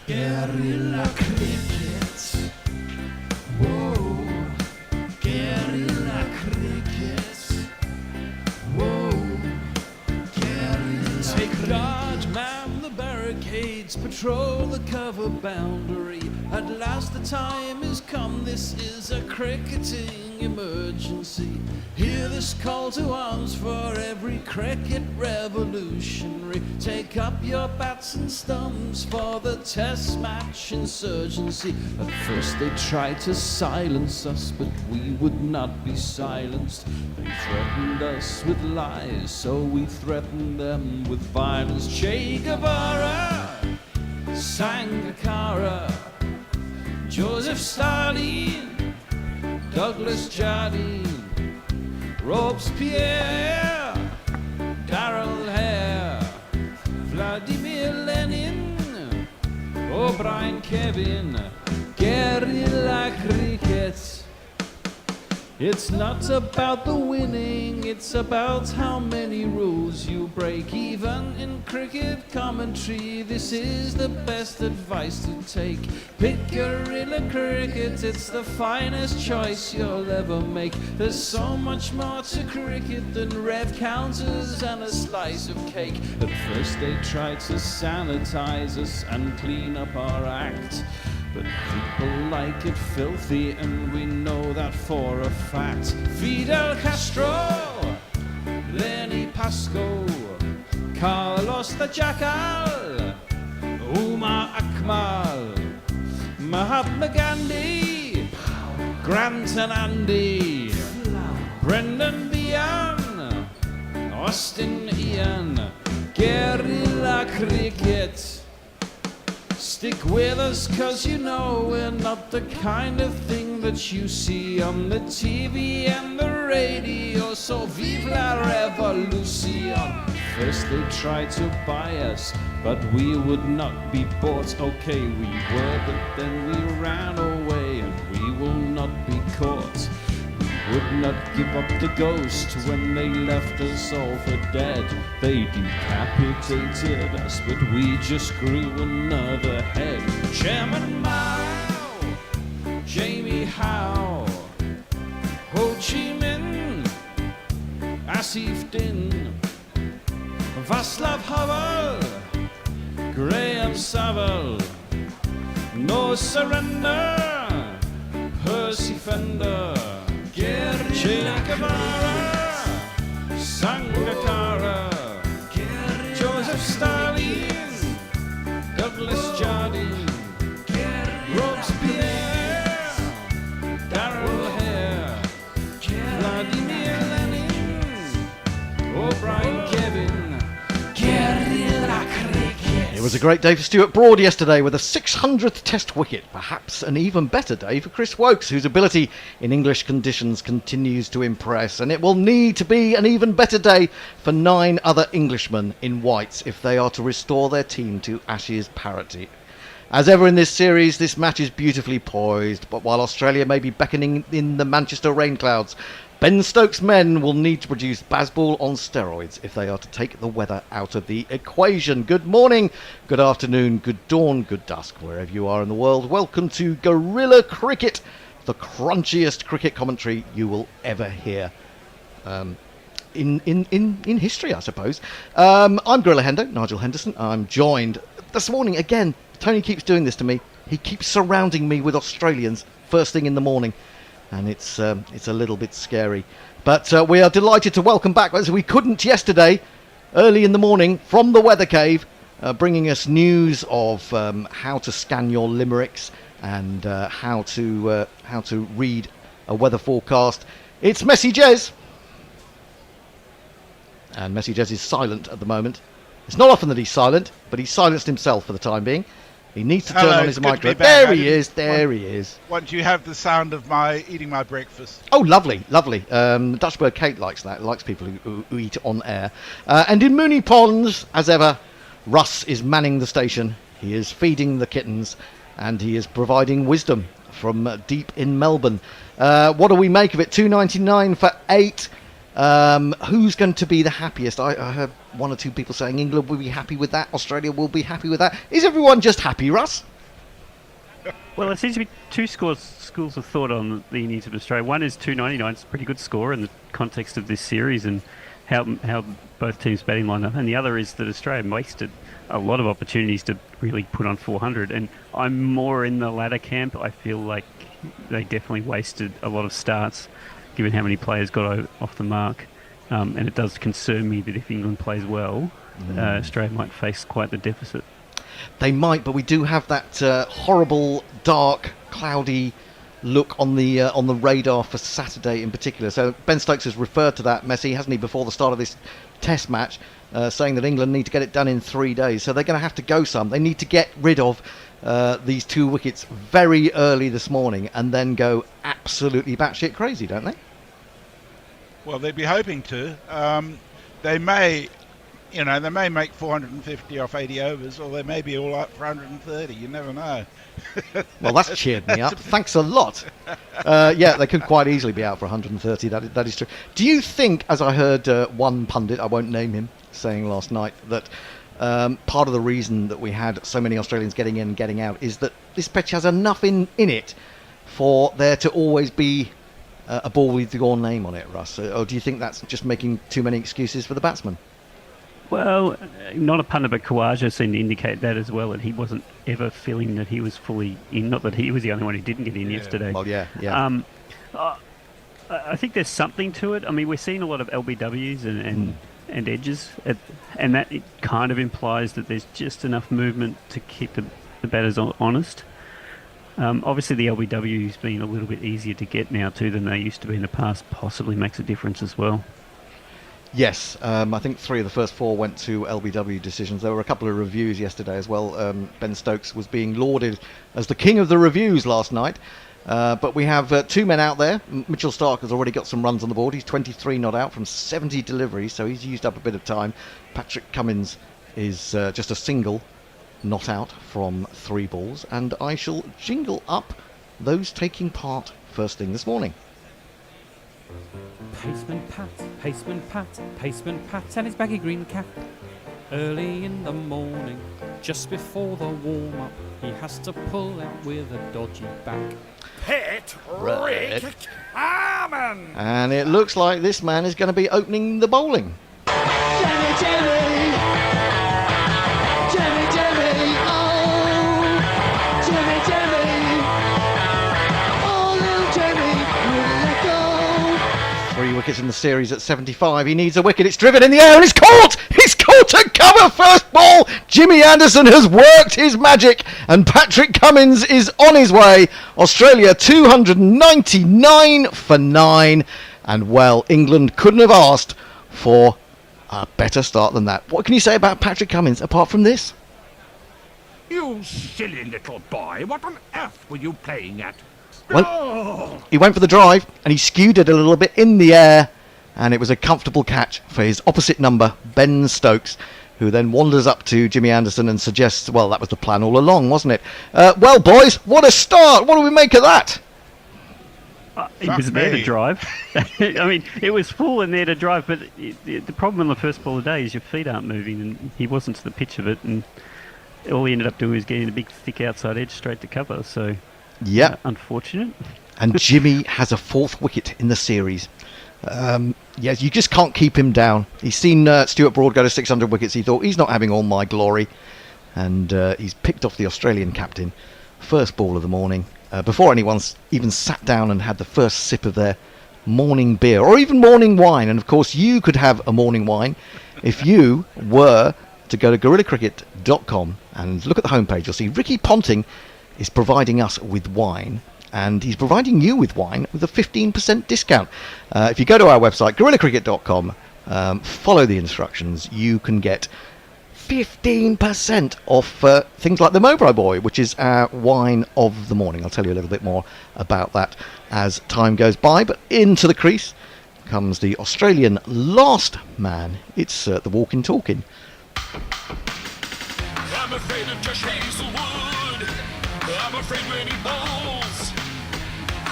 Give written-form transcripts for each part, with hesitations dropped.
Guerrilla cricket. Whoa. Guerrilla cricket. Whoa. Guerrilla. Take guard, man the barricades, patrol the cover boundary. At last the time is come, this is a cricketing emergency. Hear this call to arms for every cricket revolutionary. Take up your bats and stumps for the test match insurgency. At first they tried to silence us, but we would not be silenced. They threatened us with lies, so we threatened them with violence. Che Guevara, Sangakkara, Joseph Stalin, Douglas Jardine, Robespierre, Darrell Hare, Vladimir Lenin, O'Brien Kevin, guerrilla cricket. It's not about the winning, it's about how many rules you break. Even in cricket commentary, this is the best advice to take. Pick guerrilla cricket, it's the finest choice you'll ever make. There's so much more to cricket than rev counters and a slice of cake. At first they tried to sanitize us and clean up our act, but people like it filthy, and we know that for a fact. Fidel Castro, Lenny Pascoe, Carlos the Jackal, Umar Akmal, Mahatma Gandhi, Grant and Andy, Brendan Behan, Austin Ian, guerrilla cricket. Stick with us, cause you know we're not the kind of thing that you see on the TV and the radio. So vive la revolution. First they tried to buy us, but we would not be bought. Okay, we were, but then we ran away, and we will not be caught. Would not give up the ghost when they left us all for dead. They decapitated us, but we just grew another head. Chairman Mao, Jamie Howe, Ho Chi Minh, Asif Din, Václav Havel, Graham Saville, No Surrender, Percy Fender, Che Guevara, Sangakkara, Joseph Stalin, Douglas Jardine, Robespierre, Darrell Hare, Vladimir Lenin, O'Brien Kevin, guerrilla cricket. It was a great day for Stuart Broad yesterday with a 600th Test wicket. Perhaps an even better day for Chris Woakes, whose ability in English conditions continues to impress. And it will need to be an even better day for 9 other Englishmen in whites if they are to restore their team to Ashes parity. As ever in this series, this match is beautifully poised, but while Australia may be beckoning in the Manchester rain clouds, Ben Stokes' men will need to produce Bazball on steroids if they are to take the weather out of the equation. Good morning, good afternoon, good dawn, good dusk, wherever you are in the world. Welcome to Guerrilla Cricket, the crunchiest cricket commentary you will ever hear. In history, I suppose. I'm Gorilla Hendo, Nigel Henderson. I'm joined this morning again. Tony keeps doing this to me. He keeps surrounding me with Australians first thing in the morning, and it's a little bit scary. But we are delighted to welcome back, as we couldn't yesterday, early in the morning from the weather cave, bringing us news of how to scan your limericks and how to read a weather forecast. It's Messy Jez. And Messy Jez is silent at the moment. It's not often that he's silent, but he's silenced himself for the time being. He needs to turn on his microphone. There he is. There he is. Once you have the sound of my eating my breakfast. Oh, lovely, lovely. Dutch bird Kate likes that. Likes people who eat on air. And in Mooney Ponds, as ever, Russ is manning the station. He is feeding the kittens, and he is providing wisdom from deep in Melbourne. What do we make of it? $2.99 for 8. Who's going to be the happiest? I heard one or two people saying England will be happy with that, Australia will be happy with that. Is everyone just happy, Russ? Well, there seems to be two schools of thought on the innings of Australia. One is 299. It's a pretty good score in the context of this series and how both teams' batting line up. And the other is that Australia wasted a lot of opportunities to really put on 400. And I'm more in the latter camp. I feel like they definitely wasted a lot of starts, given how many players got off the mark. And it does concern me that if England plays well, Australia might face quite the deficit. They might, but we do have that horrible, dark, cloudy look on the radar for Saturday in particular. So Ben Stokes has referred to that, Messi, hasn't he, before the start of this Test match, saying that England need to get it done in 3 days. So they're going to have to go some. They need to get rid of these 2 wickets very early this morning and then go absolutely batshit crazy, don't they? Well, they'd be hoping to. They may make 450 off 80 overs, or they may be all up for 130. You never know. Well, that's cheered me up. Thanks a lot. Yeah, they could quite easily be out for 130. That is true. Do you think, as I heard one pundit, I won't name him, saying last night, that part of the reason that we had so many Australians getting in and getting out is that this pitch has enough in it for there to always be a ball with your name on it, Russ? Or do you think that's just making too many excuses for the batsman? Well, not a pundit, but Khawaja seemed to indicate that as well, that he wasn't ever feeling that he was fully in. Not that he was the only one who didn't get in yesterday. Well, yeah. I think there's something to it. I mean, we're seeing a lot of LBWs and edges, and that it kind of implies that there's just enough movement to keep the batters honest. Obviously, the LBW's been a little bit easier to get now too than they used to be in the past. Possibly makes a difference as well. Yes, I think 3 of the first 4 went to LBW decisions. There were a couple of reviews yesterday as well. Ben Stokes was being lauded as the king of the reviews last night. But we have 2 men out there. Mitchell Starc has already got some runs on the board. He's 23 not out from 70 deliveries, so he's used up a bit of time. Patrick Cummins is just a single not out from 3 balls. And I shall jingle up those taking part first thing this morning. Paceman Pat, and his baggy green cap. Early in the morning, just before the warm-up, he has to pull out with a dodgy back. Right. And it looks like this man is going to be opening the bowling. Wickets in the series at 75. He needs a wicket. It's driven in the air and it's caught! He's caught to cover first ball! Jimmy Anderson has worked his magic and Patrick Cummins is on his way. Australia 299 for 9. And well, England couldn't have asked for a better start than that. What can you say about Patrick Cummins apart from this? You silly little boy, what on earth were you playing at? Well, he went for the drive and he skewed it a little bit in the air and it was a comfortable catch for his opposite number, Ben Stokes, who then wanders up to Jimmy Anderson and suggests, well, that was the plan all along, wasn't it? Well, boys, what a start. What do we make of that? He was there to drive. I mean, it was full and there to drive, but the problem on the first ball of the day is your feet aren't moving and he wasn't to the pitch of it and all he ended up doing was getting a big, thick outside edge straight to cover, so... Yeah, unfortunate. And Jimmy has a 4th wicket in the series. Yes, you just can't keep him down. He's seen Stuart Broad go to 600 wickets. He thought, he's not having all my glory. And he's picked off the Australian captain. First ball of the morning. Before anyone's even sat down and had the first sip of their morning beer. Or even morning wine. And of course, you could have a morning wine if you were to go to GorillaCricket.com and look at the homepage. You'll see Ricky Ponting is providing us with wine, and he's providing you with wine with a 15% discount. If you go to our website, GorillaCricket.com, follow the instructions, you can get 15% off things like the Mowbray Boy, which is our wine of the morning. I'll tell you a little bit more about that as time goes by, but into the crease comes the Australian last man. It's the walking talking. I'm afraid of Josh Hazelwood. I'm afraid when he bowls.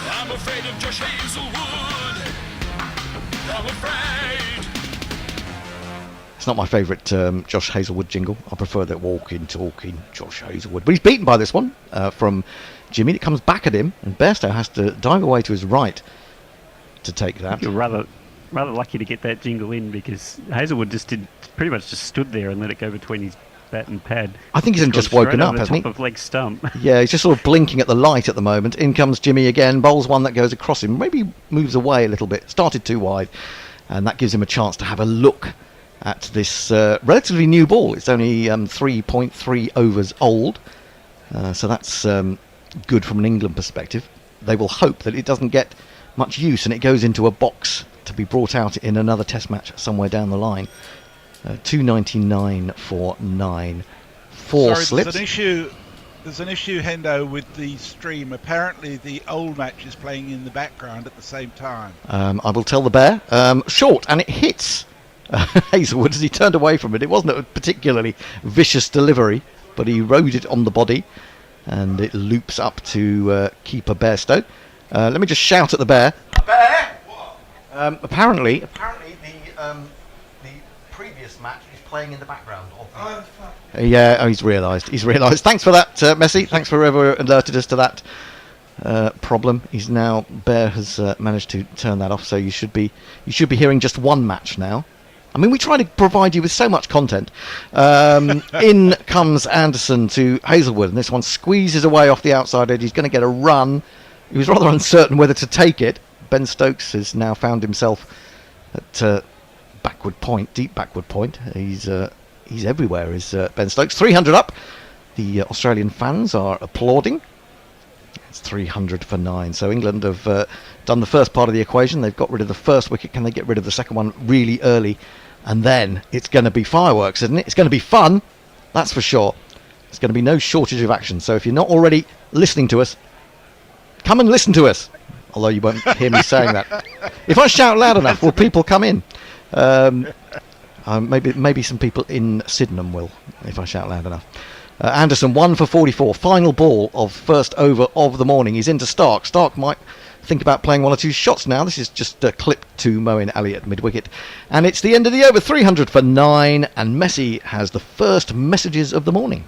I'm afraid of Josh Hazelwood. I'm afraid. It's not my favourite Josh Hazelwood jingle. I prefer the walking, talking Josh Hazelwood. But he's beaten by this one from Jimmy. It comes back at him, and Bairstow has to dive away to his right to take that. You're rather lucky to get that jingle in, because Hazelwood pretty much just stood there and let it go between his bat and pad. I think he's just woken up, hasn't he? Top of leg stump. Yeah, he's just sort of blinking at the light at the moment. In comes Jimmy again, bowls one that goes across him. Maybe moves away a little bit. Started too wide, and that gives him a chance to have a look at this relatively new ball. It's only 3.3 overs old, so that's good from an England perspective. They will hope that it doesn't get much use and it goes into a box to be brought out in another test match somewhere down the line. 299 for 9. 4 slips. There's an issue, Hendo, with the stream. Apparently the old match is playing in the background at the same time. I will tell the bear. Short, and it hits Hazelwood as he turned away from it. It wasn't a particularly vicious delivery, but he rode it on the body, and it loops up to keeper Bairstow. Let me just shout at the bear. Bear! Apparently the previous match is playing in the background. He's realised. Thanks for that, Messi. Thanks for whoever alerted us to that problem. Bear has managed to turn that off, so you should be hearing just one match now. I mean, we try to provide you with so much content. In comes Anderson to Hazelwood, and this one squeezes away off the outside edge. He's going to get a run. He was rather uncertain whether to take it. Ben Stokes has now found himself at backward point, deep backward point. He's everywhere, is Ben Stokes. 300 up. The Australian fans are applauding. It's 300 for 9. So England have done the first part of the equation. They've got rid of the first wicket. Can they get rid of the second one really early? And then it's going to be fireworks, isn't it? It's going to be fun, that's for sure. There's going to be no shortage of action. So if you're not already listening to us, come and listen to us. Although you won't hear me saying that. If I shout loud enough, will people come in? Maybe some people in Sydenham will, if I shout loud enough. Anderson 1 for 44. Final ball of first over of the morning. He's into Stark. Stark might think about playing one or two shots now. This is just a clip to Moeen Ali at mid-wicket. And it's the end of the over. 300 for 9. And Messi has the first messages of the morning.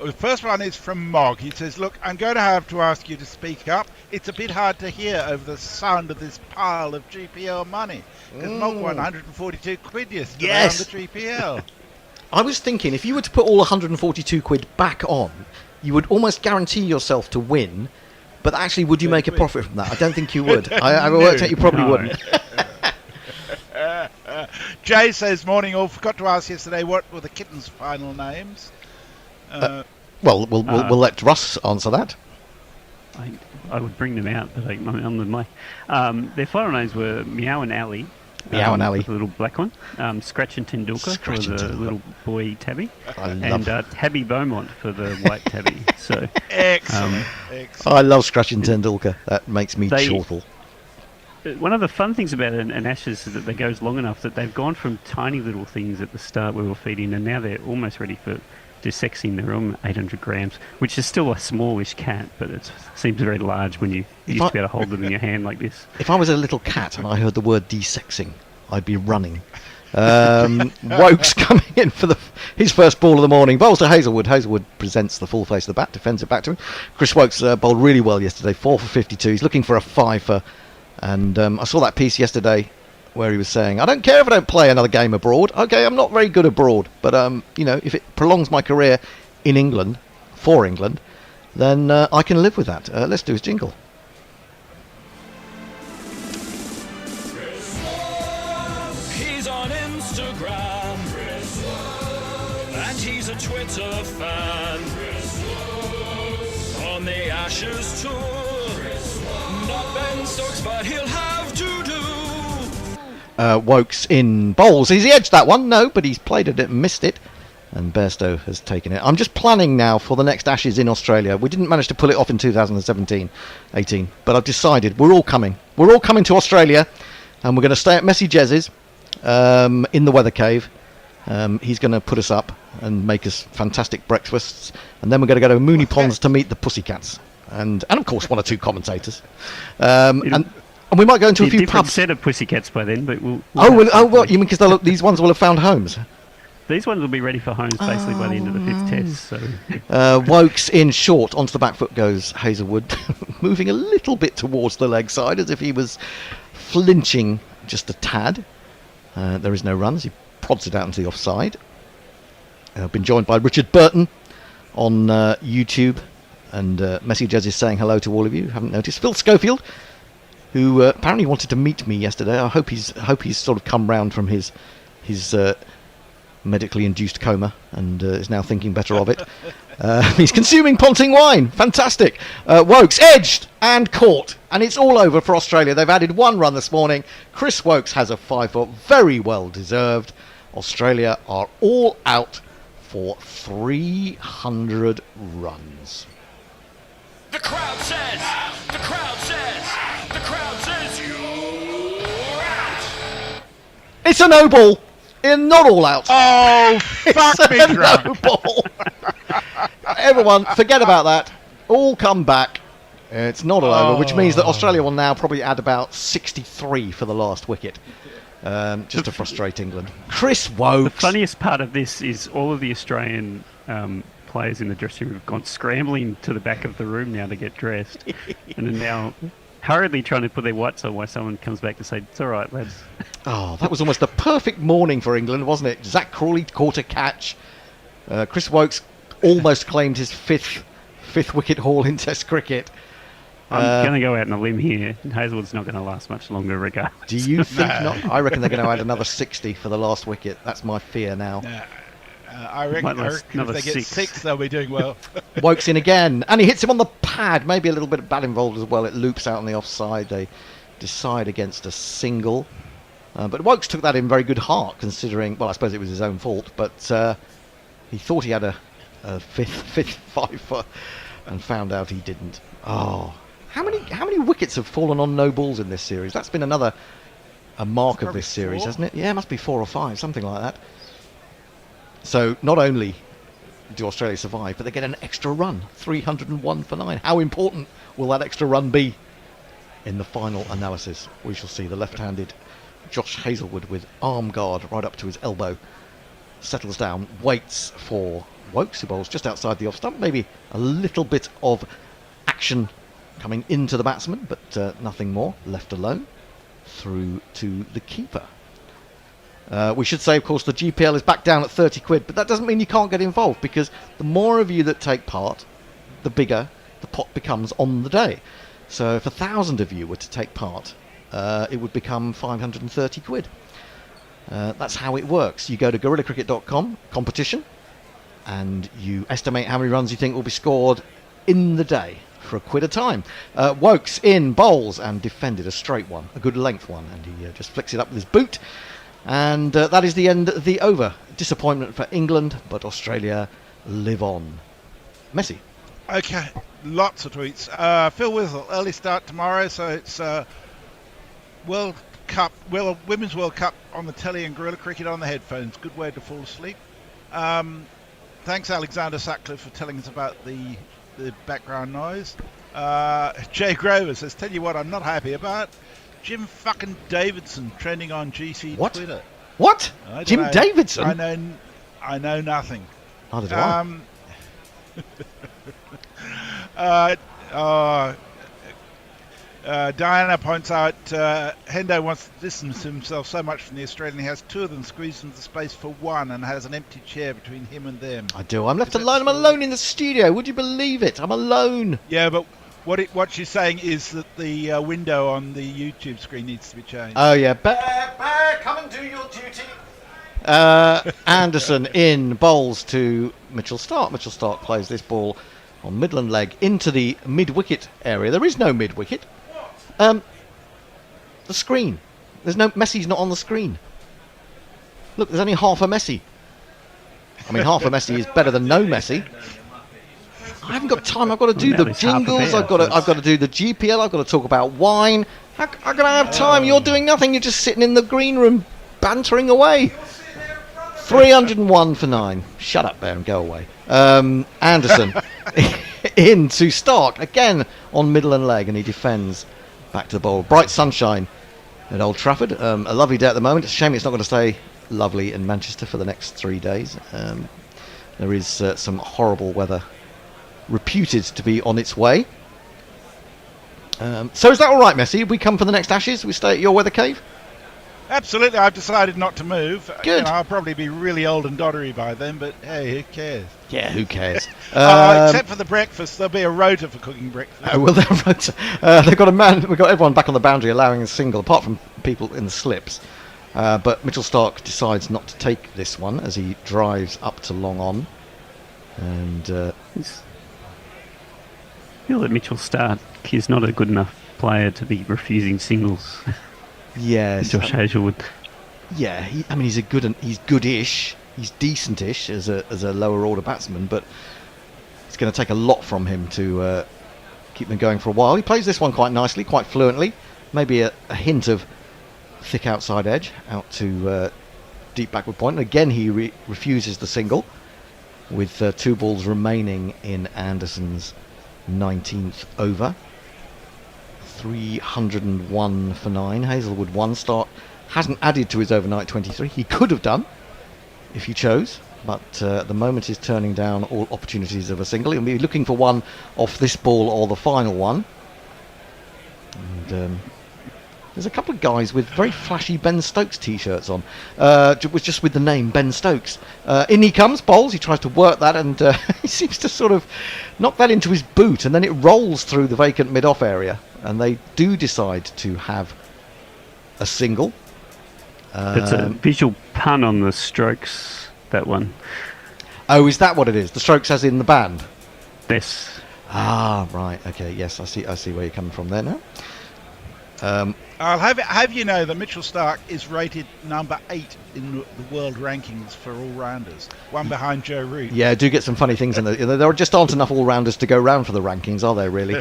The first one is from Mog. He says, look, I'm going to have to ask you to speak up. It's a bit hard to hear over the sound of this pile of GPL money. Because Mog won 142 quid yesterday on the GPL. I was thinking, if you were to put all 142 quid back on, you would almost guarantee yourself to win. But actually, would you make a profit from that? I don't think you would. I worked out you probably wouldn't. Jay says, morning all. Forgot to ask yesterday, what were the kittens' final names? Well, we'll let Russ answer that. I would bring them out, but on the mic. Their final names were Meow and Ali. Meow and Ali. The little black one. Scratch and Tendulkar for the little boy Tabby. And Tabby Beaumont for the white Tabby. So excellent. I love Scratch and Tendulkar. That makes me chortle. One of the fun things about an Ashes is that it goes long enough that they've gone from tiny little things at the start where we were feeding, and now they're almost ready for dissexing. They're on 800 grams, which is still a smallish cat, but it seems very large when you used to be able to hold them in your hand like this. If I was a little cat and I heard the word desexing, I'd be running. Wokes coming in for his first ball of the morning. Bowls to Hazelwood. Hazelwood presents the full face of the bat, defends it back to him. Chris Wokes bowled really well yesterday, 4 for 52. He's looking for a 5-fer, and I saw that piece yesterday where he was saying, I don't care if I don't play another game abroad. Okay, I'm not very good abroad, but if it prolongs my career in England, for England, then I can live with that. Let's do his jingle. He's on Instagram, and he's a Twitter fan. On the Ashes tour, not Ben Stokes, but he'll have to do. Wokes in bowls. Has he edged that one? No, but he's played it and missed it. And Bairstow has taken it. I'm just planning now for the next Ashes in Australia. We didn't manage to pull it off in 2017-18, but I've decided we're all coming. We're all coming to Australia, and we're going to stay at Messi Jez's in the weather cave. He's going to put us up and make us fantastic breakfasts, and then we're going to go to Mooney Ponds to meet the pussycats, and of course 1 or 2 commentators. And And we might go into a few different pubs. set of pussycats by then, but we'll What? You mean because these ones will have found homes? these ones will be ready for homes basically by the end of the 5th test. So Wokes in short, onto the back foot goes Hazelwood, moving a little bit towards the leg side as if he was flinching just a tad. There is no runs. He prods it out into the offside. Been joined by Richard Burton on YouTube, and Messi Jez is saying hello to all of you. Haven't noticed. Phil Schofield, who apparently wanted to meet me yesterday. I hope he's sort of come round from his medically induced coma and is now thinking better of it. He's consuming Ponting wine. Fantastic. Wokes edged and caught, and it's all over for Australia. They've added 1 run this morning. Chris Wokes has a 5-foot, very well deserved. Australia are all out for 300 runs. The crowd says, the crowd says, the crowd says you're out. It's a no ball. Not all out. Oh, fuck me, It's a drunk. no ball. Everyone, forget about that. All come back. It's not all over, which means that Australia will now probably add about 63 for the last wicket. Just to frustrate England. Chris Wokes. the funniest part of this is all of the Australian players in the dressing room have gone scrambling to the back of the room now to get dressed, and are now hurriedly trying to put their whites on while someone comes back to say, "It's all right, lads." Oh, that was almost the perfect morning for England, wasn't it? Zach Crawley caught a catch. Chris Wokes almost claimed his fifth wicket haul in Test cricket. I'm going to go out on a limb here. Hazelwood's not going to last much longer, regardless. Do you think not? I reckon they're going to add another 60 for the last wicket. That's my fear now. I reckon Might last if another they get 6, they'll be doing well. Wokes in again, and he hits him on the pad. Maybe a little bit of bat involved as well. It loops out on the offside. They decide against a single. But Wokes took that in very good heart, considering, well, I suppose it was his own fault, but he thought he had a fifth 5-foot and found out he didn't. Oh, how many wickets have fallen on no balls in this series? That's been a mark of this series, 4. hasn't it? Yeah, it must be 4 or 5, something like that. So not only do Australia survive, but they get an extra run, 301 for 9. How important will that extra run be in the final analysis? We shall see. The left-handed Josh Hazelwood with arm guard right up to his elbow settles down, waits for Wokes, who bowls just outside the off stump. Maybe a little bit of action coming into the batsman, but nothing more. Left alone through to the keeper. We should say, of course, the GPL is back down at 30 quid, but that doesn't mean you can't get involved, because the more of you that take part, the bigger the pot becomes on the day. So if 1,000 of you were to take part, it would become 530 quid. That's how it works. You go to GorillaCricket.com, competition, and you estimate how many runs you think will be scored in the day for £1 a time. Wokes in, bowls, and defended a straight one, a good length one, and he just flicks it up with his boot. And that is the end of the over. Disappointment for England, but Australia live on. Messi. Okay, lots of tweets. Phil Whistle, early start tomorrow, so it's World Cup, Women's World Cup on the telly and Gorilla Cricket on the headphones. Good way to fall asleep. Thanks, Alexander Sutcliffe, for telling us about the background noise. Jay Grover says, tell you what I'm not happy about. Jim fucking Davidson trending on GC What? Twitter. What? I don't Jim know. Davidson? I know nothing. Neither do I. Diana points out Hendo wants to distance himself so much from the Australian. He has 2 of them squeezed into space for 1 and has an empty chair between him and them. I do. I'm left alone. I'm alone in the studio. Would you believe it? I'm alone. Yeah, but what she's saying is that the window on the YouTube screen needs to be changed. Oh, yeah. Bear, come and do your duty. Anderson in, bowls to Mitchell Stark. Mitchell Stark plays this ball on Midland leg into the mid-wicket area. There is no mid-wicket. The screen. There's no... Messi's not on the screen. Look, there's only half a Messi. I mean, half a Messi is better than no Messi. I haven't got time. I've got to do Now the there's half a jingles. bear, I've got to do the GPL. I've got to talk about wine. How can I have time? You're doing nothing. You're just sitting in the green room, bantering away. 301 for 9. Shut up, Bear, and go away. Anderson in to Stark again on middle and leg, and he defends back to the bowl. Bright sunshine at Old Trafford. A lovely day at the moment. It's a shame it's not going to stay lovely in Manchester for the next 3 days. There is some horrible weather reputed to be on its way. So is that all right, Messi? We come for the next Ashes? We stay at your weather cave? Absolutely, I've decided not to move. Good. I'll probably be really old and doddery by then, but hey, who cares? Yeah, who cares? Except for the breakfast, there'll be a rota for cooking breakfast. Oh, well, they've got a man. We've got everyone back on the boundary, allowing a single, apart from people in the slips. But Mitchell Starc decides not to take this one as he drives up to long on, and I feel that Mitchell Starc is not a good enough player to be refusing singles. yes, Josh Hazlewood. yeah. He's goodish. He's decentish as a lower order batsman, but it's going to take a lot from him to keep them going for a while. He plays this one quite nicely, quite fluently. Maybe a hint of thick outside edge out to deep backward point. And again, he refuses the single with 2 balls remaining in Anderson's 19th over. 301 for 9. Hazlewood 1. Starc hasn't added to his overnight 23. He could have done if he chose, but at the moment is turning down all opportunities of a single. He'll be looking for one off this ball or the final one. And there's a couple of guys with very flashy Ben Stokes t-shirts on, just with the name Ben Stokes. In he comes, bowls. He tries to work that, and he seems to sort of knock that into his boot, and then it rolls through the vacant mid-off area, and they do decide to have a single. It's a visual pun on the Strokes, that one. Oh, is that what it is? The Strokes as in the band? This. Ah, right. Okay, yes, I see where you're coming from there now. I'll have you know that Mitchell Starc is rated number 8 in the world rankings for all-rounders, one behind Joe Root. Yeah, do get some funny things in there. There just aren't enough all-rounders to go round for the rankings, are there, really?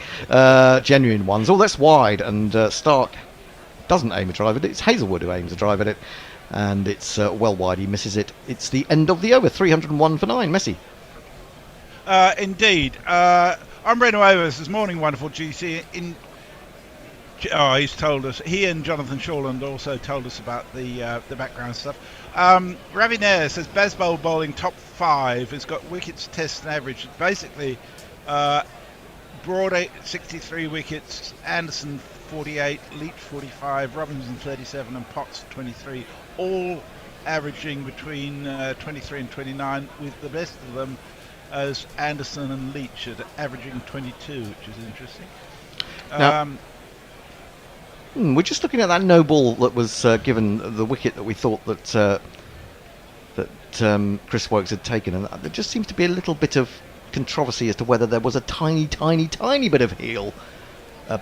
Genuine ones. Oh, that's wide, and Starc doesn't aim a drive at it. It's Hazlewood who aims a drive at it, and it's well wide. He misses it. It's the end of the over. 301 for 9. Messi. Indeed. I'm Breno Overs this morning, wonderful GC. He's told us. He and Jonathan Shawland also told us about the background stuff. Ravi Nair says Bazball bowling top 5 has got wickets, test and average. Basically, Broad 63 wickets, Anderson 48, Leach 45, Robinson 37 and Potts 23, all averaging between 23 and 29, with the best of them as Anderson and Leach at averaging 22, which is interesting. Now, we're just looking at that no ball that was given the wicket that we thought that Chris Woakes had taken, and there just seems to be a little bit of controversy as to whether there was a tiny bit of heel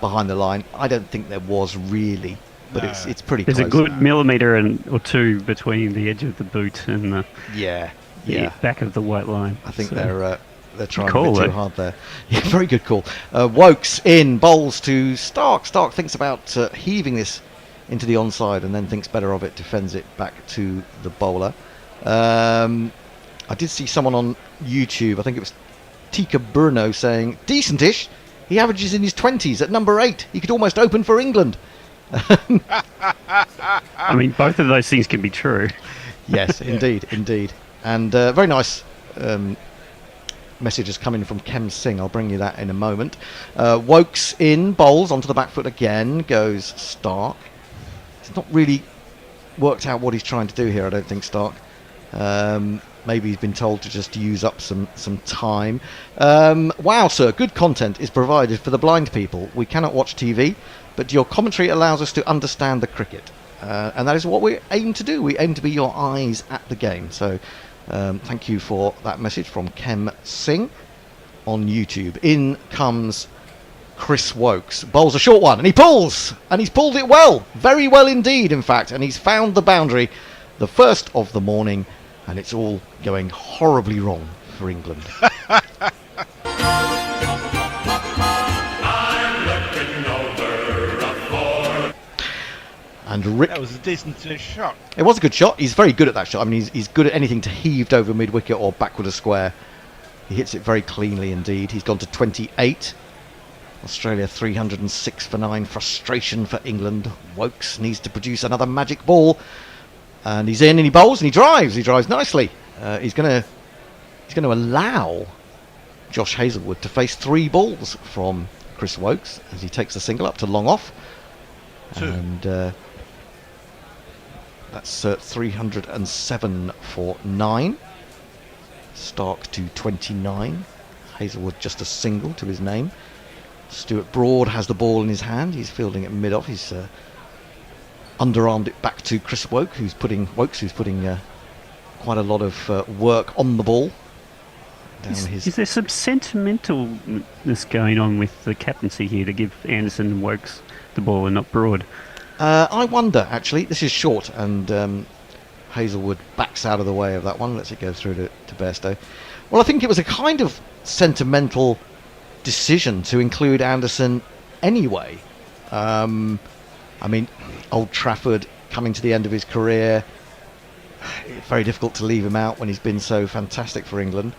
behind the line. I don't think there was really, but it's pretty close. There's a good millimetre or two between the edge of the boot and the back of the white line. I think they're trying call, a bit too hard there. Yeah, very good call. Woakes in, bowls to Starc. Starc thinks about heaving this into the onside and then thinks better of it, defends it back to the bowler. I did see someone on YouTube, I think it was Tika Bruno, saying, decentish, he averages in his 20s at number 8. He could almost open for England. I mean, both of those things can be true. Yes, indeed. And very nice messages coming from Kem Singh. I'll bring you that in a moment. Woakes in, bowls onto the back foot again, goes Starc. It's not really worked out what he's trying to do here, I don't think, Starc. Maybe he's been told to just use up some time. Wow, sir, good content is provided for the blind people. We cannot watch TV, but your commentary allows us to understand the cricket. And that is what we aim to do. We aim to be your eyes at the game. So thank you for that message from Kem Singh on YouTube. In comes Chris Woakes. Bowls a short one, and he pulls! And he's pulled it well. Very well indeed, in fact. And he's found the boundary, the first of the morning. And it's all going horribly wrong for England. And Rick, that was a decent shot. It was a good shot. He's very good at that shot. I mean, he's good at anything to heaved over mid-wicket or backward a square. He hits it very cleanly indeed. He's gone to 28. Australia 306 for 9. Frustration for England. Wokes needs to produce another magic ball. And he's in and he bowls and he drives. He drives nicely. He's going to allow Josh Hazlewood to face 3 balls from Chris Wokes as he takes the single up to long off. 2. And that's 307 for 9. Stark to 29. Hazlewood just a single to his name. Stuart Broad has the ball in his hand. He's fielding it mid-off. He's underarmed it back to Chris Wokes, who's putting quite a lot of work on the ball. Is there some sentimentalness going on with the captaincy here to give Anderson and Wokes the ball and not Broad? I wonder, actually. This is short, and Hazlewood backs out of the way of that one, lets it go through to Bairstow. Well, I think it was a kind of sentimental decision to include Anderson anyway. I mean, Old Trafford coming to the end of his career. It's very difficult to leave him out when he's been so fantastic for England.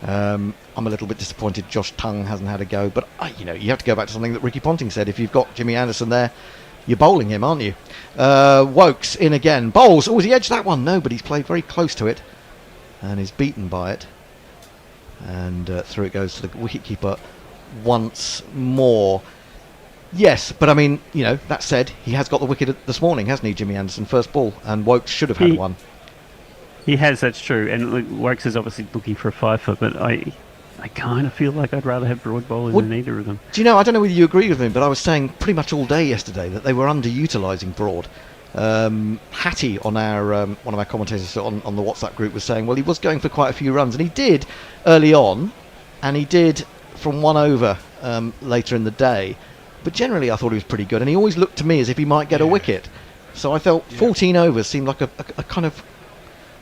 I'm a little bit disappointed Josh Tongue hasn't had a go, but you have to go back to something that Ricky Ponting said. If you've got Jimmy Anderson there, you're bowling him, aren't you? Wokes in again. Bowls. Oh, has he edged that one? No, but he's played very close to it and is beaten by it. And through it goes to the wicketkeeper once more. Yes, but I mean, that said, he has got the wicket this morning, hasn't he, Jimmy Anderson? First ball, and Wokes should have had one. He has, that's true. And Wokes is obviously looking for a 5-foot, but I kind of feel like I'd rather have Broad bowling than either of them. Do you know, I don't know whether you agree with me, but I was saying pretty much all day yesterday that they were underutilising Broad. Hattie on our one of our commentators on the WhatsApp group was saying, well, he was going for quite a few runs, and he did early on, and he did from 1 over later in the day. But generally, I thought he was pretty good, and he always looked to me as if he might get a wicket. So I felt 14 overs seemed like a kind of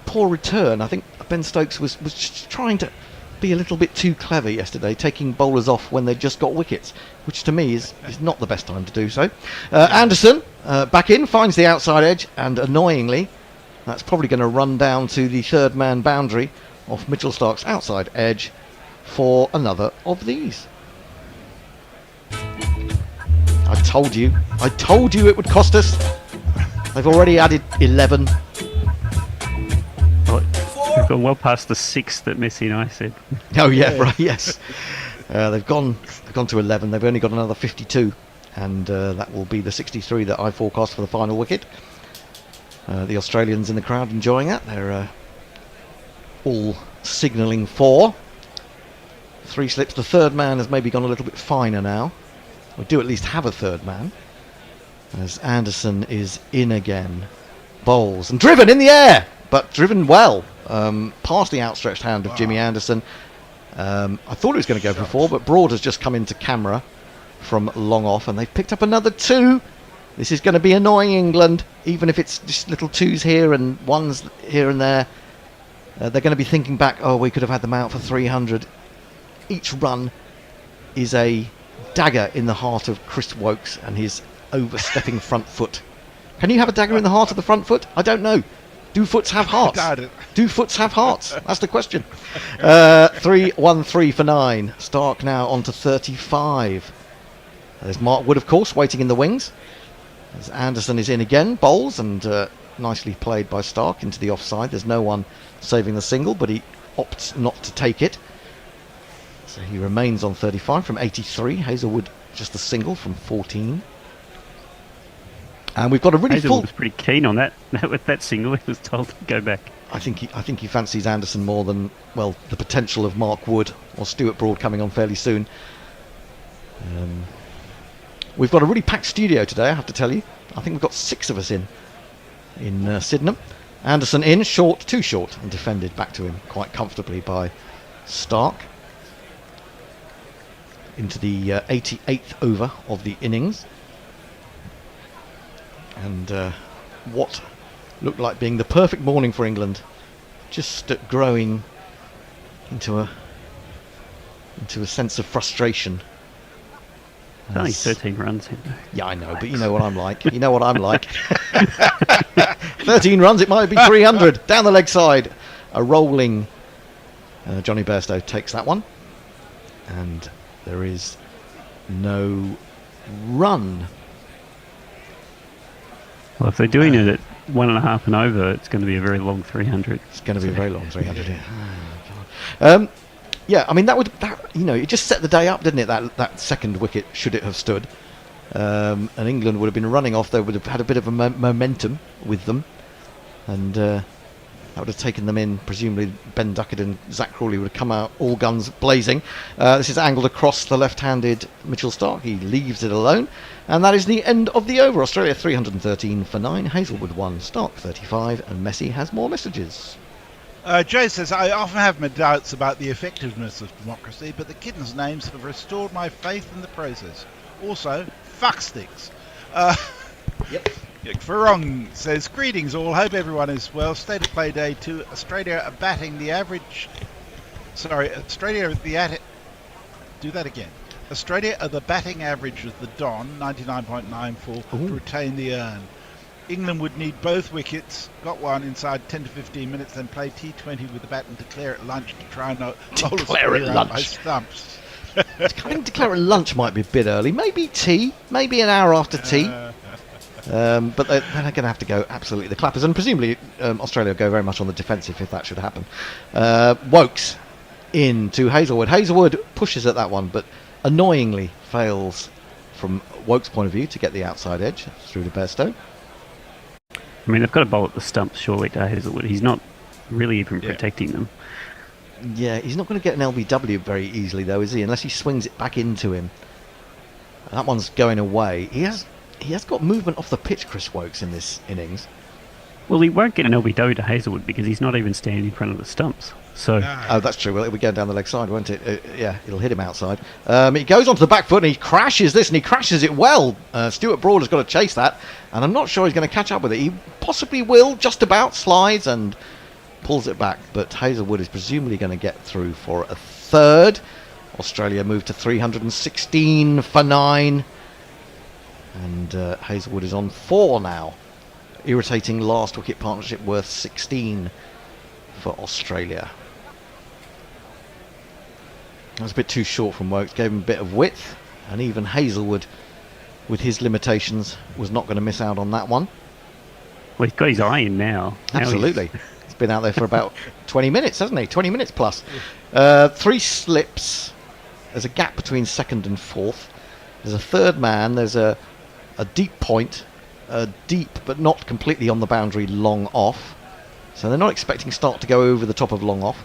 poor return. I think Ben Stokes was just trying to be a little bit too clever yesterday, taking bowlers off when they just got wickets, which to me is not the best time to do so. Anderson back in, finds the outside edge, and annoyingly, that's probably going to run down to the third man boundary off Mitchell Stark's outside edge for another of these. I told you it would cost us. They've already added 11. We've gone well past the 6 that Messi and I said. Oh yeah, right, yes. They've gone to 11. They've only got another 52, and that will be the 63 that I forecast for the final wicket. The Australians in the crowd enjoying that. They're all signalling for 3 slips. The third man has maybe gone a little bit finer now. We do at least have a third man, as Anderson is in again. Bowls and driven in the air, but driven well past the outstretched hand of Jimmy Anderson. I thought he was going to go for 4, but Broad has just come into camera from long off, and they've picked up another 2. This is going to be annoying England, even if it's just little 2s here and 1s here and there. They're going to be thinking back, oh, we could have had them out for 300. Each run is a dagger in the heart of Chris Wokes and his overstepping front foot. Can you have a dagger in the heart of the front foot? I don't know. Do foots have hearts? Do foots have hearts? That's the question. 3-1-3 for 9. Stark now on to 35. There's Mark Wood, of course, waiting in the wings. As Anderson is in again, bowls, and nicely played by Stark into the offside. There's no one saving the single, but he opts not to take it. So he remains on 35 from 83. Hazlewood just a single from 14. And we've got a really Hazlewood was pretty keen on that with that single. He was told to go back. I think he fancies Anderson more than, well, the potential of Mark Wood or Stuart Broad coming on fairly soon. We've got a really packed studio today, I have to tell you. I think we've got 6 of us in Sydenham. Anderson in, short, too short, and defended back to him quite comfortably by Stark. Into the 88th over of the innings. And what looked like being the perfect morning for England, just growing into a sense of frustration. It's only 13 runs. Yeah, I know, but you know what I'm like. You know what I'm like. 13 runs, it might be 300. Down the leg side. A rolling Johnny Bairstow takes that one. And there is no run. Well, if they're doing it at 1.5 and over, it's going to be a very long 300. It's going to be a very long 300. Yeah, I mean it just set the day up, didn't it? That second wicket, should it have stood, and England would have been running off. They would have had a bit of a momentum with them, and that would have taken them in. Presumably, Ben Duckett and Zach Crawley would have come out all guns blazing. This is angled across the left-handed Mitchell Starc. He leaves it alone, and that is the end of the over. Australia 313 for 9. Hazelwood 1, Starc 35, and Messi has more messages. Joe says, I often have my doubts about the effectiveness of democracy, but the kittens' names have restored my faith in the process. Also, fuck sticks. Yep. Farong says, greetings all, hope everyone is well. State of play day 2. Australia are batting the average... Australia are the batting average of the Don, 99.94, to retain the earn. England would need both wickets, got one inside 10 to 15 minutes, then play T20 with the bat and declare at lunch to try and declare at lunch by Stumps. I think declare at lunch might be a bit early. Maybe tea, maybe an hour after tea. But they're going to have to go absolutely the clappers, and presumably Australia will go very much on the defensive if that should happen. Wokes in to Hazelwood. Hazelwood pushes at that one, but annoyingly fails from Wokes' point of view to get the outside edge through to Bairstow. I mean, they've got to bowl at the stumps surely to Hazelwood. He's not really even protecting them. Yeah, he's not going to get an LBW very easily, though, is he? Unless he swings it back into him. That one's going away. He has got movement off the pitch, Chris Wokes, in this innings. Well, he won't get an LBW to Hazelwood because he's not even standing in front of the stumps. So. Oh, that's true. Well, it'll be going down the leg side, won't it? Yeah, it'll hit him outside. He goes onto the back foot and he crashes this, and he crashes it well. Stuart Broad has got to chase that, and I'm not sure he's going to catch up with it. He possibly will, just about, slides and pulls it back, but Hazelwood is presumably going to get through for a third. Australia moved to 316 for 9, and Hazelwood is on 4 now. Irritating last wicket partnership worth 16 for Australia. That was a bit too short from Wokes, gave him a bit of width, and even Hazelwood, with his limitations, was not going to miss out on that one. Well, he's got his eye in now. Absolutely. He's been out there for about 20 minutes, hasn't he? 20 minutes plus. 3 slips. There's a gap between second and fourth. There's a third man. There's a deep point. Deep, but not completely on the boundary, long off. So they're not expecting Starc to go over the top of long off.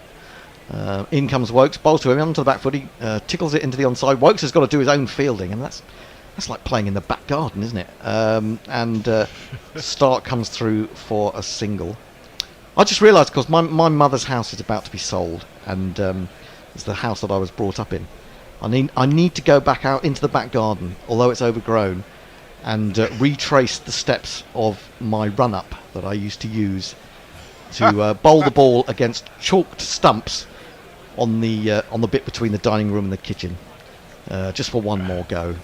In comes Wokes, bowls to him onto the back foot. He tickles it into the onside. Wokes has got to do his own fielding, and that's like playing in the back garden, isn't it? And Starc comes through for a single. I just realised, because my mother's house is about to be sold, and it's the house that I was brought up in. I need to go back out into the back garden, although it's overgrown, and retrace the steps of my run-up that I used to use to bowl the ball against chalked stumps on the bit between the dining room and the kitchen, just for one more go.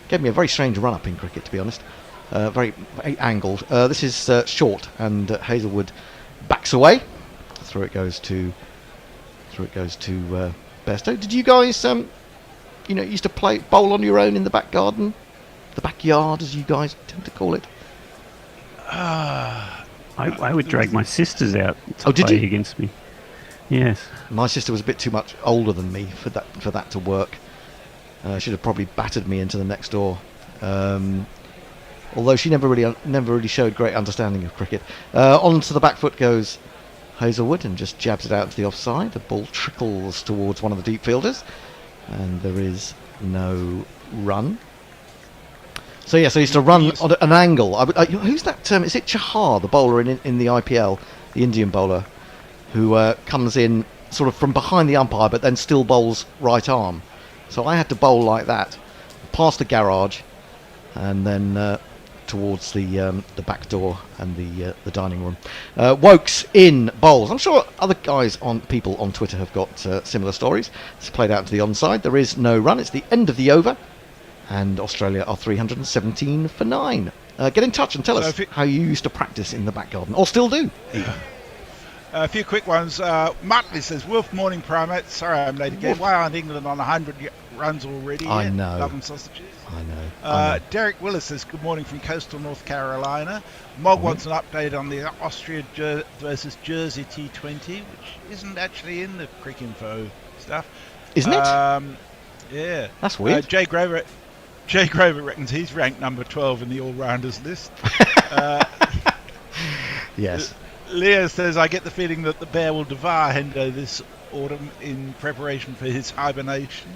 Gave me a very strange run-up in cricket, to be honest. Very angled. This is short, and Hazelwood backs away. Through it goes to Bairstow. Did you guys, used to bowl on your own in the back garden, the backyard, as you guys tend to call it? I would drag my sisters out to did play you? against me. Yes. My sister was a bit too much older than me for that to work. She'd have probably battered me into the next door. Although she never really showed great understanding of cricket. Onto the back foot goes Hazelwood and just jabs it out to the offside. The ball trickles towards one of the deep fielders, and there is no run. So he used to run on an angle. Who's that? Is it Chahar, the bowler in the IPL, the Indian bowler, who comes in sort of from behind the umpire, but then still bowls right arm? So I had to bowl like that, past the garage, and then towards the back door and the dining room. Wokes in bowls. I'm sure other people on Twitter have got similar stories. It's played out to the onside. There is no run. It's the end of the over. And Australia are 317 for 9. Get in touch and tell us how you used to practice in the back garden, or still do. A few quick ones. Muttley says, Wolf morning primate. Sorry I'm late again. Why aren't England on 100 runs already? I yet? know. Love 'em sausages. I know. Derek Willis says, good morning from coastal North Carolina. Mog wants an update on the Austria versus Jersey T20, which isn't actually in the Cricinfo stuff. Isn't it? Yeah. That's weird. Jay Grover reckons he's ranked number 12 in the all-rounders list. Yes. Leo says, I get the feeling that the bear will devour Hendo this autumn in preparation for his hibernation.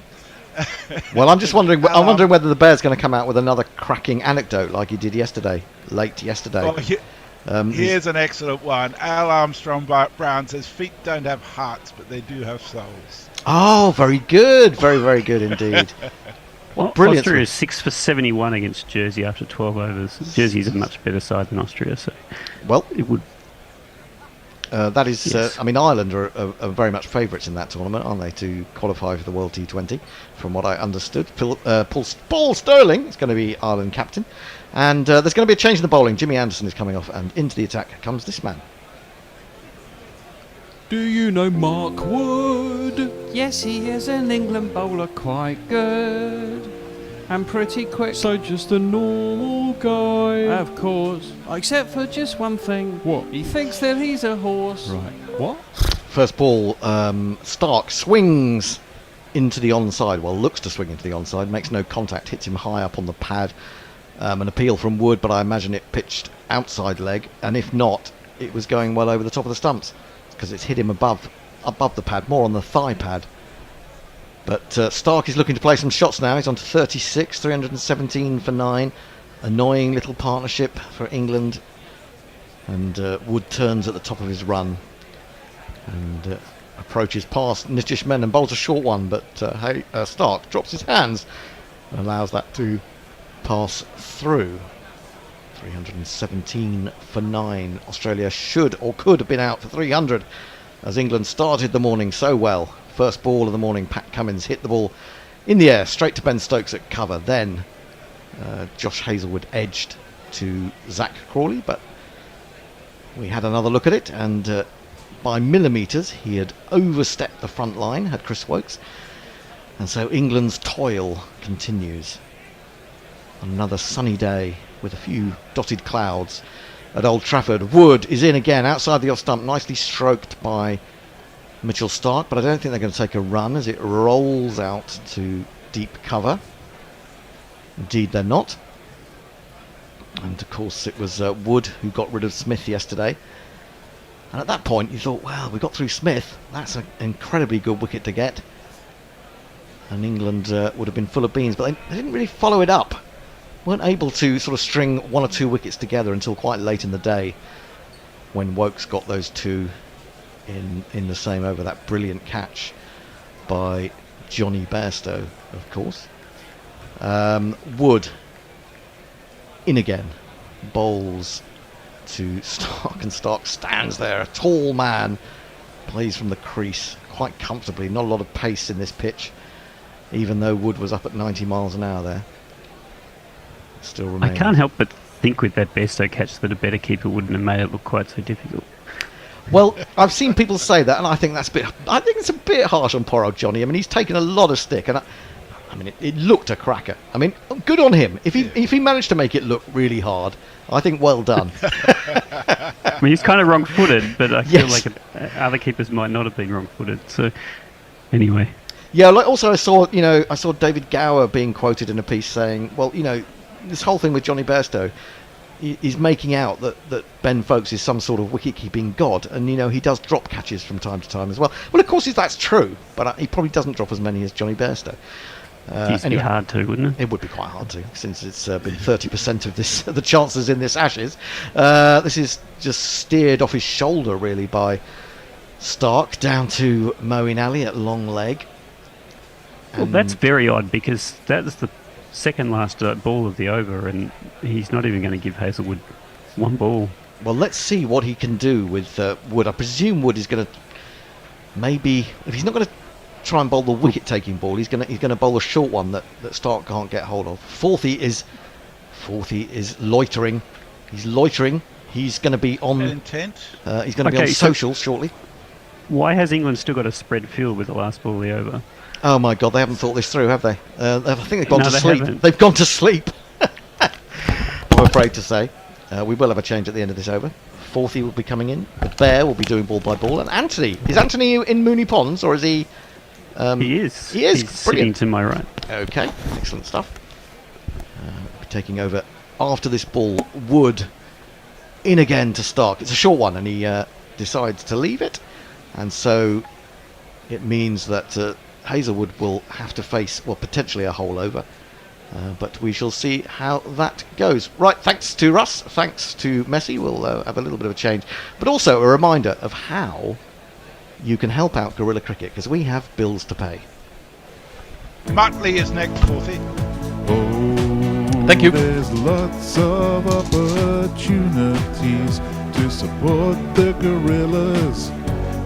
Well, I'm just wondering. I'm wondering whether the bear's going to come out with another cracking anecdote like he did late yesterday. Here's an excellent one. Al Armstrong Brown says, feet don't have hearts, but they do have souls. Oh, very good. Very, very good indeed. Well, Brilliant. Austria is 6 for 71 against Jersey after 12 overs. Jersey's a much better side than Austria, so Well, it would. that is. Yes. I mean, Ireland are very much favourites in that tournament, aren't they, to qualify for the World T20? From what I understood, Paul Sterling is going to be Ireland captain, and there's going to be a change in the bowling. Jimmy Anderson is coming off, and into the attack comes this man. Do you know Mark Wood? Yes, he is an England bowler, quite good and pretty quick. So just a normal guy? Of course, except for just one thing. What? He thinks that he's a horse. Right. What? First ball, Stark swings into the onside. Well, looks to swing into the onside, makes no contact, hits him high up on the pad. An appeal from Wood, but I imagine it pitched outside leg, and if not, it was going well over the top of the stumps, because it's hit him above the pad, more on the thigh pad. But Stark is looking to play some shots now. He's on to 36, 317 for 9. Annoying little partnership for England. And Wood turns at the top of his run and approaches past Nitish Men and bowls a short one. But Stark drops his hands and allows that to pass through. 317 for 9. Australia should or could have been out for 300 as England started the morning so well. First ball of the morning, Pat Cummins hit the ball in the air straight to Ben Stokes at cover. Then Josh Hazlewood edged to Zach Crawley, but we had another look at it, and by millimetres he had overstepped the front line, had Chris Wokes, and so England's toil continues on another sunny day with a few dotted clouds at Old Trafford. Wood is in again outside the off stump, nicely stroked by Mitchell Stark, but I don't think they're going to take a run as it rolls out to deep cover. Indeed they're not. And of course it was Wood who got rid of Smith yesterday. And at that point you thought, well, we got through Smith. That's an incredibly good wicket to get. And England would have been full of beans, but they didn't really follow it up. Weren't able to sort of string one or two wickets together until quite late in the day when Wokes got those two in the same over. That brilliant catch by Johnny Bairstow, of course. Wood in again, bowls to Stark, and Stark stands there, a tall man, plays from the crease quite comfortably. Not a lot of pace in this pitch, even though Wood was up at 90 miles an hour there. Still remains. I can't help but think with that Bairstow catch that a better keeper wouldn't have made it look quite so difficult. Well, I've seen people say that, and I think I think it's a bit harsh on poor old Johnny. I mean, he's taken a lot of stick, and I mean, it looked a cracker. I mean, good on him. If he managed to make it look really hard, I think well done. I mean, he's kind of wrong-footed, but I feel like other keepers might not have been wrong-footed. So, anyway. Yeah. Like also, I saw David Gower being quoted in a piece saying, well, this whole thing with Johnny Bairstow, he's making out that Ben Foakes is some sort of wicket-keeping god, and he does drop catches from time to time as well. Well, of course that's true, but he probably doesn't drop as many as Johnny Bairstow. It'd be hard to, wouldn't it? It would be quite hard to, since it's been 30% of the chances in this Ashes. This is just steered off his shoulder really by Stark down to Moeen Ali at long leg. Well, that's very odd, because that was the second last ball of the over, and he's not even going to give Hazlewood one ball. Well, let's see what he can do with Wood. I presume Wood is going to maybe, if he's not going to try and bowl the wicket-taking ball, he's going to bowl a short one that Stark can't get hold of. Fourthie is loitering. He's loitering He's going to be on. Intent. He's going to be on Okay, so- social shortly. Why has England still got a spread field with the last ball of the over? Oh my God, they haven't thought this through, have they? I think they've gone No, to they sleep. haven't. They've gone to sleep. I'm afraid to say. We will have a change at the end of this over. Forthy will be coming in. The Bear will be doing ball by ball. And Anthony. Is Anthony in Mooney Ponds or is he... He is. He is. He's sitting Brilliant. to my right. Okay, excellent stuff. Taking over after this ball. Wood in again to Stark. It's a short one and he decides to leave it. And so it means that Hazelwood will have to face, well, potentially a hole over. But we shall see how that goes. Right, thanks to Russ, thanks to Messi. We'll have a little bit of a change. But also a reminder of how you can help out Guerrilla Cricket, because we have bills to pay. Muttley is next, Forthy. Thank you. There's lots of opportunities to support the Gorillas.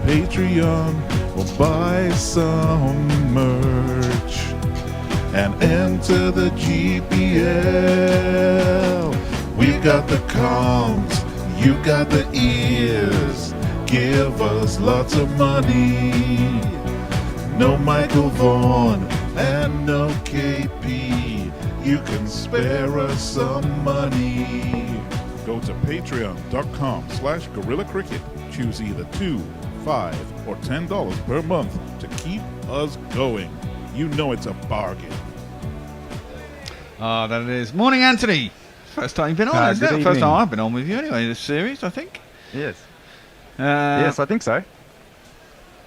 Patreon or buy some merch and enter the GPL. We've got the comms, you got the ears. Give us lots of money. No Michael Vaughan and no KP. You can spare us some money. Go to patreon.com/Gorilla Cricket. Choose either $2, $5, or $10 per month to keep us going. You know it's a bargain. Ah, that it is. Morning, Anthony. First time you've been on, isn't good it? First evening. time I've been on with you anyway, this series, I think. Yes. Yes, I think so.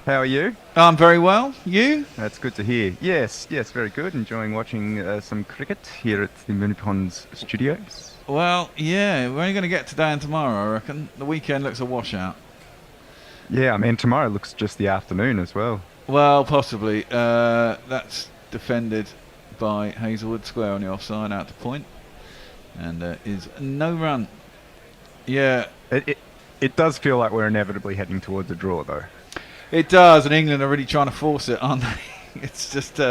How are you? I'm very well. You? That's good to hear. Yes, very good. Enjoying watching some cricket here at the Mooney Ponds studios. Well, yeah, we're only going to get today and tomorrow, I reckon. The weekend looks a washout. Yeah, I mean, tomorrow looks just the afternoon as well. Well, possibly. That's defended by Hazelwood, square on the offside, out to point. And is no run. Yeah. It does feel like we're inevitably heading towards a draw, though. It does, and England are really trying to force it, aren't they? It's just,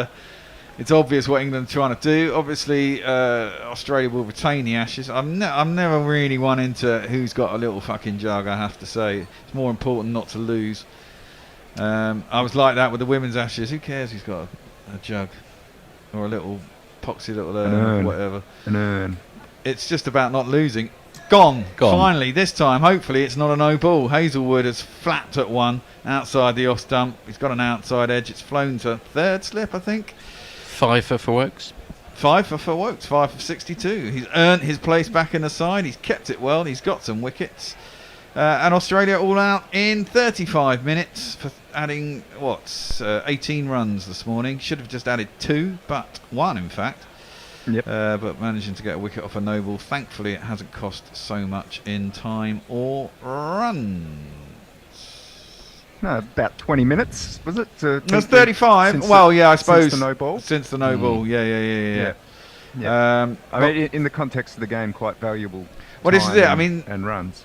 it's obvious what England's trying to do. Obviously, Australia will retain the Ashes. I'm never really one into who's got a little fucking jug, I have to say. It's more important not to lose. I was like that with the women's Ashes. Who cares who's got a jug? Or a little poxy little urn, or whatever. An urn. It's just about not losing. Gone. Finally, this time, hopefully, it's not a no ball. Hazelwood has flapped at one outside the off stump. He's got an outside edge. It's flown to third slip, I think. 5 for Wokes. 5 for Wokes, 5 for 62. He's earned his place back in the side. He's kept it well. He's got some wickets. And Australia all out in 35 minutes for adding, 18 runs this morning. Should have just added 2, but 1, in fact. Yep. But managing to get a wicket off a no ball. Thankfully, it hasn't cost so much in time or runs. No, about 20 minutes, was it? It was 35. Well, yeah, I suppose. Since the no ball? Since the no ball, yeah. Yeah. I mean, in the context of the game, quite valuable. Well, this is it. I mean, and runs.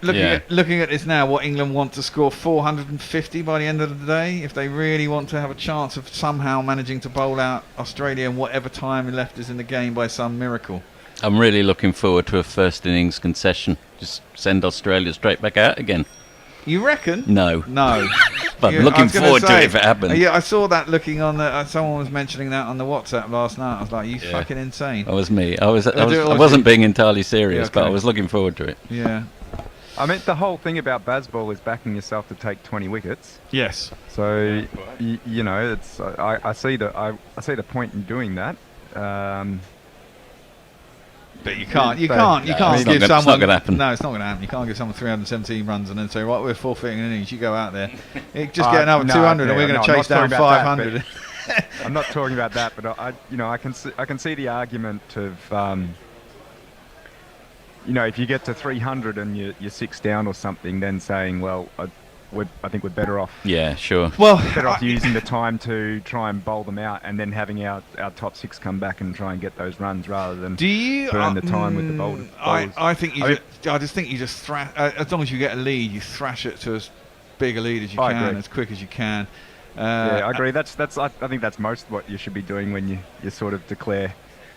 Looking at this now, what England want to score 450 by the end of the day, if they really want to have a chance of somehow managing to bowl out Australia in whatever time left is in the game by some miracle. I'm really looking forward to a first innings concession. Just send Australia straight back out again. You reckon? No. But Yeah, I'm looking I was gonna forward to say, it if it happens. Yeah, I saw that looking on the. Someone was mentioning that on the WhatsApp last night. I was like, "You Yeah. fucking insane." That was me. I do wasn't being entirely serious, Yeah, but I okay. was looking forward to it. Yeah. I mean, the whole thing about Bazball is backing yourself to take 20 wickets. Yes. So, you know, it's I see the point in doing that. But you can't it's give not someone. it's not gonna happen. No, it's not going to happen. You can't give someone 317 runs and then say, right, we're forfeiting an innings. You go out there, just get another 200, and we're going to chase down 500. I'm not talking about that, but I can see the argument of, if you get to 300 and you're 6 down or something, then saying, well, I think we're better off. Yeah, sure. Well, better off using the time to try and bowl them out, and then having our top 6 come back and try and get those runs rather than burn the time with the bowlers. I just think you just thrash. As long as you get a lead, you thrash it to as big a lead as you can, as quick as you can. Yeah, I agree. I think that's most what you should be doing when you sort of declare.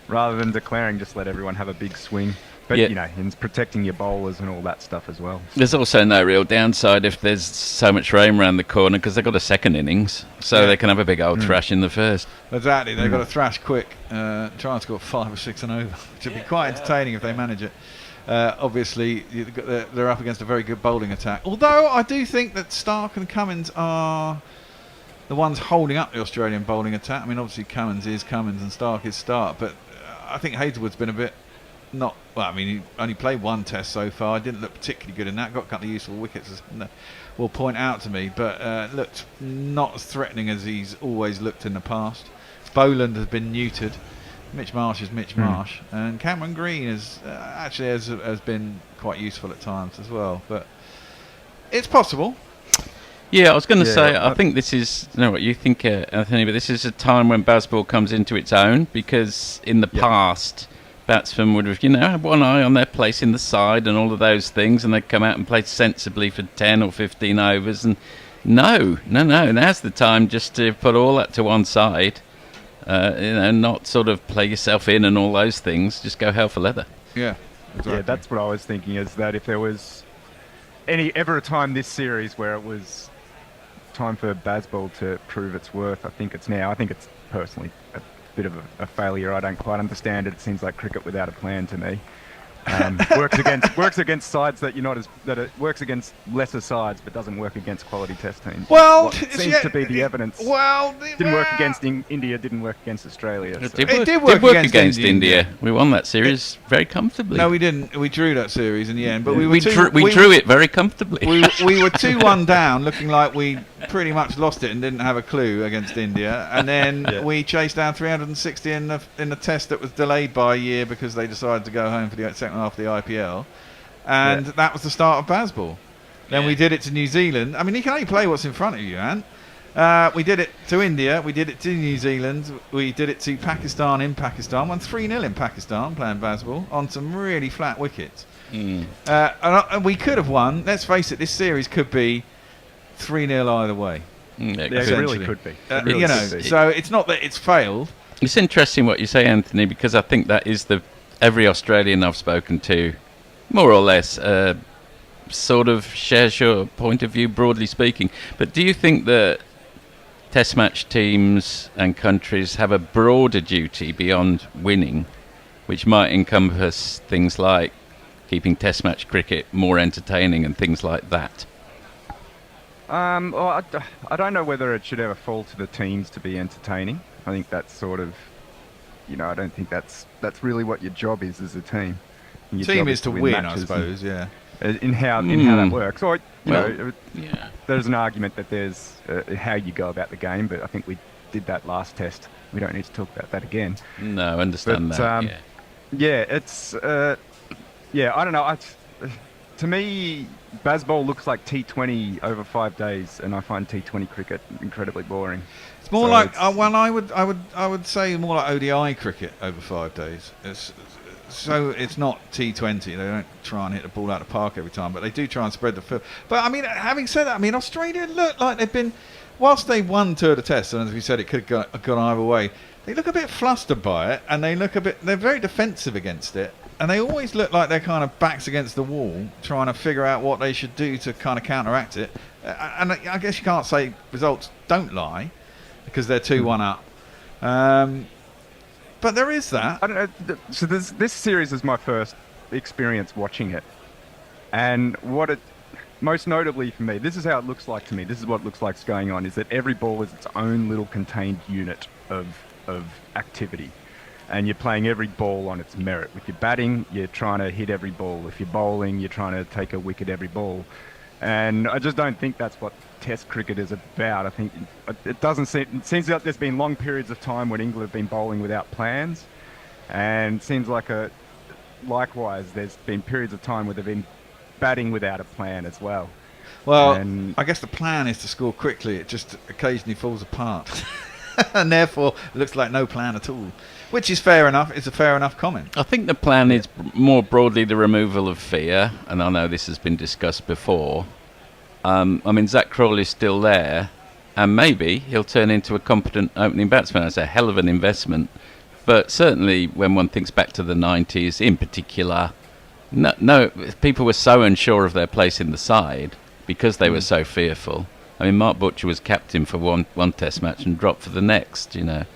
Rather than declaring, just let everyone have a big swing. But, Yeah. you know, in protecting your bowlers and all that stuff as well. There's also no real downside if there's so much rain around the corner because they've got a second innings, so Yeah. they can have a big old thrash in the first. Exactly, they've got to thrash quick, try and score 5 or 6 and over, which would be quite entertaining if they manage it. Obviously, they're up against a very good bowling attack. Although I do think that Stark and Cummins are the ones holding up the Australian bowling attack. I mean, obviously Cummins is Cummins and Stark is Stark, but I think Hazelwood's been a bit not. Well, I mean, he only played one test so far. Didn't look particularly good in that. Got a couple of useful wickets, as will point out to me, but looked not as threatening as he's always looked in the past. Boland has been neutered. Mitch Marsh is Mitch Marsh, and Cameron Green has been quite useful at times as well. But it's possible. Yeah, I was going to say, I think this is, I don't know what you think, Anthony, but this is a time when baseball comes into its own, because in the past, batsmen would have, had one eye on their place in the side and all of those things, and they'd come out and play sensibly for 10 or 15 overs, and no, now's the time just to put all that to one side, not sort of play yourself in and all those things, just go hell for leather. Yeah, exactly. Yeah, that's what I was thinking, is that if there was ever a time this series where it was time for baseball to prove its worth, I think it's now. I think it's personally a bit of a failure. I don't quite understand it. It seems like cricket without a plan to me. Works against sides that it works against lesser sides, but doesn't work against quality test teams. Well, What seems to be the evidence. Didn't work against India. Didn't work against Australia. It So. did work against India. We won that series very comfortably. No, we didn't. We drew that series in the end, but we drew it very comfortably. We were 2-1 down, looking like we pretty much lost it and didn't have a clue against India, and then we chased down 360 in the test that was delayed by a year because they decided to go home for the second half of the IPL, and that was the start of baseball. Then we did it to New Zealand. I mean, you can only play what's in front of you, Ant. We did it to India, we did it to New Zealand, we did it to Pakistan in Pakistan, won 3-0 in Pakistan playing baseball on some really flat wickets. And we could have won. Let's face it, this series could be 3-0 either way. It really could be. So it's not that it's failed. It's interesting what you say, Anthony, because I think that is every Australian I've spoken to, more or less, sort of shares your point of view, broadly speaking. But do you think that Test match teams and countries have a broader duty beyond winning, which might encompass things like keeping Test match cricket more entertaining and things like that? Well, I don't know whether it should ever fall to the teams to be entertaining. I think that's sort of, I don't think that's really what your job is as a team. Your team job is to win, I suppose. Yeah. In how that works, or there's an argument that there's how you go about the game, but I think we did that last test. We don't need to talk about that again. No, I understand that. It's I don't know. To me, baseball looks like T20 over 5 days, and I find T20 cricket incredibly boring. It's more I would say more like ODI cricket over 5 days. It's not T20. They don't try and hit the ball out of the park every time, but they do try and spread the field. But I mean, having said that, I mean, Australia look like they've been, whilst they won 2 of the tests, and as we said, it could have gone either way. They look a bit flustered by it, and they're very defensive against it, and they always look like they're kind of backs against the wall, trying to figure out what they should do to kind of counteract it. And I guess you can't say results don't lie, because they're 2-1 up. But there is that. I don't know. So this series is my first experience watching it, and most notably for me, this is how it looks like to me. This is what it looks like going on: is that every ball is its own little contained unit of activity, and you're playing every ball on its merit. With your batting, you're trying to hit every ball. If you're bowling, you're trying to take a wicket every ball. And I just don't think that's what Test cricket is about. I think it seems like there's been long periods of time when England have been bowling without plans, and it seems like likewise there's been periods of time where they've been batting without a plan as well. Well, I guess the plan is to score quickly. It just occasionally falls apart, and therefore it looks like no plan at all. Which is fair enough. It's a fair enough comment. I think the plan is more broadly the removal of fear, and I know this has been discussed before. I mean, Zach Crawley's still there, and maybe he'll turn into a competent opening batsman. It's a hell of an investment. But certainly when one thinks back to the 90s, in particular, No, people were so unsure of their place in the side because they were so fearful. I mean, Mark Butcher was captain for one Test match and dropped for the next. Even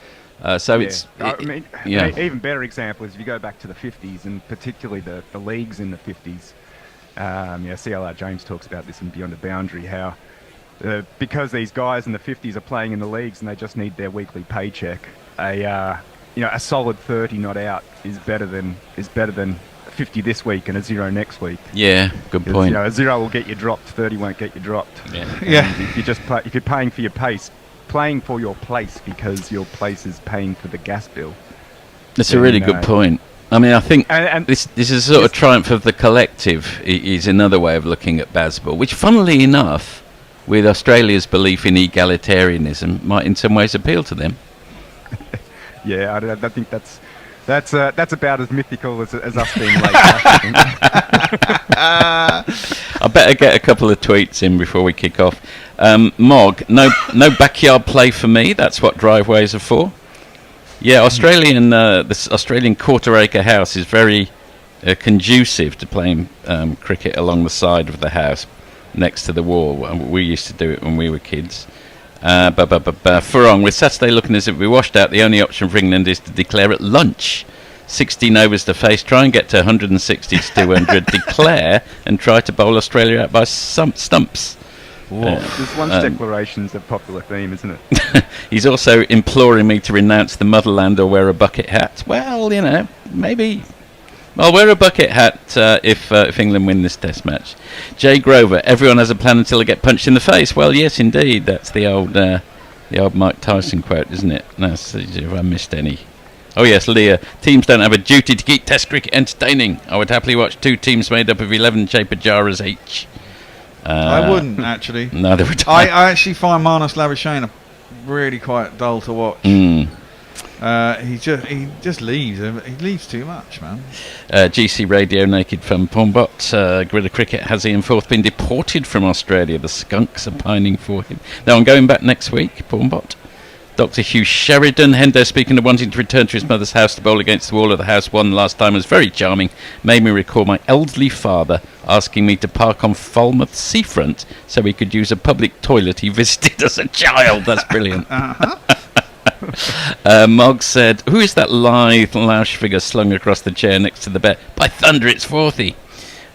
better example is if you go back to the 50s and particularly the leagues in the 50s. CLR James talks about this in Beyond the Boundary, how because these guys in the 50s are playing in the leagues and they just need their weekly paycheck, a solid 30 not out is better than 50 this week and a 0 next week. Yeah, good point. A 0 will get you dropped, 30 won't get you dropped. Yeah. If you're paying for your place because your place is paying for the gas bill. That's a really good point. I mean, I think this is a sort of triumph of the collective is another way of looking at baseball, which, funnily enough, with Australia's belief in egalitarianism, might in some ways appeal to them. Yeah, I think that's about as mythical as us being late. I better get a couple of tweets in before we kick off. Mog, no backyard play for me. That's what driveways are for. Yeah, this Australian quarter-acre house is very conducive to playing cricket along the side of the house, next to the wall. We used to do it when we were kids. Furlong, with Saturday looking as if we washed out, the only option for England is to declare at lunch. 16 overs to face, try and get to 160 to 200, declare and try to bowl Australia out by stumps. This lunch declaration's a popular theme, isn't it? He's also imploring me to renounce the motherland or wear a bucket hat. Well, maybe. I'll wear a bucket hat if England win this Test match. Jay Grover, everyone has a plan until they get punched in the face. Well, yes, indeed. That's the old Mike Tyson quote, isn't it? That's if I missed any. Oh yes, Leah. Teams don't have a duty to keep Test cricket entertaining. I would happily watch 2 teams made up of 11 Shaper Jaras each. I wouldn't, actually. Neither would I actually find Marnus Labuschagne really quite dull to watch. He just leaves. He leaves too much, man. GC Radio, Naked Fun Pornbot. Gorilla Cricket, has Ian Forth been deported from Australia? The skunks are pining for him. No, I'm going back next week, Pornbot. Dr. Hugh Sheridan, Hendo, speaking of wanting to return to his mother's house to bowl against the wall of the house one last time, was very charming. Made me recall my elderly father asking me to park on Falmouth seafront so he could use a public toilet he visited as a child. That's brilliant. Mogg said, who is that lithe louche figure slung across the chair next to the bed? By thunder, it's Forthy.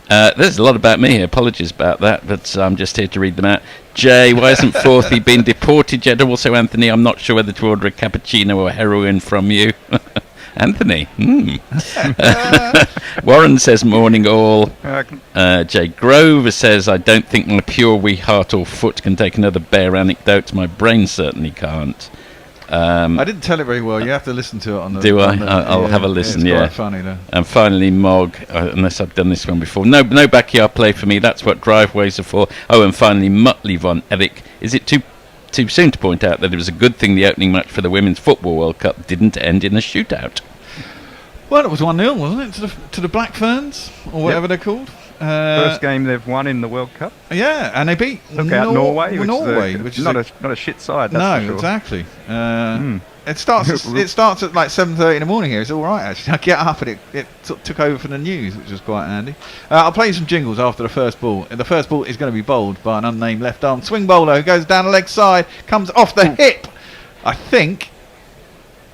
There's a lot about me here. Apologies about that, but I'm just here to read them out. Jay, why hasn't Forthy been deported yet? Also, Anthony, I'm not sure whether to order a cappuccino or heroin from you. Anthony. Warren says, morning all. Jay Grover says, I don't think my pure wee heart or foot can take another bare anecdote. My brain certainly can't. I didn't tell it very well. You have to listen to it on the... Do I? I'll have a listen, it's quite funny, though. And finally, Mog, unless I've done this one before. No backyard play for me. That's what driveways are for. Oh, and finally, Muttley von Eric. Is it too soon to point out that it was a good thing the opening match for the Women's Football World Cup didn't end in a shootout? Well, it was 1-0, wasn't it, to the Black Ferns, or whatever they're called? First game they've won in the World Cup. Yeah, and they beat Norway, which is not a shit side. That's for sure. Exactly. It starts at like 7:30 in the morning here. It's all right actually. I get up and it took over for the news, which was quite handy. I'll play you some jingles after the first ball. The first ball is going to be bowled by an unnamed left arm swing bowler who goes down the leg side, comes off the hip. I think.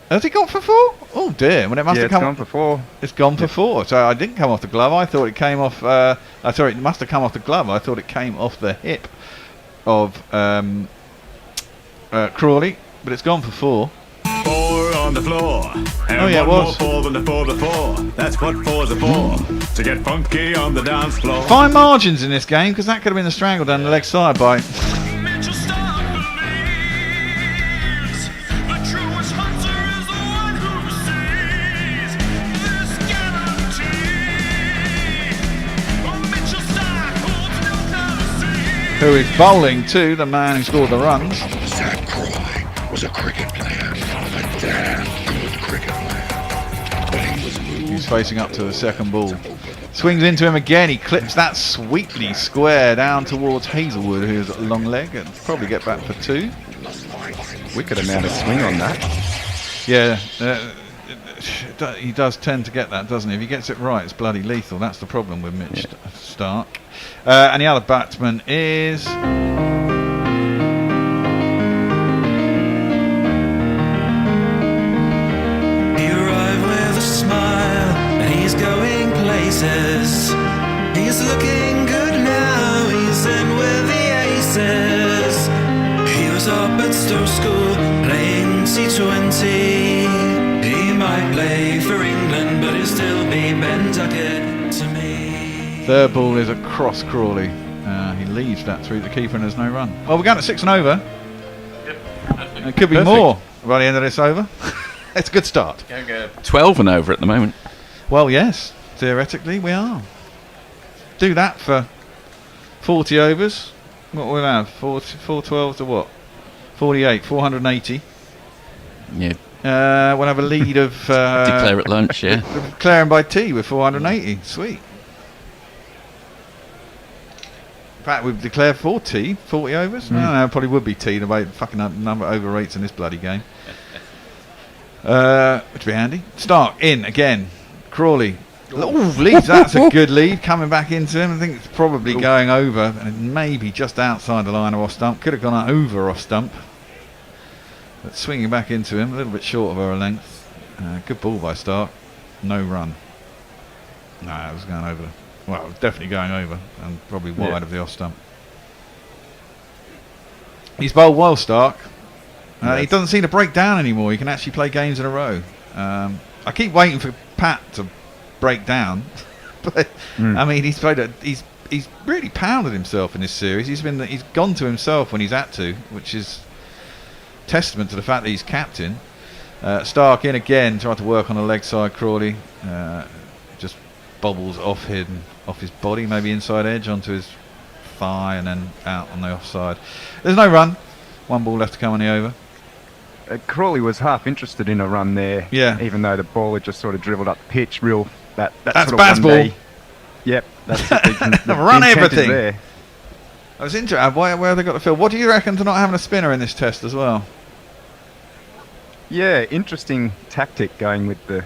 Has it gone for 4? Oh dear! When it must have come. It's gone for 4. It's gone for 4. So I didn't come off the glove. I thought it came off. Sorry, it must have come off the glove. I thought it came off the hip of Crawley, but it's gone for 4. 4 on the floor. And it was. More 4 than the 4 before. That's what 4s are for. To get funky on the dance floor. Fine margins in this game because that could have been a strangle down the leg side by. Who is bowling to the man who scored the runs. Zach Crawley was a cricket player, a damn good cricket player. But he was moved. He's facing up to the second ball. Swings into him again. He clips that sweetly square down towards Hazelwood, who's a long leg, and probably get back for 2. Wicked amount of swing on that. Yeah. he does tend to get that, doesn't he? If he gets it right, it's bloody lethal. That's the problem with Mitch Stark. And the other batsman is... He's looking good now, he's in with the aces. He was up at Stowe School playing T20. He might play for England, but he'll still be Ben Duckett to me. Third ball is across Crawley. He leads that through the keeper and there's no run. Well, we're going at 6 and over. It could be more by the end of this over. It's a good start. 12 and over at the moment. Well, yes. Theoretically, we are. Do that for 40 overs. What will we have? 412 to what? 48, 480. Yeah. We'll have a lead of... declare at lunch, yeah. Declaring by tea with 480. Sweet. In fact, we've declared for tea, 40 overs. No, it probably would be tea, the way fucking number over rates in this bloody game. Which would be handy. Stark in again. Crawley. Leads, that's a good lead. Coming back into him. I think it's probably going over, and maybe just outside the line of off stump. Could have gone over off stump. But swinging back into him, a little bit short of her length. Good ball by Stark. No run. No, it was going over. Well, it was definitely going over, and probably wide of the off stump. He's bowled well, Stark. He doesn't seem to break down anymore. He can actually play games in a row. I keep waiting for Pat to break down, but I mean, he's really pounded himself in this series. He's gone to himself when he's had to, which is testament to the fact that he's captain. Stark in again, tried to work on the leg side. Crawley just bobbles off his body, maybe inside edge onto his thigh, and then out on the offside. There's no run. One ball left to come on the over. Crawley was half interested in a run there, even though the ball had just sort of dribbled up the pitch. That's sort of baseball. Yep, that's the run everything. There. I was interested. Where have they got the field? What do you reckon to not having a spinner in this test as well? Yeah, interesting tactic going with the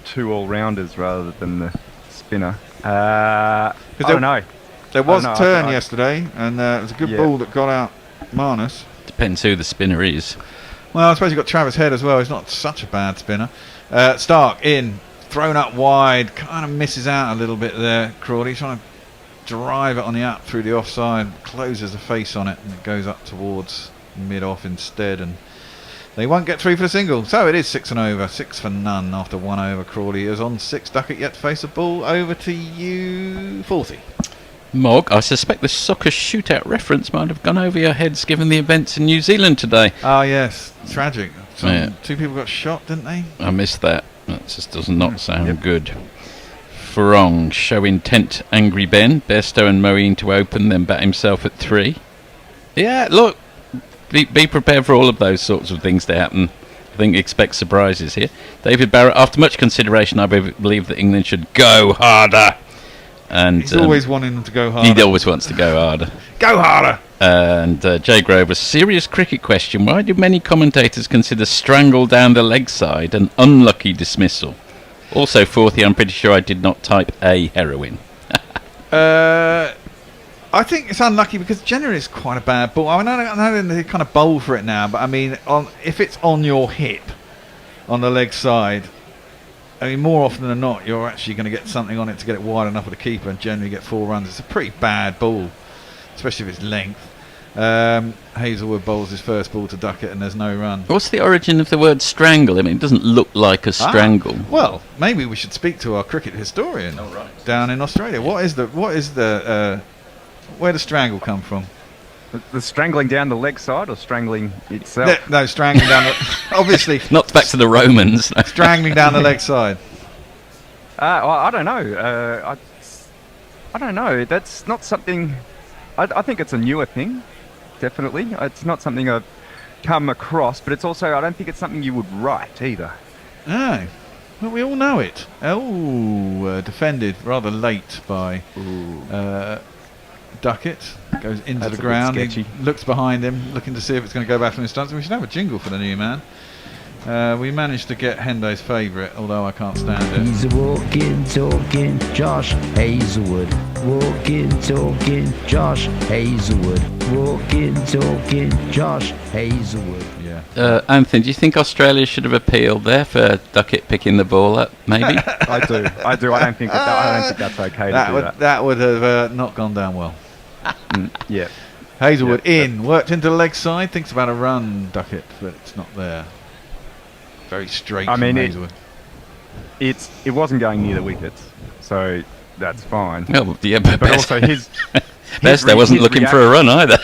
2 all-rounders rather than the spinner. I don't know. There was a turn yesterday, and it was a good ball that got out Marnus. Depends who the spinner is. Well, I suppose you've got Travis Head as well. He's not such a bad spinner. Stark in, thrown up wide, kind of misses out a little bit there. Crawley trying to drive it on the up through the offside, closes the face on it, and it goes up towards mid-off instead, and they won't get through for the single. So it is 6 and over, 6 for none after 1 over. Crawley is on 6. Duckett yet to face a ball. Over to you, 40. Mog, I suspect the soccer shootout reference might have gone over your heads given the events in New Zealand today. Oh yes, tragic. 2 people got shot, didn't they? I missed that. That just does not sound good. Farong, show intent, Angry Ben. Bairstow and Moeen to open, then bat himself at 3. Yeah, look, be prepared for all of those sorts of things to happen. I think expect surprises here. David Barrett, after much consideration, I believe that England should go harder. And he's always wanting them to go harder. He always wants to go harder. Go harder! And Jay Grove, a serious cricket question. Why do many commentators consider strangle down the leg side an unlucky dismissal? Also, 40, I'm pretty sure I did not type a heroin. I think it's unlucky because generally it's quite a bad ball. I know they kind of bowl for it now, but I mean, if it's on your hip, on the leg side, I mean, more often than not, you're actually going to get something on it to get it wide enough for the keeper and generally get 4 runs. It's a pretty bad ball, especially if it's length. Hazelwood bowls his first ball to Duckett and there's no run. What's the origin of the word strangle? I mean, it doesn't look like a strangle. Well, maybe we should speak to our cricket historian down in Australia. Where does strangle come from? The strangling down the leg side or strangling itself? No, strangling down the... Obviously. Not back to the Romans. Strangling down the leg side. I don't know. I don't know. That's not something... I think it's a newer thing, definitely. It's not something I've come across, but it's also... I don't think it's something you would write either. No. Well, we all know it. Defended rather late by... Duckett goes into the ground. He looks behind him, looking to see if it's going to go back from his stance. We should have a jingle for the new man. We managed to get Hendo's favourite, although I can't stand it. He's a walking, talking Josh Hazelwood. Walking, talking Josh Hazelwood. Walking, talking Josh Hazelwood. Yeah. Anthony, do you think Australia should have appealed there for Duckett picking the ball up? Maybe. I do. I don't think that's okay to do that. That would have not gone down well. Yeah. Hazelwood in, worked into the leg side, thinks about a run, Duckett, but it's not there. Very straight. I mean, Hazelwood. it wasn't going near the wickets, so that's fine. Oh, yeah, but also his Best wasn't looking for a run either.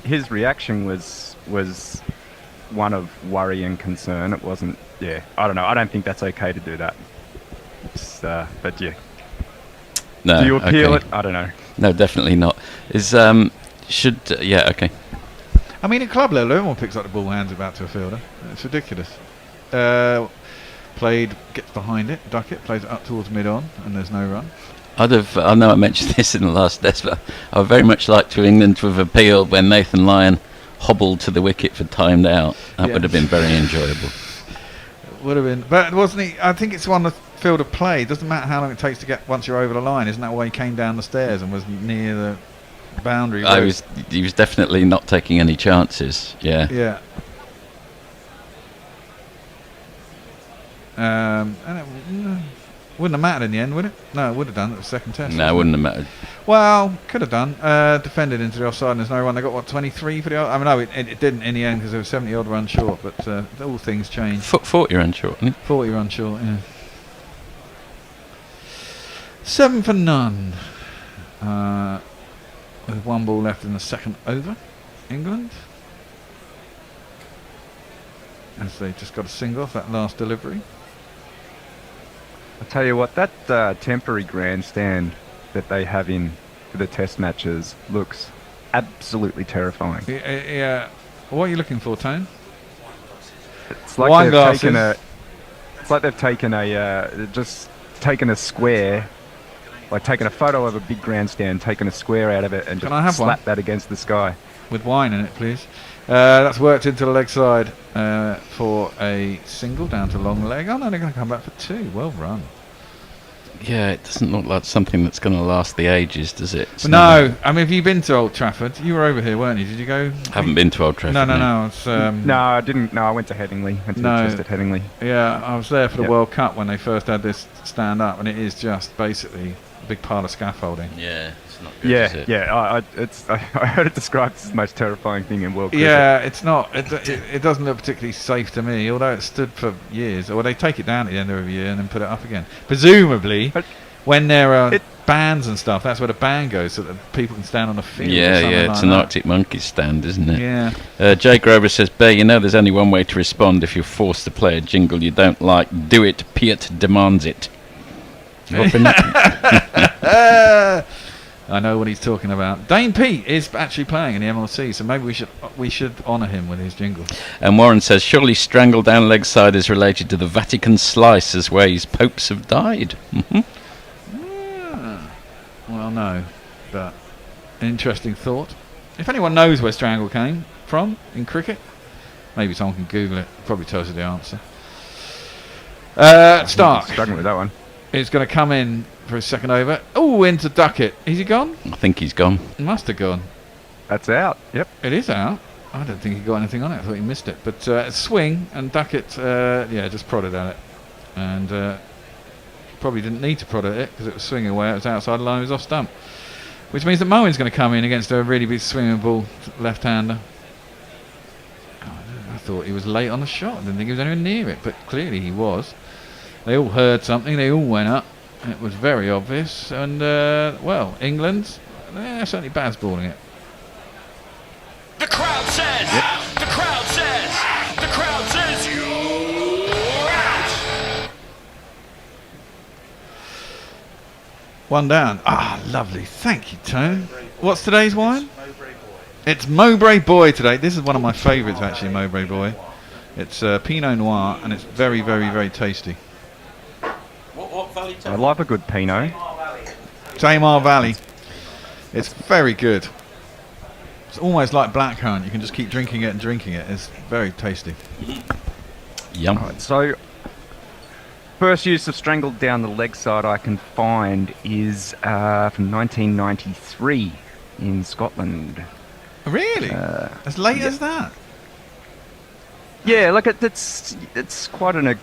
his reaction was one of worry and concern. It wasn't. Yeah, I don't know. I don't think that's okay to do that. But yeah. No. Do you appeal okay. it? I don't know. No, definitely not. Yeah, okay. I mean, at club level, everyone picks up the ball hands about to a fielder. It's ridiculous. Gets behind it. Duckett plays it up towards mid-on, and there's no run. I know I mentioned this in the last test, but I would very much like to England to have appealed when Nathan Lyon hobbled to the wicket for timed out. That would have been very enjoyable. Would have been, but wasn't he? I think it's on the field of play. It doesn't matter how long it takes to get once you're over the line. Isn't that why he came down the stairs and was near the boundary? He was definitely not taking any chances. Yeah. Yeah. And it wouldn't have mattered in the end, would it? No, it would have done. It was second test. No, it wouldn't have mattered. Well, could have done. Defended into the offside and there's no run. They got, what, 23 for the... I mean, no, it didn't in the end because there was 70-odd runs short, but all things change. 40 runs short, isn't it? 40 runs short, yeah. 7 for none. With one ball left in the second over. England. As they just got a single off that last delivery. I'll tell you what, that temporary grandstand that they have in for the test matches looks absolutely terrifying. Yeah. What are you looking for, Tone? It's like they've taken a. It's like they've taken a square, like taken a photo of a big grandstand, taken a square out of it, and just slapped that against the sky. With wine in it, please. That's worked into the leg side for a single down to long leg. Oh no, they're going to come back for 2. Well run. Yeah, it doesn't look like something that's going to last the ages, does it? No, I mean, have you been to Old Trafford? You were over here, weren't you? Did you go? I haven't been to Old Trafford. No. It's, no, I didn't. No, I went to Headingley. Went to the test at Headingley. Yeah, I was there for the World Cup when they first had this stand up, and it is just basically a big pile of scaffolding. Yeah, it's not good, is it? Yeah. I heard it described as the most terrifying thing in world cricket. Yeah, it's not. It doesn't look particularly safe to me, although it stood for years. Or they take it down at the end of every year and then put it up again. Presumably, when there are bands and stuff, that's where the band goes, so that people can stand on the field. Yeah, it's like an that. Arctic Monkeys stand, isn't it? Yeah. Jay Grover says, Bear, you know there's only one way to respond if you're forced to play a jingle you don't like. Do it. Piet demands it. I know what he's talking about. Dane Pete is actually playing in the MLC, so maybe we should honour him with his jingle. And Warren says, surely strangle down leg side is related to the Vatican slice as ways popes have died. Well, no, but an interesting thought. If anyone knows where strangle came from in cricket, maybe someone can Google it. Probably tells you the answer. Stark. Struggling with that one. He's going to come in for his second over. Oh, into Duckett. Is he gone? I think he's gone. He must have gone. That's out. Yep. It is out. I don't think he got anything on it. I thought he missed it. But swing, and Duckett, just prodded at it. And probably didn't need to prod at it because it was swinging away. It was outside the line. It was off stump. Which means that Moeen's going to come in against a really big swinging ball left-hander. I thought he was late on the shot. I didn't think he was anywhere near it, but clearly he was. They all heard something. They all went up. It was very obvious. And, England, they're certainly basballing it. The crowd says, the crowd says, the crowd says you're out. One down. Lovely. Thank you, Tone. What's today's wine? It's Mowbray Boy today. This is one of my favourites, actually, Mowbray Boy. It's Pinot Noir, and it's very, very, very tasty. What valley? I love a good Pinot. Tamar Valley. It's very good. It's almost like blackcurrant. You can just keep drinking it and drinking it. It's very tasty. Yum. Right, so, first use of strangled down the leg side I can find is from 1993 in Scotland. Really? As late as that? Yeah, like it's quite an.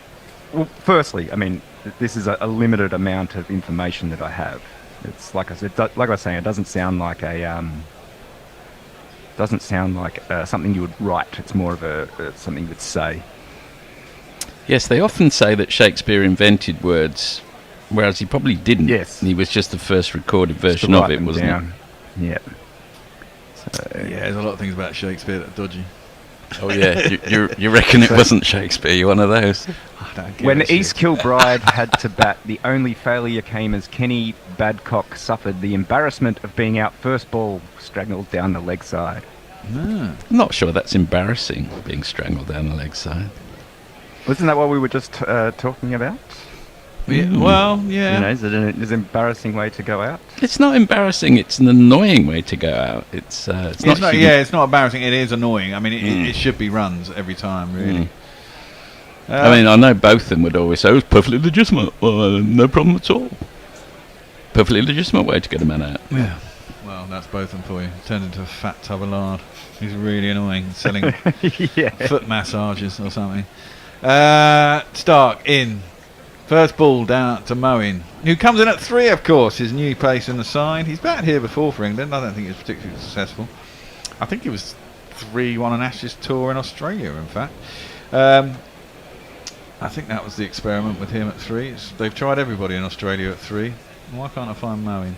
Well, firstly, I mean, this is a limited amount of information that I have. It's like I said, like I was saying, it doesn't sound like something you would write. It's more of something you'd say. Yes, they often say that Shakespeare invented words, whereas he probably didn't. Yes. He was just the first recorded version of it, wasn't he? Yeah. So, yeah, there's a lot of things about Shakespeare that are dodgy. Oh yeah, you reckon it wasn't Shakespeare? You're one of those. When East Kilbride had to bat, the only failure came as Kenny Badcock suffered the embarrassment of being out first ball, strangled down the leg side. I'm not sure that's embarrassing, being strangled down the leg side. Wasn't that what we were just talking about? Yeah, well, yeah. You know, is it an embarrassing way to go out? It's not embarrassing. It's an annoying way to go out. It's not. Yeah, it's not embarrassing. It is annoying. I mean, it should be runs every time, really. I mean, I know both of them would always say, "It's perfectly legitimate. No problem at all. Perfectly legitimate way to get a man out." Yeah. Well, that's both of them for you. Turned into a fat tub of lard. He's really annoying, selling foot massages or something. Stark in. First ball down to Moeen, who comes in at 3, of course, his new pace in the side. He's batted here before for England. I don't think he was particularly successful. I think he was 3 on an Ashes tour in Australia, in fact. I think that was the experiment with him at 3. They've tried everybody in Australia at 3. Why can't I find Moeen?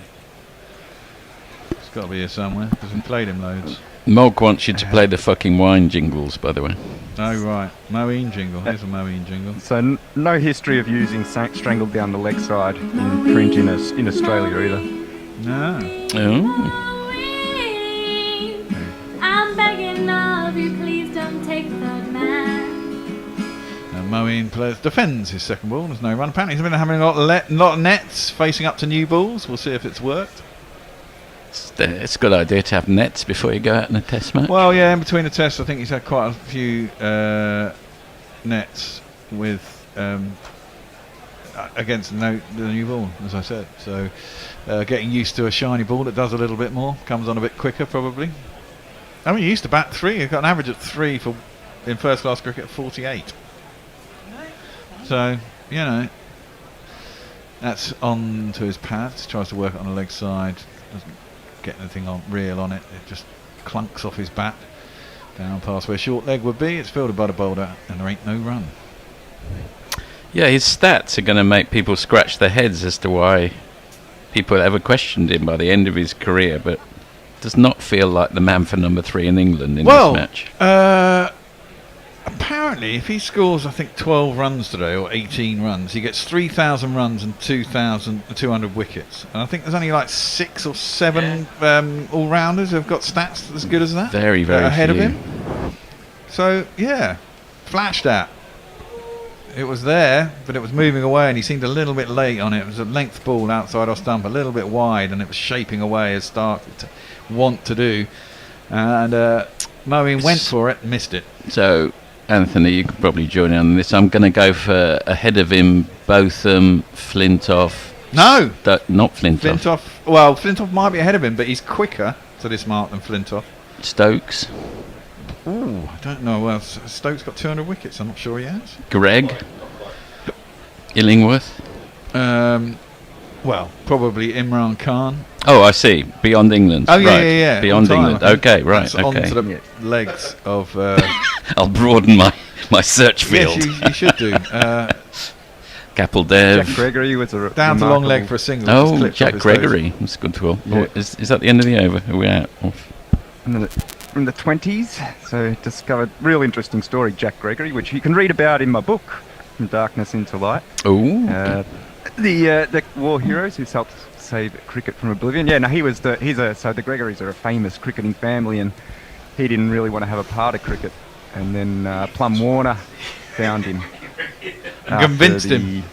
It's got to be here somewhere, because we played him loads. Mog wants you to play the fucking wine jingles, by the way. Oh, right. Moeen jingle. Here's a Moeen jingle. So no history of using strangled down the leg side in print in Australia either. No. Oh. I'm begging of you, please don't take third man. Moeen defends his second ball. There's no run. Apparently he's been having a lot of nets facing up to new balls. We'll see if it's worked. It's a good idea to have nets before you go out in a test match. Well, yeah, in between the tests, I think he's had quite a few nets with against the new ball, as I said. So getting used to a shiny ball that does a little bit more, comes on a bit quicker, probably. I mean, he used to bat 3. He got an average at 3 in first-class cricket, 48. So, you know, that's on to his pads. Tries to work it on the leg side. Doesn't get anything real on it. It just clunks off his bat down past where short leg would be. It's fielded by the bowler, and there ain't no run. Yeah, his stats are going to make people scratch their heads as to why people ever questioned him by the end of his career, but does not feel like the man for number 3 in England in this match. Apparently, if he scores, I think 12 runs today, or 18 runs, he gets 3,000 runs and 2,200 wickets. And I think there's only like 6 or 7 all-rounders who have got stats as good as that. Very, very ahead few. of him. So, yeah, flashed at. It was there, but it was moving away, and he seemed a little bit late on it. It was a length ball outside off stump, a little bit wide, and it was shaping away as Stark want to do. And Moeen went for it, missed it. So, Anthony, you could probably join in on this. I'm going to go for ahead of him, Botham, Flintoff. No! Not Flintoff. Flintoff. Well, Flintoff might be ahead of him, but he's quicker to this mark than Flintoff. Stokes. Ooh, I don't know. Well, Stokes got 200 wickets. I'm not sure he has. Greg. Illingworth. Well, probably Imran Khan. Oh, I see. Beyond England. Oh, yeah, right. yeah. Beyond England. Okay, right. That's okay. onto the legs of... I'll broaden my search field. Yes, you should do. Capel Dev. Jack Gregory was a down to long leg for a single. Oh, Jack Gregory. That's good to Yeah. Is that the end of the over? Are we out? From the 20s, so discovered real interesting story, Jack Gregory, which you can read about in my book, From Darkness into Light. Oh. The war heroes who's helped save cricket from oblivion. Yeah, no, so the Gregorys are a famous cricketing family, and he didn't really want to have a part of cricket. And then Plum Warner found him. Convinced him.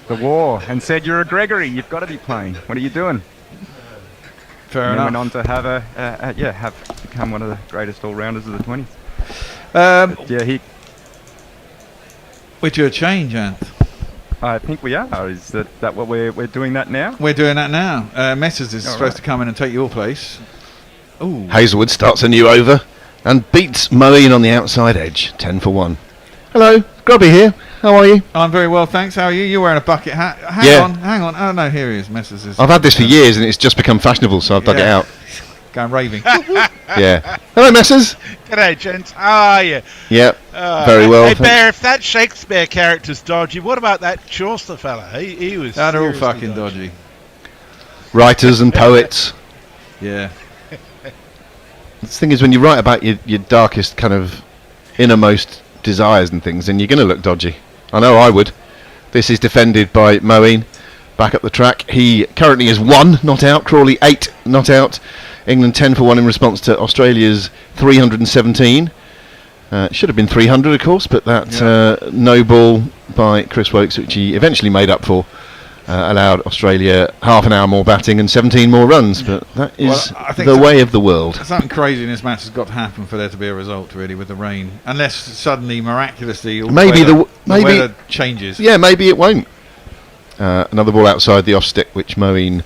The war, and said, "You're a Gregory. You've got to be playing. What are you doing?" Fair and enough. Went on to have become one of the greatest all-rounders of the 20s. We're due a change, Anth. I think we are. Is that what we're doing that now? We're doing that now. Messers is supposed to come in and take your place. Ooh. Hazelwood starts a new over and beats Moeen on the outside edge, 10 for 1. Hello, Grubby here. How are you? I'm very well, thanks. How are you? You're wearing a bucket hat. Hang on. Oh no, here he is. Messers is. I've had this for years and it's just become fashionable, so I've dug it out. Going raving. Yeah. Hello, Messers. G'day, gents. How are you? Yep. Very well. Hey, Bear, if that Shakespeare character's dodgy, what about that Chaucer fella? He was. They're all fucking dodgy. Writers and poets. Yeah. The thing is, when you write about your darkest kind of innermost desires and things, then you're going to look dodgy. I know I would. This is defended by Moeen. Back up the track. He currently is 1 not out. Crawley 8 not out. England 10 for 1 in response to Australia's 317. Should have been 300, of course, but that no ball by Chris Woakes, which he eventually made up for, allowed Australia half an hour more batting and 17 more runs. But that is the way of the world. Something crazy in this match has got to happen for there to be a result, really, with the rain. Unless suddenly, miraculously, the weather changes. Yeah, maybe it won't. Another ball outside the off stick, which Moeen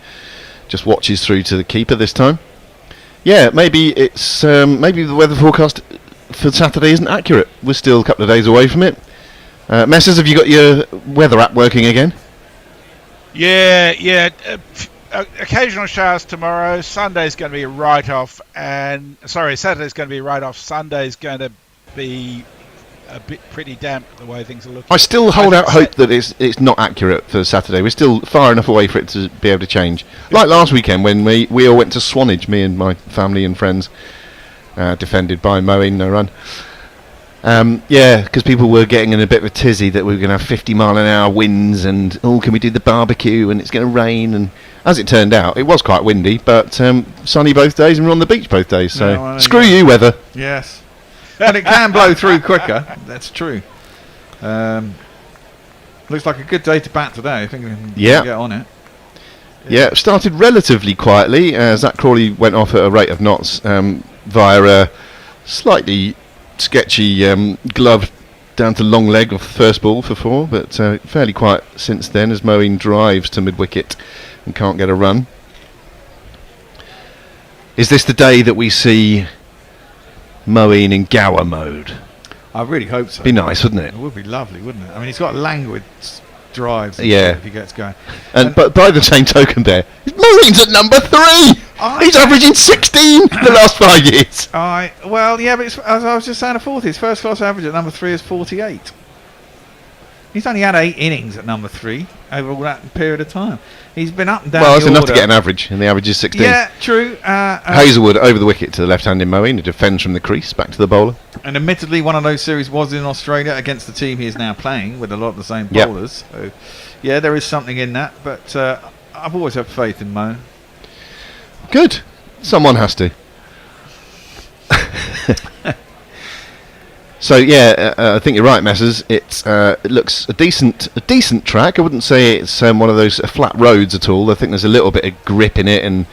just watches through to the keeper this time. Yeah, maybe it's maybe the weather forecast for Saturday isn't accurate. We're still a couple of days away from it. Messers, have you got your weather app working again? Yeah. Occasional showers tomorrow. Sunday's going to be a write-off, Saturday's going to be a write-off. Sunday's going to be a bit pretty damp the way things are looking. I still hold out hope that it's not accurate for Saturday. We're still far enough away for it to be able to change. Like last weekend when we all went to Swanage, me and my family and friends, defended by Moeen, no run. Because people were getting in a bit of a tizzy that we were going to have 50-mile-an-hour winds and, can we do the barbecue and it's going to rain. And as it turned out, it was quite windy, but sunny both days and we're on the beach both days. So screw you, weather. Yes. But it can blow through quicker. That's true. Looks like a good day to bat today. I think we can get on it. Yeah, it started relatively quietly. Zach Crawley went off at a rate of knots via a slightly sketchy glove down to long leg off the first ball for 4, but fairly quiet since then as Moeen drives to mid-wicket and can't get a run. Is this the day that we see Moeen in Gower mode? I really hope so. Be nice, wouldn't it? It would be lovely, wouldn't it? I mean, he's got languid drives. Yeah. If he gets going. But by the same token, there, Moeen's at number 3. He's averaging 16 the last 5 years. But as I was just saying, his first class average at number 3 is 48. He's only had 8 innings at number 3 over all that period of time. He's been up and down. Well, that's enough to get an average, and the average is 16. Yeah, true. Hazelwood over the wicket to the left-handed Moeen, who defends from the crease back to the bowler. And admittedly, one of those series was in Australia against the team he is now playing with a lot of the same bowlers. So, yeah, there is something in that. But I've always had faith in Mo. Good. Someone has to. So I think you're right, Messers. It looks a decent track. I wouldn't say it's one of those flat roads at all. I think there's a little bit of grip in it, and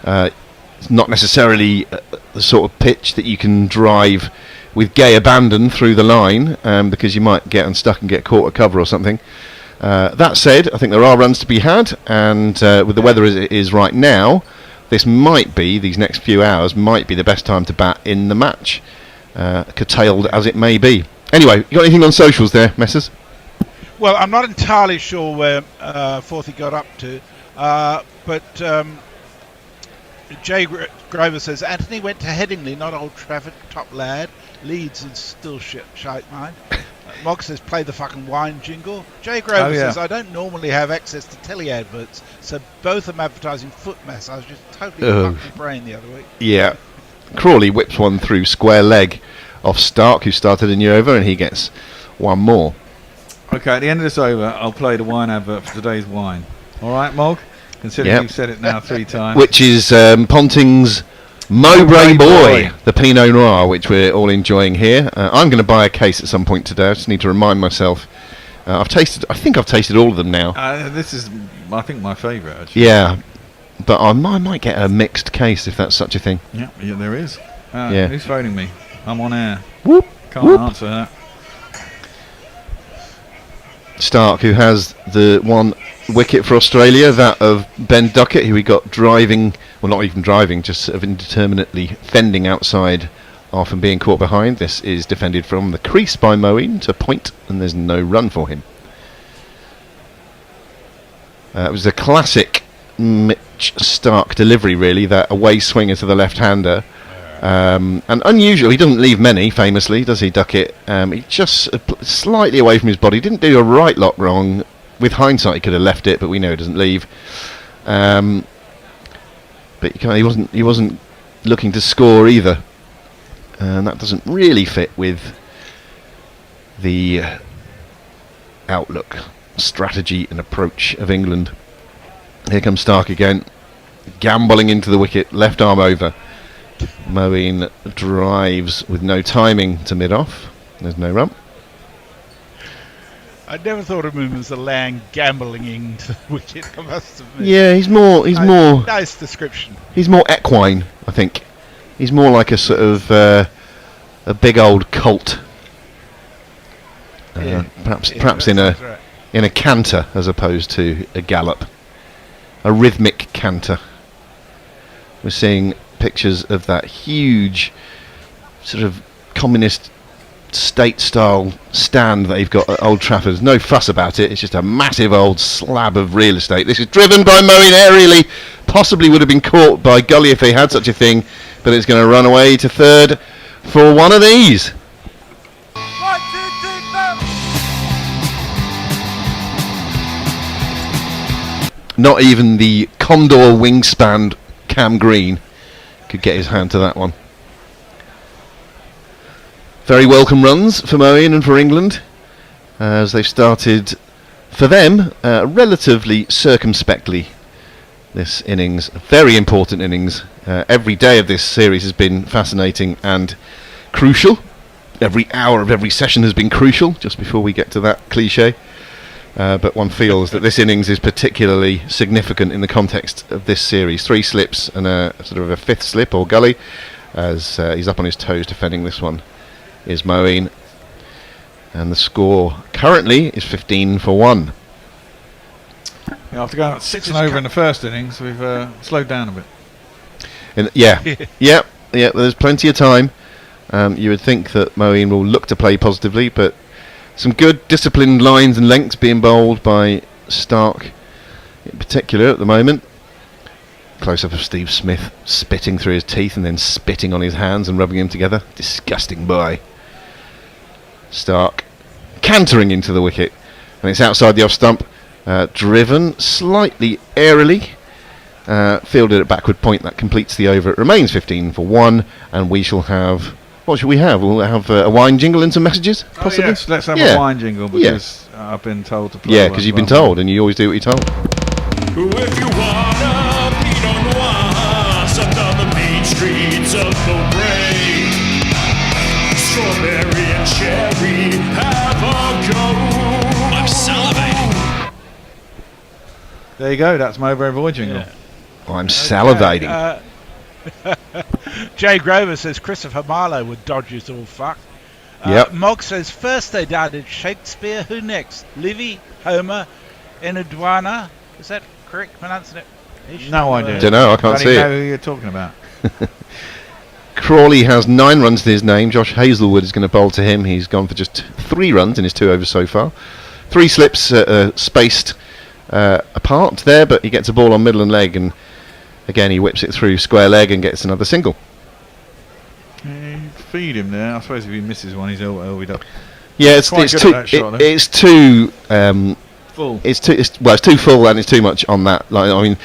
it's not necessarily the sort of pitch that you can drive with gay abandon through the line, because you might get unstuck and get caught at cover or something. That said, I think there are runs to be had, and with the weather as it is right now, these next few hours might be the best time to bat in the match. Curtailed as it may be. Anyway, you got anything on socials there, Messers? Well, I'm not entirely sure where Forthy got up to, but Jay Grover says Anthony went to Headingley, not Old Trafford. Top lad. Leeds is still shite mine. Mog says play the fucking wine jingle. Jay Grover says I don't normally have access to telly adverts, so both am advertising foot massage. Just totally fucked my brain the other week. Yeah. Crawley whips one through square leg off Stark, who started a new over, and he gets one more. Okay, at the end of this over, I'll play the wine advert for today's wine. All right, Mog? Considering you've said it now 3 times. Which is Ponting's Mowbray Boy, the Pinot Noir, which we're all enjoying here. I'm going to buy a case at some point today. I just need to remind myself. I think I've tasted all of them now. This is, I think, my favourite, actually. Yeah. But I might get a mixed case if that's such a thing. Yeah, there is. Who's phoning me? I'm on air. Whoop. Can't answer that. Stark, who has the one wicket for Australia, that of Ben Duckett, who he got driving, well, not even driving, just sort of indeterminately fending outside, often being caught behind. This is defended from the crease by Moeen to point, and there's no run for him. It was a classic Mitch Stark delivery, really, that away swinger to the left-hander. And unusual, he doesn't leave many, famously, does he, Duckett? He just slightly away from his body, didn't do a right lot wrong. With hindsight, he could have left it, but we know he doesn't leave. But he wasn't looking to score either, and that doesn't really fit with the outlook, strategy, and approach of England. Here comes Stark again, gambling into the wicket, left arm over. Moeen drives with no timing to mid-off. There's no run. I never thought of him as a lamb gambling into the wicket, I must admit. Yeah, he's more. Nice description. He's more equine, I think. He's more like a sort of a big old colt. Perhaps in a canter as opposed to a gallop. A rhythmic canter. We're seeing pictures of that huge sort of communist state-style stand that they've got at Old Trafford. There's no fuss about it. It's just a massive old slab of real estate. This is driven by Moeen aerially. Possibly would have been caught by Gully if they had such a thing, but it's going to run away to third for one of these. Not even the Condor wingspan Cam Green could get his hand to that one. Very welcome runs for Moeen and for England, as they've started, for them, relatively circumspectly this innings. A very important innings. Every day of this series has been fascinating and crucial. Every hour of every session has been crucial, just before we get to that cliche. But one feels that this innings is particularly significant in the context of this series. 3 slips and a sort of a 5th slip, or Gully, as he's up on his toes defending this one, is Moeen. And the score currently is 15 for 1. Yeah, after going 6 and over in the first innings, we've slowed down a bit. Yeah, there's plenty of time. You would think that Moeen will look to play positively, but some good disciplined lines and lengths being bowled by Stark in particular at the moment. Close up of Steve Smith spitting through his teeth and then spitting on his hands and rubbing them together. Disgusting boy. Stark cantering into the wicket, and it's outside the off stump, driven slightly airily, fielded at backward point. That completes the over. It remains 15 for 1, and we shall have, what should we have? We'll have a wine jingle and some messages, possibly? Oh yes, let's have a wine jingle, because I've been told to play. Yeah, because you've been told, and you always do what you're told. If you want a Pinot Noir, sucked on the main streets of Moeen, strawberry and cherry, have a go. I'm salivating. There you go, that's Mowbray Boy jingle. Yeah. I'm salivating. Jay Grover says Christopher Marlowe would dodge us all fucked. Yep. Mog says first they doubted Shakespeare, who next? Livy, Homer, Enadwana. Is that correct pronunciation? No idea. Don't know, I can't see it. Know who you're talking about. Crawley has 9 runs to his name. Josh Hazlewood is going to bowl to him. He's gone for just 3 runs in his 2 overs so far. 3 slips spaced apart there, but he gets a ball on middle and leg, and again he whips it through square leg and gets another single. Feed him there. I suppose if he misses one, he's elbowed up. Yeah, it's too full. It's too full, and it's too much on that. Like, I mean,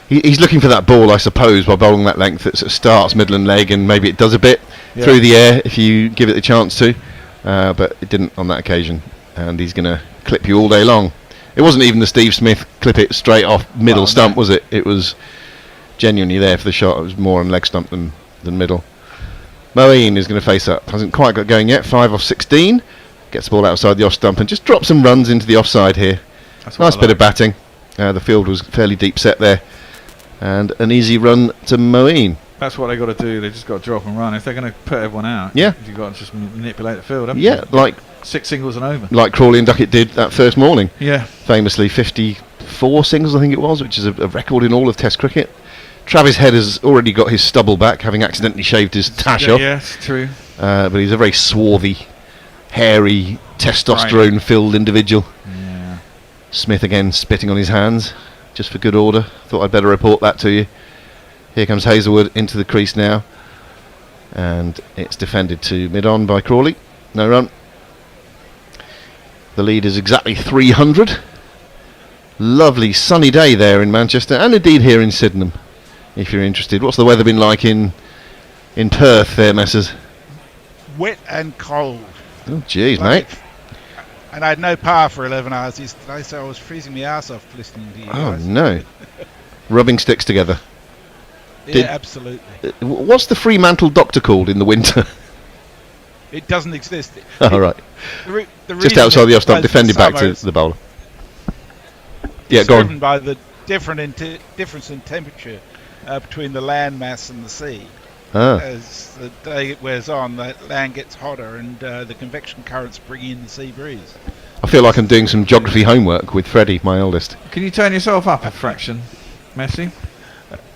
he's looking for that ball, I suppose, by bowling that length that sort of starts middle and leg, and maybe it does a bit through the air if you give it the chance to, but it didn't on that occasion, and he's going to clip you all day long. It wasn't even the Steve Smith clip it straight off middle stump, was it? It was genuinely there for the shot. It was more on leg stump than middle. Moeen is going to face up. Hasn't quite got going yet. 5 off 16. Gets the ball outside the off stump and just drops some runs into the offside here. Nice bit of batting. The field was fairly deep set there. And an easy run to Moeen. That's what they got to do. They just got to drop and run. If they're going to put everyone out, you've got to just manipulate the field, haven't you? Yeah, like 6 singles and over. Like Crawley and Duckett did that first morning. Yeah. Famously 54 singles, I think it was, which is a record in all of Test cricket. Travis Head has already got his stubble back, having accidentally shaved his tash off. Yeah, it's true. But he's a very swarthy, hairy, testosterone-filled individual. Yeah. Smith again spitting on his hands, just for good order. Thought I'd better report that to you. Here comes Hazelwood into the crease now. And it's defended to mid-on by Crawley. No run. The lead is exactly 300. Lovely sunny day there in Manchester, and indeed here in Sydenham, if you're interested. What's the weather been like in Perth there, Messrs? Wet and cold. Oh, jeez, mate. And I had no power for 11 hours yesterday, so I was freezing my ass off listening to you Oh, guys. no. Rubbing sticks together. Yeah, absolutely. What's the Fremantle doctor called in the winter? It doesn't exist. Oh, right. The Just outside the off-stump, reason defended back summer to the bowler. Yeah, it's go driven on. by the difference in temperature between the land mass and the sea. Ah. As the day wears on, the land gets hotter, and the convection currents bring in the sea breeze. I feel like I'm doing some geography homework with Freddie, my eldest. Can you turn yourself up a fraction, Messi?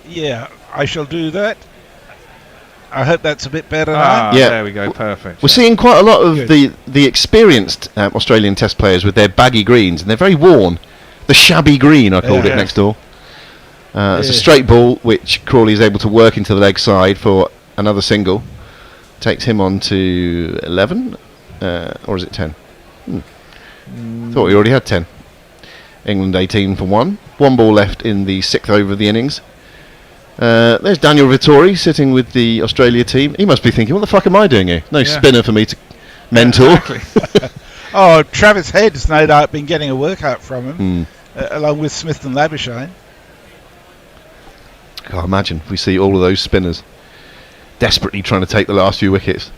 Yeah, I shall do that. I hope that's a bit better now. Yeah. There we go, perfect. We're seeing quite a lot of the experienced Australian Test players with their baggy greens, and they're very worn. The shabby green, I called it next door. It's a straight ball, which Crawley is able to work into the leg side for another single. Takes him on to 11, or is it 10? Thought we already had 10. England 18 for 1. 1 ball left in the 6th over of the innings. There's Daniel Vittori sitting with the Australia team. He must be thinking, what the fuck am I doing here? No spinner for me to mentor. Exactly. Oh, Travis Head has no doubt been getting a workout from him, along with Smith and Labuschagne. God, imagine if we see all of those spinners desperately trying to take the last few wickets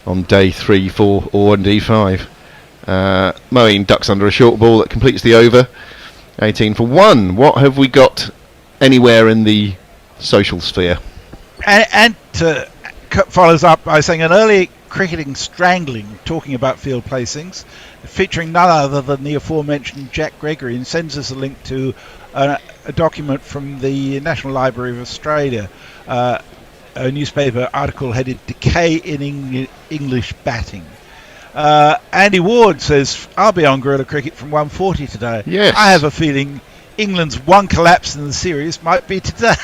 on day 3, 4, or indeed 5. Moeen ducks under a short ball that completes the over. 18 for 1. What have we got anywhere in the social sphere? And follows up by saying an early cricketing strangling, talking about field placings, featuring none other than the aforementioned Jack Gregory, and sends us a link to a document from the National Library of Australia, a newspaper article headed "Decay in English Batting." Andy Ward says, "I'll be on Guerrilla Cricket from 1:40 today." Yes. I have a feeling England's one collapse in the series might be today.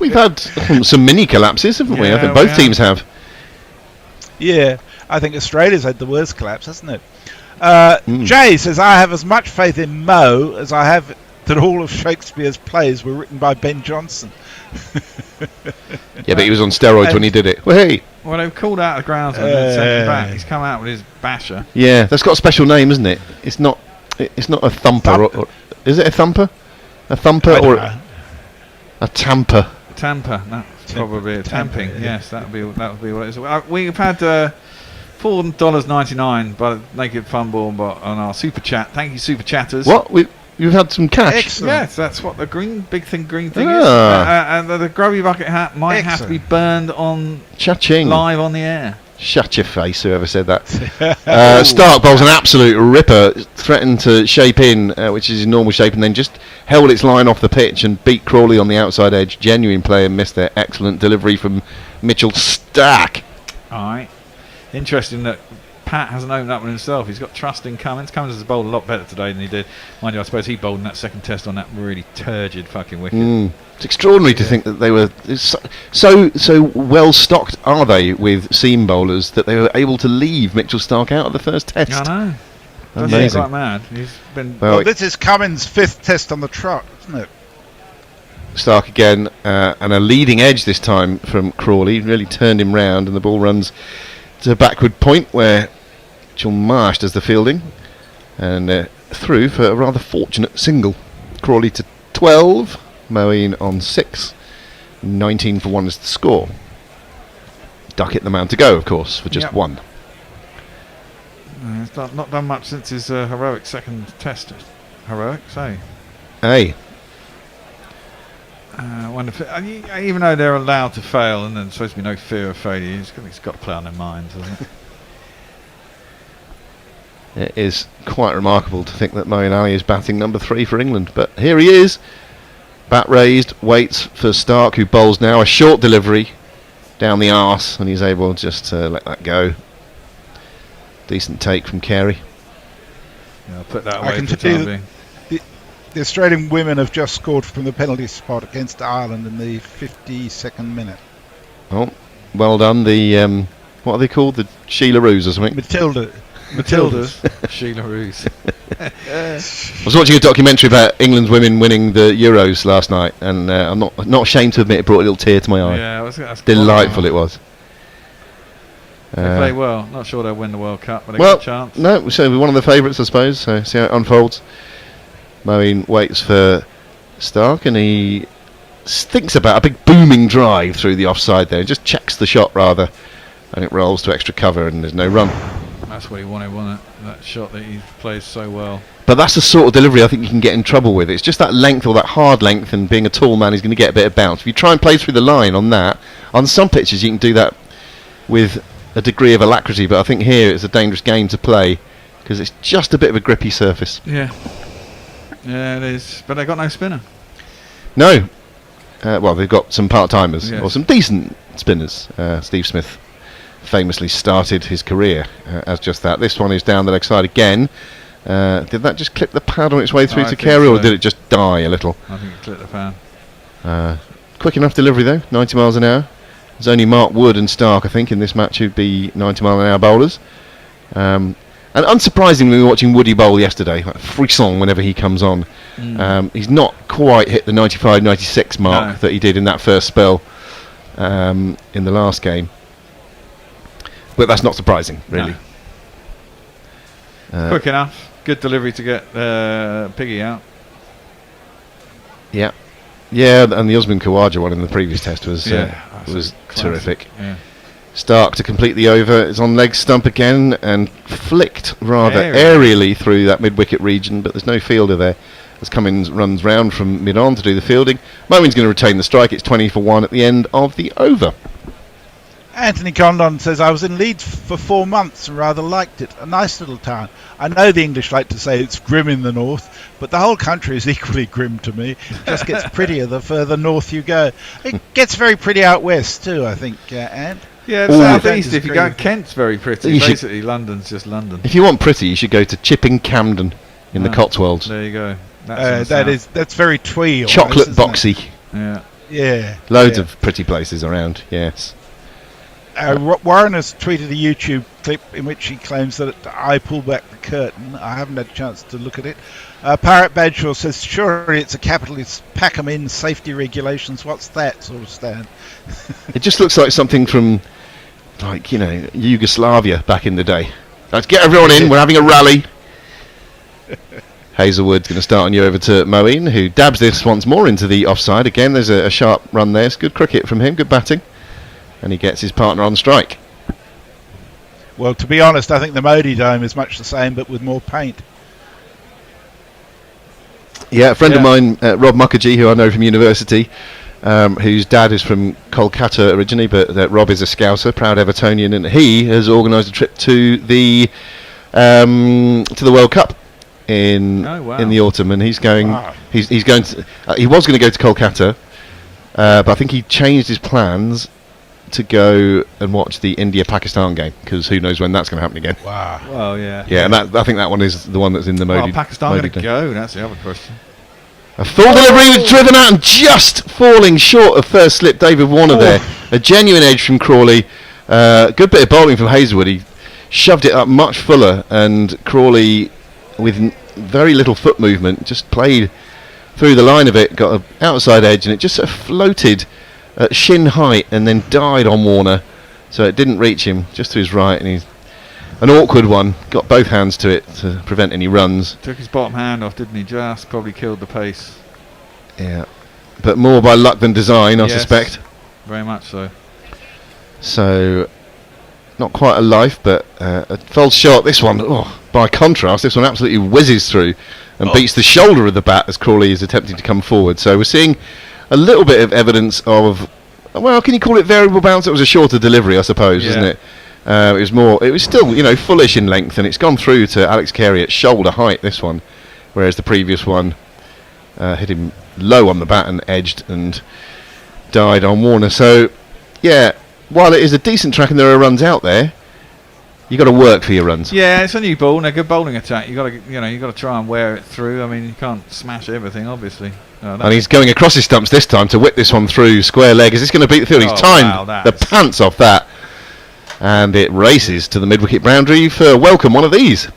We've had some mini collapses, haven't we? I think both teams have. Yeah, I think Australia's had the worst collapse, hasn't it? Jay says, I have as much faith in Mo as I have that all of Shakespeare's plays were written by Ben Jonson. Yeah, but he was on steroids when he did it. Well, hey. Well, they've called out the groundsman and sent him back. He's come out with his basher. Yeah, that's got a special name, isn't it? It's not a thumper. Or is it a thumper? A thumper or a tamper? Tamper. That's probably a tamping. Yes, that would be what it is. We've had $4.99 by the Naked Fun Ball on our super chat. Thank you, super chatters. What? You've had some cash? Excellent. Yes, that's what the green thing is. And the grubby bucket hat might have to be burned on Cha-ching. live on the air. Shut your face, whoever said that. Stark bowls an absolute ripper, threatened to shape in, which is his normal shape, and then just held its line off the pitch and beat Crawley on the outside edge. Genuine player missed their excellent delivery from Mitchell Stark. Alright. Interesting that Pat hasn't opened up with himself. He's got trust in Cummins. Cummins has bowled a lot better today than he did. Mind you, I suppose he bowled in that second test on that really turgid fucking wicket. It's extraordinary to think that they were so well stocked, are they, with seam bowlers, that they were able to leave Mitchell Stark out of the first test. I know. Amazing. Quite mad. He's been. Well, this is Cummins' 5th test on the trot, isn't it? Stark again, and a leading edge this time from Crawley. Really turned him round, and the ball runs to a backward point where Mitchell Marsh does the fielding, and through for a rather fortunate single. Crawley to 12, Moeen on 6, 19 for 1 is the score. Duckett the man to go, of course, for just 1. He's not done much since his heroic second test. Heroic, say. Hey. Even though they're allowed to fail and there's supposed to be no fear of failure, he's got to play on their minds, hasn't it? It is quite remarkable to think that Moeen Ali is batting number 3 for England. But here he is. Bat raised, waits for Stark, who bowls now. A short delivery down the arse, and he's able just to let that go. Decent take from Carey. Yeah, I'll put that I away can for the tell you time being. The Australian women have just scored from the penalty spot against Ireland in the 52nd minute. Oh, well done. The what are they called? The Sheila Roos or something? Matildas. Sheila Roos. I was watching a documentary about England's women winning the Euros last night, and I'm not ashamed to admit it brought a little tear to my eye. Yeah, that's Delightful it was. They play well. Not sure they'll win the World Cup, but they Well, got a chance. no, so we're one of the favourites, I suppose. So see how it unfolds. Moeen waits for Stark, and he thinks about a big booming drive through the offside there. Just checks the shot rather, and it rolls to extra cover, and there's no run. That's what he wanted, wasn't it? That shot that he plays so well. But that's the sort of delivery I think you can get in trouble with. It's just that length, or that hard length, and being a tall man, he's going to get a bit of bounce. If you try and play through the line on that, on some pitches you can do that with a degree of alacrity, but I think here it's a dangerous game to play because it's just a bit of a grippy surface. Yeah. Yeah, it is. But they got no spinner. No. Well, they've got some part-timers, Yes. or some decent spinners. Steve Smith famously started his career as just that. This one is down the leg side again. Did that just clip the pad on its way through I to think Carey, or so. did it just die a little? I think it clipped the fan. Quick enough delivery though, 90 miles an hour. There's only Mark Wood and Stark, I think, in this match who'd be 90 mile an hour bowlers. And unsurprisingly, we were watching Woody bowl yesterday, like frisson whenever he comes on. He's not quite hit the 95, 96 mark that he did in that first spell in the last game. But that's not surprising, really. No. Quick enough. Good delivery to get Piggy out. Yeah. Yeah, and the Usman Khawaja one in the previous test was terrific. Yeah. Stark to complete the over. It's on leg stump again and flicked rather aerially through that mid-wicket region, but there's no fielder there as Cummins runs round from mid-on to do the fielding. Moeen's going to retain the strike. It's 20 for 1 at the end of the over. Anthony Condon says, I was in Leeds for 4 months and rather liked it. A nice little town. I know the English like to say it's grim in the north, but the whole country is equally grim to me. It just gets prettier the further north you go. It gets very pretty out west too, I think, Ant. Yeah, the south east, if you go, Kent's very pretty. Basically, London's just London. If you want pretty, you should go to Chipping Camden in the Cotswolds. There you go. That's very twee. Chocolate boxy. Yeah. Loads of pretty places around, yes. Warren has tweeted a YouTube clip in which he claims that I pulled back the curtain. I haven't had a chance to look at it. Parrot Badshaw says, surely it's a capitalist pack 'em in safety regulations. What's that sort of stand? It just looks like something from, like, you know, Yugoslavia back in the day. Let's get everyone in, we're having a rally. Hazelwood's going to start on you over to Moeen, who dabs this once more into the offside. Again, there's a sharp run there. It's good cricket from him, good batting. And he gets his partner on strike. Well, to be honest, I think the Modi Dome is much the same, but with more paint. Yeah, a friend of mine, Rob Mukherjee, who I know from university, whose dad is from Kolkata originally, but Rob is a Scouser, proud Evertonian, and he has organised a trip to the World Cup in the autumn, and he's going. Wow. He's going to. He was going to go to Kolkata, but I think he changed his plans to go and watch the India-Pakistan game, because who knows when that's going to happen again. Wow. Well, yeah. Yeah, and I think that one is the one that's in the Modi. Pakistan going to go? That's the other question. A full delivery was driven out and just falling short of first slip. David Warner there. A genuine edge from Crawley. Good bit of bowling from Hazelwood. He shoved it up much fuller, and Crawley, with very little foot movement, just played through the line of it, got an outside edge, and it just sort of floated at shin height and then died on Warner. So it didn't reach him, just to his right, and he's an awkward one. Got both hands to it to prevent any runs. Took his bottom hand off, didn't he? Just probably killed the pace. Yeah, but more by luck than design, I suspect. Very much so. So, not quite a life, but a false shot. This one, by contrast, this one absolutely whizzes through and beats the shoulder of the bat as Crawley is attempting to come forward. So we're seeing a little bit of evidence of, well, can you call it variable bounce? It was a shorter delivery, I suppose, wasn't it? It was still, fullish in length, and it's gone through to Alex Carey at shoulder height, this one, whereas the previous one hit him low on the bat and edged and died on Warner. So, yeah, while it is a decent track and there are runs out there, you got to work for your runs. Yeah, it's a new ball and a good bowling attack. You got to try and wear it through. I mean, you can't smash everything, obviously. And he's going across his stumps this time to whip this one through square leg. Is this going to beat the field? He's timed the pants off that. And it races to the mid-wicket boundary for welcome one of these.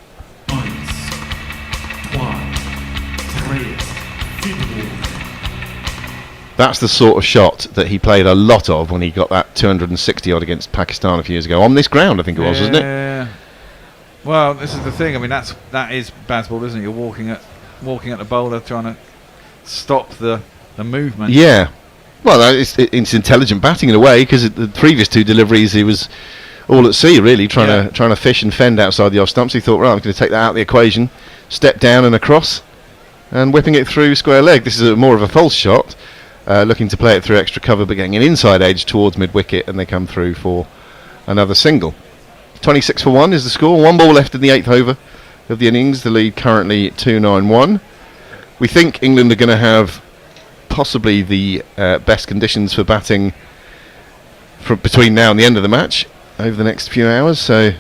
That's the sort of shot that he played a lot of when he got that 260 odd against Pakistan a few years ago on this ground, I think it was, wasn't it? Yeah. Well, this is the thing. I mean, that is baseball, isn't it? You're walking at the bowler, trying to stop the movement. Yeah. Well, it's intelligent batting in a way, because the previous two deliveries he was all at sea, really, trying to fish and fend outside the off stumps. He thought, right, I'm going to take that out of the equation, step down and across, and whipping it through square leg. This is more of a false shot, looking to play it through extra cover, but getting an inside edge towards mid-wicket, and they come through for another single. 26 for 1 is the score. 1 ball left in the 8th over of the innings. The lead currently 2-9-1. We think England are going to have possibly the best conditions for batting between now and the end of the match over the next few hours. So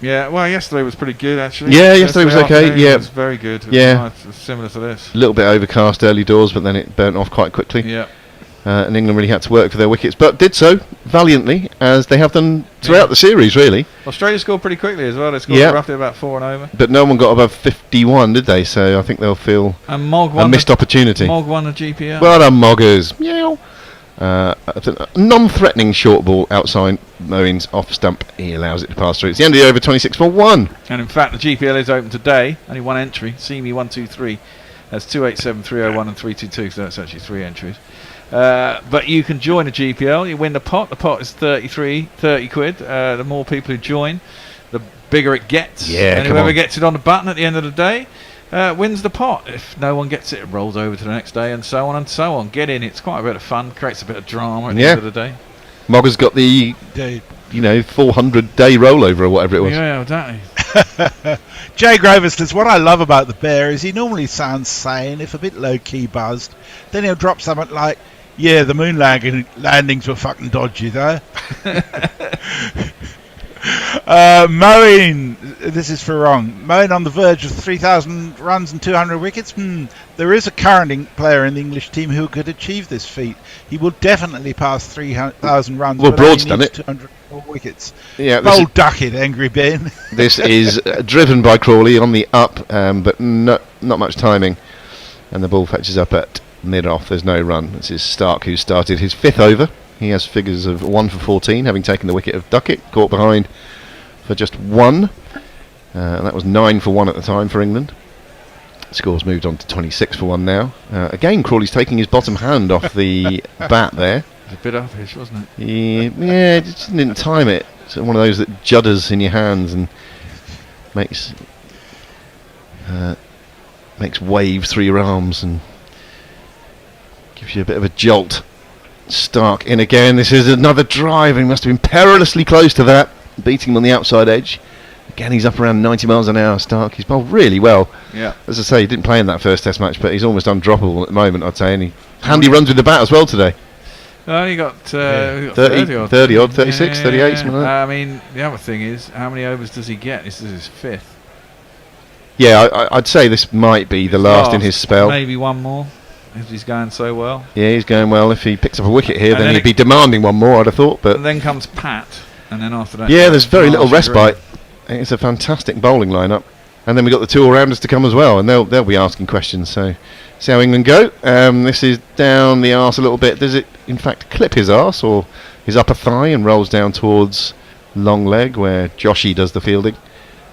yeah, well, yesterday was pretty good actually. Yeah, yesterday was okay. Yeah, it was very good. Yeah, it was similar to this. A little bit overcast early doors, but then it burnt off quite quickly. Yeah. And England really had to work for their wickets, but did so valiantly, as they have done throughout the series, really. Australia scored pretty quickly as well. They scored roughly about 4 and over. But no one got above 51, did they? So I think they'll feel a missed opportunity. Mog won the GPL. Well done, Moggers. Meow. A non-threatening short ball outside Moeen's off stump. He allows it to pass through. It's the end of the over, 26 for 1. And in fact, the GPL is open today. Only one entry. Simi 123. That's 287, 301 and 322. So that's actually 3 entries. But you can join the GPL. You win the pot. The pot is 30 quid. The more people who join, the bigger it gets. Yeah, and whoever gets it on the button at the end of the day wins the pot. If no one gets it, it rolls over to the next day, and so on and so on. Get in. It's quite a bit of fun. Creates a bit of drama at the end of the day. Mogger's got the 400-day rollover or whatever it was. Yeah, exactly. Jay Grover says, what I love about the bear is he normally sounds sane, if a bit low-key buzzed. Then he'll drop something like, yeah, the moon landings were fucking dodgy, though. Moeen, this is for wrong. Moeen on the verge of 3,000 runs and 200 wickets. There is a current player in the English team who could achieve this feat. He will definitely pass 3,000 runs. Well, Broad's done it. 200 wickets. Yeah, Bold Duckett, angry Ben. This is driven by Crawley on the up, but not much timing. And the ball fetches up at mid-off. There's no run. This is Stark, who started his 5th over. He has figures of 1 for 14, having taken the wicket of Duckett, caught behind for just 1. And that was 9 for 1 at the time for England. Score's moved on to 26 for 1 now. Again, Crawley's taking his bottom hand off the bat there. It was a bit uppish, wasn't it? Yeah, just didn't time it. It's one of those that judders in your hands and makes waves through your arms and gives you a bit of a jolt. Stark in again. This is another drive, and he must have been perilously close to that, beating him on the outside edge. Again, he's up around 90 miles an hour. Stark, he's bowled really well. Yeah. As I say, he didn't play in that first Test match, but he's almost undroppable at the moment, I'd say. And he handy runs with the bat as well today. Well, he got 30 odd, 36, 38, something like that. I mean, the other thing is, how many overs does he get? This is his 5th. Yeah, I'd say this might be the last in his spell. Maybe one more, if he's going so well. Yeah, he's going well. If he picks up a wicket here, then he'd be demanding one more, I'd have thought. But and then comes Pat, and then after that... Yeah, there's very little respite. It's a fantastic bowling lineup. And then we've got the 2 all-rounders to come as well, and they'll be asking questions. So, see how England go. This is down the arse a little bit. Does it, in fact, clip his arse or his upper thigh and rolls down towards long leg, where Joshy does the fielding?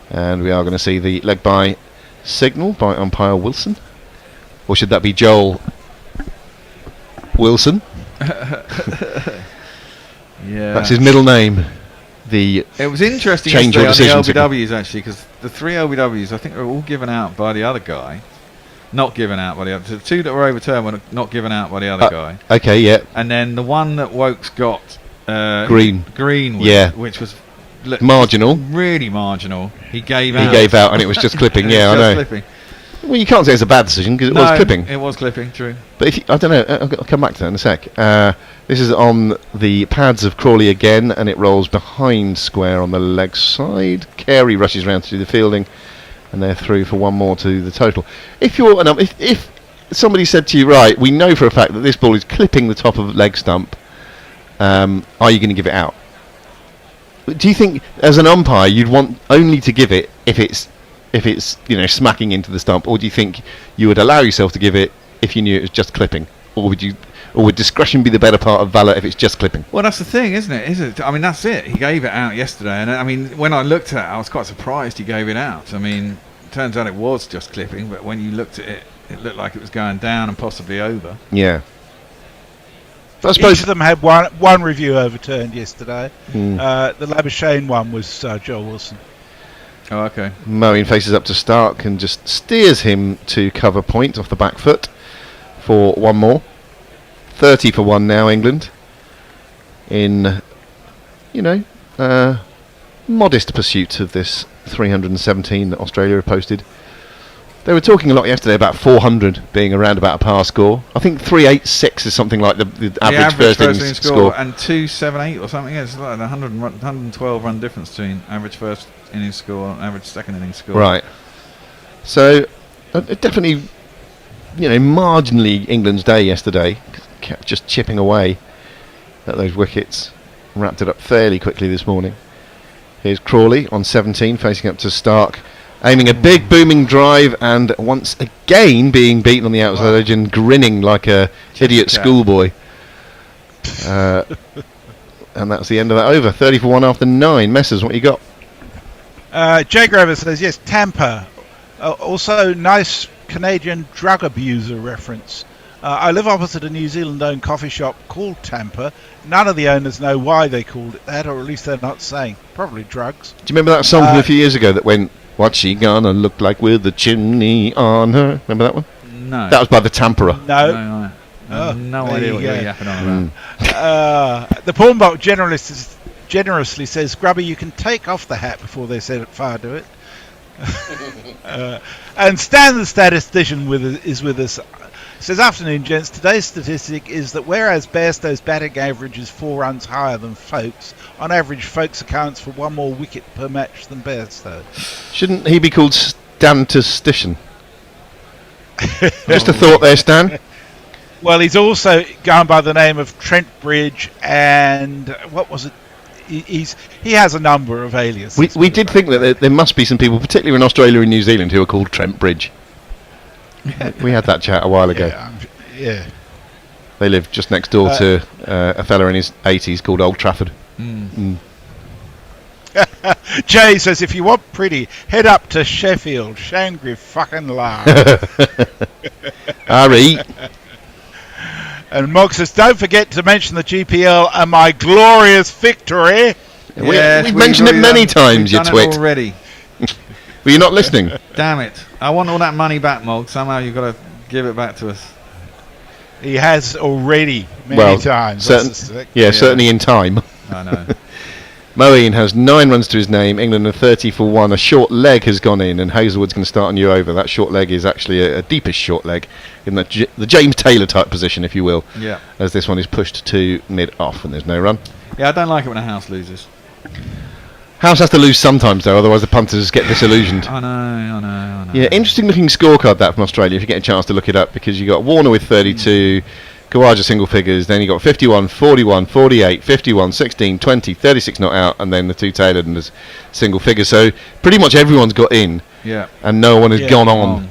And we are going to see the leg by signal by umpire Wilson. Or should that be Joel Wilson? Yeah, that's his middle name. It was interesting yesterday on the LBWs actually, because the 3 LBWs I think were all given out by the other guy. Not given out by the other. The 2 that were overturned were not given out by the other guy. Okay, yeah. And then the one that Wokes got green with, yeah, which was marginal. Really marginal. He gave out, and it was just clipping. Yeah, I know. Clipping. Well, you can't say it's a bad decision because it was clipping. It was clipping, true. But if I don't know, I'll come back to that in a sec. This is on the pads of Crawley again, and it rolls behind square on the leg side. Carey rushes round to do the fielding, and they're through for one more to the total. If you're if somebody said to you, right, we know for a fact that this ball is clipping the top of leg stump, are you going to give it out? Do you think, as an umpire, you'd want only to give it if it's smacking into the stump, or do you think you would allow yourself to give it if you knew it was just clipping, or would discretion be the better part of valour if it's just clipping? Well, that's the thing, isn't it? I mean, that's it. He gave it out yesterday, and I mean, when I looked at it, I was quite surprised he gave it out. I mean, it turns out it was just clipping, but when you looked at it, it looked like it was going down and possibly over. Yeah. Each of them had one review overturned yesterday. The Labuschagne one was Joel Wilson. Oh, okay. Moeen faces up to Stark and just steers him to cover point off the back foot for one more. 30 for one now, England. In, modest pursuit of this 317 that Australia have posted. They were talking a lot yesterday about 400 being around about a par score. I think 386 is something like the average first innings score. And 278 or something. It's like a 112 run difference between average first innings score and average second innings score. Right. So, definitely, marginally England's day yesterday. Kept just chipping away at those wickets. Wrapped it up fairly quickly this morning. Here's Crawley on 17, facing up to Stark. Aiming a big booming drive, and once again being beaten on the outside edge and grinning like a idiot schoolboy. And that's the end of that over. 30 for one after 9. Messers, what you got? Jay Grover says, yes, Tampa. Also, nice Canadian drug abuser reference. I live opposite a New Zealand-owned coffee shop called Tampa. None of the owners know why they called it that, or at least they're not saying. Probably drugs. Do you remember that song from a few years ago that went, "What's she gonna look like with the chimney on her"? Remember that one? No. That was by the Tamperer. No. No idea what you're yapping on about. The pawn box generously says, Grubby, you can take off the hat before they set fire to it. And Stan the statistician is with us. Says, afternoon, gents. Today's statistic is that whereas Bairstow's batting average is 4 runs higher than Folkes, on average, Folkes accounts for one more wicket per match than Bairstow. Shouldn't he be called statistician? Just a thought there, Stan. Well, he's also gone by the name of Trent Bridge, and what was it? He has a number of aliases. We did think that there must be some people, particularly in Australia and New Zealand, who are called Trent Bridge. We had that chat a while ago. Yeah. They live just next door to a fella in his 80s called Old Trafford. Jay says, if you want pretty, head up to Sheffield. Shangri fucking laugh. Ari. And Mog says, don't forget to mention the GPL and my glorious victory. Yes, we've mentioned it many times, you twit. Already. Were you not listening? Damn it. I want all that money back, Mog. Somehow you've got to give it back to us. He has already many times. Certainly in time. I know. Moeen has 9 runs to his name. England are 30 for 1. A short leg has gone in, and Hazelwood's going to start a new over. That short leg is actually a deepish short leg in the James Taylor type position, if you will. Yeah. As this one is pushed to mid-off, and there's no run. Yeah, I don't like it when a house loses. House has to lose sometimes, though, otherwise the punters get disillusioned. I know. Yeah, interesting looking scorecard that from Australia, if you get a chance to look it up, because you got Warner with 32, Khawaja single figures, then you got 51, 41, 48, 51, 16, 20, 36 not out, and then the 2 tailored and there's single figures. So pretty much everyone's got in, and no one has gone on.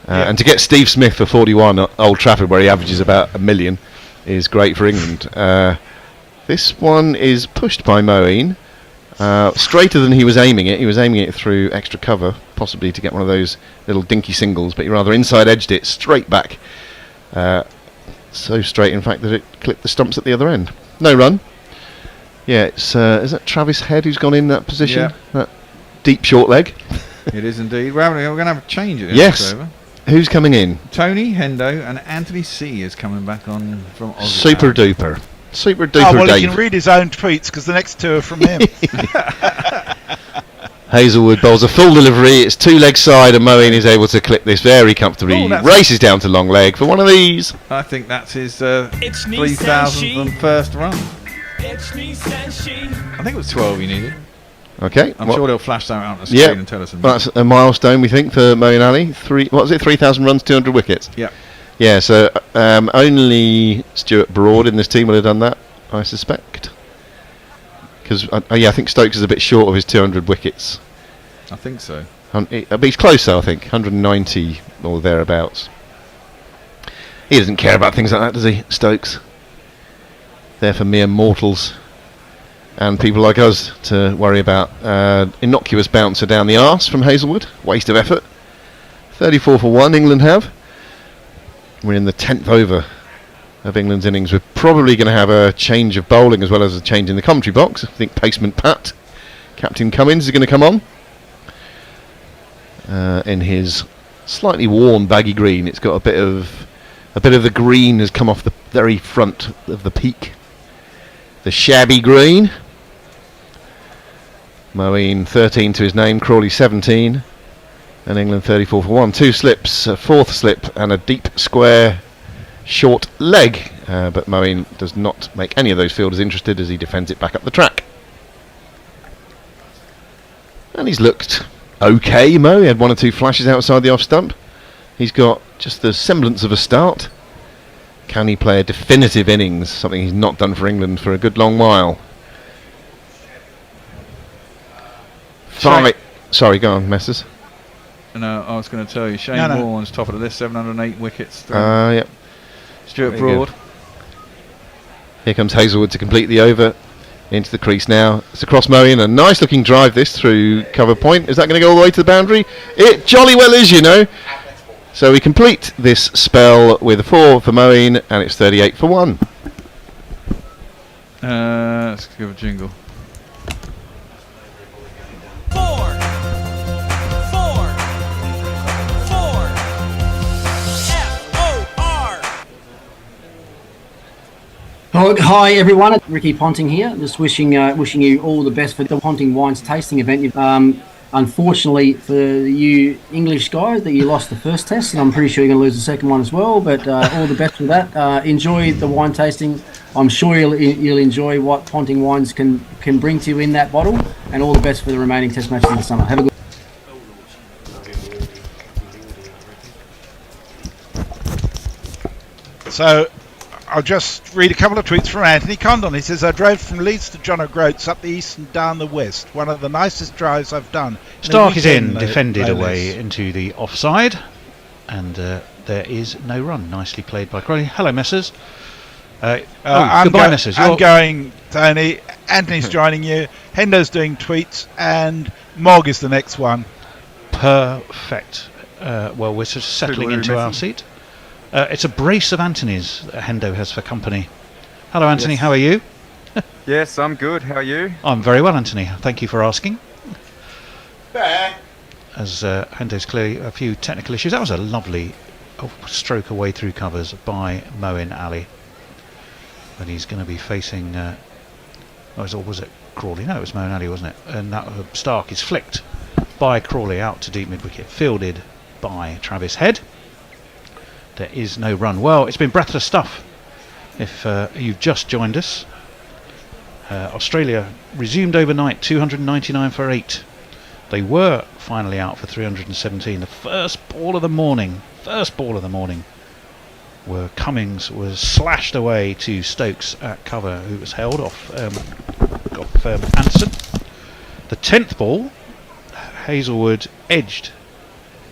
And to get Steve Smith for 41 at Old Trafford, where he averages about 1 million, is great for England. This one is pushed by Moeen. Straighter than he was aiming it. He was aiming it through extra cover, possibly to get one of those little dinky singles, but he rather inside edged it straight back. So straight, in fact, that it clipped the stumps at the other end. No run. Yeah, it's is that Travis Head who's gone in that position? Yeah. That deep short leg. It is indeed. We're going to have a change at this. Yes. Who's coming in? Tony Hendo and Anthony C is coming back on from Aussie. Super duper. super duper Oh, well, Dave. he can read his own tweets because the next two are from him. Hazelwood bowls a full delivery. It's two leg side, and Moeen is able to clip this very comfortably. Races down to long leg for one of these. I think that's his 3,001st run. I think it was 12 he needed. Okay. I'm sure they'll flash that out on the screen and tell us. That's a milestone, we think, for Moeen Ali. 3,000 runs, 200 wickets. Yeah. Yeah, so only Stuart Broad in this team will have done that, I suspect. Because I think Stokes is a bit short of his 200 wickets. I think so. But he's close, though, I think. 190 or thereabouts. He doesn't care about things like that, does he, Stokes? They're for mere mortals and people like us to worry about. Innocuous bouncer down the arse from Hazelwood. Waste of effort. 34 for 1, England have. We're in the 10th over of England's innings. We're probably going to have a change of bowling as well as a change in the commentary box. I think Pacement Pat, Captain Cummins, is going to come on in his slightly worn baggy green. It's got a bit of the green has come off the very front of the peak. The shabby green. Moeen 13 to his name, Crawley 17, and England 34 for 1. 2 slips, a fourth slip, and a deep square short leg. But Moeen does not make any of those fielders interested as he defends it back up the track. And he's looked okay, Mo. He had 1 or 2 flashes outside the off stump. He's got just the semblance of a start. Can he play a definitive innings? Something he's not done for England for a good long while. Sorry, go on, Messers. No, I was going to tell you, Shane Warne's top of the list, 708 wickets. Yep. Stuart Broad. Here comes Hazelwood to complete the over. Into the crease now. It's across Moeen. A nice looking drive this through cover point. Is that going to go all the way to the boundary? It jolly well is, you know. So we complete this spell with a 4 for Moeen, and it's 38 for 1. Let's give a jingle. 4, 4, 4, F-O-R. Hi everyone, Ricky Ponting here. Just wishing you all the best for the Ponting Wines tasting event. Unfortunately for you English guys, that you lost the first test, and I'm pretty sure you're going to lose the second one as well. But all the best for that. Enjoy the wine tasting. I'm sure you'll enjoy what Ponting Wines can bring to you in that bottle, and all the best for the remaining test matches in the summer. Have a good. So I'll just read a couple of tweets from Anthony Condon. He says, I drove from Leeds to John O'Groats up the east and down the west. One of the nicest drives I've done. Stark is in, defended away into the offside, and there is no run. Nicely played by Crawley. Hello, Messers. Goodbye, Messers. I'm going, Tony. Anthony's joining you. Hendo's doing tweets, and Mog is the next one. Perfect. Well, we're sort of settling into our seat. It's a brace of Anthony's that Hendo has for company. Hello, Anthony. Yes. How are you? Yes, I'm good. How are you? I'm very well, Anthony. Thank you for asking. As Hendo's clearly a few technical issues. That was a lovely stroke away through covers by Moeen Ali. And he's going to be facing... was it Crawley? No, it was Moeen Ali, wasn't it? And that Stark is flicked by Crawley out to deep mid-wicket. Fielded by Travis Head. There is no run. Well, it's been breathless stuff. If you've just joined us, Australia resumed overnight, 299 for 8. They were finally out for 317. The first ball of the morning, where Cummings was slashed away to Stokes at cover, who was held off Anderson. The 10th ball, Hazelwood edged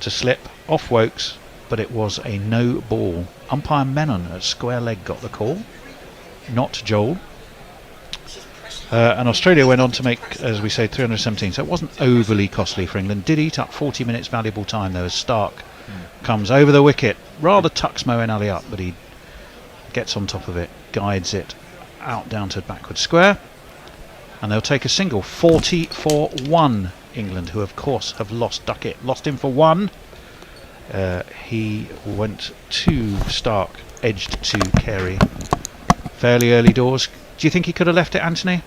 to slip off Wokes, but it was a no ball. Umpire Menon at square leg got the call, not Joel. And Australia went on to make, as we say, 317, so it wasn't overly costly for England. Did eat up 40 minutes valuable time though, as Stark comes over the wicket, rather tucks Moeen Ali up, but he gets on top of it, guides it out down to backward square, and they'll take a single. 40 for 1 England, who of course have lost Duckett, lost him for 1. He went to Stark, edged to Carey, fairly early doors. Do you think he could have left it, Anthony?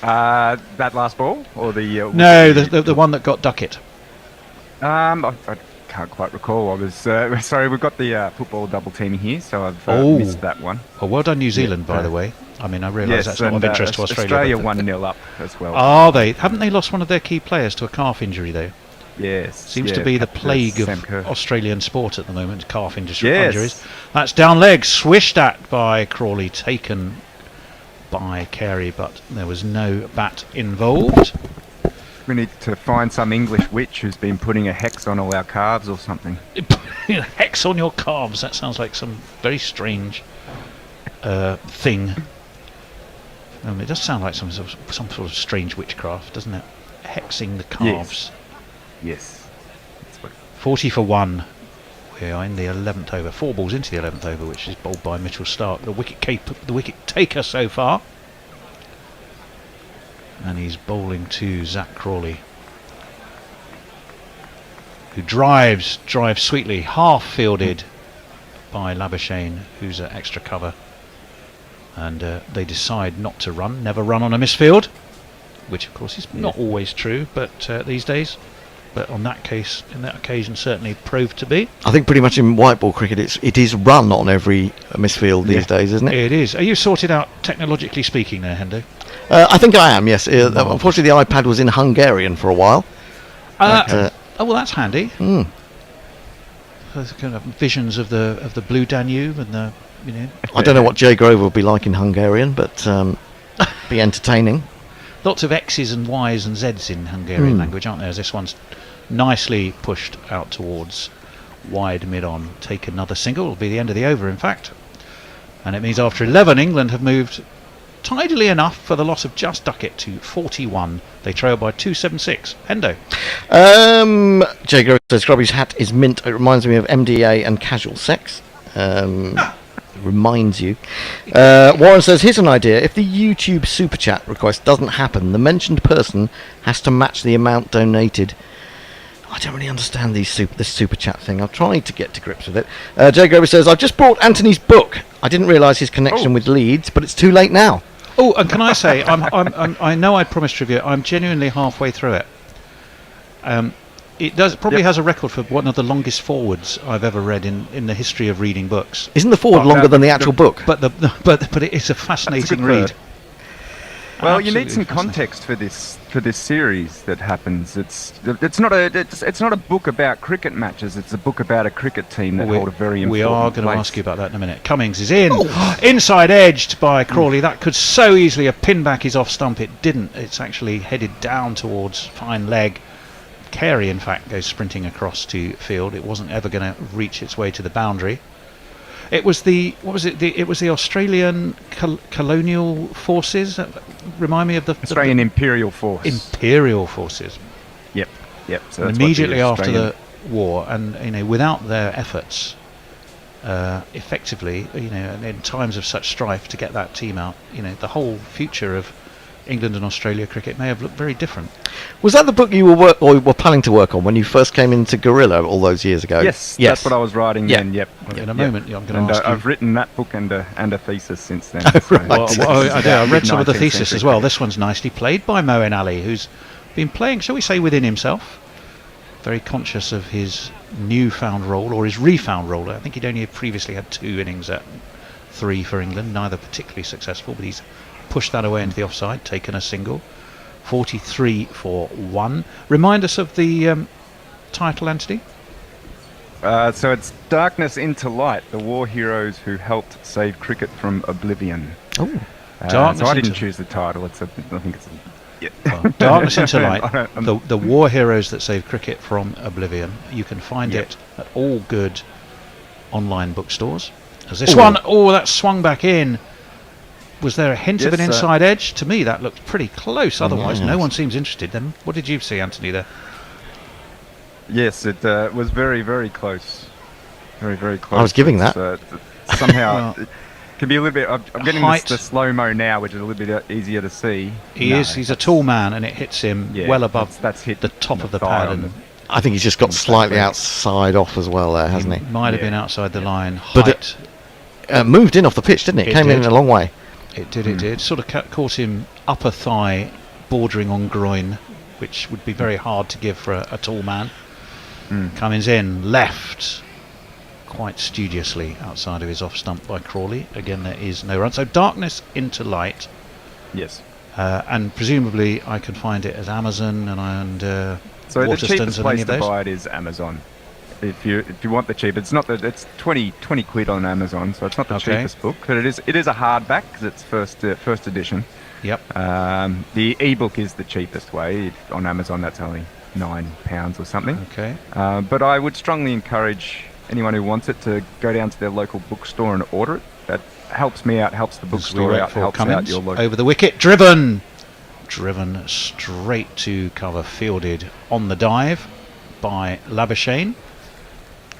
That last ball or the no, the one that got Duckett. I can't quite recall. I was sorry. We've got the football double teaming here, so I've missed that one. Oh, well done, New Zealand, by the way. I mean, I realise that's not of interest to Australia. Australia 1-0 up as well. Are they? Haven't they lost one of their key players to a calf injury though? Yes. Seems to be the plague of Australian sport at the moment. Calf injuries. That's down leg, swished at by Crawley, taken by Carey, but there was no bat involved. We need to find some English witch who's been putting a hex on all our calves or something. Hex on your calves. That sounds like some very strange thing. It does sound like some sort of strange witchcraft, doesn't it? Hexing the calves. Yes. 40 for 1. We are in the 11th over. 4 balls into the 11th over, which is bowled by Mitchell Stark, the wicket taker so far. And he's bowling to Zach Crawley, who drives sweetly, half fielded by Labuschagne, who's at extra cover. And they decide not to run, never run on a misfield, which of course is not always true, but these days. But on that case, in that occasion, certainly proved to be. I think pretty much in white ball cricket, it is run on every misfield these days, isn't it? It is. Are you sorted out technologically speaking there, Hendo? I think I am, yes. Unfortunately, the iPad was in Hungarian for a while. Oh, well, that's handy. There's kind of visions of the Blue Danube and the, I don't know what Jay Grover would be like in Hungarian, but be entertaining. Lots of X's and Y's and Z's in Hungarian language, aren't there? As this one's nicely pushed out towards wide mid-on. Take another single. It'll be the end of the over, in fact. And it means after 11, England have moved tidily enough for the loss of just Duckett to 41. They trail by 276. Hendo. Jay Grover says Grubby's hat is mint. It reminds me of MDA and casual sex. Reminds you. Warren says, here's an idea. If the YouTube super chat request doesn't happen, the mentioned person has to match the amount donated. I don't really understand this super chat thing. I've tried to get to grips with it. Jay Grover says, I've just bought Anthony's book. I didn't realise his connection with Leeds, but it's too late now. Oh, and can I say, I know I promised trivia. I'm genuinely halfway through it. It probably has a record for one of the longest forwards I've ever read in the history of reading books. Isn't the forward longer than the actual book? But it is a fascinating read. Well, you need some context for this series that happens. It's not a book about cricket matches. It's a book about a cricket team that hold a very important We are going to place. ask you about that in a minute. Cummings is in, inside edged by Crawley. That could so easily have pinned back his off stump. It didn't. It's actually headed down towards fine leg. Carey, in fact, goes sprinting across to field. It wasn't ever going to reach its way to the boundary. It was the Australian colonial forces. Remind me of the Australian Imperial Force. Imperial forces. Yep. So and immediately after the war, and without their efforts, effectively, in times of such strife, to get that team out, the whole future of England and Australia cricket may have looked very different. Was that the book you were planning to work on when you first came into Guerrilla all those years ago? Yes. That's what I was writing then. Yep. Well, in a moment, I'm going to ask you. I've written that book and a thesis since then. I read some of the thesis as well. This one's nicely played by Moeen Ali, who's been playing, shall we say, within himself. Very conscious of his newfound role, or his refound role. I think he'd only previously had 2 innings at 3 for England, neither particularly successful, but he's pushed that away into the offside, taken a single. 43 for 1. Remind us of the title, Anthony. So it's Darkness into Light, the war heroes who helped save cricket from oblivion. Oh, so I didn't choose the title. I think it's Darkness into Light, the war heroes that save cricket from oblivion. You can find it at all good online bookstores. As this one, that swung back in. Was there a hint of an inside edge? To me, that looked pretty close. Otherwise, no one seems interested. Then, what did you see, Anthony, there? Yes, it was very, very close. Very, very close. I was giving that. Somehow, it can be a little bit... I'm getting the slow-mo now, which is a little bit easier to see. He's a tall man, and it hits him well above that's hit the top of the pad. And I think he's just got slightly outside off as well there, hasn't he? Might have been outside the line. Height. moved in off the pitch, didn't it? Came in a long way. It did. Sort of caught him upper thigh, bordering on groin, which would be very hard to give for a tall man. Cummins in, left, quite studiously outside of his off stump by Crawley. Again, there is no run. So darkness into light. Yes. And presumably I can find it as Amazon and so the Waterstones cheapest and place any of to those? buy it is Amazon. If you want the cheap, it's not that it's 20 quid on Amazon, so it's not the cheapest book, but it is a hardback because it's first edition. Yep. The ebook is the cheapest way on Amazon. That's only £9 or something. Okay. But I would strongly encourage anyone who wants it to go down to their local bookstore and order it. That helps me out, helps the bookstore out, helps out your local. Over the wicket, driven straight to cover, fielded on the dive by Labuschagne,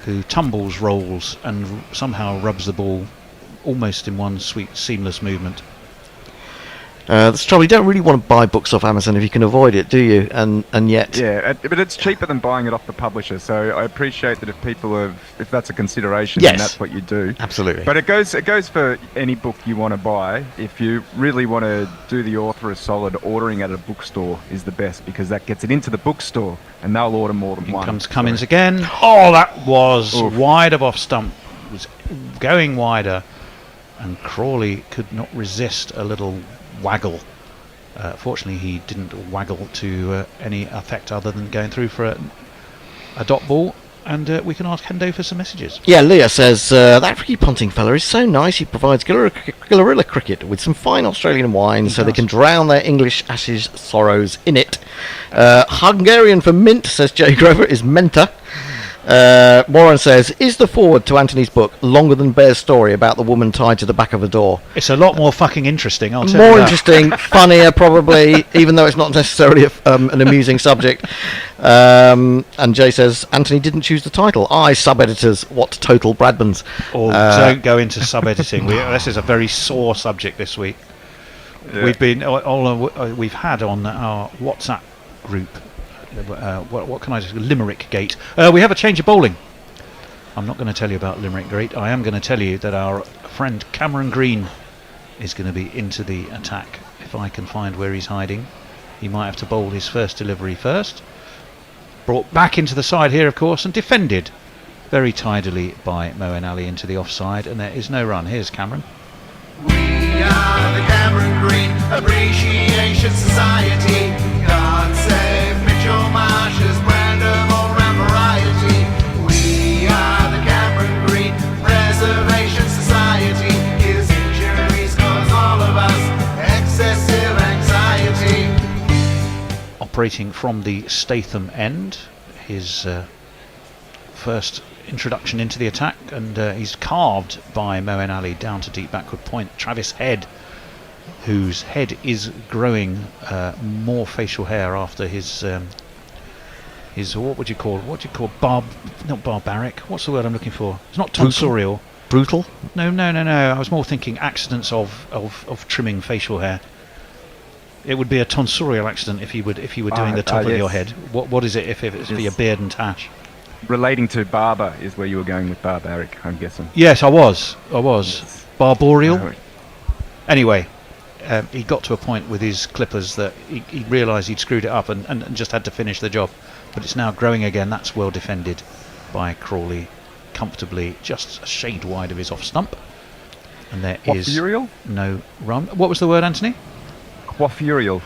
who tumbles, rolls, and somehow rubs the ball almost in one sweet, seamless movement. That's the trouble. You don't really want to buy books off Amazon if you can avoid it, do you? And yet, yeah, but it's cheaper than buying it off the publisher. So I appreciate that if that's a consideration, then that's what you do. Absolutely. But it goes for any book you want to buy. If you really want to do the author a solid, ordering at a bookstore is the best because that gets it into the bookstore, and they'll order more than one. Here comes Cummins again. Oh, that was wide of off stump. It was going wider, and Crawley could not resist a little waggle. Fortunately, he didn't waggle to any effect other than going through for a dot ball. And we can ask Hendo for some messages. Yeah, Leah says, that Ricky Ponting fella is so nice. He provides guerrilla cricket with some fine Australian wine so they can drown their English Ashes sorrows in it. Hungarian for mint, says Jay Grover, is Menta. Warren says, is the forward to Anthony's book longer than Bear's story about the woman tied to the back of a door? It's a lot more fucking interesting, I'll tell you More that. interesting, funnier probably, even though it's not necessarily an amusing subject. And Jay says, Anthony didn't choose the title. Sub-editors, what total Bradmans. Don't go into sub-editing. This is a very sore subject this week. Yeah. We've had on our WhatsApp group, what can I say? Limerick Gate. We have a change of bowling. I'm not going to tell you about Limerick Gate. I am going to tell you that our friend Cameron Green is going to be into the attack. If I can find where he's hiding, he might have to bowl his first delivery first. Brought back into the side here, of course, and defended very tidily by Moeen Ali into the offside, and there is no run. Here's Cameron. We are the Cameron Green Appreciation Society. God save Mitchell Marsh's brand of all-round variety. We are the Cameron Green Preservation Society. His injuries cause all of us excessive anxiety. Operating from the Statham end, his first introduction into the attack, and he's carved by Moeen Ali down to deep backward point. Travis Head, whose head is growing more facial hair after his what would you call not barbaric, what's the word I'm looking for? It's not tonsorial. Brutal? No, I was more thinking accidents of trimming facial hair. It would be a tonsorial accident if you were doing the top of your head. What is it if it's for your beard and tash? Relating to barber is where you were going with barbaric, I'm guessing. Yes, I was. Yes. Barborial. Oh. Anyway, he got to a point with his clippers that he realised he'd screwed it up and just had to finish the job. But it's now growing again. That's well defended by Crawley, comfortably just a shade wide of his off stump. And there is no run. What was the word, Anthony? Quaffurial.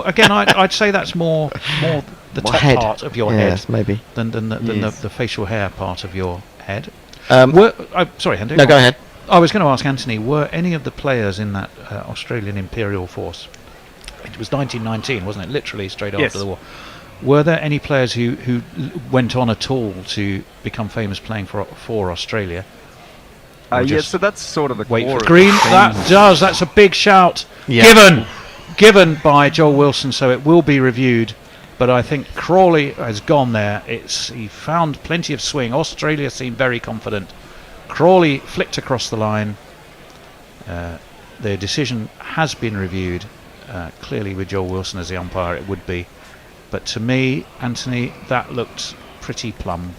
Again, I'd say that's more the top head. part of your head, maybe, than the facial hair part of your head. Sorry, Henry. No, go ahead. I was going to ask Anthony, were any of the players in that Australian Imperial Force, it was 1919, wasn't it? Literally straight after the war. Were there any players who went on at all to become famous playing for Australia? So that's sort of the wait core for Green. That's a big shout. Yeah. Given by Joel Wilson, so it will be reviewed. But I think Crawley has gone there. He found plenty of swing. Australia seemed very confident. Crawley flicked across the line. The decision has been reviewed. Clearly with Joel Wilson as the umpire it would be. But to me, Anthony, that looked pretty plumb.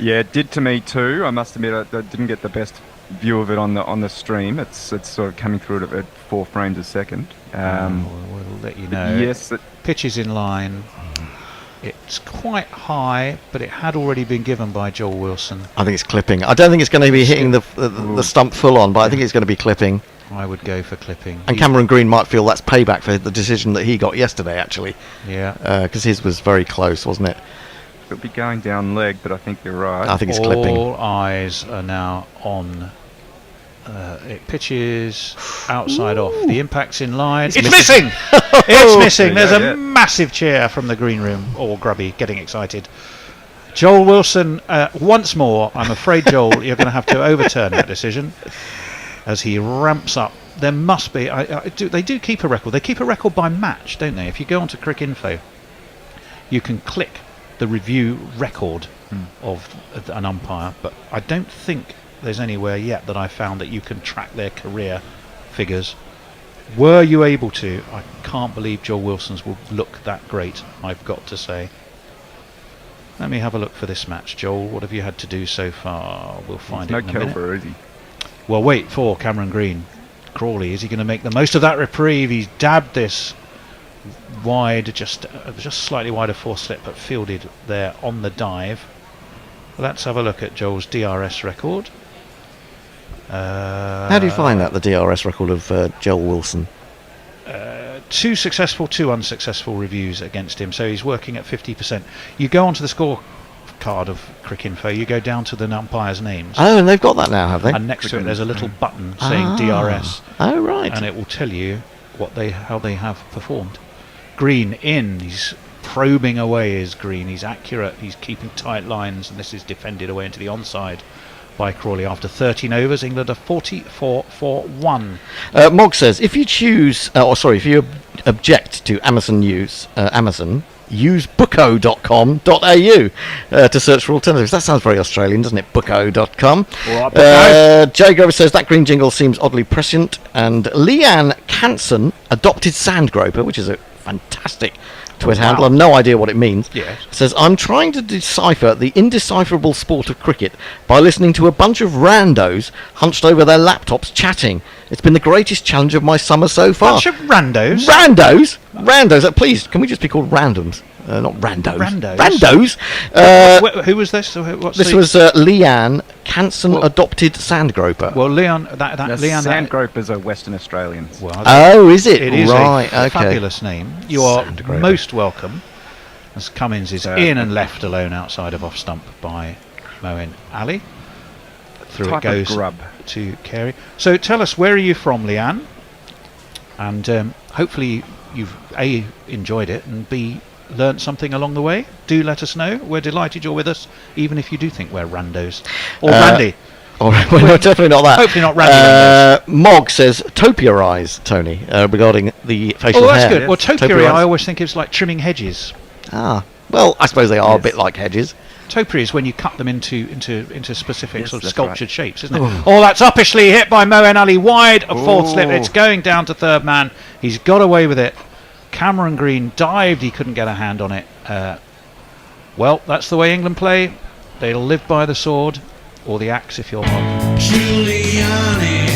Yeah, it did to me too. I must admit, I didn't get the best view of it on the stream. It's sort of coming through at 4 frames a second. We'll let you know. Yes, pitch is in line. It's quite high, but it had already been given by Joel Wilson. I think it's clipping. I don't think it's going to be hitting the stump full on, but I think it's going to be clipping. I would go for clipping. And Cameron Green might feel that's payback for the decision that he got yesterday, actually. Yeah. Because his was very close, wasn't it? It'll be going down leg, but I think you're right. I think it's clipping. All eyes are now on. It pitches outside off. The impact's in line. It's missing! It's missing! There's a massive cheer from the green room. All Grubby getting excited. Joel Wilson, once more, I'm afraid, Joel, you're going to have to overturn that decision as he ramps up. There must be... they do keep a record. They keep a record by match, don't they? If you go onto Cricinfo, you can click the review record of an umpire, but I don't think there's anywhere yet that I found that you can track their career figures. Were you able to? I can't believe Joel Wilson's will look that great, I've got to say. Let me have a look for this match, Joel. What have you had to do so far? We'll find it in a minute. No Kelber, is he? Well, wait for Cameron Green. Crawley, is he going to make the most of that reprieve? He's dabbed this wide, just slightly wider foreslip, but fielded there on the dive. Let's have a look at Joel's DRS record. How do you find that, the DRS record of Joel Wilson? 2 successful, 2 unsuccessful reviews against him, so he's working at 50%. You go onto the scorecard of Cricinfo, you go down to the umpires' names. Oh, and they've got that now, have they? And next to it there's a little button saying DRS. Oh, right. And it will tell you how they have performed. Green in, he's probing away is Green, he's accurate, he's keeping tight lines, and this is defended away into the onside by Crawley after 13 overs. England are 44 for 1. Mog says, if you object to Amazon use booko.com.au to search for alternatives. That sounds very Australian, doesn't it? Booko.com. Jay Grover says that green jingle seems oddly prescient. And Leanne Canson adopted Sandgroper, which is a fantastic Twitter handle. I have no idea what it means. Yes. Says, I'm trying to decipher the indecipherable sport of cricket by listening to a bunch of randos hunched over their laptops chatting. It's been the greatest challenge of my summer so far. Bunch of randos? Randos? Please, can we just be called randoms? Not randos. Who was this? This was Leanne Canson adopted Sandgroper. Well, Leanne, Sandgropers are Western Australians. Well, is it? It is right, a fabulous name. You are most welcome. As Cummins is in and left alone outside of off stump by Moeen Ali. Through it goes to Carey. So tell us, where are you from, Leanne? And hopefully you've A, enjoyed it, and B, learnt something along the way. Do let us know. We're delighted you're with us, even if you do think we're randos. Or Randy. Well, no, definitely not that. Hopefully not Randy. Mog says topia eyes, Tony, regarding the facial hair. Oh, that's good. Well, topiary, I always think it's like trimming hedges. Well, I suppose they are a bit like hedges. Topiary is when you cut them into specific sort of sculptured shapes, isn't it? Oh, that's uppishly hit by Moeen Ali, wide of fourth slip. It's going down to third man. He's got away with it. Cameron Green dived, he couldn't get a hand on it. Well, that's the way England play. They'll live by the sword, or the axe if you're not. Giuliani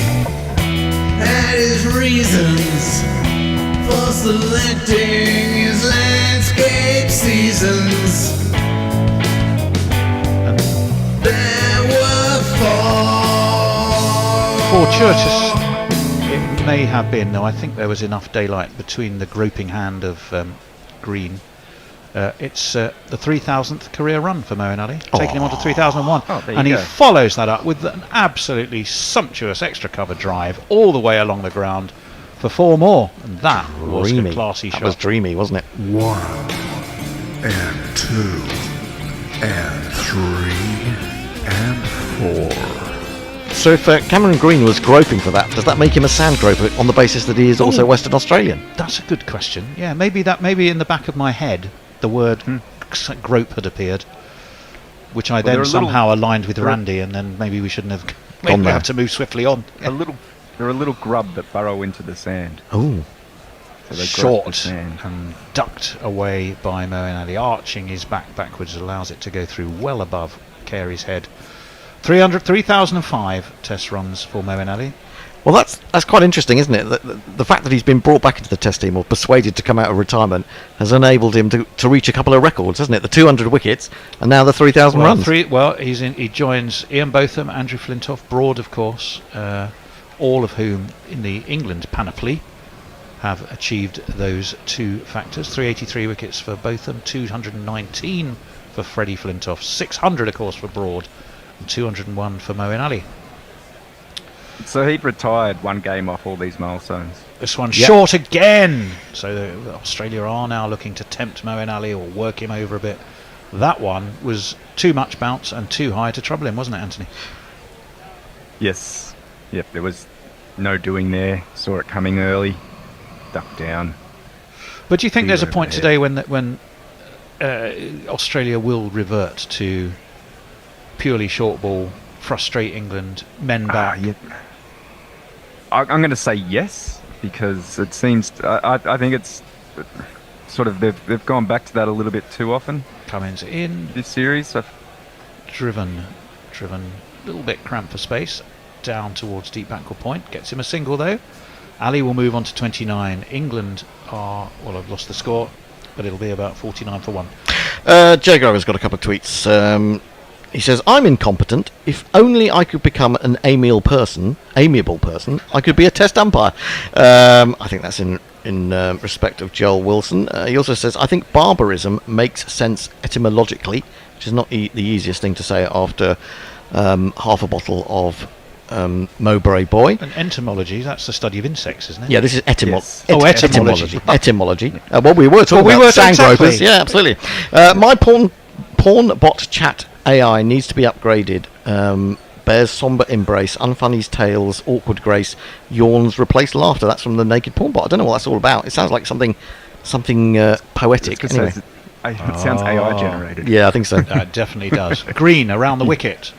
had his reasons for selecting his landscape seasons. There were fortuitous it may have been, though I think there was enough daylight between the groping hand of Green. It's the 3,000th career run for Moeen Ali, taking him on to 3001. And he follows that up with an absolutely sumptuous extra cover drive all the way along the ground for 4 more. And that was a classy shot. That was dreamy, wasn't it? 1 and 2 and 3 and 4. So if Cameron Green was groping for that, does that make him a sand groper on the basis that he is also Western Australian? That's a good question. Yeah, maybe in the back of my head the word grope had appeared, which I then somehow aligned with Randy, and then maybe we shouldn't have gone there. We have to move swiftly on. They're a little grub that burrow into the sand. Oh. So short and ducked away by Moeen Ali, arching his back backwards, allows it to go through well above Carey's head. 3,005 test runs for Moeen Ali. Well, that's quite interesting, isn't it? The fact that he's been brought back into the Test team or persuaded to come out of retirement has enabled him to reach a couple of records, hasn't it? The 200 wickets and now the 3,000 runs. He joins Ian Botham, Andrew Flintoff, Broad, of course, all of whom in the England panoply have achieved those two factors. 383 wickets for Botham, 219 for Freddie Flintoff, 600 of course for Broad, and 201 for Moeen Ali. So he'd retired one game off all these milestones. This one's short again. So Australia are now looking to tempt Moeen Ali or work him over a bit. That one was too much bounce and too high to trouble him, wasn't it, Anthony? Yes. Yep, there was no doing there. Saw it coming early. Ducked down. But do you think there's a point today when Australia will revert to purely short ball, frustrate England, men back? I'm going to say yes, because it seems I think it's sort of they've gone back to that a little bit too often. Cummins in this series. Driven, a little bit cramped for space, down towards deep backward point. Gets him a single though. Ali will move on to 29. England are, well, I've lost the score, but it'll be about 49 for 1. Joe Grover's got a couple of tweets. He says, I'm incompetent. If only I could become an amiable person, I could be a Test umpire. I think that's in respect of Joel Wilson. He also says, I think barbarism makes sense etymologically, which is not the easiest thing to say after half a bottle of Mowbray Boy. And entomology, that's the study of insects, isn't it? Yeah, this is Yes. Etymology. Etymology. Well, we were talking about sandgropers. Exactly. Yeah, absolutely. My porn bot chat AI needs to be upgraded. Bears somber embrace, unfunny's tales, awkward grace, yawns replace laughter. That's from the Naked Porn Bot. I don't know what that's all about. It sounds like something poetic. Anyway. It sounds AI generated. Yeah, I think so. It definitely does. Green around the wicket.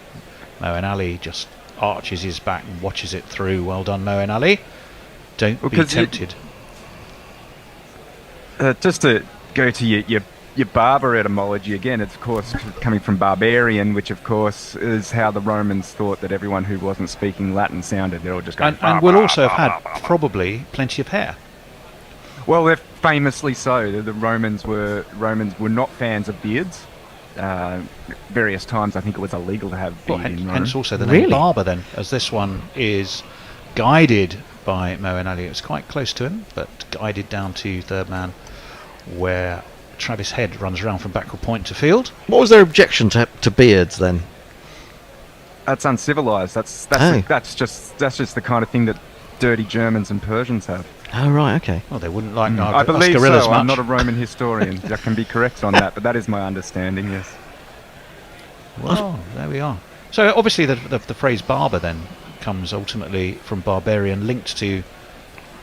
Moeen Ali just arches his back and watches it through. Well done, Moeen Ali. Don't be tempted. Just to go to your barber etymology again, it's of course coming from barbarian, which of course is how the Romans thought that everyone who wasn't speaking Latin sounded. They're all just going. And will also have had probably plenty of hair. Well, they're famously so. The Romans were not fans of beards. Various times, I think it was illegal to have beard in Rome. Hence also the name Barber then, as this one is guided by Moeen Ali. It's quite close to him, but guided down to third man, where Travis Head runs around from backward point to field. What was their objection to beards then? That's uncivilized. That's just the kind of thing that dirty Germans and Persians have. Oh right, okay. Well, they wouldn't like. I believe so. Much. I'm not a Roman historian. I can be correct on that, but that is my understanding. Yes. Well, there we are. So obviously the phrase barber then comes ultimately from barbarian, linked to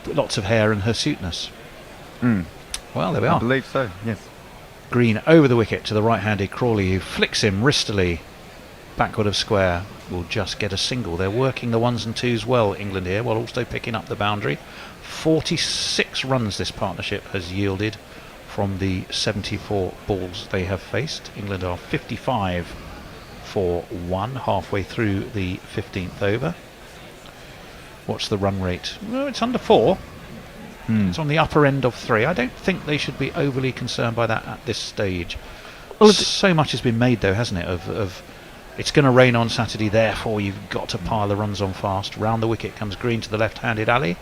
lots of hair and hirsuteness. Well, there we are. I believe so, yes. Green over the wicket to the right-handed Crawley, who flicks him wristily backward of square. Will just get a single. They're working the ones and twos well, England here, while also picking up the boundary. 46 runs this partnership has yielded from the 74 balls they have faced. England are 55 for 1 halfway through the 15th over. What's the run rate? Well, it's under 4. It's on the upper end of 3. I don't think they should be overly concerned by that at this stage. Well, so much has been made, though, hasn't it, of it's going to rain on Saturday, therefore you've got to pile the runs on fast. Round the wicket comes Green to the left-handed Ali,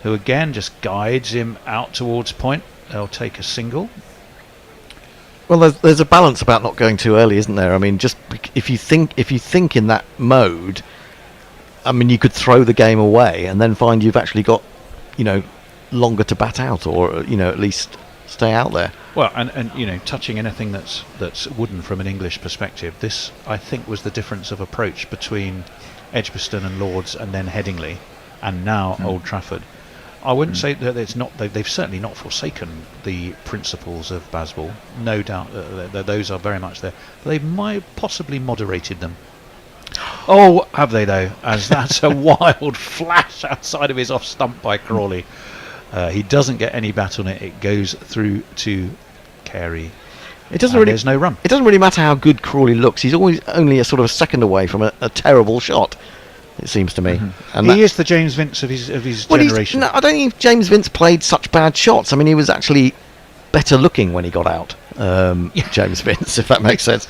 who again just guides him out towards point. They'll take a single. Well, there's a balance about not going too early, isn't there? I mean, just if you think in that mode, I mean, you could throw the game away and then find you've actually got, longer to bat out, or at least stay out there. Well, and touching anything that's wooden from an English perspective, this I think was the difference of approach between Edgbaston and Lords, and then Headingley, and now Old Trafford. I wouldn't say that it's not. They've certainly not forsaken the principles of Bazball. No doubt that those are very much there. They might possibly moderated them. Oh, have they though? As that's a wild flash outside of his off stump by Crawley. He doesn't get any bat on it. It goes through to Carey. It doesn't really. There's no run. It doesn't really matter how good Crawley looks. He's always only a sort of a second away from a terrible shot. It seems to me. And He is the James Vince of his generation. No, I don't think James Vince played such bad shots. I mean, he was actually better looking when he got out. James Vince, if that makes sense.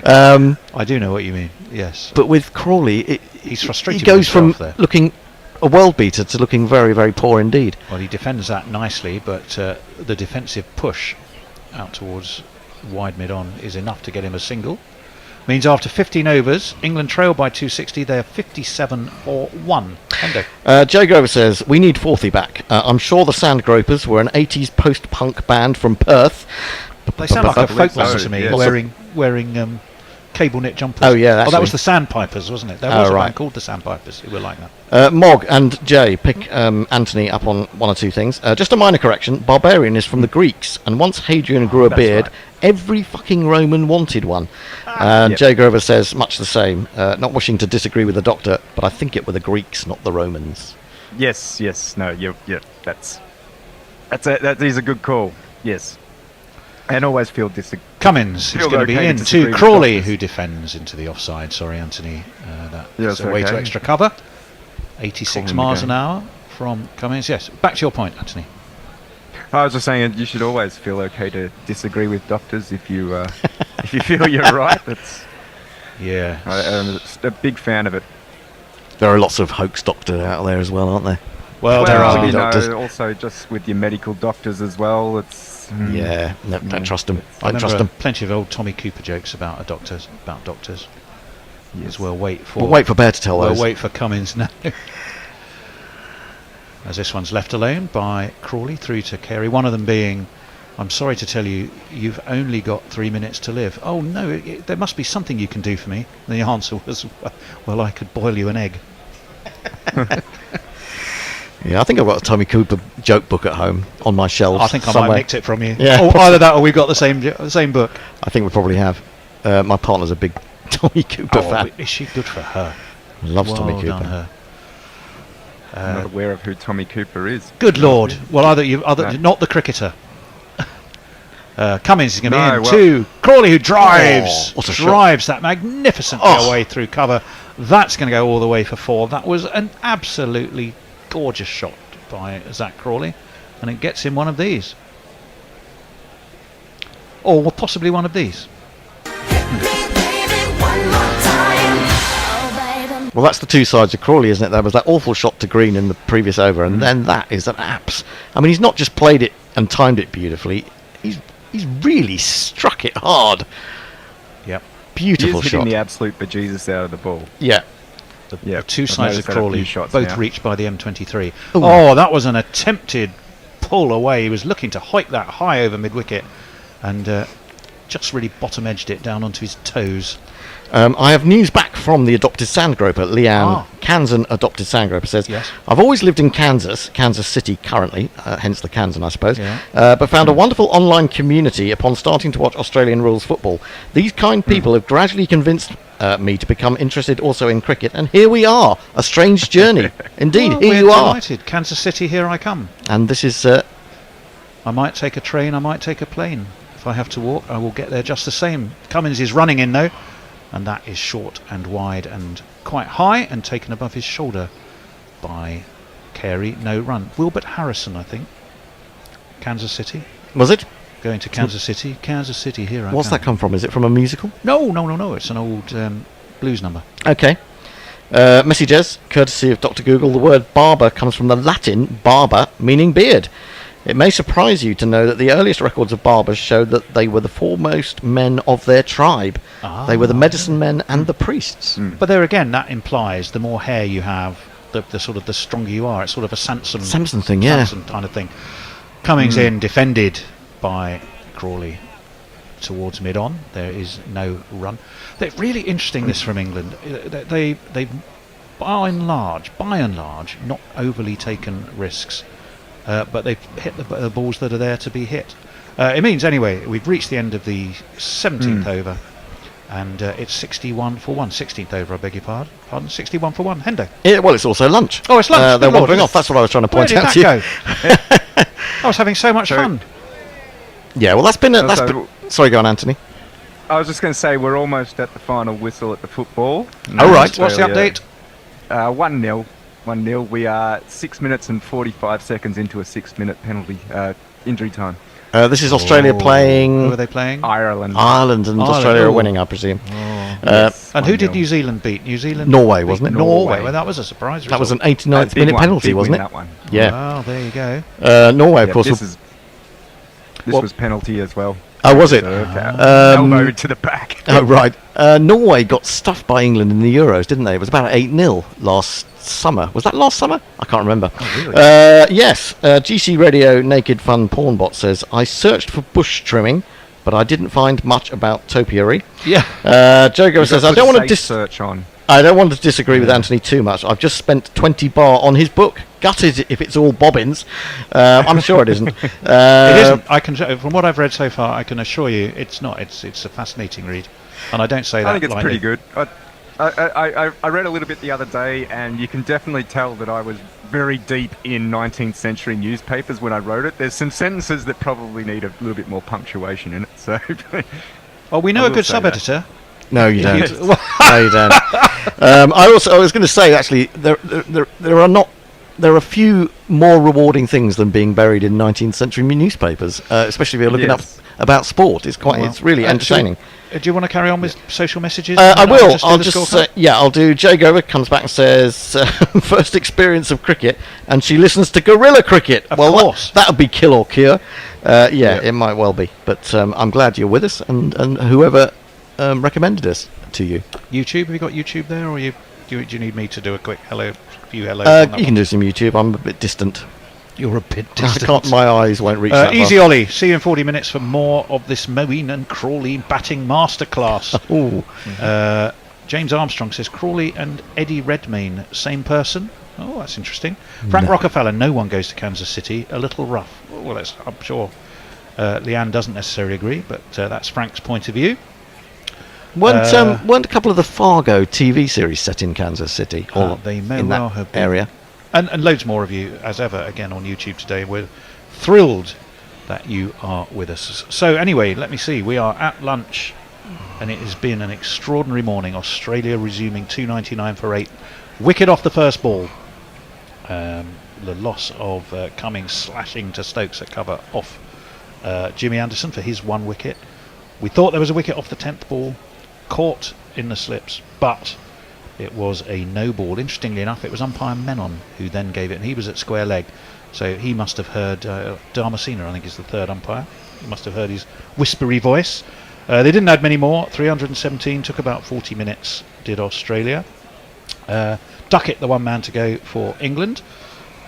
I do know what you mean. Yes. But with Crawley, he's frustrated. He goes from with himself there. looking a world beater to looking very, very poor indeed. Well, he defends that nicely, but the defensive push out towards wide mid-on is enough to get him a single. Means after 15 overs, England trail by 260. They are 57 for 1. Hendo. Joe Grover says, we need Forthy back. I'm sure the Sandgropers were an 80s post-punk band from Perth. They sound like a folk band to me, wearing cable knit jumpers. Oh yeah, that was the Sandpipers, wasn't it? There was a band called the Sandpipers who were like that. Mog and Jay pick Anthony up on one or two things. Just a minor correction: Barbarian is from the Greeks, and once Hadrian grew a beard, every fucking Roman wanted one. Jay Grover says much the same. Not wishing to disagree with the doctor, but I think it were the Greeks, not the Romans. Yes, no, that is a good call. Yes. And always feel Cummins is going to be in to Crawley, who defends into the offside. Sorry, Anthony. That's away to extra cover. 86 miles an hour from Cummins. Yes, back to your point, Anthony. I was just saying you should always feel okay to disagree with doctors if you if you feel you're right. I'm a big fan of it. There are lots of hoax doctors out there as well, aren't there? Well, there are doctors. Also, just with your medical doctors as well. It's don't trust them. I trust them. Plenty of old Tommy Cooper jokes about doctors. Yes. We'll wait for. We'll wait for Bear to tell those. We'll wait for Cummins now. As this one's left alone by Crawley through to Carey. One of them being, I'm sorry to tell you, you've only got 3 minutes to live. Oh no, there must be something you can do for me. And the answer was, well, I could boil you an egg. Yeah, I think I've got a Tommy Cooper joke book at home on my shelves. I think I somewhere. might nicked it from you. Yeah, either that or we've got the same book. I think we probably have. My partner's a big Tommy Cooper fan. Is she good for her? Loves Tommy Cooper. Done her. I'm not aware of who Tommy Cooper is. Good Lord! Well, not the cricketer. Cummins is going to be in to Crawley, who drives that magnificently away through cover. That's going to go all the way for 4. That was an absolutely gorgeous shot by Zach Crawley, and it gets him one of these, or possibly one of these. Well, that's the two sides of Crawley, isn't it? There was that awful shot to green in the previous over, and then that is an apps. I mean, he's not just played it and timed it beautifully. He's really struck it hard. Yep. Beautiful He's shot. hitting the absolute bejesus out of the ball. Yeah. The two sides of Crawley, both reached by the M23. Ooh. Oh, that was an attempted pull away. He was looking to hike that high over mid-wicket, and just really bottom-edged it down onto his toes. I have news back from the adopted sandgroper. Leanne Kansan, adopted sandgroper, says, I've always lived in Kansas City currently, hence the Kansan, I suppose, but found a wonderful online community upon starting to watch Australian rules football. These kind people have gradually convinced me to become interested also in cricket, and here we are. A strange journey. Indeed, well, here you are. Delighted. Kansas City, here I come. And this is... I might take a train, I might take a plane. If I have to walk, I will get there just the same. Cummins is running in, though. And that is short and wide and quite high and taken above his shoulder by Carey. No run. Wilbert Harrison, I think. Kansas City. Was it? Going to Kansas City. Kansas City, here I come. What's that come from? Is it from a musical? No. It's an old blues number. Okay. Messages, courtesy of Dr. Google. The word barber comes from the Latin barba, meaning beard. It may surprise you to know that the earliest records of barbers show that they were the foremost men of their tribe. They were the medicine men and the priests. But there again, that implies the more hair you have, the sort of the stronger you are. It's sort of a Samson thing, yeah. Samson kind of thing. Cummings in, defended by Crawley towards mid-on. There is no run. They're really interesting, this from England. They by and large, not overly taken risks. But they've hit the balls that are there to be hit. It means, anyway, we've reached the end of the 17th over, and it's 61 for 1. 16th over, I beg your pardon. 61 for 1. Hendo. Yeah, well, it's also lunch. Oh, it's lunch. They're wandering off. That's what I was trying to point out to you. I was having so much fun. Yeah, well, that's been. Sorry, go on, Anthony. I was just going to say we're almost at the final whistle at the football. Oh, right. What's the update? 1-0. 1-0. We are 6 minutes and 45 seconds into a 6-minute penalty injury time. This is Australia playing. Who are they playing? Ireland. Ireland and Australia are winning, I presume. Yes, and who did New Zealand beat? New Zealand. Norway, wasn't it? Norway. Well, that was a surprise result. That was an 89th minute penalty, wasn't it? That one. Yeah. Well, there you go. Norway, of course. This was penalty as well. Oh, was it? Elbow to the back. Oh, right. Norway got stuffed by England in the Euros, didn't they? It was about 8-0 last summer. Was that last summer? I can't remember. Oh, really? Yes. GC Radio Naked Fun Pornbot says, I searched for bush trimming, but I didn't find much about topiary. Yeah. Jogo says, I don't want to search on. I don't want to disagree with Anthony too much. I've just spent 20 bar on his book. Gutted if it's all bobbins. I'm sure it isn't. It isn't. I can, from what I've read so far, I can assure you it's not. It's a fascinating read, and I don't say that. I think it's lightly. pretty good. I read a little bit the other day, and you can definitely tell that I was very deep in 19th century newspapers when I wrote it. There's some sentences that probably need a little bit more punctuation in it. So, well, we know a good sub-editor. No, you don't. No, you don't. I was going to say actually, there are a few more rewarding things than being buried in 19th century newspapers, especially if you're looking up about sport. It's really entertaining. Do you want to carry on with social messages? I will. I'll just say, I'll do. Jay Gover comes back and says, first experience of cricket, and she listens to Gorilla Cricket. Of course. That would be kill or cure. It might well be. But I'm glad you're with us, and whoever recommended us to you. YouTube? Have you got YouTube there, or do you need me to do a quick hello? You can do some YouTube. I'm a bit distant. You're a bit distant. My eyes won't reach that Easy far. Ollie, see you in 40 minutes for more of this Moeen and Crawley batting masterclass. James Armstrong says Crawley and Eddie Redmayne, same person. Oh, that's interesting. Frank Rockefeller, no one goes to Kansas City. A little rough. Well, I'm sure Leanne doesn't necessarily agree, but that's Frank's point of view. Weren't a couple of the Fargo TV series set in Kansas City? Or they may in well that have been. area. And loads more of you, as ever, again on YouTube today. We're thrilled that you are with us. So anyway, let me see. We are at lunch, and it has been an extraordinary morning. Australia resuming 299 for 8. Wicket off the first ball. The loss of Cummings slashing to Stokes at cover off Jimmy Anderson for his 1 wicket. We thought there was a wicket off the 10th ball. Caught in the slips, but it was a no ball. Interestingly enough, it was umpire Menon who then gave it, and he was at square leg, so he must have heard Dharmasena, I think is the third umpire. He must have heard his whispery voice. They didn't add many more. 317 took about 40 minutes. Did Australia? Duckett, the one man to go for England.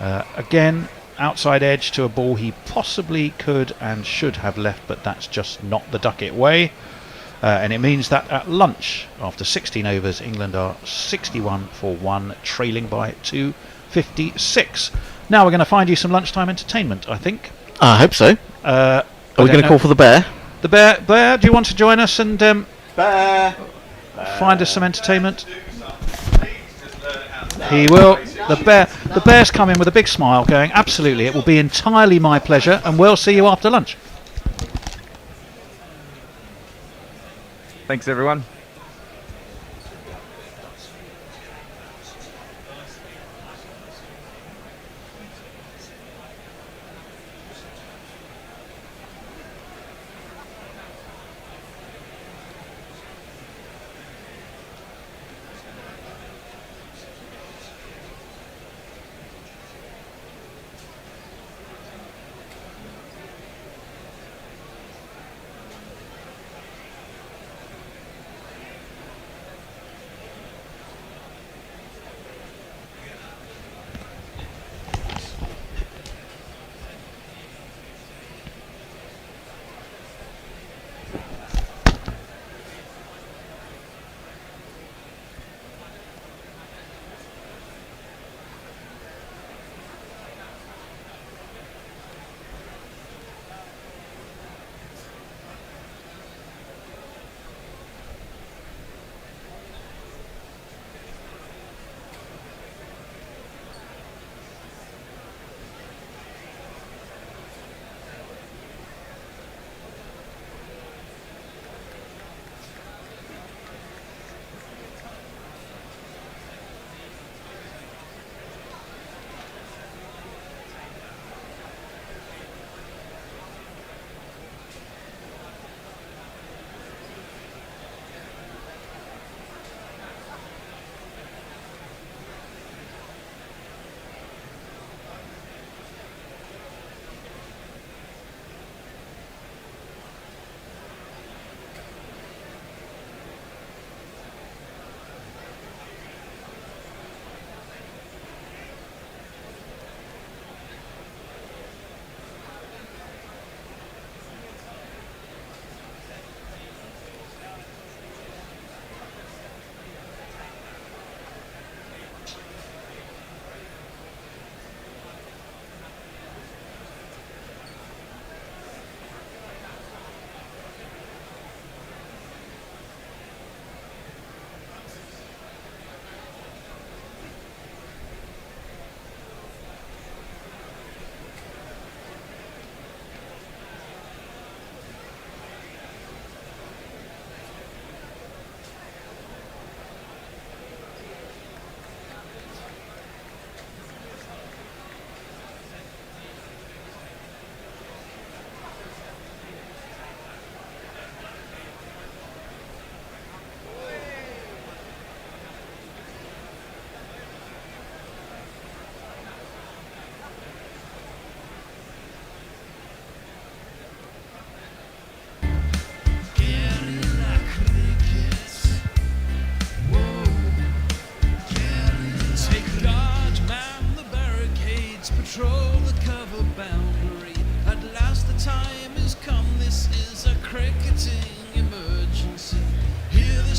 Again, outside edge to a ball he possibly could and should have left, but that's just not the Duckett way. And it means that at lunch, after 16 overs, England are 61 for 1, trailing by 256. Now we're going to find you some lunchtime entertainment, I think. I hope so. Are we going to call for the bear? The bear, do you want to join us and find us some entertainment? He will. The bear's come in with a big smile, going, absolutely, it will be entirely my pleasure, and we'll see you after lunch. Thanks, everyone.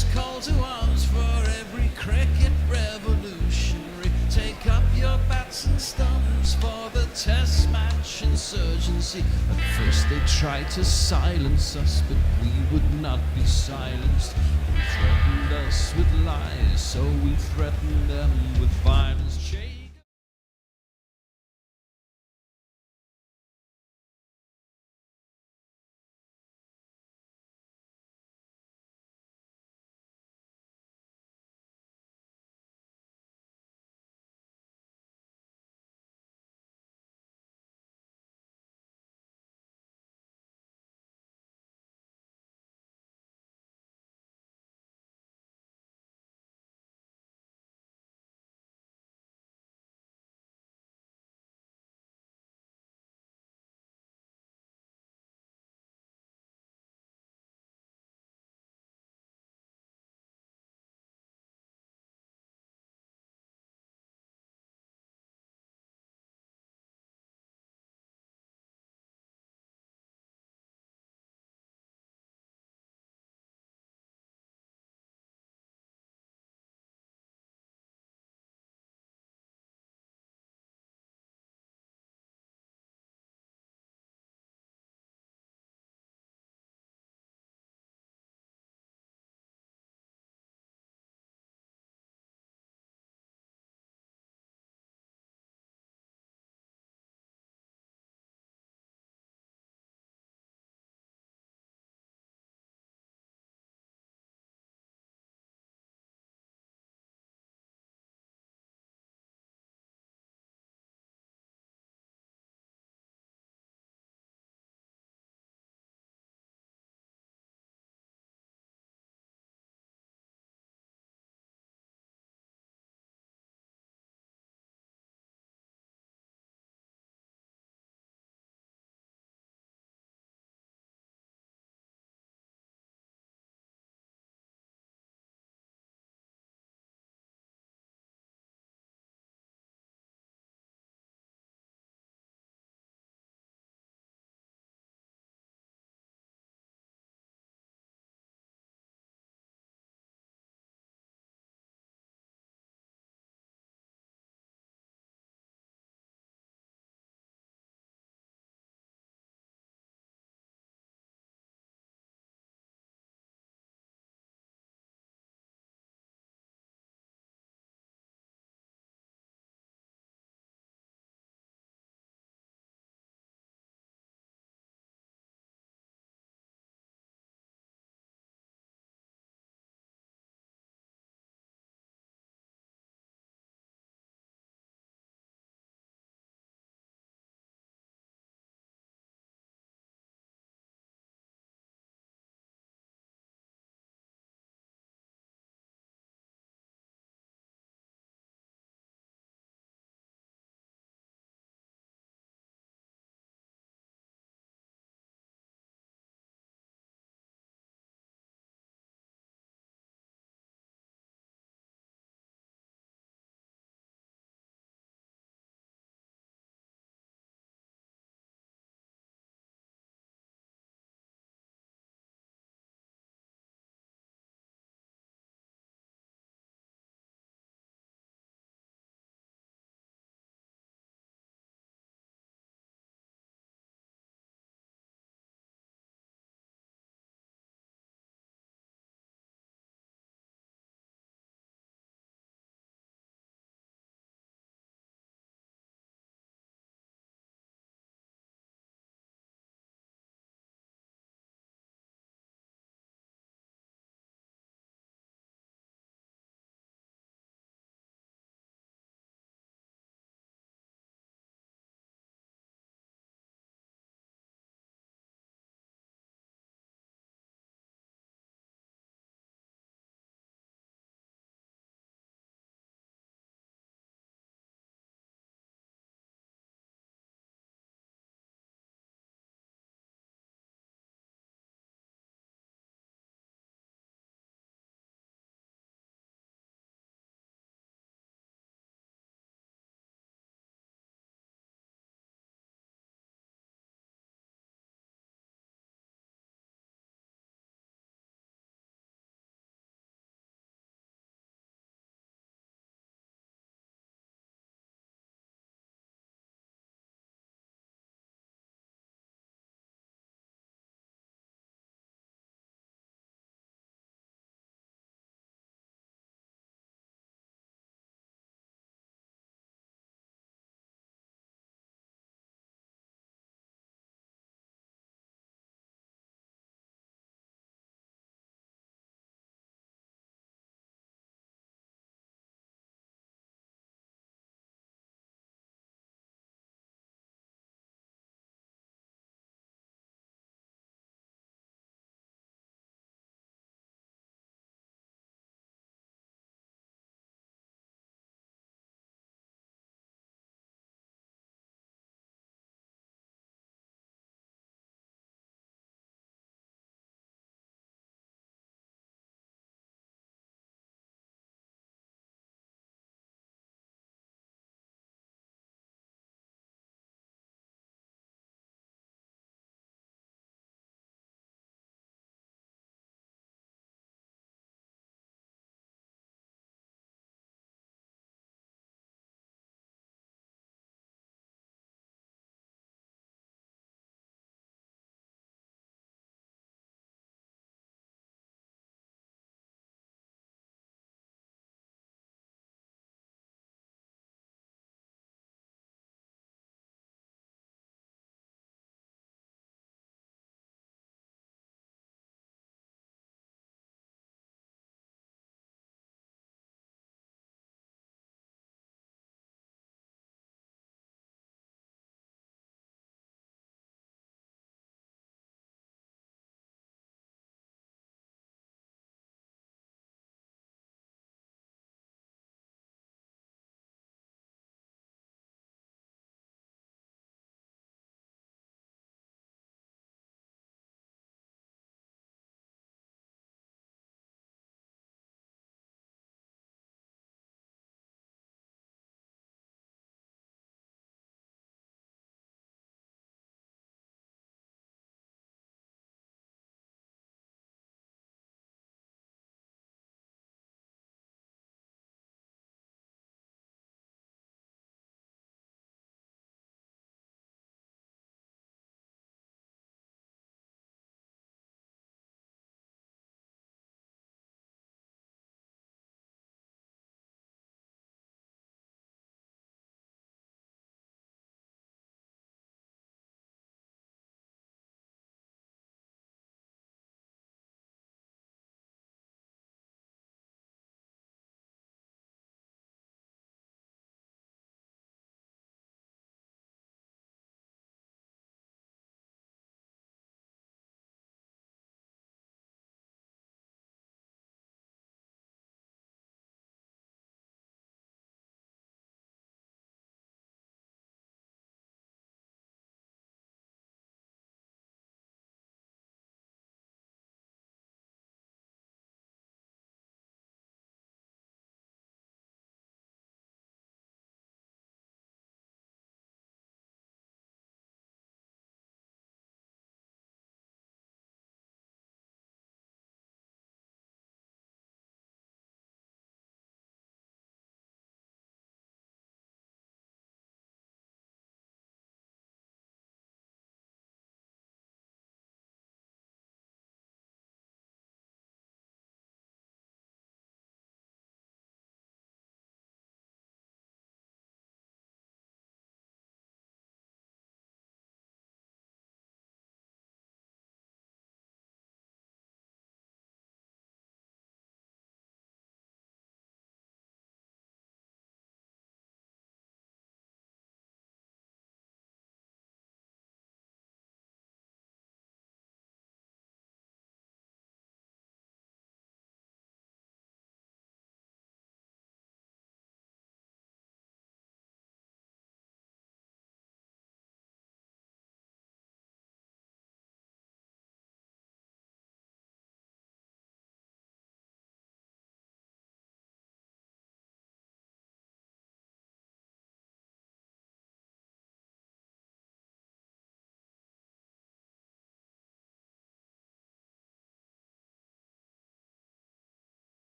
this call to arms for every cricket revolutionary. Take up your bats and stumps for the test match insurgency. At first they tried to silence us, but we would not be silenced. They threatened us with lies, so we threatened them with violence.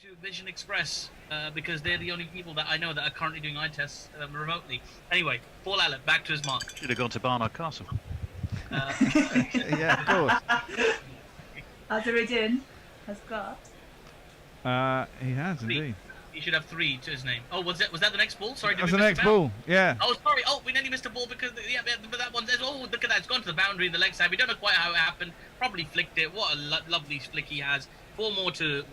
to Vision Express because they're the only people that I know that are currently doing eye tests remotely. Anyway, Paul Allett, back to his mark. Should have gone to Barnard Castle. Yeah, of course. Azariddin has got. He has indeed. He should have 3 to his name. Oh, was that the next ball? Sorry, did That's we the miss next the ball? ball. Yeah. Oh, sorry. Oh, we nearly missed a ball because but that one. Oh, look at that! It's gone to the boundary in the leg side. We don't know quite how it happened. Probably flicked it. What a lovely flick he has. 4 more to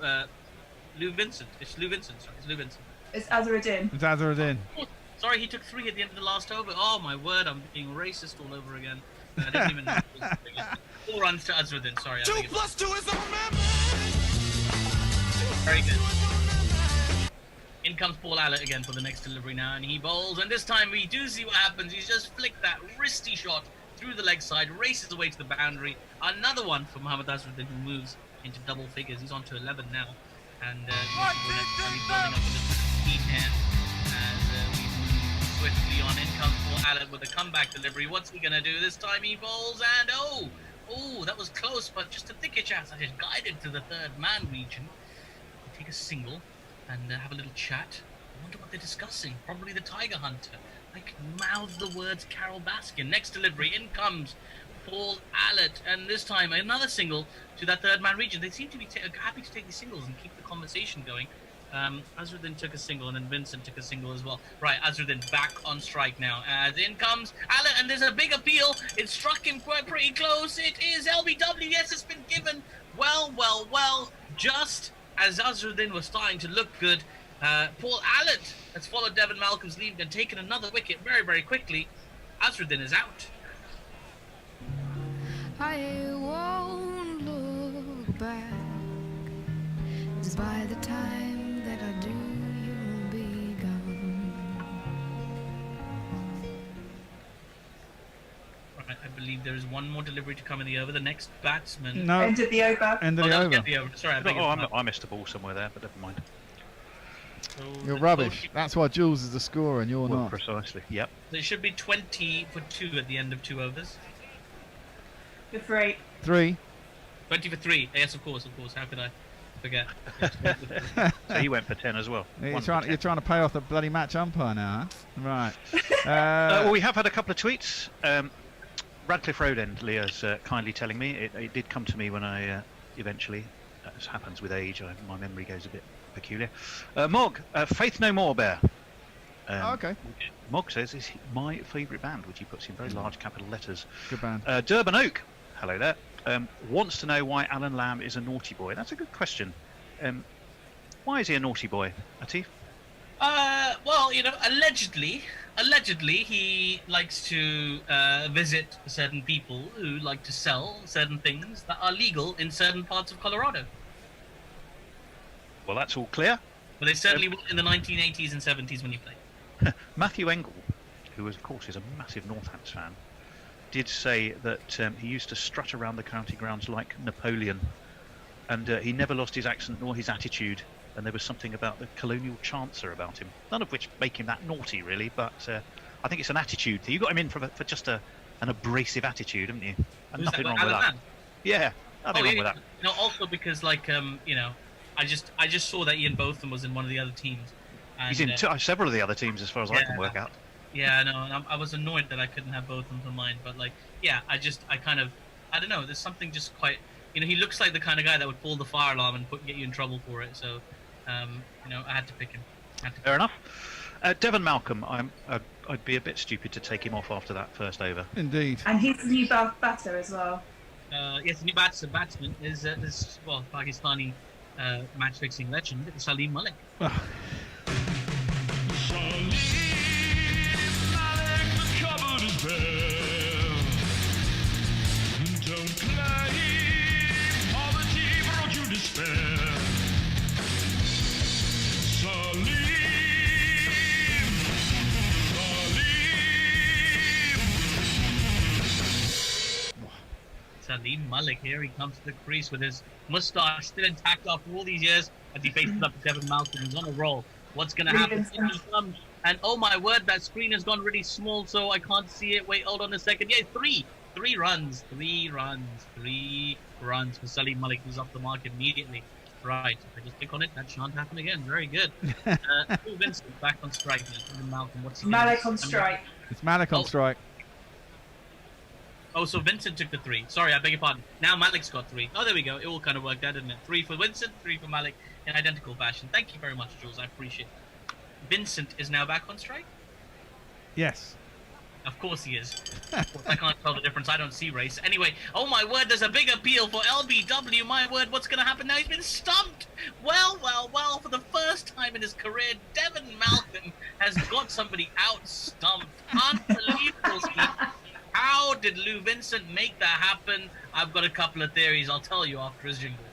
Lou Vincent. It's Lou Vincent. Sorry, it's Lou Vincent. It's Azariddin. It's Azariddin. Oh, sorry, he took 3 at the end of the last over. Oh my word, I'm being racist all over again. I didn't even know. 4 runs to Azariddin. Sorry. 2 plus 2 is a member. Very good. In comes Paul Allett again for the next delivery now, and he bowls, and this time we do see what happens. He's just flicked that wristy shot through the leg side, races away to the boundary. Another one for Mohammad Azariddin, who moves into double figures. He's on to 11 now, and he's building up with the team here as we move swiftly on. In comes Paul Allett with a comeback delivery. What's he gonna do this time? He bowls, and oh, that was close, but just a thicker chance. I just guided to the third man region. Take a single and have a little chat. I wonder what they're discussing. Probably the Tiger Hunter. I can mouth the words Carol Baskin. Next delivery, in comes Paul Allett, and this time another single to that third man region. They seem to be happy to take these singles and keep the conversation going. Azariddin took a single, and then Vincent took a single as well. Right, Azariddin back on strike now. As in comes Allett, and there's a big appeal. It struck him quite pretty close. It is LBW. Yes, it's been given. Well. Just as Azariddin was starting to look good, Paul Allett has followed Devon Malcolm's lead and taken another wicket very, very quickly. Azariddin is out. I won't look back, 'cause by the time that I do, you'll be gone. Right, I believe there is one more delivery to come in the over. The next batsman. No. End of the over. End of the over. Sorry, I I missed the ball somewhere there, but never mind. You're rubbish. That's why Jules is the scorer and you're not. Precisely. Yep. There should be 20 for 2 at the end of 2 overs. Good for 8. 3. 20 for 3. Yes, of course. How could I forget? So he went for 10 as well. You're trying to pay off the bloody match umpire now, huh? Right. Well, we have had a couple of tweets. Radcliffe Road End, Leah's kindly telling me. It did come to me when I eventually, as happens with age, my memory goes a bit peculiar. Mog, Faith No More Bear. Okay. Mog says it's my favourite band, which he puts in very large capital letters. Good band. Durban Oak, hello there, wants to know why Alan Lamb is a naughty boy. That's a good question. Why is he a naughty boy, Atif? Well, allegedly he likes to visit certain people who like to sell certain things that are legal in certain parts of Colorado. Well, that's all clear. But they certainly were in the 1980s and 70s when he played. Matthew Engel, who of course is a massive Northants fan, did say that he used to strut around the county grounds like Napoleon, and he never lost his accent nor his attitude, and there was something about the colonial chancer about him, none of which make him that naughty really, but I think it's an attitude thing. You got him in for just an abrasive attitude, haven't you? And nothing wrong with that. Yeah, nothing wrong with that. No, also because I just saw that Ian Botham was in one of the other teams. And, he's in several of the other teams as far as I can work out. Yeah, no, and I was annoyed that I couldn't have Botham for mine, but I don't know, there's something just quite, he looks like the kind of guy that would pull the fire alarm and get you in trouble for it, so, I had to pick him. Fair enough. Devon Malcolm, I'd be a bit stupid to take him off after that first over. Indeed. And he's the new batter as well. Yes, the new batsman is this Pakistani match-fixing legend, Salim Malik. Don't claim poverty brought you despair. Salim Malik, here he comes to the crease with his moustache still intact after all these years as he faces up to Devon Malcolm. He's on a roll. What's going to happen? In he comes, and oh my word, that screen has gone really small, so I can't see it. Wait, hold on a second. Yeah, three runs for Salim Malik, who's off the mark immediately. Right. If I just click on it, that shan't happen again. Very good. Paul Vincent back on strike now. Malcolm, what's he Malik doing? on strike. It's Malik on strike. Oh, so Vincent took the 3. Sorry, I beg your pardon. Now Malik's got 3. Oh, there we go. It all kind of worked out, didn't it? 3 for Vincent, 3 for Malik in identical fashion. Thank you very much, Jules. I appreciate it. Vincent is now back on strike? Yes. Of course he is. Of course, I can't tell the difference. I don't see race. Anyway, oh my word, there's a big appeal for LBW. My word, what's going to happen now? He's been stumped. Well, for the first time in his career, Devin Malcolm has got somebody out-stumped. Unbelievable. How did Lou Vincent make that happen? I've got a couple of theories. I'll tell you after his jingle.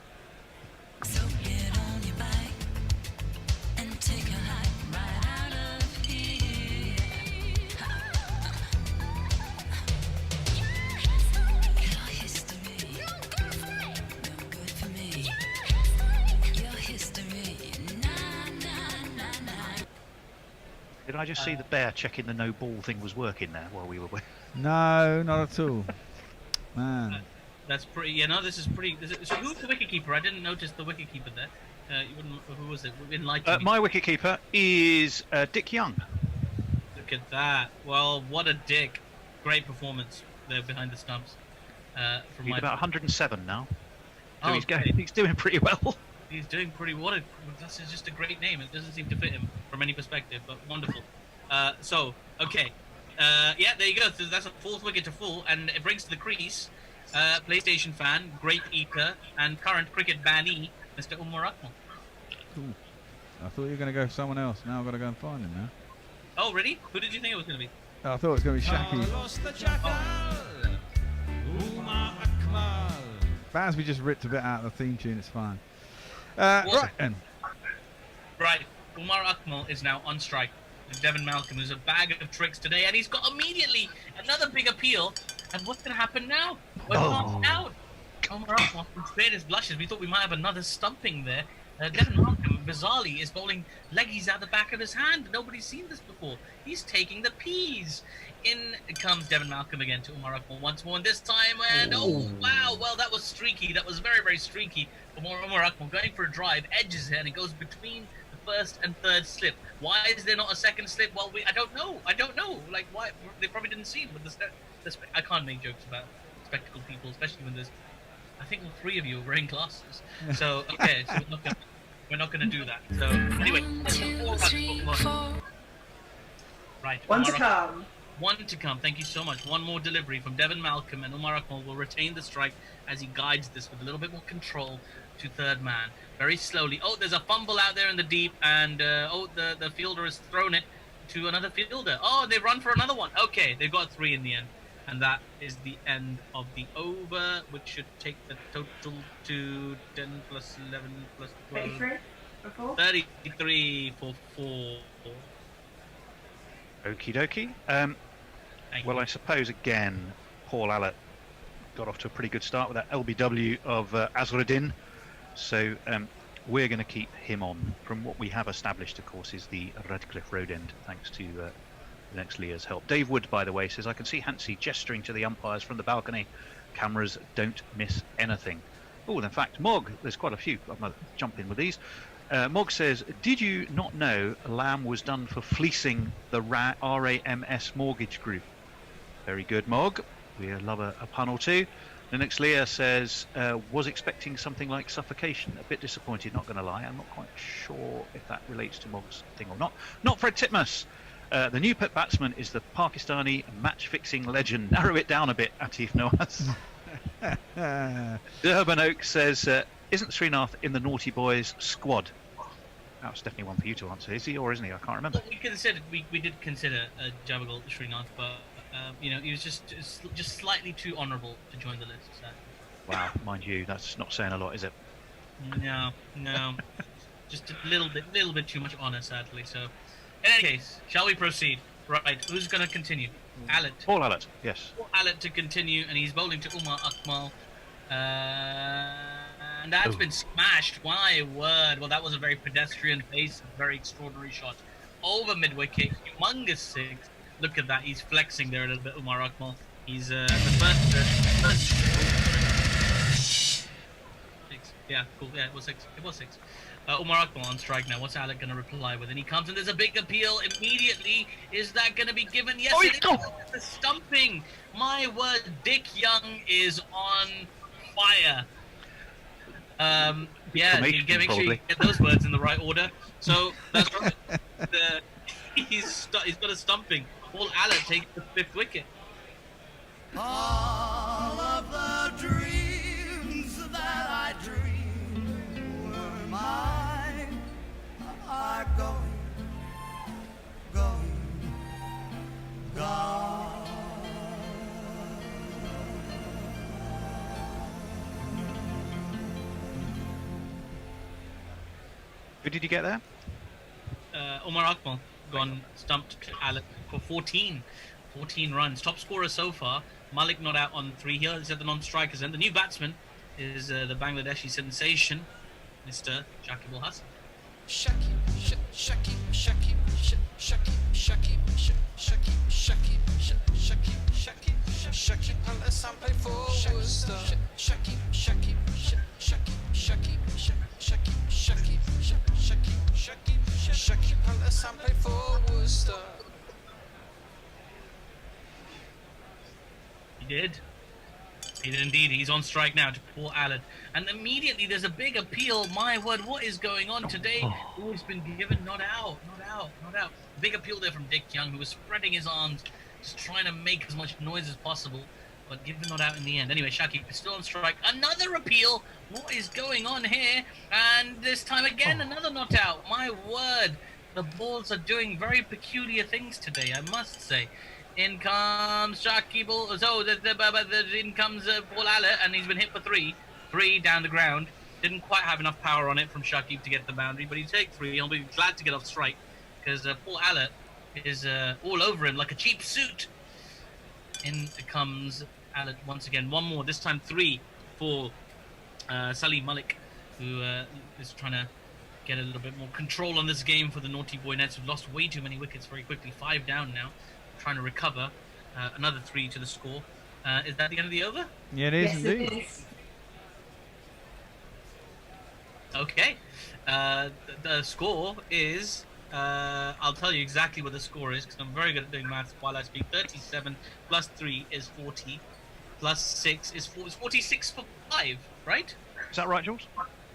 So get on your bike and take a hike right out of here. Your history, no good for me. Your history, nah. Did I just see the bear checking the no ball thing was working there while we were away? No, not at all. Man. That's pretty. You know, this is pretty. So who's the wicketkeeper? I didn't notice the wicketkeeper there. You wouldn't. Who was it? Enlighten me. My wicketkeeper is Dick Young. Look at that. Well, what a dick. Great performance there behind the stumps. From He's about 107 now. So Oh, he's doing pretty well. He's doing pretty. This is just a great name. It doesn't seem to fit him from any perspective, but wonderful. Okay. Yeah, there you go. So that's a 4th wicket to fall, and it brings to the crease PlayStation fan, great eater, and current cricket bannee, Mr. Umar Akmal. Cool. I thought you were going to go for someone else. Now I've got to go and find him now. Oh, really? Who did you think it was going to be? I thought it was going to be Shaki. Carlos the Jackal, Umar Akmal. Basby just ripped a bit out of the theme tune. It's fine. Right then. Right. Umar Akmal is now on strike. Devin Malcolm is a bag of tricks today, and he's got immediately another big appeal. And what's going to happen now? We're marked out. Umar Akmal spared his blushes. We thought we might have another stumping there. Devin Malcolm, bizarrely, is bowling leggies out the back of his hand. Nobody's seen this before. He's taking the P's. In comes Devin Malcolm again to Umar Akmal once more, and this time, and wow, well, that was streaky. That was very, very streaky. Umar Akmal going for a drive, edges it, and it goes between the 1st and 3rd slip. Why is there not a 2nd slip? Well, I don't know. Like, why? They probably didn't see it with I can't make jokes about spectacled people, especially when there's. I think all 3 of you are wearing glasses. So okay, so we're not gonna do that. So anyway, right. One to come. One to come. Thank you so much. One more delivery from Devin Malcolm, and Umar Akmal will retain the strike as he guides this with a little bit more control to 3rd man. Very slowly. Oh, there's a fumble out there in the deep, and the fielder has thrown it to another fielder. Oh, they run for another one. Okay, they've got 3 in the end. And that is the end of the over, which should take the total to 10 plus 11 plus 12. 33 for 4. 33 for 4. Okie dokie. Well, I suppose, again, Paul Allett got off to a pretty good start with that LBW of Azruddin. So we're going to keep him on. From what we have established, of course, is the Radcliffe Road end, thanks to next Leah's help. Dave Wood, by the way, says, I can see Hansi gesturing to the umpires from the balcony. Cameras don't miss anything. Oh, in fact, Mog, there's quite a few. I'm going to jump in with these. Mog says, did you not know Lamb was done for fleecing the RAMS mortgage group? Very good, Mog. We love a pun or two. The next Leah says, was expecting something like suffocation. A bit disappointed, not going to lie. I'm not quite sure if that relates to Mog's thing or not. Not Fred Titmus. The new pet batsman is the Pakistani match-fixing legend. Narrow it down a bit, Atif Nawaz. Durban Oak says, isn't Srinath in the Naughty Boys squad? That was definitely one for you to answer. Is he or isn't he? I can't remember. Well, we did consider Javagal Srinath, but he was just slightly too honourable to join the list. So. Wow, mind you, that's not saying a lot, is it? No, just a little bit too much honour, sadly. So, in any case, shall we proceed? Right, who's going to continue? Allett. Paul Allett, yes. Paul Allett to continue, and he's bowling to Umar Akmal. And that's been smashed. My word. Well, that was a very pedestrian pace, very extraordinary shot. Over mid-wicket, humongous 6. Look at that, he's flexing there a little bit, Umar Akmal. He's the first Yeah, cool. Yeah, it was 6. It was 6. Omar Akmal on strike now. What's Alec going to reply with? And he comes and there's a big appeal immediately. Is that going to be given? Yes, it is. The stumping. My word, Dick Young is on fire. Yeah, you can make sure you get those words in the right order. So that's right. He's got a stumping. Paul Allen takes the 5th wicket. All of the dreams that I dreamed were mine are going, gone. Who did you get there? Omar Akmal gone stumped Alec for 14 runs. Top scorer so far. Malik not out on 3 here. These are the non-strikers. And the new batsman is the Bangladeshi sensation, Mr. Shakib Al Hasan. Shakib, Shakib, Shakib, Shakib, Shakib, Shakib, Shakib, Shakib, Shakib, Shakib Al Hasan played for Worcester. Shakib, Shakib, Shakib, Shakib, Shakib, Shakib, Shakib, Shakib Al Hasan played for Worcester. He did. He did indeed. He's on strike now to Paul Allen. And immediately there's a big appeal. My word, what is going on today? Oh, he's been given not out. Big appeal there from Dick Young, who was spreading his arms, just trying to make as much noise as possible, but given not out in the end. Anyway, Shakib is still on strike. Another appeal. What is going on here? And this time again, another not out. My word, the balls are doing very peculiar things today, I must say. In comes Shakib. In comes Paul Allen, and he's been hit for 3 down the ground. Didn't quite have enough power on it from Shakib to get the boundary, but he'll take 3. He'll be glad to get off strike because Paul Allen is all over him like a cheap suit. In comes Allen once again. One more, this time 3 for Salim Malik, who is trying to get a little bit more control on this game for the Naughty Boy Nets, who've lost way too many wickets very quickly. 5 down now. Trying to recover. Another 3 to the score. Is that the end of the over? Yeah, it is Yes, indeed. it is. Okay. The score is... I'll tell you exactly what the score is because I'm very good at doing maths while I speak. 37 plus 3 is 40. Plus 6 is 46 for 5, right? Is that right, Jules?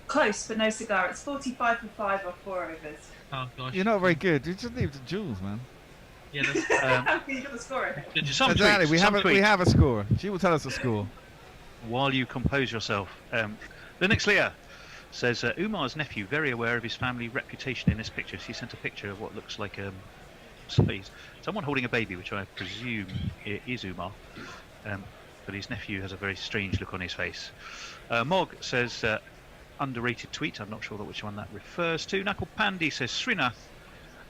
Close, but no cigar. It's 45 for 5 or 4 overs. Oh, gosh. You're not very good. You just leave it to Jules, man. Yeah, that's... You got the score. Exactly. We have a score. She will tell us the score. While you compose yourself. Linux Leah says, Umar's nephew, very aware of his family reputation in this picture. She sent a picture of what looks like someone holding a baby, which I presume is Umar. But his nephew has a very strange look on his face. Mog says, underrated tweet. I'm not sure which one that refers to. Knuckle Pandy says, Srinath,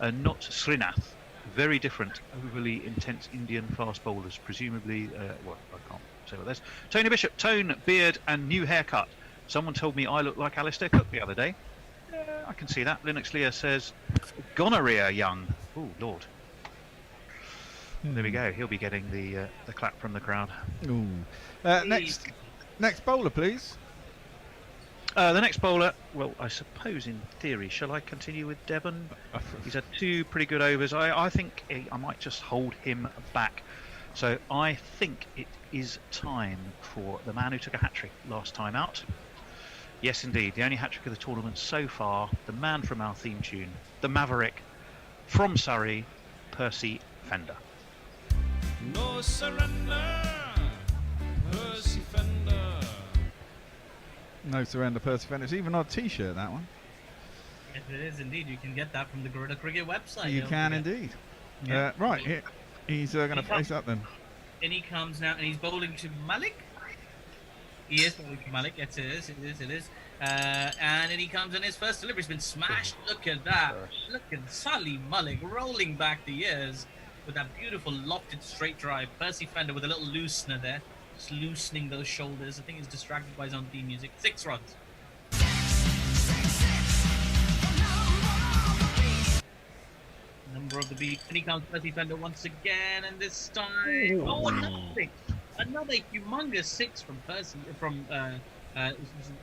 not Srinath. Very different, overly intense Indian fast bowlers, presumably, well, I can't say what this. Tony Bishop, tone, beard, and new haircut. Someone told me I look like Alistair Cook the other day. I can see that. Linux Leah says, gonorrhea young. Oh, Lord. There we go. He'll be getting the clap from the crowd. Ooh. Next bowler, please. The next bowler, well, I suppose in theory, shall I continue with Devon? He's had 2 pretty good overs. I think I might just hold him back. So I think it is time for the man who took a hat-trick last time out. Yes, indeed, the only hat-trick of the tournament so far, the man from our theme tune, the Maverick from Surrey, Percy Fender. No surrender, Percy Fender. No surrender, Percy Fender. It's even on a T-shirt, that one. Yes, it is indeed. You can get that from the Gorilla Cricket website. You can indeed. Yeah. Right, here. He's going to face up then. And he comes now, and he's bowling to Malik. He is bowling to Malik. Yes, it is. And then he comes, and his first delivery's been smashed. Look at that. Look at Salim Malik rolling back the years with that beautiful lofted straight drive. Percy Fender with a little loosener there. Just loosening those shoulders. I think he's distracted by his own theme music. 6 runs. Number of the beat. And he comes Percy Fender once again, and this time... Oh, another 6. Another humongous 6 from Percy, from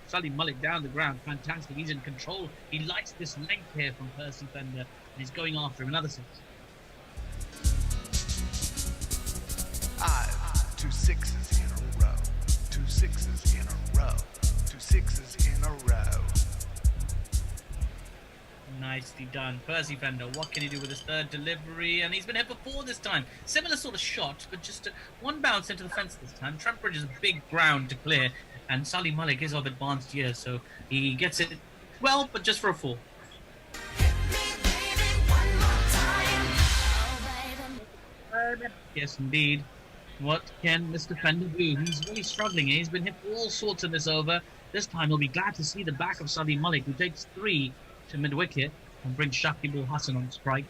Sully Mullick down the ground, fantastic. He's in control. He likes this length here from Percy Fender, and he's going after him. Another 6. 2 6s in a row. 2 6s in a row. 2 6s in a row. Nicely done. Percy Fender, what can he do with his third delivery? And he's been hit for 4 this time. Similar sort of shot, but just one bounce into the fence this time. Trafford is a big ground to clear, and Sully Mullick is of advanced years, so he gets it well, but just for a 4. Yes, indeed. What can Mr. Fender do? He's really struggling. He's been hit all sorts of this over. This time he'll be glad to see the back of Sully Mullick, who takes 3 to mid-wicket and brings Shakib Ul Hassan on strike.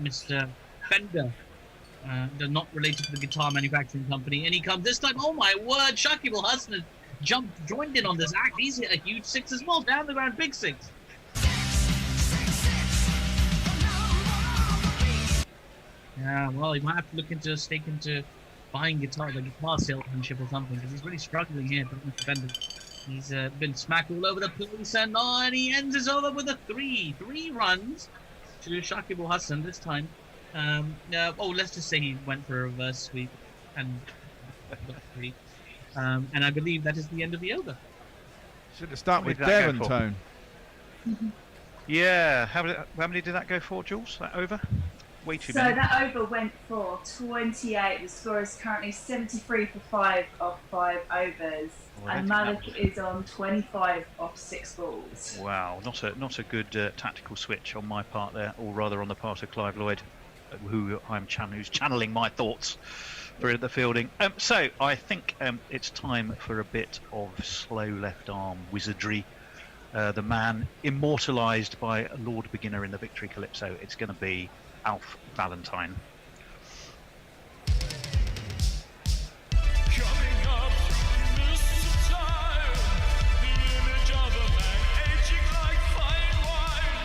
Mr. Fender, they're not related to the guitar manufacturing company, and he comes this time. Oh my word! Shakib Ul Hassan has joined in on this act. He's hit a huge 6 as well, down the ground, big 6. Yeah, well, he might have to look into stake into buying the guitar salesmanship or something, because he's really struggling here. Mr. Fender, he's been smacked all over the place, and he ends his over with a 3 runs to Shakib Ul Hassan this time. Let's just say he went for a reverse sweep and got 3. And I believe that is the end of the over. Should have started with What did that Devon go for? tone. Yeah, how many did that go for, Jules? That over? Way too So many. that over went for 28. The score is currently 73 for 5 off 5 overs. Well, I and think that Malik was- is on 25 off 6 balls. Wow, not a good tactical switch on my part there, or rather on the part of Clive Lloyd, who's channeling my thoughts for the fielding. So I think it's time for a bit of slow left arm wizardry. The man immortalised by Lord Beginner in the Victory Calypso. It's going to be Alf Valentine. Coming up, Mr. Time, the image of a man aging like fine wine.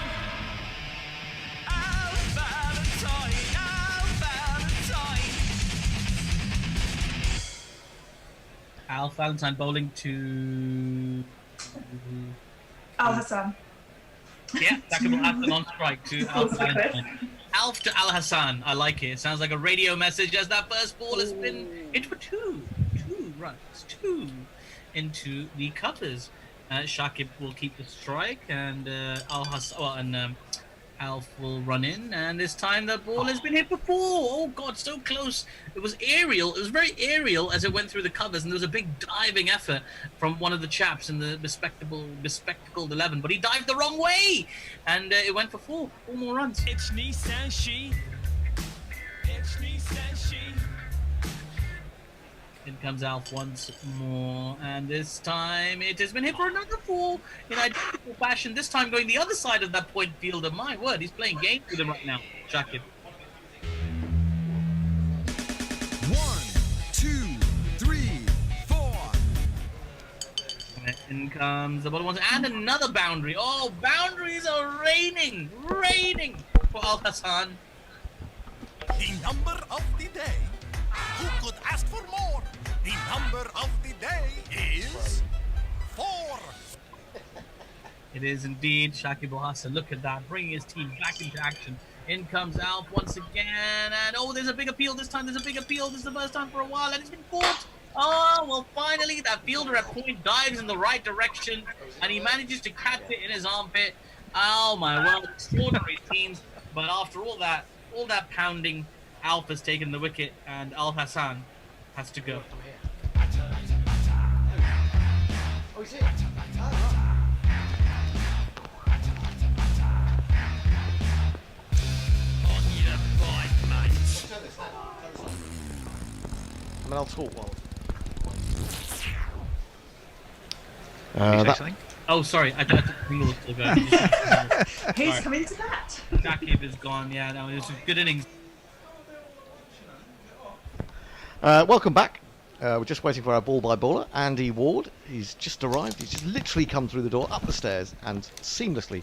Alf Valentine, Alf Valentine. Alf Valentine bowling to Al Hassan. Yeah, Shakib Ul Hassan on strike to Alf Valentine. Alf to Al Hassan. I like it. It sounds like a radio message as that first ball has been hit for 2 runs, 2 into the covers. Shakib will keep the strike, and Alf will run in, and this time the ball has been hit for 4. Oh God, so close. It was aerial. It was very aerial as it went through the covers, and there was a big diving effort from one of the chaps in the bespectacled 11, but he dived the wrong way, and it went for 4 more runs. It's Nissan she. It's Nissan she. In comes Alf once more, and this time it has been hit for another 4 in identical fashion, this time going the other side of that point fielder. My word, he's playing games with him right now, Shakib. 1, 2, 3, 4. And in comes the bottom one, and another boundary. Oh, boundaries are raining for Al Hassan. The number of the day. Who could ask for more? The number of the day is 4. It is indeed Shakib Ul Hassan. Look at that, bringing his team back into action. In comes Alf once again, and there's a big appeal this time. This is the first time for a while, and it's been caught. Oh, well, finally, that fielder at point dives in the right direction, and he manages to catch it in his armpit. Oh, my word, extraordinary teams. But after all that pounding, Alf has taken the wicket, and Al Hassan has to go. Oh, is it? On your bike, mate. I mean, I'll talk while. Oh, sorry, I thought the jingle was still going. Who's Sorry. come into that? Shakib is gone, yeah, no, it was a good innings. Welcome back. We're just waiting for our ball-by-baller, Andy Ward. He's just arrived. He's just literally come through the door, up the stairs, and seamlessly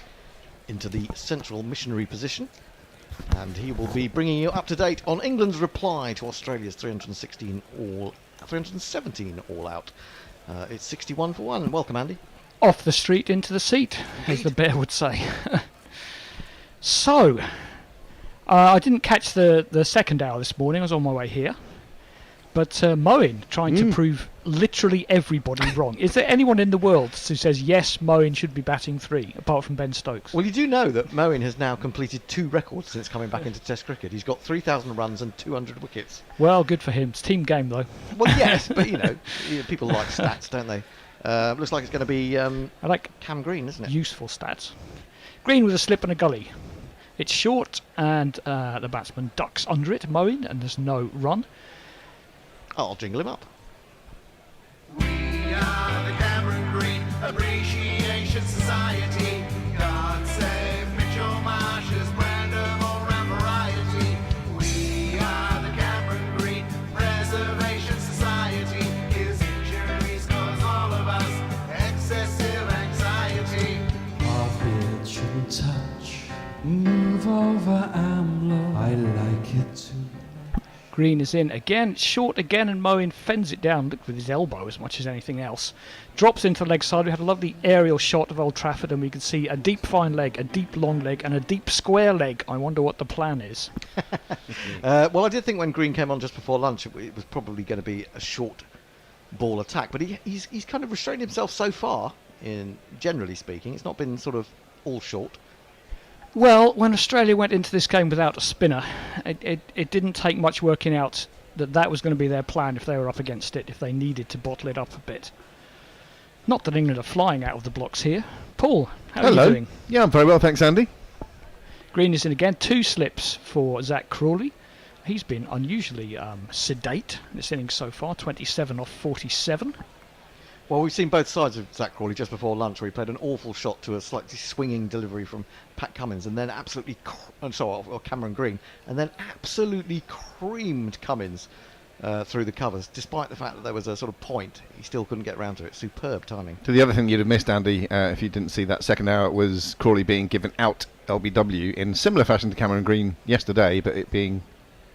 into the central missionary position. And he will be bringing you up to date on England's reply to Australia's 317 all out It's 61 for 1. Welcome, Andy. Off the street into the seat, as the bear would say. So, I didn't catch the second hour this morning. I was on my way here. But Moeen trying to prove literally everybody wrong. Is there anyone in the world who says, yes, Moeen should be batting 3, apart from Ben Stokes? Well, you do know that Moeen has now completed 2 records since coming back into Test cricket. He's got 3,000 runs and 200 wickets. Well, good for him. It's team game, though. Well, yes, but, people like stats, don't they? Looks like it's going to be I like Cam Green, isn't it? Useful stats. Green with a slip and a gully. It's short, and the batsman ducks under it, Moeen, and there's no run. I'll jingle him up. We are the Cameron Green Appreciation Society. God save Mitchell Marsh's brand of all-round variety. We are the Cameron Green Preservation Society. His injuries cause all of us excessive anxiety. Off it shouldn't touch. Move over, Amlo. I like it too. Green is in again, short again, and Moeen fends it down, looked with his elbow as much as anything else. Drops into the leg side. We had a lovely aerial shot of Old Trafford, and we can see a deep fine leg, a deep long leg, and a deep square leg. I wonder what the plan is. Well, I did think when Green came on just before lunch, it was probably going to be a short ball attack, but he's kind of restrained himself so far, generally speaking. It's not been sort of all short. Well, when Australia went into this game without a spinner, it didn't take much working out that was going to be their plan if they were up against it, if they needed to bottle it up a bit. Not that England are flying out of the blocks here. Paul, how are you doing? Yeah, I'm very well, thanks, Andy. Green is in again. 2 slips for Zach Crawley. He's been unusually sedate this innings so far, 27 off 47. Well, we've seen both sides of Zach Crawley just before lunch, where he played an awful shot to a slightly swinging delivery from Pat Cummins, and then absolutely, or Cameron Green, and then absolutely creamed Cummins through the covers, despite the fact that there was a sort of point. He still couldn't get round to it. Superb timing. So the other thing you'd have missed, Andy, if you didn't see that second hour, was Crawley being given out LBW in similar fashion to Cameron Green yesterday, but it being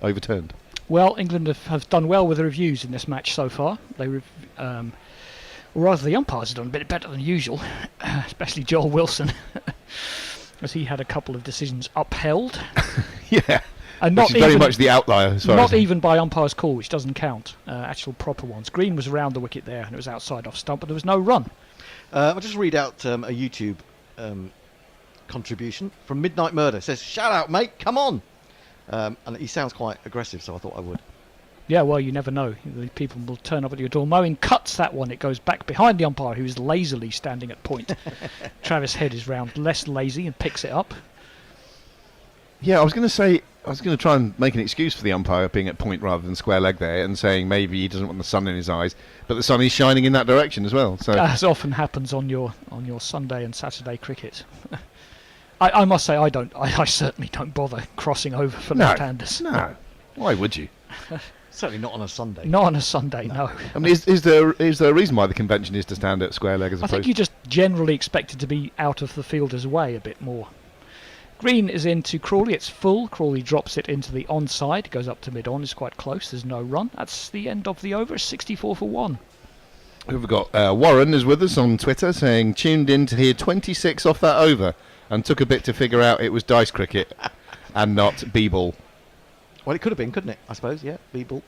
overturned. Well, England have done well with the reviews in this match so far. Or rather, the umpires have done a bit better than usual, especially Joel Wilson, as he had a couple of decisions upheld. Yeah, and which is very much the outlier. As far not as even by umpire's call, which doesn't count, actual proper ones. Green was around the wicket there, and it was outside off stump, but there was no run. I'll just read out a YouTube contribution from Midnight Murder. It says, "Shout out, mate, come on!" And he sounds quite aggressive, so I thought I would. Yeah, well, you never know. The people will turn up at your door. Moeen cuts that one. It goes back behind the umpire, who is lazily standing at point. Travis Head is round less lazy and picks it up. Yeah, I was going to try and make an excuse for the umpire being at point rather than square leg there, and saying maybe he doesn't want the sun in his eyes, but the sun is shining in that direction as well. So as often happens on your Sunday and Saturday cricket. I must say I certainly don't bother crossing over for left-handers. No, why would you? Certainly not on a Sunday. Not on a Sunday, no. I mean, is there a reason why the convention is to stand at square leg as opposed? I think you just generally expected to be out of the fielder's way a bit more. Green is into Crawley. It's full. Crawley drops it into the onside. Goes up to mid-on. It's quite close. There's no run. That's the end of the over. 64 for 1. We've got Warren is with us on Twitter saying tuned in to hear 26 off that over and took a bit to figure out it was dice cricket and not b-ball. Well, it could have been, couldn't it? I suppose, yeah, b-ball.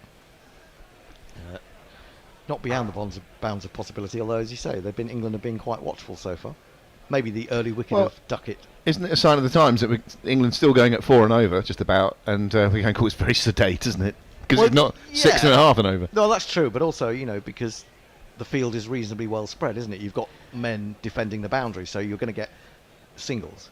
Not beyond the bounds of possibility, although, as you say, England have been quite watchful so far. Maybe the early wicket of Duckett. Isn't it a sign of the times that England's still going at 4 and over, just about, and we can call it very sedate, isn't it? Because it's not 6.5 and over. No, that's true, but also, because the field is reasonably well spread, isn't it? You've got men defending the boundary, so you're going to get singles.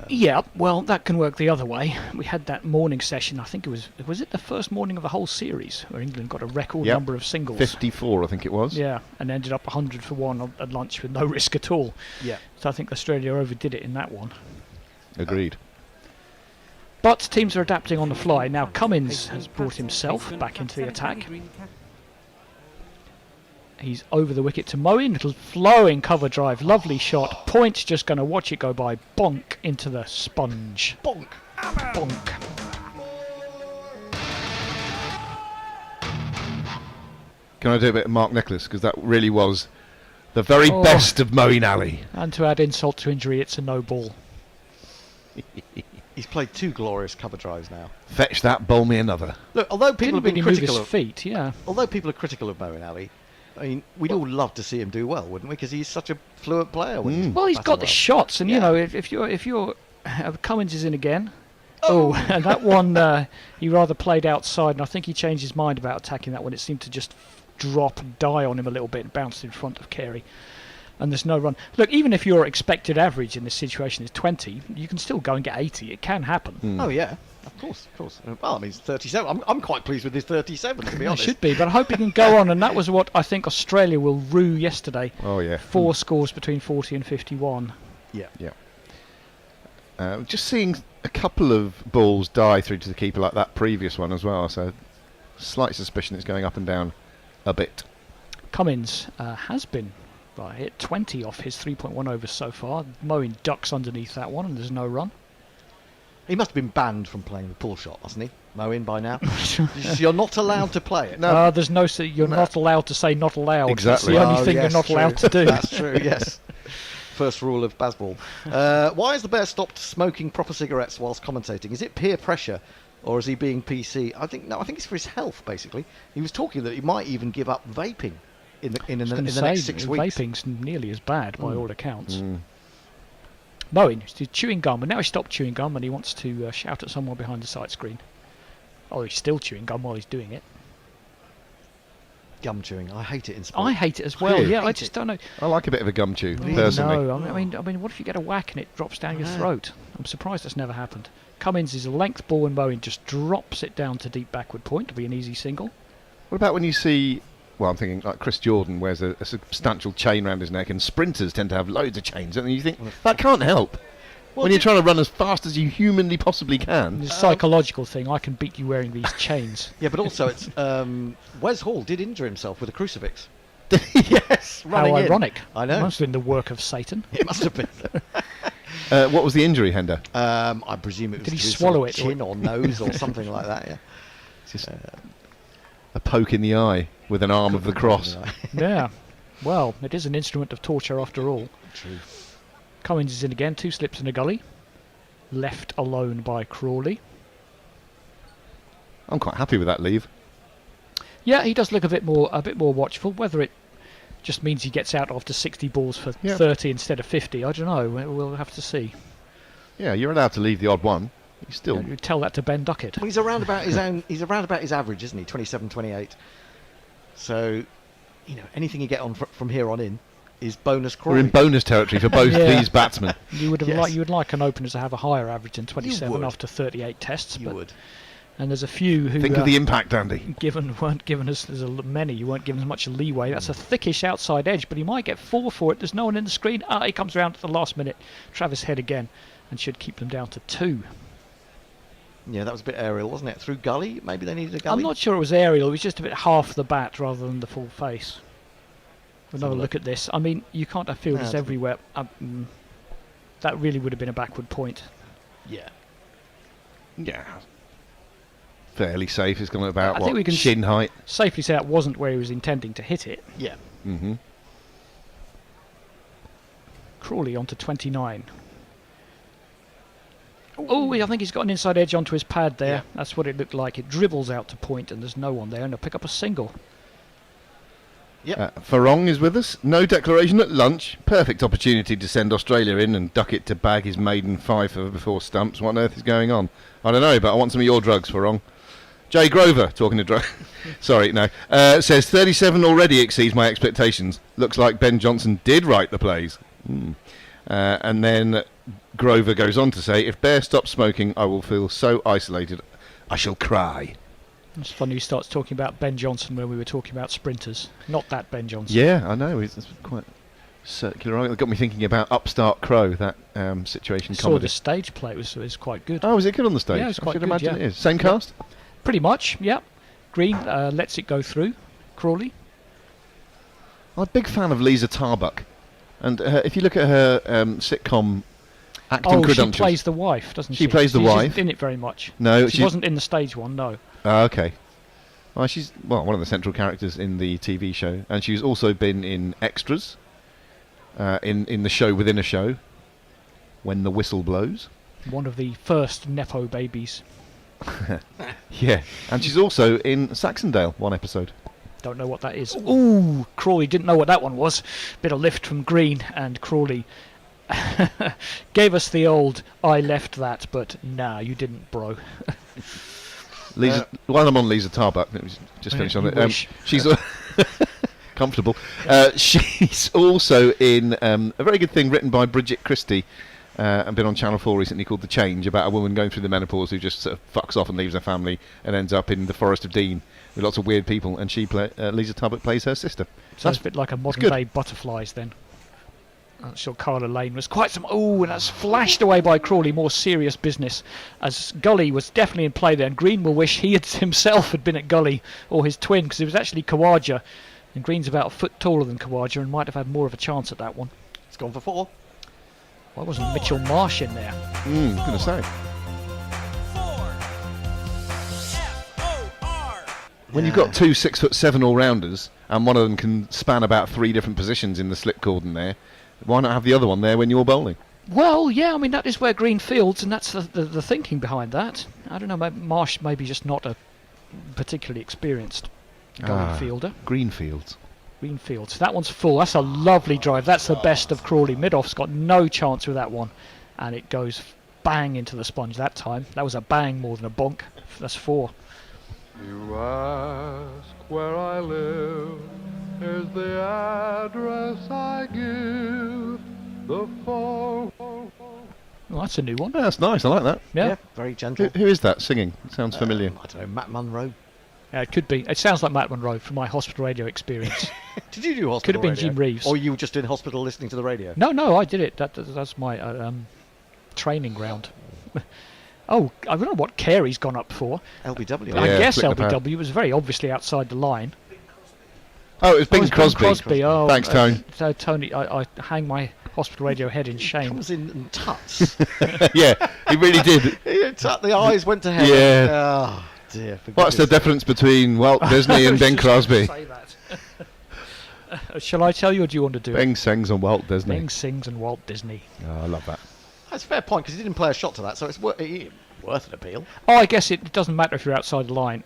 Yeah, well, that can work the other way. We had that morning session, I think was it the first morning of the whole series, where England got a record number of singles. 54, I think it was. Yeah, and ended up 100 for 1 at lunch with no risk at all. Yeah. So I think Australia overdid it in that one. Agreed. But teams are adapting on the fly. Now Cummins has brought himself back into the attack. He's over the wicket to Moeen. Little flowing cover drive. Lovely shot. Point's just going to watch it go by. Bonk into the sponge. Bonk. Bonk. Can I do a bit of Mark Nicholas? Because that really was the very best of Moeen Ali. And to add insult to injury, it's a no ball. He's played 2 glorious cover drives now. Fetch that, bowl me another. Look, although people have been really move critical his of feet, yeah. Although people are critical of Moeen Ali, I mean, we'd all love to see him do well, wouldn't we? Because he's such a fluent player. When he's Well, he's got the shots, and you know, if you're Cummins is in again. And that one he rather played outside, and I think he changed his mind about attacking that one. It seemed to just drop and die on him a little bit and bounced in front of Carey. And there's no run. Look, even if your expected average in this situation is 20, you can still go and get 80. It can happen. Oh yeah, of course. Well, I mean, it's 37. I'm quite pleased with his 37, to be honest. It should be, but I hope he can go on. And that was what I think Australia will rue yesterday. Oh yeah. 4 scores between 40 and 51. Yeah. Just seeing a couple of balls die through to the keeper like that previous one as well. So, slight suspicion it's going up and down a bit. Cummins has been hit 20 off his 3.1 overs so far. Moeen ducks underneath that one, and there's no run. He must have been banned from playing the pull shot, hasn't he, Moeen, by now? You're not allowed to play it. No, there's no. You're not allowed to say not allowed. Exactly. That's the only thing you're not allowed to do. That's true. Yes. First rule of baseball. Why has the Bear stopped smoking proper cigarettes whilst commentating? Is it peer pressure, or is he being PC? I think it's for his health, basically. He was talking that he might even give up vaping in the next 6 weeks. Vaping's nearly as bad by all accounts. Moeen, he's chewing gum, and now he's stopped chewing gum, and he wants to shout at someone behind the sight screen. Oh, he's still chewing gum while he's doing it. Gum chewing, I hate it in sport. I hate it as well. Really? Yeah, I just don't know. I like a bit of a gum chew, personally. No, I mean, what if you get a whack and it drops down your throat? I'm surprised that's never happened. Cummins is a length ball, and Moeen just drops it down to deep backward point to be an easy single. What about when you see? Well, I'm thinking like Chris Jordan wears a substantial chain around his neck, and sprinters tend to have loads of chains, and you think that can't help. When you're trying to run as fast as you humanly possibly can. It's a psychological thing. I can beat you wearing these chains. Yeah, but also it's Wes Hall did injure himself with a crucifix. Yes, How ironic. I know. Must have been the work of Satan. It must have been. What was the injury, Hender? I presume it was Did he to his swallow sort of it, chin or nose or something like that. Yeah. Just a poke in the eye with an arm of the cross. Yeah. Well, it is an instrument of torture after all. True. Cummins is in again, 2 slips in a gully. Left alone by Crawley. I'm quite happy with that leave. Yeah, he does look a bit more watchful. Whether it just means he gets out after 60 balls for 30 instead of 50, I don't know. We'll have to see. Yeah, you're allowed to leave the odd one. You still you tell that to Ben Duckett. Well, he's around about his own. He's around about his average, isn't he? 27, 28. So, anything you get on from here on in is bonus Crawley. We're in bonus territory for both these batsmen. You would like an opener to have a higher average than 27 after 38 tests. You would. And there's a few who think of the impact, Andy. Weren't given as many. You weren't given as much leeway. That's a thickish outside edge, but he might get 4 for it. There's no one in the screen. He comes around at the last minute. Travis Head again, and should keep them down to 2. Yeah, that was a bit aerial, wasn't it? Through gully? Maybe they needed a gully? I'm not sure it was aerial. It was just a bit half the bat rather than the full face. Another look at this. I mean, you can't have fielders everywhere. That really would have been a backward point. Yeah. Yeah. Fairly safe. It's gone about, I think we can shin height? Safely say that wasn't where he was intending to hit it. Yeah. Mm-hmm. Crawley onto 29. Oh, I think he's got an inside edge onto his pad there. Yeah. That's what it looked like. It dribbles out to point, and there's no one there, and he'll pick up a single. Yep. Farong is with us. No declaration at lunch. Perfect opportunity to send Australia in and Duckett to bag his maiden 5 before Stumps. What on earth is going on? I don't know, but I want some of your drugs, Farong. Jay Grover, talking to drugs. Sorry, no. Says 37 already exceeds my expectations. Looks like Ben Johnson did write the plays. And then Grover goes on to say, if Bear stops smoking, I will feel so isolated, I shall cry. It's funny he starts talking about Ben Johnson when we were talking about sprinters. Not that Ben Johnson. Yeah, I know. It's quite circular. It got me thinking about Upstart Crow, that situation. Saw the stage play. It was quite good. Oh, was it good on the stage? Yeah, it was quite good. I should imagine it is. Same cast? Pretty much, yeah. Green lets it go through. Crawley. I'm a big fan of Lisa Tarbuck. And if you look at her sitcom acting credentials... she plays the wife, doesn't she? She plays the wife. She isn't in it very much. No, she wasn't in the stage one, no. Okay. Well, she's one of the central characters in the TV show, and she's also been in extras in the show within a show, When the Whistle Blows. One of the first Nepo babies. Yeah, and she's also in Saxondale, one episode. Don't know what that is. Ooh, Crawley didn't know what that one was. Bit of lift from Green, and Crawley gave us the old, I left that, but nah, you didn't, bro. Lisa, while I'm on Lisa Tarbuck, let me just finish on it. She's comfortable. She's also in a very good thing written by Bridget Christie, and been on Channel 4 recently, called The Change, about a woman going through the menopause who just sort of fucks off and leaves her family and ends up in the Forest of Dean with lots of weird people, and Lisa Tarbuck plays her sister. So that's a bit like a modern day Butterflies then. I'm sure Carla Lane was quite some... Oh, and that's flashed away by Crawley, more serious business, as Gully was definitely in play there, and Green will wish he himself had been at Gully, or his twin, because it was actually Kawaja, and Green's about a foot taller than Kawaja and might have had more of a chance at that one. It's gone for 4. Why wasn't Mitchell Marsh in there? I'm going to say. When you've got 2 6'7" all-rounders, and one of them can span about 3 different positions in the slip cordon there, why not have the other one there when you're bowling? Well, yeah, I mean, that is where Green fields, and that's the thinking behind that. I don't know, Marsh maybe just not a particularly experienced gully fielder. Greenfields. Greenfields. That one's full. That's a lovely drive. That's the best of Crawley. Midoff's got no chance with that one, and it goes bang into the sponge that time. That was a bang more than a bonk. That's 4. You ask where I live, is the address I give, the phone. Well, that's a new one. Yeah, that's nice, I like that. Yeah. Very gentle. Who is that singing? It sounds familiar. I don't know, Matt Munro. It could be. It sounds like Matt Monroe from my hospital radio experience. Did you do hospital Could have been radio? Jim Reeves. Or you were just in hospital listening to the radio? No, I did it. That's my training ground. Oh, I don't know what Carey's gone up for. LBW. I guess LBW was very obviously outside the line. Oh, it was Bing Crosby. Oh, thanks, Tony. So Tony, I hang my hospital radio head in shame. Comes in tuts. Yeah, he really did. The eyes went to heaven. Yeah. Oh, dear. What's the difference between Walt Disney and Bing Crosby? Say that. Shall I tell you, or do you want to do it? Bing sings and Walt Disney. Bing sings and Walt Disney. Oh, I love that. That's a fair point, because he didn't play a shot to that, so it's worth an appeal. Oh, I guess it doesn't matter if you're outside the line.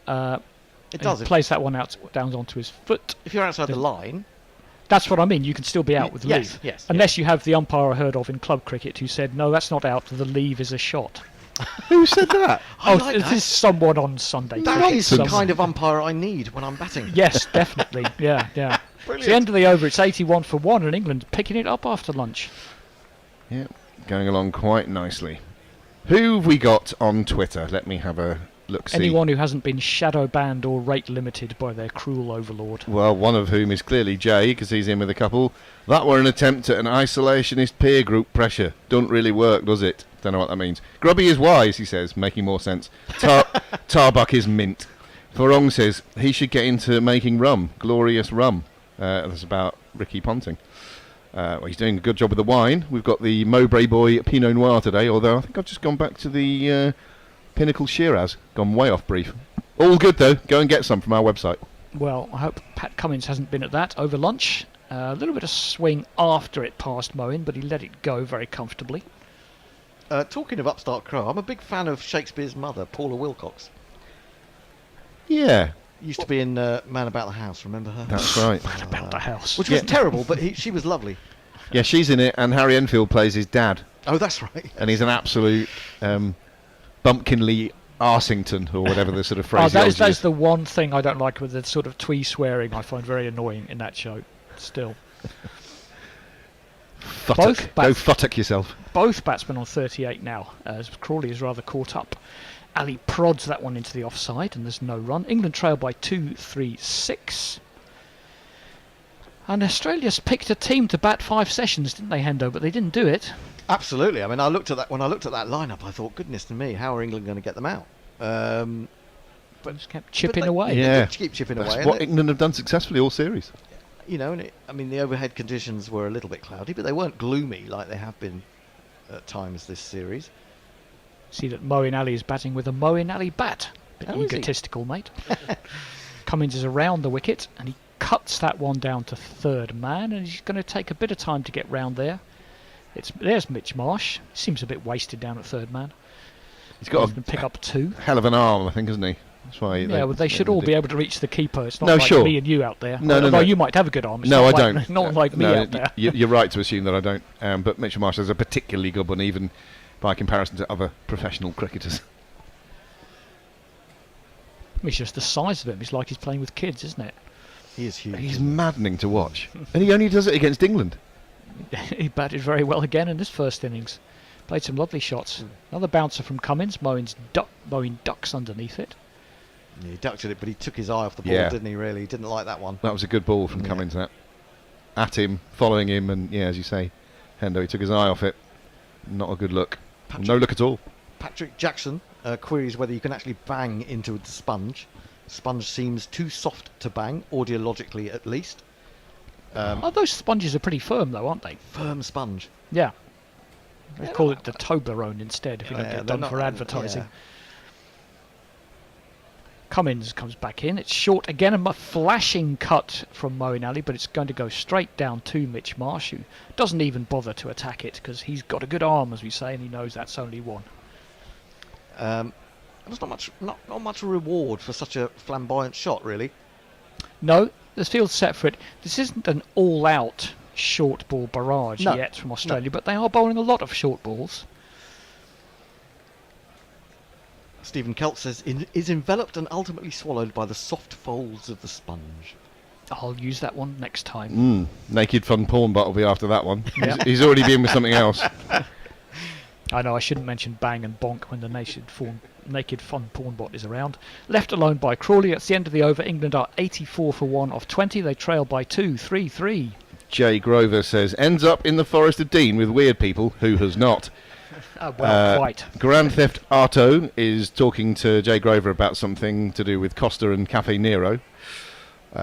It does. He plays that one out down onto his foot. If you're outside the line... That's what I mean. You can still be out with the leave. Yes. Unless you have the umpire I heard of in club cricket who said, no, that's not out, the leave is a shot. Who said that? This is someone on Sunday. That is the kind of umpire I need when I'm batting. Yes, definitely. Yeah. It's the end of the over. It's 81 for 1, and England picking it up after lunch. Yeah, going along quite nicely. Who have we got on Twitter? Let me have a look-see. Anyone who hasn't been shadow banned or rate limited by their cruel overlord. Well, one of whom is clearly Jay, because he's in with a couple. That were an attempt at an isolationist peer group pressure. Don't really work, does it? Don't know what that means. Grubby is wise, he says, making more sense. Tarbuck is mint. Thorong says he should get into making rum. Glorious rum. That's about Ricky Ponting. Well, he's doing a good job with the wine. We've got the Mowbray Boy Pinot Noir today, although I think I've just gone back to the Pinnacle Shiraz. Gone way off brief. All good, though. Go and get some from our website. Well, I hope Pat Cummins hasn't been at that over lunch. A little bit of swing after it passed Moeen, but he let it go very comfortably. Talking of Upstart Crow, I'm a big fan of Shakespeare's mother, Paula Wilcox. Yeah. Used to be in Man About the House, remember her? That's right. Man About the House. Which was terrible, but she was lovely. Yeah, she's in it, and Harry Enfield plays his dad. Oh, that's right. And he's an absolute bumpkinly Arsington, or whatever the sort of phrase is. That's the one thing I don't like with the sort of twee swearing I find very annoying in that show, still. Go futtock yourself. Both batsmen on 38 now, as Crawley is rather caught up. Ali prods that one into the offside, and there's no run. England trail by 2-3-6. And Australia's picked a team to bat 5 sessions, didn't they, Hendo? But they didn't do it. Absolutely. I mean, when I looked at that lineup, I thought, goodness me, how are England going to get them out? But just kept chipping away. Yeah, they keep chipping That's away. what England have done successfully all series. You know, and the overhead conditions were a little bit cloudy, but they weren't gloomy like they have been at times this series. See that Moeen Ali is batting with a Moeen Ali bat. Bit egotistical, mate. Cummins is around the wicket, and he cuts that one down to third man, and he's going to take a bit of time to get round there. There's Mitch Marsh. Seems a bit wasted down at third man. He's got to pick up 2. Hell of an arm, I think, isn't he? That's why. They should all be able to reach the keeper. It's not No, like sure. me and you out there. No, Although you might have a good arm. It's No, not I like, don't. Not like me out there. You're right to assume that I don't. But Mitchell Marsh is a particularly good one, even by comparison to other professional cricketers. It's just the size of him. It's like he's playing with kids, isn't it? He is huge. He's maddening to watch, and he only does it against England. He batted very well again in this first innings. Played some lovely shots. Another bouncer from Cummins. Moeen ducks underneath it. Yeah, he ducked at it, but he took his eye off the ball, didn't he, really? He didn't like that one. That was a good ball from Cummins, that. At him, following him, and, as you say, Hendo, he took his eye off it. Not a good look. No look at all. Patrick Jackson queries whether you can actually bang into the sponge. Sponge seems too soft to bang, audiologically at least. Those sponges are pretty firm, though, aren't they? Firm sponge. Yeah. They call it the Toblerone instead if you don't get done for advertising. Cummins comes back in. It's short again, a flashing cut from Moeen Ali, but it's going to go straight down to Mitch Marsh, who doesn't even bother to attack it because he's got a good arm, as we say, and he knows that's only one. There's not much reward for such a flamboyant shot, really. No, the field's set for it. This isn't an all-out short ball barrage yet from Australia, but they are bowling a lot of short balls. Stephen Kelt says, is enveloped and ultimately swallowed by the soft folds of the sponge. I'll use that one next time. Naked Fun Porn Bot will be after that one. He's already been with something else. I know I shouldn't mention bang and bonk when the naked fun porn bot is around. Left alone by Crawley. At the end of the over, England are 84 for 1 off 20. They trail by 2, 3-3. Jay Grover says, ends up in the Forest of Dean with weird people. Who has not? Quite. Grand Theft Auto is talking to Jay Grover about something to do with Costa and Cafe Nero,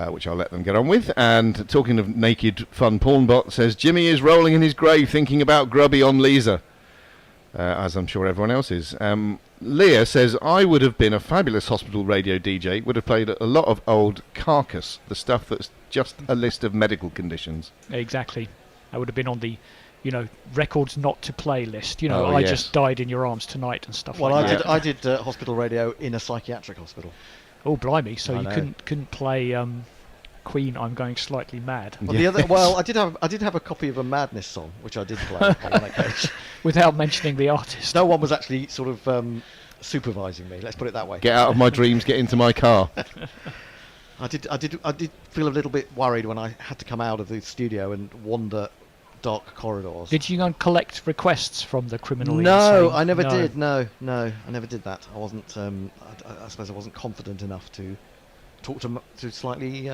which I'll let them get on with. And talking of naked fun porn bot, says, Jimmy is rolling in his grave thinking about Grubby on Lisa. As I'm sure everyone else is. Leah says, I would have been a fabulous hospital radio DJ, would have played a lot of old Carcass, the stuff that's just a list of medical conditions. Exactly. I would have been on the, records not to play list. I just died in your arms tonight and stuff like that. I did hospital radio in a psychiatric hospital. Oh, blimey! So you couldn't play Queen, I'm Going Slightly Mad. Well, I did have a copy of a Madness song, which I did play on one occasion. Without mentioning the artist. No one was actually sort of supervising me. Let's put it that way. Get out of my dreams. Get into my car. I did feel a little bit worried when I had to come out of the studio and wander dark corridors. Did you go and collect requests from the criminally No, insane? I never did. No, I never did that. I wasn't. I suppose I wasn't confident enough to talk to slightly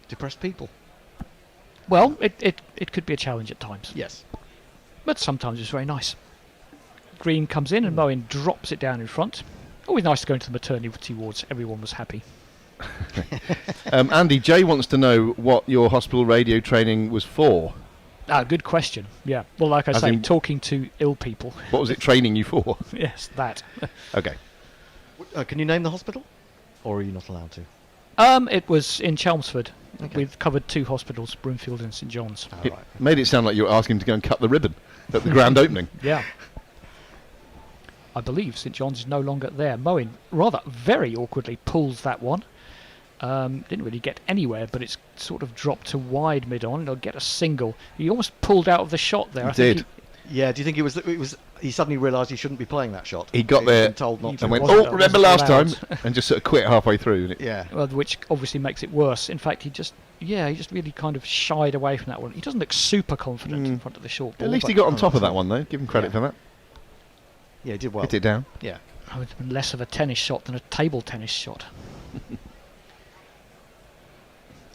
depressed people. Well, it could be a challenge at times. Yes. But sometimes it's very nice. Green comes in and Moeen drops it down in front. Always nice to go into the maternity wards. Everyone was happy. Andy, Jay wants to know what your hospital radio training was for. Good question. Yeah. Well, like I say, talking to ill people. What was it training you for? Yes, that. Okay. Can you name the hospital? Or are you not allowed to? It was in Chelmsford. Okay. We've covered 2 hospitals, Broomfield and St John's. It made it sound like you were asking him to go and cut the ribbon at the grand opening. Yeah. I believe St John's is no longer there. Moeen rather very awkwardly pulls that one. Didn't really get anywhere, but it's sort of dropped to wide mid-on. It'll get a single. He almost pulled out of the shot there. He did. Yeah, do you think it was he suddenly realised he shouldn't be playing that shot? He got there told not and to. went, remember last time? And just sort of quit halfway through. Yeah. Well, which obviously makes it worse. In fact, he just really kind of shied away from that one. He doesn't look super confident in front of the short ball. At least he got on top of that one, though. Give him credit for that. Yeah, he did well. Hit it down. Yeah. It would have been less of a tennis shot than a table tennis shot.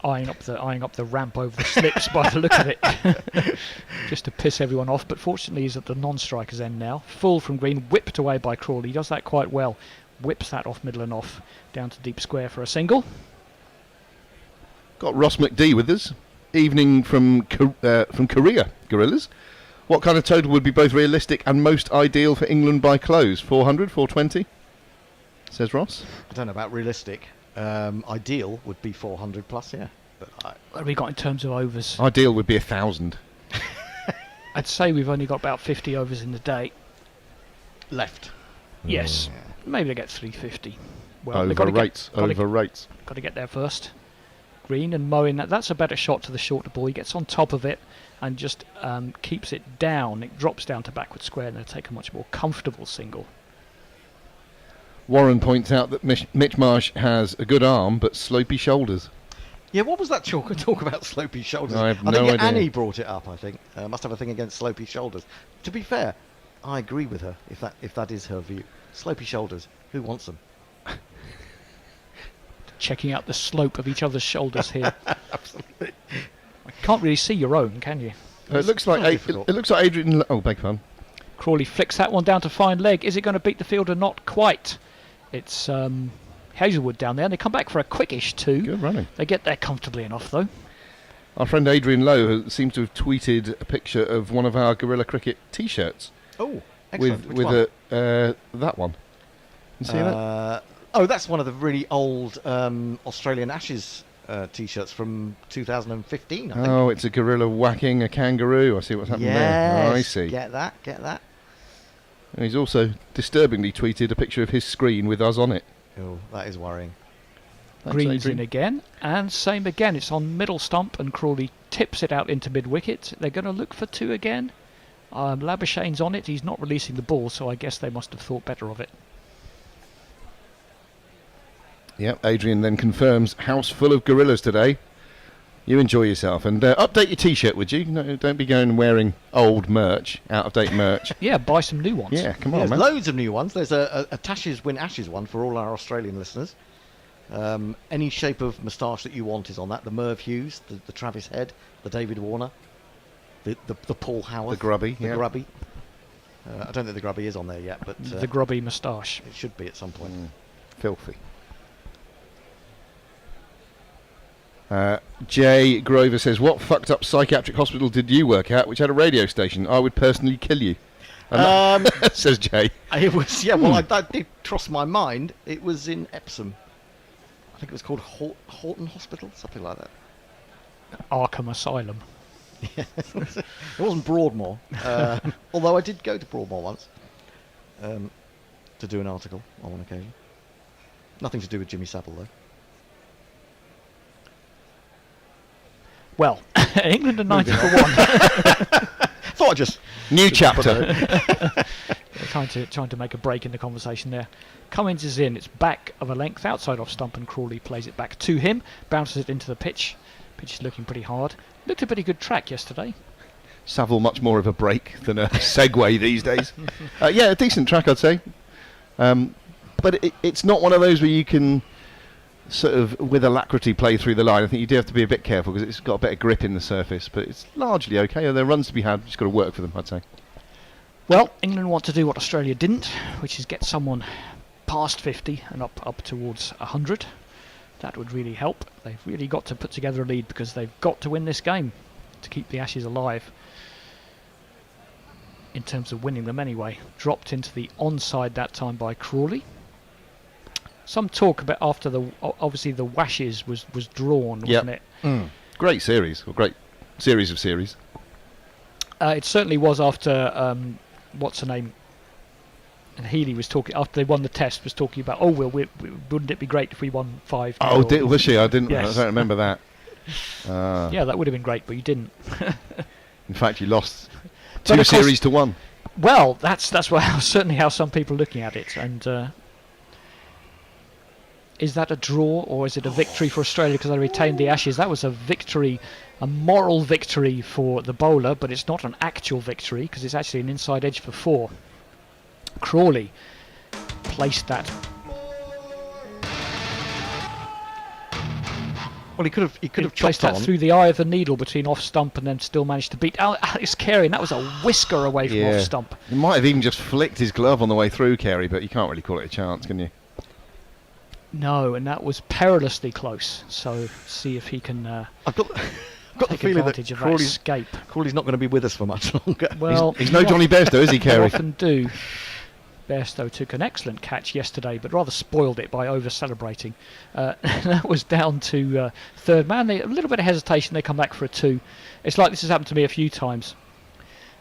Eyeing up the ramp over the slips by the look of it, just to piss everyone off. But fortunately, he's at the non-striker's end now. Full from Green, whipped away by Crawley. He does that quite well. Whips that off middle and off down to deep square for a single. Got Ross McD with us. Evening from Korea, Gorillas. What kind of total would be both realistic and most ideal for England by close? 400, 420? Says Ross. I don't know about realistic. Ideal would be 400 plus, yeah. But What have we got in terms of overs? Ideal would be 1,000. I'd say we've only got about 50 overs in the day. Left. Yes. Maybe they get 350. Well, Over they've got to rates. Got to get there first. Green and Moeen, that's a better shot to the shorter ball. He gets on top of it and just keeps it down. It drops down to backward square and they'll take a much more comfortable single. Warren points out that Mitch Marsh has a good arm but slopey shoulders. Yeah, what was that talk about slopey shoulders? I have I no think idea. Annie brought it up, I think. Must have a thing against slopey shoulders. To be fair, I agree with her, if that is her view. Slopey shoulders, who wants them? Checking out the slope of each other's shoulders here. Absolutely. I can't really see your own, can you? It looks like Adrian. Oh, beg pardon. Crawley flicks that one down to fine leg. Is it going to beat the fielder? Not quite. It's Hazelwood down there. And they come back for a quickish two. Good running. They get there comfortably enough, though. Our friend Adrian Lowe seems to have tweeted a picture of one of our Gorilla Cricket T-shirts. Oh, excellent. With that one. You see that? Oh, that's one of the really old Australian Ashes T-shirts from 2015, I think. Oh, it's a gorilla whacking a kangaroo. I see what's happening there. Oh, I see. Get that. And he's also disturbingly tweeted a picture of his screen with us on it. Oh, that is worrying. Thanks, Green's Adrian. in again, and same again. It's on middle stump, and Crawley tips it out into mid-wicket. They're going to look for two again. Labuschagne's on it. He's not releasing the ball, so I guess they must have thought better of it. Yep, Adrian then confirms house full of gorillas today. You enjoy yourself and update your T-shirt, would you? No, don't be going and wearing old merch, out-of-date merch. Yeah, buy some new ones. Yeah, come on, There's man. loads of new ones. There's a Tashes Win Ashes one for all our Australian listeners. Any shape of moustache that you want is on that. The Merv Hughes, the Travis Head, the David Warner, the Paul Howard, The grubby, the yeah. grubby. I don't think the grubby is on there yet, but The grubby moustache. it should be at some point. Filthy. Jay Grover says, what fucked up psychiatric hospital did you work at which had a radio station? I would personally kill you. Says Jay. It was, yeah, well, that did cross my mind. It was in Epsom. I think it was called Horton Hospital, something like that. Arkham Asylum. Yeah. It wasn't Broadmoor. Although I did go to Broadmoor once to do an article on one occasion. Nothing to do with Jimmy Savile, though. Well, England are 90 for 1. Thought I just... New chapter. trying to make a break in the conversation there. Cummins is in. It's back of a length outside off stump, and Crawley plays it back to him. Bounces it into the pitch. Pitch is looking pretty hard. Looked a pretty good track yesterday. Savile much more of a break than a segue these days. Yeah, a decent track, I'd say. But it's not one of those where you can sort of with alacrity play through the line. I think you do have to be a bit careful because it's got a bit of grip in the surface, but it's largely okay. There are runs to be had, just got to work for them, I'd say. Well, England want to do what Australia didn't, which is get someone past 50 and up towards 100. That would really help. They've really got to put together a lead because they've got to win this game to keep the Ashes alive in terms of winning them anyway. Dropped into the onside that time by Crawley. Some talk about after obviously the Washes was drawn, wasn't it? Great series, or great series of series. It certainly was after what's her name, and Healy was talking after they won the Test, was talking about wouldn't it be great if we won 5? Oh, was she? I didn't. Yes. I don't remember that. Yeah, that would have been great, but you didn't. In fact, you lost But 2 of course- series to 1. Well, that's certainly how some people are looking at it, and. Is that a draw or is it a victory for Australia because they retained the Ashes? That was a victory, a moral victory for the bowler, but it's not an actual victory because it's actually an inside edge for 4. Crawley placed that. Well, he could have placed chopped that on. through the eye of the needle between off stump and then still managed to beat Alex Carey, and that was a whisker away from off stump. He might have even just flicked his glove on the way through, Carey, but you can't really call it a chance, can you? No, and that was perilously close. So see if he can. I've got the take feeling that advantage of that escape. Crawley's not going to be with us for much longer. Well, he's no Johnny Bairstow, is he, They Carey? often do. Bairstow took an excellent catch yesterday, but rather spoiled it by over-celebrating. That was down to third man. A little bit of hesitation, they come back for a 2. It's like this has happened to me a few times.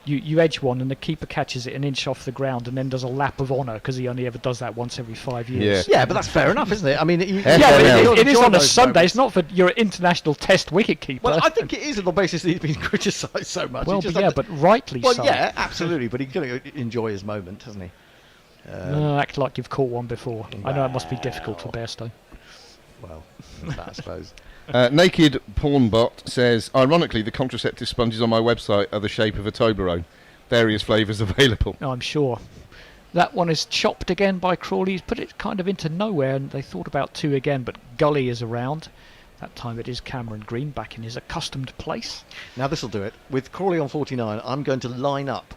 You edge one and the keeper catches it an inch off the ground and then does a lap of honour because he only ever does that once every 5 years. Yeah, but that's fair enough, isn't it? I mean, it is on a Sunday. It's not for your international Test wicket keeper. Well, I think it is on the basis that he's been criticised so much. Well, but rightly so. Well, yeah, absolutely. But he's going to enjoy his moment, hasn't he? Act like you've caught one before. I know it must be difficult for Bairstow. Well, that's that, I suppose. Naked Pornbot says, ironically, the contraceptive sponges on my website are the shape of a Toblerone. Various flavours available. I'm sure. That one is chopped again by Crawley. He's put it kind of into nowhere, and they thought about 2 again, but Gully is around. That time it is Cameron Green back in his accustomed place. Now this will do it. With Crawley on 49, I'm going to line up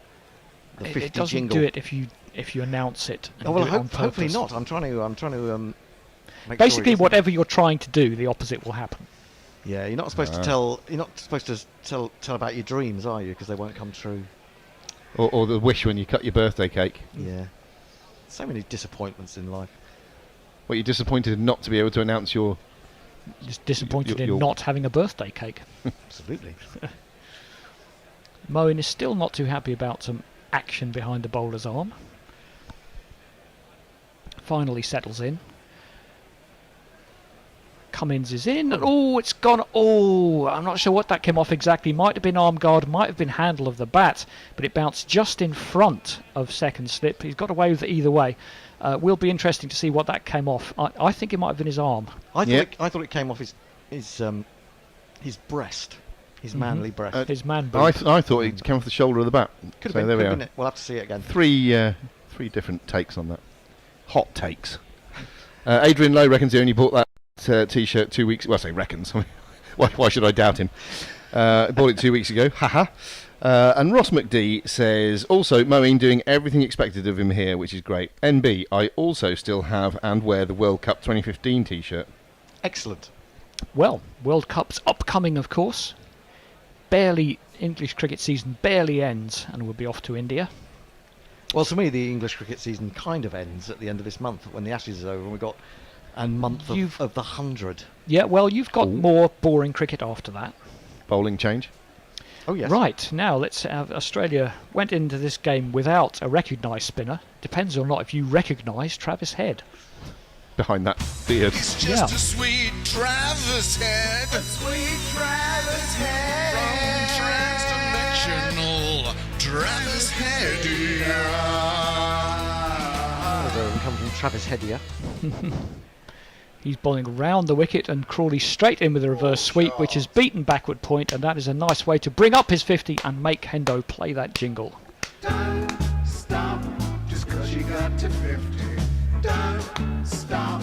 the 50 it doesn't jingle. do it if you announce it. Oh, well, hopefully not. I'm trying to make basically, sure whatever you're trying to do, the opposite will happen. Yeah, you're not supposed to tell. You're not supposed to tell about your dreams, are you? Because they won't come true. Or the wish when you cut your birthday cake. Yeah. So many disappointments in life. Well, you're disappointed not to be able to announce your... Just disappointed in not having a birthday cake. Absolutely. Moeen is still not too happy about some action behind the bowler's arm. Finally settles in. Cummins is in, and it's gone. I'm not sure what that came off exactly. Might have been arm guard, might have been handle of the bat, but it bounced just in front of second slip. He's got away with it either way. Will be interesting to see what that came off. I think it might have been his arm. I thought it came off his breast, his manly breast, his man boot. I thought it came off the shoulder of the bat. Could have been. There we are. We'll have to see it again. Three different takes on that. Hot takes. Adrian Lowe reckons he only bought that T-shirt 2 weeks. Well, I say reckons. Why should I doubt him? Bought it 2 weeks ago. Haha. And Ross McD says, also Moeen doing everything expected of him here, which is great. NB, I also still have and wear the World Cup 2015 T-shirt. Excellent. Well, World Cup's upcoming, of course. English cricket season barely ends, and we'll be off to India. Well, to me, the English cricket season kind of ends at the end of this month when the Ashes is over and we've got a month of the 100. Yeah, well, you've got more boring cricket after that. Bowling change. Oh, yes. Right, now let's have Australia went into this game without a recognised spinner. Depends or not if you recognise Travis Head. Behind that beard. It's just a sweet Travis Head. A sweet Travis Head. From transdimensional Travis Head. We come from Travis Headier. He's bowling round the wicket and Crawley straight in with a reverse sweep, which is beaten backward point, and that is a nice way to bring up his 50 and make Hendo play that jingle. Don't stop just 'cause you got to 50. Don't stop,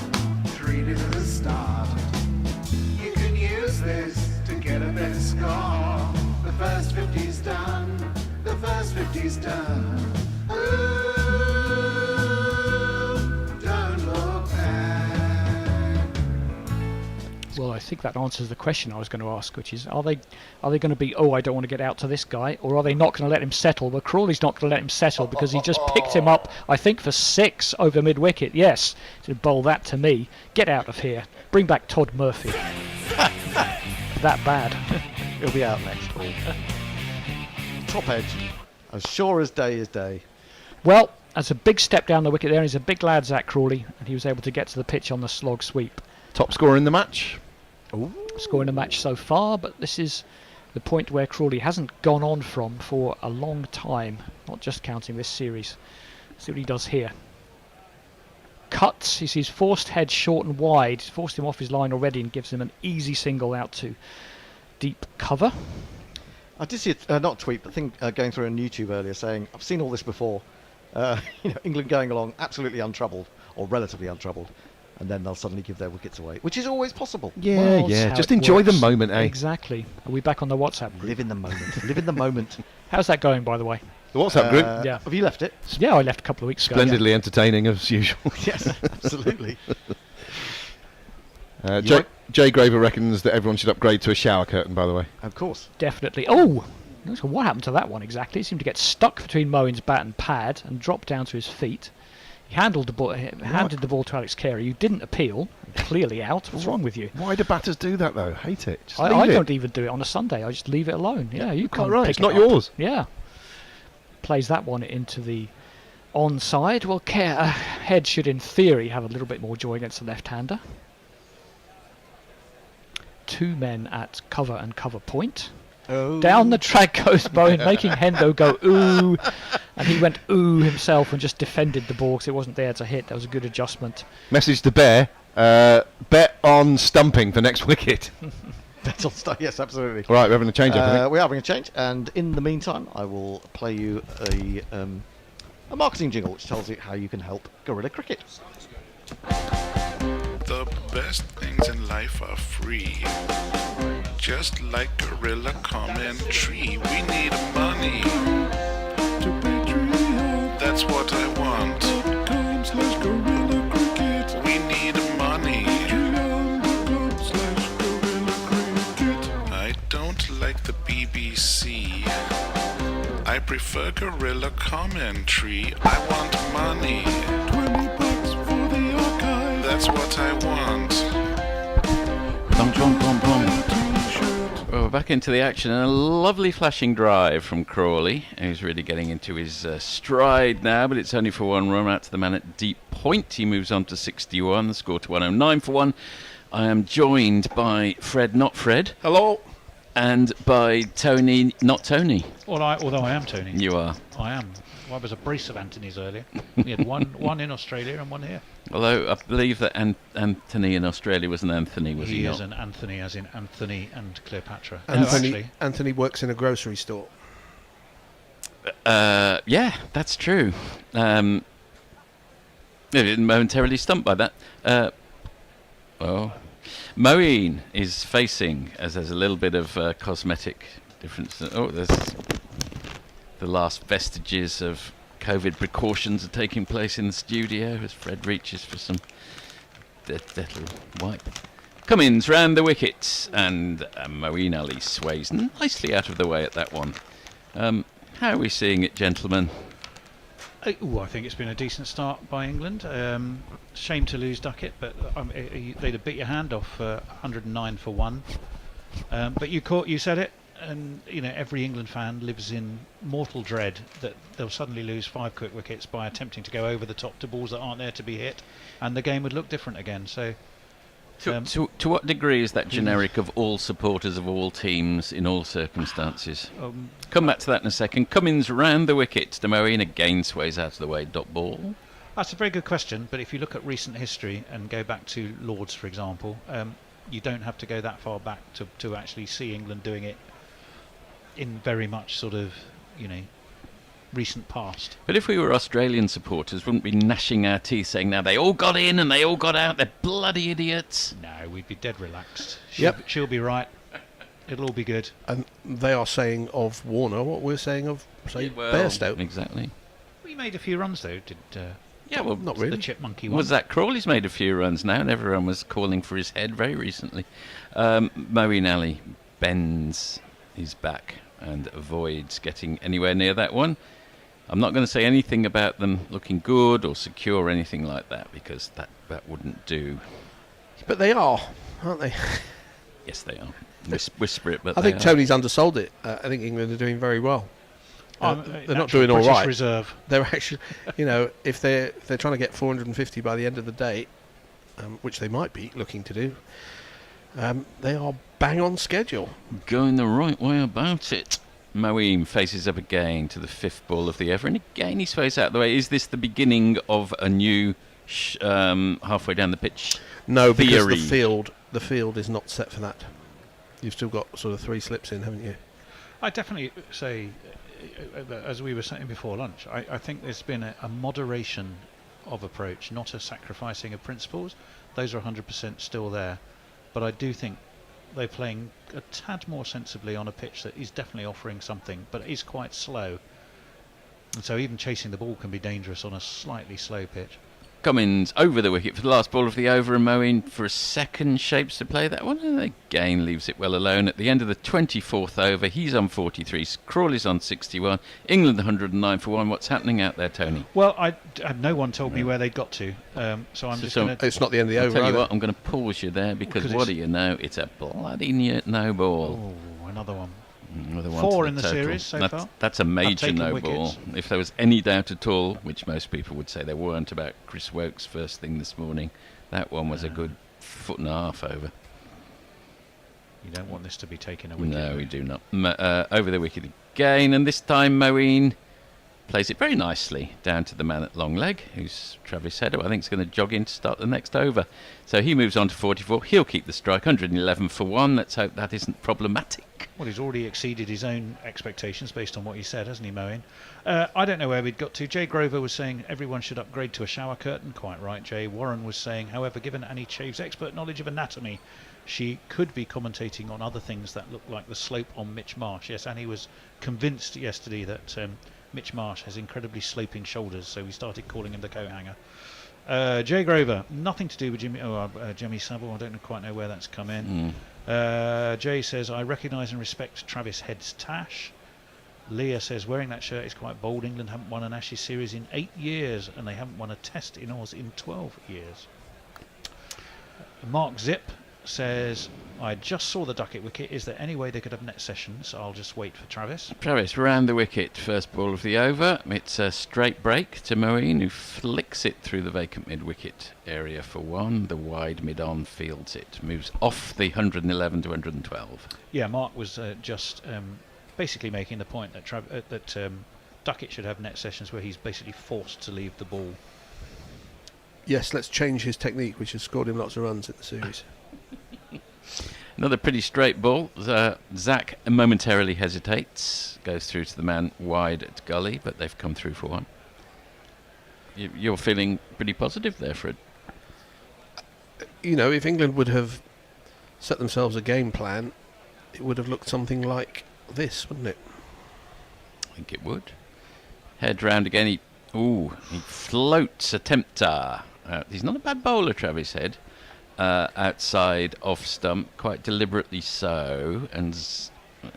treat it as a start. You can use this to get a better score. The first 50's done, the first 50's done. Ooh, don't look back. Well, I think that answers the question I was going to ask, which is, are they going to be, I don't want to get out to this guy, or are they not going to let him settle? Well, Crawley's not going to let him settle because he just picked him up, I think, for 6 over mid-wicket. Yes, to bowl that to me. Get out of here. Bring back Todd Murphy. That bad. He'll be out next week. Top edge. As sure as day is day. Well, that's a big step down the wicket there. He's a big lad, Zach Crawley, and he was able to get to the pitch on the slog sweep. Top scorer in the match. Ooh. Scoring a match so far, but this is the point where Crawley hasn't gone on from for a long time, not just counting this series. See what he does here. Cuts, he sees forced Head short and wide, forced him off his line already and gives him an easy single out to deep cover. I did see not a tweet, but thing going through on YouTube earlier saying, I've seen all this before. England going along absolutely untroubled, or relatively untroubled, and then they'll suddenly give their wickets away, which is always possible. Yeah, just enjoy the moment, eh? Exactly. Are we back on the WhatsApp group? Live in the moment. Live in the moment. How's that going, by the way? The WhatsApp group? Yeah. Have you left it? Yeah, I left a couple of weeks ago. Splendidly entertaining as usual. Yes, absolutely. Jay Graver reckons that everyone should upgrade to a shower curtain, by the way. Of course. Definitely. Oh! Not sure what happened to that one exactly. It seemed to get stuck between Moeen's bat and pad and drop down to his feet. He handed the ball to Alex Carey. You didn't appeal. Clearly out. What's wrong with you? Why do batters do that though? Hate it. Just I leave it. don't even do it on a Sunday. I just leave it alone. Yeah, you can't. Right. Pick It's it not up. yours. Yeah. Plays that one into the onside. Well, Head should, in theory, have a little bit more joy against the left-hander. 2 men at cover and cover point. Oh. Down the track goes Moeen, making Hendo go ooh, and he went ooh himself and just defended the ball because it wasn't there to hit. That was a good adjustment. Message to Bear: bet on stumping for next wicket. Bet on yes, absolutely. Right, we're having a change up. I think. We are having a change, and in the meantime, I will play you a marketing jingle which tells you how you can help Guerrilla Cricket. The best things in life are free. Just like Guerrilla Commentary, we need money. That's what I want. .com/Guerrilla Cricket. We need money. I don't like the BBC. I prefer Guerrilla Commentary. I want money. $20 for the archive. That's what I want. Bum, bum, bum, bum. Well, we're back into the action, and a lovely flashing drive from Crawley, who's really getting into his stride now, but it's only for 1 run out to the man at deep point. He moves on to 61, the score to 109 for 1. I am joined by Fred, not Fred. Hello. And by Tony, not Tony. Well, although I am Tony. You are. I am. Well, I was a brace of Anthony's earlier. We had one in Australia and one here. Although I believe that Anthony in Australia was an Anthony, was he He not? is an Anthony, as in Anthony and Cleopatra. Anthony works in a grocery store. Yeah, that's true. Momentarily stumped by that. Moeen is facing, as there's a little bit of cosmetic difference. Oh, there's the last vestiges of COVID precautions are taking place in the studio as Fred reaches for some little wipe. Cummins round the wicket, and Moeen Ali sways nicely out of the way at that one. How are we seeing it, gentlemen? I think it's been a decent start by England. Shame to lose Duckett, but they'd have bit your hand off 109 for 1. But you said it, and every England fan lives in mortal dread that they'll suddenly lose 5 quick wickets by attempting to go over the top to balls that aren't there to be hit, and the game would look different again. So. To what degree is that generic of all supporters of all teams in all circumstances? Come back to that in a second. Cummins round the wicket. Moeen again sways out of the way. Dot ball. That's a very good question, but if you look at recent history and go back to Lords, for example, you don't have to go that far back to actually see England doing it in very much sort of, recent past. But if we were Australian supporters, wouldn't we be gnashing our teeth saying, now they all got in and they all got out, they're bloody idiots? No, we'd be dead relaxed. Yep. She'll be right. It'll all be good. And they are saying of Warner what we're saying of, say, Bairstow. Exactly. We made a few runs, though. Not really. The chipmunky one. Was that Crawley's made a few runs now, and everyone was calling for his head very recently. Moeen Ali bends his back and avoids getting anywhere near that one. I'm not going to say anything about them looking good or secure or anything like that, because that wouldn't do. But they are, aren't they? Yes, they are. Whisper it, but I think Tony's undersold it. I think England are doing very well. They're not doing all right. Reserve. They're actually, if they're trying to get 450 by the end of the day, which they might be looking to do, they are bang on schedule. Going the right way about it. Moeen faces up again to the 5th ball of the over, and again he sways out the way. Is this the beginning of a new halfway down the pitch? No, because theory? the field is not set for that. You've still got sort of 3 slips in, haven't you? I definitely say, as we were saying before lunch, I think there's been a moderation of approach, not a sacrificing of principles. Those are 100% still there, but I do think they're playing a tad more sensibly on a pitch that is definitely offering something, but is quite slow. And so even chasing the ball can be dangerous on a slightly slow pitch. Cummins over the wicket for the last ball of the over, and Moeen for a second shapes to play that one, and again leaves it well alone. At the end of the 24th over, he's on 43, Crawley's on 61, England 109 for 1. What's happening out there, Tony? Well, no one told me where they'd got to, so I'm just going to... It's not the end of the I'll over, tell you either. what, I'm going to pause you there, because Because what it's- do you know? It's a bloody no ball. Oh, another one. Another one 4 to in the total. series so far. That's a major taken no ball. wickets. If there was any doubt at all, which most people would say there weren't about Chris Woakes first thing this morning, that one was a good foot and a half over. You don't want this to be taking a wicket. No, we do not. Over the wicket again, and this time Moeen plays it very nicely down to the man at long leg, who's Travis Head, who I think is going to jog in to start the next over. So he moves on to 44. He'll keep the strike, 111 for 1. Let's hope that isn't problematic. Well, he's already exceeded his own expectations based on what he said, hasn't he, Moeen? I don't know where we'd got to. Jay Grover was saying everyone should upgrade to a shower curtain. Quite right, Jay. Warren was saying, however, given Annie Chave's expert knowledge of anatomy, she could be commentating on other things that look like the slope on Mitch Marsh. Yes, Annie was convinced yesterday that Mitch Marsh has incredibly sloping shoulders, so we started calling him the coat hanger. Jay Grover, nothing to do with Jimmy Savile. I don't quite know where that's come in. Jay says, I recognise and respect Travis Head's tash. Leah says, wearing that shirt is quite bold. England haven't won an Ashes series in 8 years, and they haven't won a test in Oz in 12 years. Mark Zip says, I just saw the Duckett wicket. Is there any way they could have net sessions? I'll just wait for Travis. Travis round the wicket, first ball of the over. It's a straight break to Moeen, who flicks it through the vacant mid-wicket area for 1. The wide mid-on fields it. Moves off the 111 to 112. Yeah, Mark was just basically making the point that Duckett should have net sessions where he's basically forced to leave the ball. Yes, let's change his technique, which has scored him lots of runs in the series. Another pretty straight ball. Zach momentarily hesitates, goes through to the man wide at gully, but they've come through for 1. You're feeling pretty positive there, Fred. You know, if England would have set themselves a game plan, it would have looked something like this, wouldn't it? I think it would. Head round again. He floats a tempter. He's not a bad bowler, Travis Head. Outside off stump, quite deliberately so, and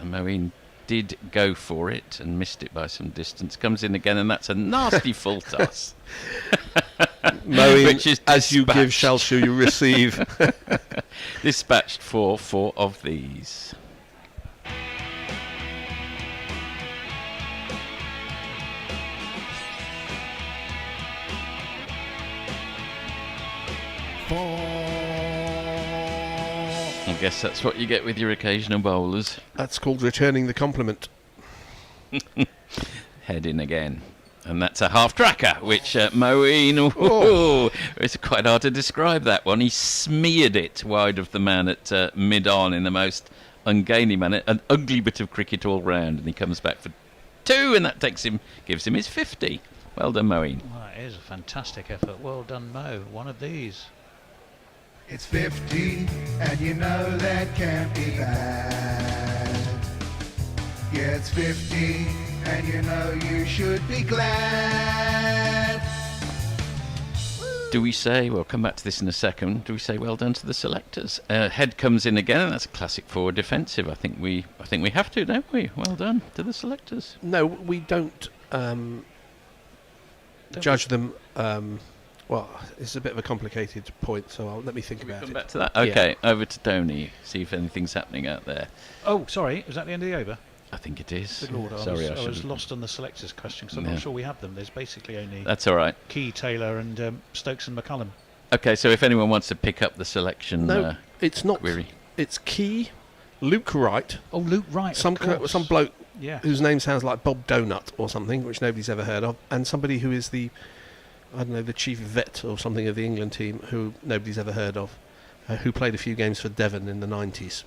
Moeen did go for it and missed it by some distance. Comes in again, and that's a nasty full toss. Moeen, which is as you give, shall you receive. Dispatched for 4 of these. I guess that's what you get with your occasional bowlers. That's called returning the compliment. Head in again. And that's a half-tracker, which Moeen... It's quite hard to describe that one. He smeared it wide of the man at mid-on in the most ungainly manner. An ugly bit of cricket all round, and he comes back for 2, and that gives him his 50. Well done, Moeen. Well, that is a fantastic effort. Well done, Mo. One of these. It's 50, and you know that can't be bad. Yeah, it's 50, and you know you should be glad. Do we say, we'll come back to this in a second, do we say well done to the selectors? Head comes in again, and that's a classic forward defensive. I think we have to, don't we? Well done to the selectors. No, we don't judge them. Well, it's a bit of a complicated point, so let me think about it. Come back to that. Okay, over to Tony. See if anything's happening out there. Oh, sorry. Was that the end of the over? I think it is. Good Lord, Sorry, I was lost on the selectors question because I'm Yeah. not sure we have them. There's basically only That's all right. Key, Taylor, and Stokes and McCullum. Okay, so if anyone wants to pick up the selection No, it's not. query. It's Key, Luke Wright. Oh, Luke Wright. Some bloke Yeah. whose name sounds like Bob Donut or something, which nobody's ever heard of, and somebody who is the chief vet or something of the England team who nobody's ever heard of, who played a few games for Devon in the 90s.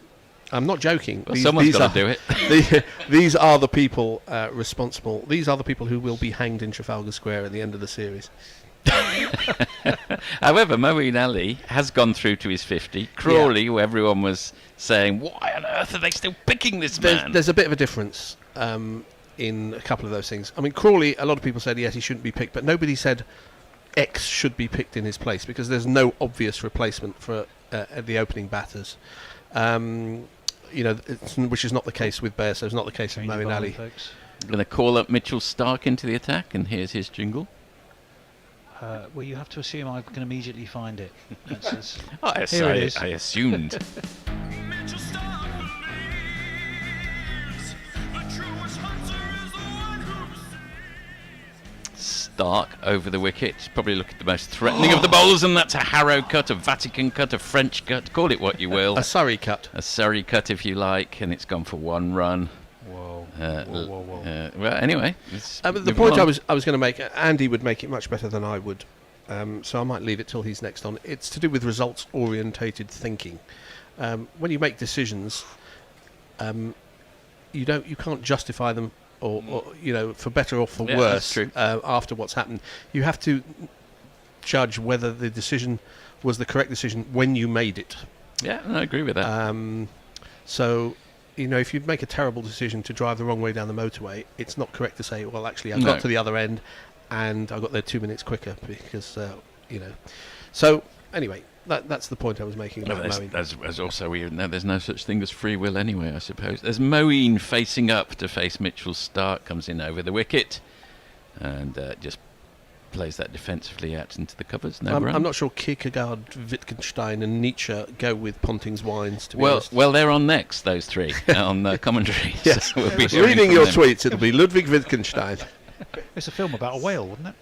I'm not joking. Well, someone's got to do it. These are the people responsible. These are the people who will be hanged in Trafalgar Square at the end of the series. However, Moeen Ali has gone through to his 50. Crawley, who everyone was saying, why on earth are they still picking this man? There's a bit of a difference in a couple of those things. I mean, Crawley, a lot of people said, yes, he shouldn't be picked, but nobody said X should be picked in his place, because there's no obvious replacement for the opening batters. Which is not the case with Bear, so it's not the case with Moeen Ali. I'm going to call up Mitchell Starc into the attack, and here's his jingle. Well, you have to assume I can immediately find it. I assumed. Starc over the wicket. Probably look at the most threatening of the bowlers, and that's a Harrow cut, a Vatican cut, a French cut. Call it what you will. A Surrey cut. A Surrey cut, if you like, and it's gone for 1 run. Whoa. Well, anyway. The point I was going to make, Andy would make it much better than I would, so I might leave it till he's next on. It's to do with results-orientated thinking. When you make decisions, you can't justify them or for better or for worse after what's happened. You have to judge whether the decision was the correct decision when you made it. Yeah, I agree with that. So, if you make a terrible decision to drive the wrong way down the motorway, it's not correct to say, well, actually, I got to the other end and I got there 2 minutes quicker because, So, anyway, that's the point I was making about Moeen. There's also, there's no such thing as free will anyway, I suppose. There's Moeen facing up to face Mitchell Starc, comes in over the wicket and just plays that defensively out into the covers. I'm not sure Kierkegaard, Wittgenstein and Nietzsche go with Ponting's wines, to be honest. Well, they're on next, those three, on the commentary. Yes. So we'll be reading your tweets, it'll be Ludwig Wittgenstein. It's a film about a whale, wasn't it?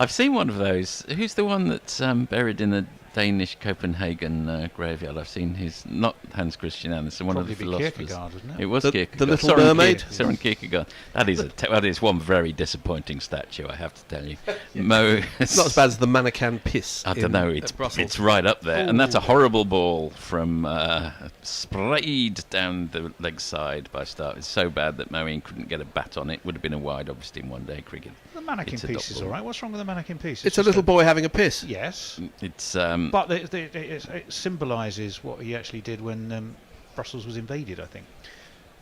I've seen one of those. Who's the one that's buried in the Danish Copenhagen graveyard? I've seen his, not Hans Christian Andersen, one of the philosophers. Kierkegaard, wasn't it? It was Kierkegaard. The Little Mermaid? Søren Kierkegaard. That is one very disappointing statue, I have to tell you. It's not as bad as the Mannequin Piss. I don't know, it's right up there. And that's a horrible ball from sprayed down the leg side by Starc. It's so bad that Moeen couldn't get a bat on it. Would have been a wide, obviously, in one-day cricket. The mannequin piece is all right. What's wrong with the mannequin piece? It's a little boy having a piss. Yes. It's but it symbolises what he actually did when Brussels was invaded, I think.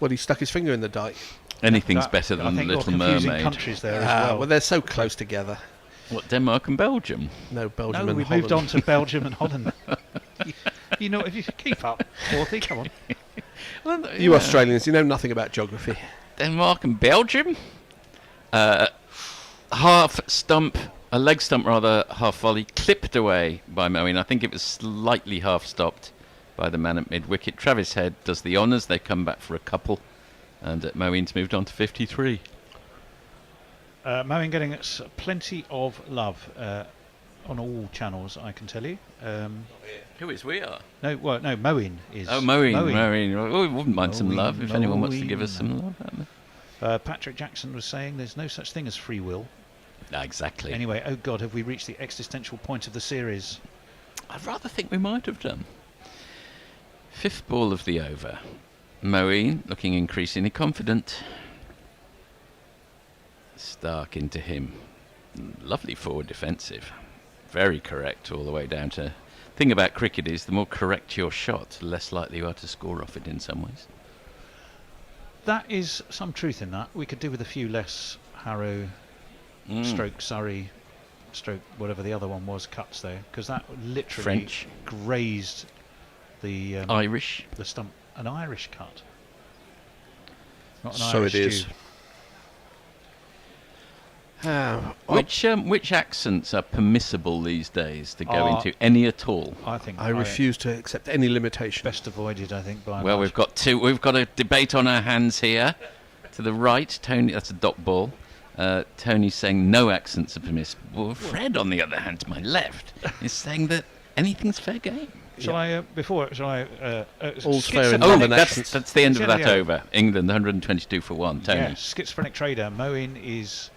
Well, he stuck his finger in the dike. Anything's better than Little Mermaid. Countries there as well, they're so close together. What, Denmark and Belgium? No, Belgium and Holland. We moved on to Belgium and Holland. If you keep up, Dorothy, come on. Well, you Australians, you know nothing about geography. Denmark and Belgium? Half stump, a leg stump rather, half volley, clipped away by Moeen. I think it was slightly half stopped by the man at mid-wicket. Travis Head does the honours. They come back for a couple. And Moeen's moved on to 53. Moeen getting us plenty of love on all channels, I can tell you. Who is we are? No, Moeen is. Oh, Moeen. Oh, we wouldn't mind some love if anyone wants to give us some love. Patrick Jackson was saying there's no such thing as free will. Exactly. Anyway, oh God, have we reached the existential point of the series? I'd rather think we might have done. 5th ball of the over. Moeen looking increasingly confident. Starc into him. Lovely forward defensive. Very correct all the way down to... thing about cricket is the more correct your shot, the less likely you are to score off it in some ways. That is some truth in that. We could do with a few less Harrow, stroke Surrey, stroke whatever the other one was, cuts there, because that literally French grazed the Irish, the stump. An Irish cut. Not an so Irish it is. Which accents are permissible these days to go into, any at all? I refuse to accept any limitation. Best avoided, I think. Well, we've got a debate on our hands here. To the right, Tony. That's a dot ball. Tony's saying no accents are permissible. Fred, on the other hand, to my left, is saying that anything's fair game. Shall I? All's fair in London accents. That's the end of that over. England 122 for 1. Tony. Yeah, schizophrenic trader. Moeen is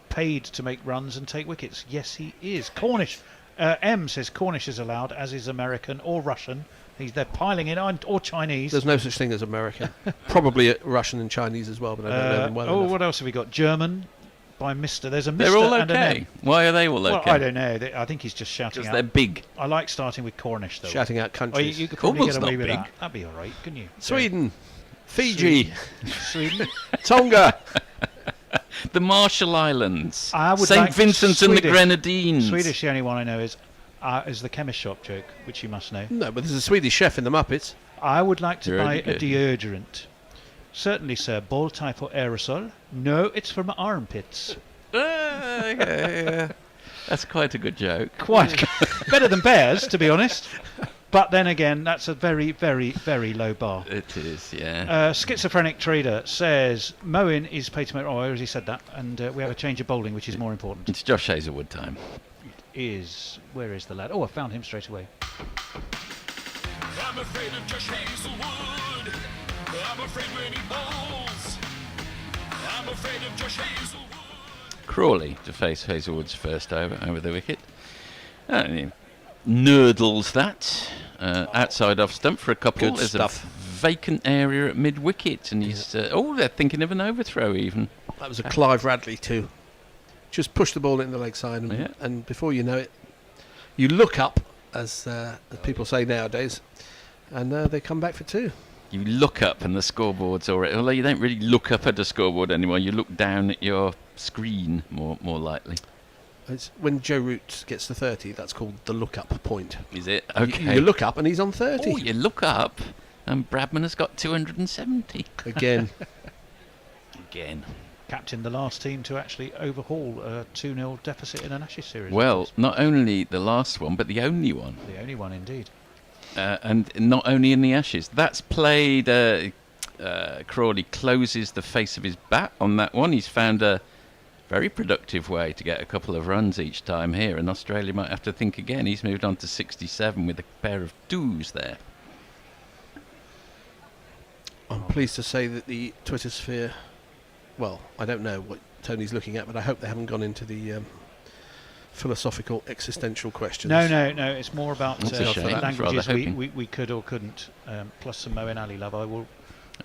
paid to make runs and take wickets. Yes, he is. Cornish. M says Cornish is allowed, as is American or Russian. They're piling in, or Chinese. There's no such thing as American. Probably Russian and Chinese as well, but I don't know them well enough. What else have we got? German by Mr. There's a Mr. They're all and okay. an M. Why are they all okay? Well, I don't know. I think he's just shouting out. Because they're big. I like starting with Cornish, though. Shouting out countries. You could probably get away with big. that. That'd be all right, couldn't you? Sweden. Fiji. Sweden. Tonga. The Marshall Islands. I would St. like Vincent and the Swedish. Grenadines. Swedish, the only one I know is the chemist shop joke, which you must know. No, but there's a Swedish chef in the Muppets. I would like to Really buy a good. deodorant. Certainly, sir. Ball type or aerosol? No, it's from armpits. Yeah. That's quite a good joke. Quite better than bears, to be honest. But then again, that's a very, very, very low bar. It is, yeah. Schizophrenic Trader says Moeen is paid to make. Oh, I already said that. And we have a change of bowling, which is more important. It's Josh Hazelwood time. Where is the lad? Oh, I found him straight away. I'm afraid of Josh Hazelwood. I'm afraid when he bowls. I'm afraid of Josh Hazelwood. Crawley to face Hazelwood's first over the wicket. And he nurdles that outside off stump for a couple. Good There's stuff. a vacant area at mid wicket, and he's they're thinking of an overthrow even. That was a Clive Radley too. Just push the ball in the leg side, and before you know it, you look up, as people say nowadays, and they come back for two. You look up and the scoreboard's already. Although you don't really look up at the scoreboard anymore. You look down at your screen more likely. It's when Joe Root gets to 30, that's called the look-up point. Is it? Okay. You look up and he's on 30. Oh, you look up and Bradman has got 270. Again. Again. Captain the last team to actually overhaul a 2-0 deficit in an Ashes series. Well, not only the last one, but the only one. The only one, indeed. And not only in the Ashes. That's played... Crawley closes the face of his bat on that one. He's found a very productive way to get a couple of runs each time here, and Australia might have to think again. He's moved on to 67 with a pair of twos there. I'm pleased to say that the Twitter sphere... Well, I don't know what Tony's looking at, but I hope they haven't gone into the philosophical, existential questions. No. It's more about languages rather we could or couldn't, plus some Moeen Ali love. I will.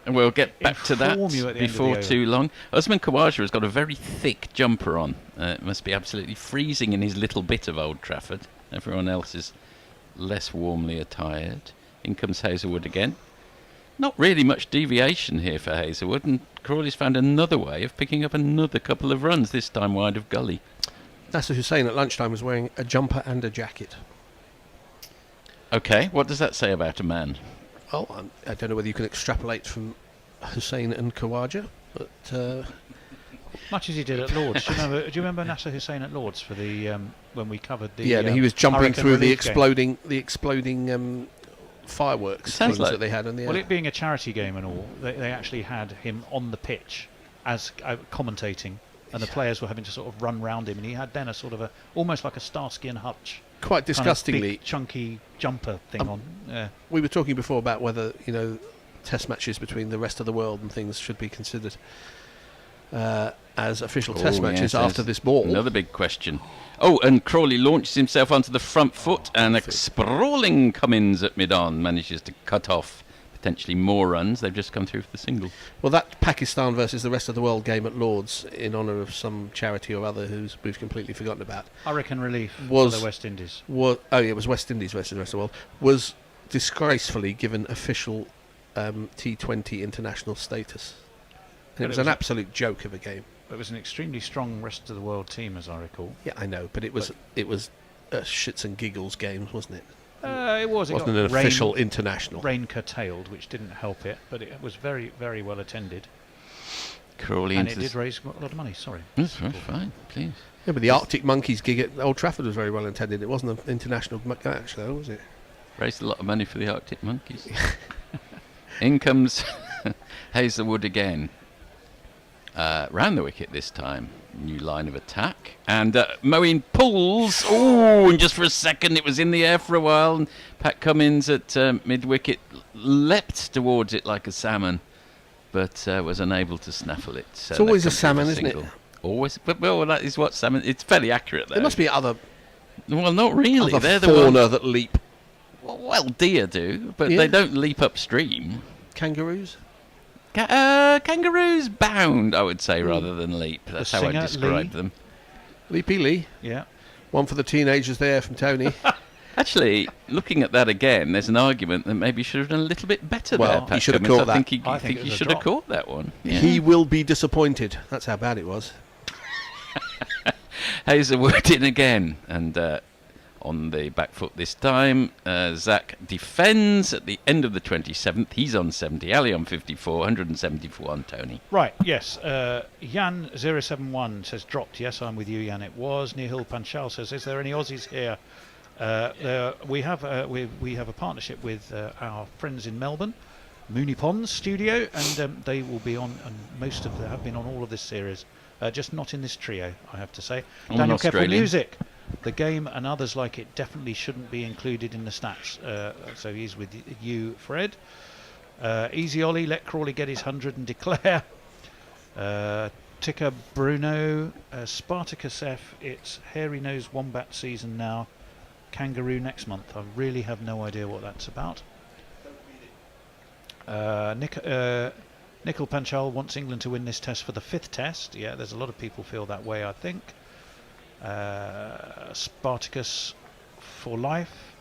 And we'll get back to that before too long. Usman Khawaja has got a very thick jumper on. It must be absolutely freezing in his little bit of Old Trafford. Everyone else is less warmly attired. In comes Hazelwood again. Not really much deviation here for Hazelwood, and Crawley's found another way of picking up another couple of runs, this time wide of gully. Nasser Hussain at lunchtime was wearing a jumper and a jacket. Okay, what does that say about a man? Well, I don't know whether you can extrapolate from Hussain and Khawaja, but... Much as he did at Lords. Do you remember Nasser Hussain at Lords for the when we covered the... Yeah, and he was jumping Hurricane through the Relief exploding fireworks things that they had on the air. Well, it being a charity game and all, they actually had him on the pitch as commentating, and the players were having to sort of run round him, and he had then a sort of almost like a Starsky and Hutch, quite disgustingly kind of big, chunky jumper thing on. We were talking before about whether test matches between the rest of the world and things should be considered as official test matches after this ball. Another big question. Oh, and Crawley launches himself onto the front foot, and a sprawling Cummins at mid-on manages to cut off potentially more runs. They've just come through for the single. Well, that Pakistan versus the rest of the world game at Lords, in honour of some charity or other we've completely forgotten about. Hurricane Relief was for the West Indies. It was West Indies versus the rest of the world. Was disgracefully given official T20 international status. And it was an absolute joke of a game. It was an extremely strong rest of the world team, as I recall. Yeah, I know, but it was shits and giggles games, wasn't it? It was. It wasn't an official international. Rain curtailed, which didn't help it, but it was very, very well attended. Crawley and it did raise a lot of money. Sorry. That's fine, please. Yeah, but the Arctic Monkeys gig at Old Trafford was very well attended. It wasn't an international match, though, was it? Raised a lot of money for the Arctic Monkeys. In comes Hazelwood again. Round the wicket this time. New line of attack. And Moeen pulls. Oh, and just for a second it was in the air for a while. And Pat Cummins at mid-wicket leapt towards it like a salmon, but was unable to snaffle it. It's always a salmon, isn't it? Always. But, well, that is what salmon... It's fairly accurate, though. There must be other... Well, not really. They're the fauna that leap. Well, deer do, but they don't leap upstream. Kangaroos? Kangaroos bound, I would say, rather than leap. That's how I describe them. Leapy Lee. Yeah. One for the teenagers there from Tony. Actually, looking at that again, there's an argument that maybe he should have done a little bit better there. He should have caught that. I think he should have caught that one. Yeah. He will be disappointed. That's how bad it was. Hazelwood in again, and on the back foot this time. Zach defends at the end of the 27th. He's on 70. Ali on 54. 174 on Tony. Right, yes. Jan071 says dropped. Yes, I'm with you, Jan. It was. Nihil Panchal says, is there any Aussies here? We have a partnership with our friends in Melbourne, Mooney Ponds Studio, and they will be on, and most of them have been on all of this series. Just not in this trio, I have to say. On Daniel Keppel Australian. Music. The game and others like it definitely shouldn't be included in the stats. So he's with you, Fred. Easy Ollie, let Crawley get his 100 and declare. Ticker Bruno, Spartacus F, it's Hairy Nose Wombat season now. Kangaroo next month. I really have no idea what that's about. Nickel Panchal wants England to win this test for the 5th test. Yeah, there's a lot of people feel that way, I think. Spartacus for life.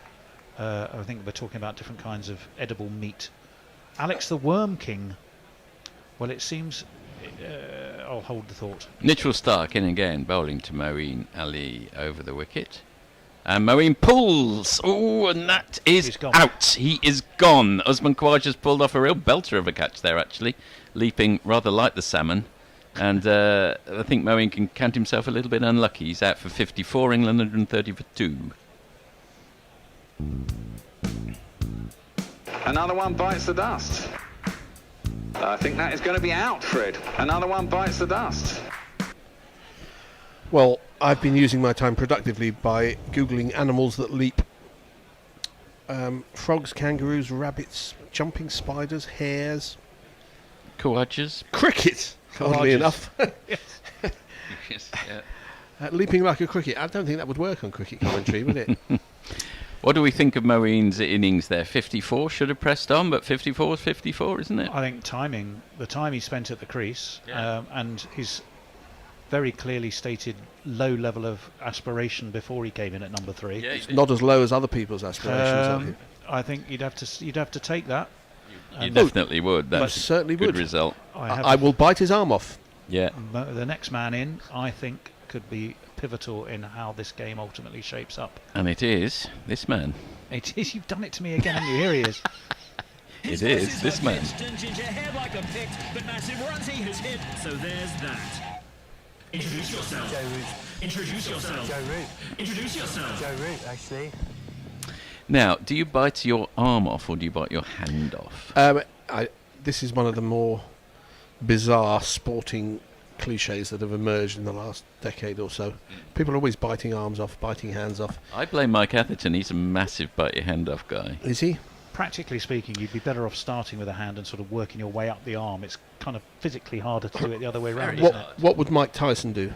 I think we're talking about different kinds of edible meat. Alex the Worm King. Well, it seems... I'll hold the thought. Mitchell Stark in again, bowling to Moeen Ali over the wicket. And Moeen pulls. Oh, and that is out. He is gone. Usman Khawaja's pulled off a real belter of a catch there, actually. Leaping rather like the salmon. And I think Moeen can count himself a little bit unlucky. He's out for 54, England 130 for 2. Another one bites the dust. I think that is going to be out, Fred. Another one bites the dust. Well, I've been using my time productively by Googling animals that leap. Frogs, kangaroos, rabbits, jumping spiders, hares. Khawajas. Cricket, oddly enough. Yes, yeah. Leaping like a cricket. I don't think that would work on cricket commentary, would it? What do we think of Moeen's innings there? 54 should have pressed on, but 54 is 54, isn't it? I think timing, the time he spent at the crease, and his very clearly stated low level of aspiration before he came in at number 3. Yeah, it's not as low as other people's aspirations. I think you'd have to take that. You definitely would. That's certainly good would. Result. I will bite his arm off. Yeah. The next man in, I think, could be pivotal in how this game ultimately shapes up. And it is this man. It is. You've done it to me again, haven't you? Here he is. It is this man. Ginger hair like a pick, but massive runs he has hit. So there's that. Introduce yourself. Joe Root. Introduce yourself. Joe Root. Introduce yourself. Joe Root, actually. Now, do you bite your arm off or do you bite your hand off? This is one of the more bizarre sporting cliches that have emerged in the last decade or so. People are always biting arms off, biting hands off. I blame Mike Atherton. He's a massive bite your hand off guy. Is he? Practically speaking, you'd be better off starting with a hand and sort of working your way up the arm. It's kind of physically harder to do it the other way around. What would Mike Tyson do?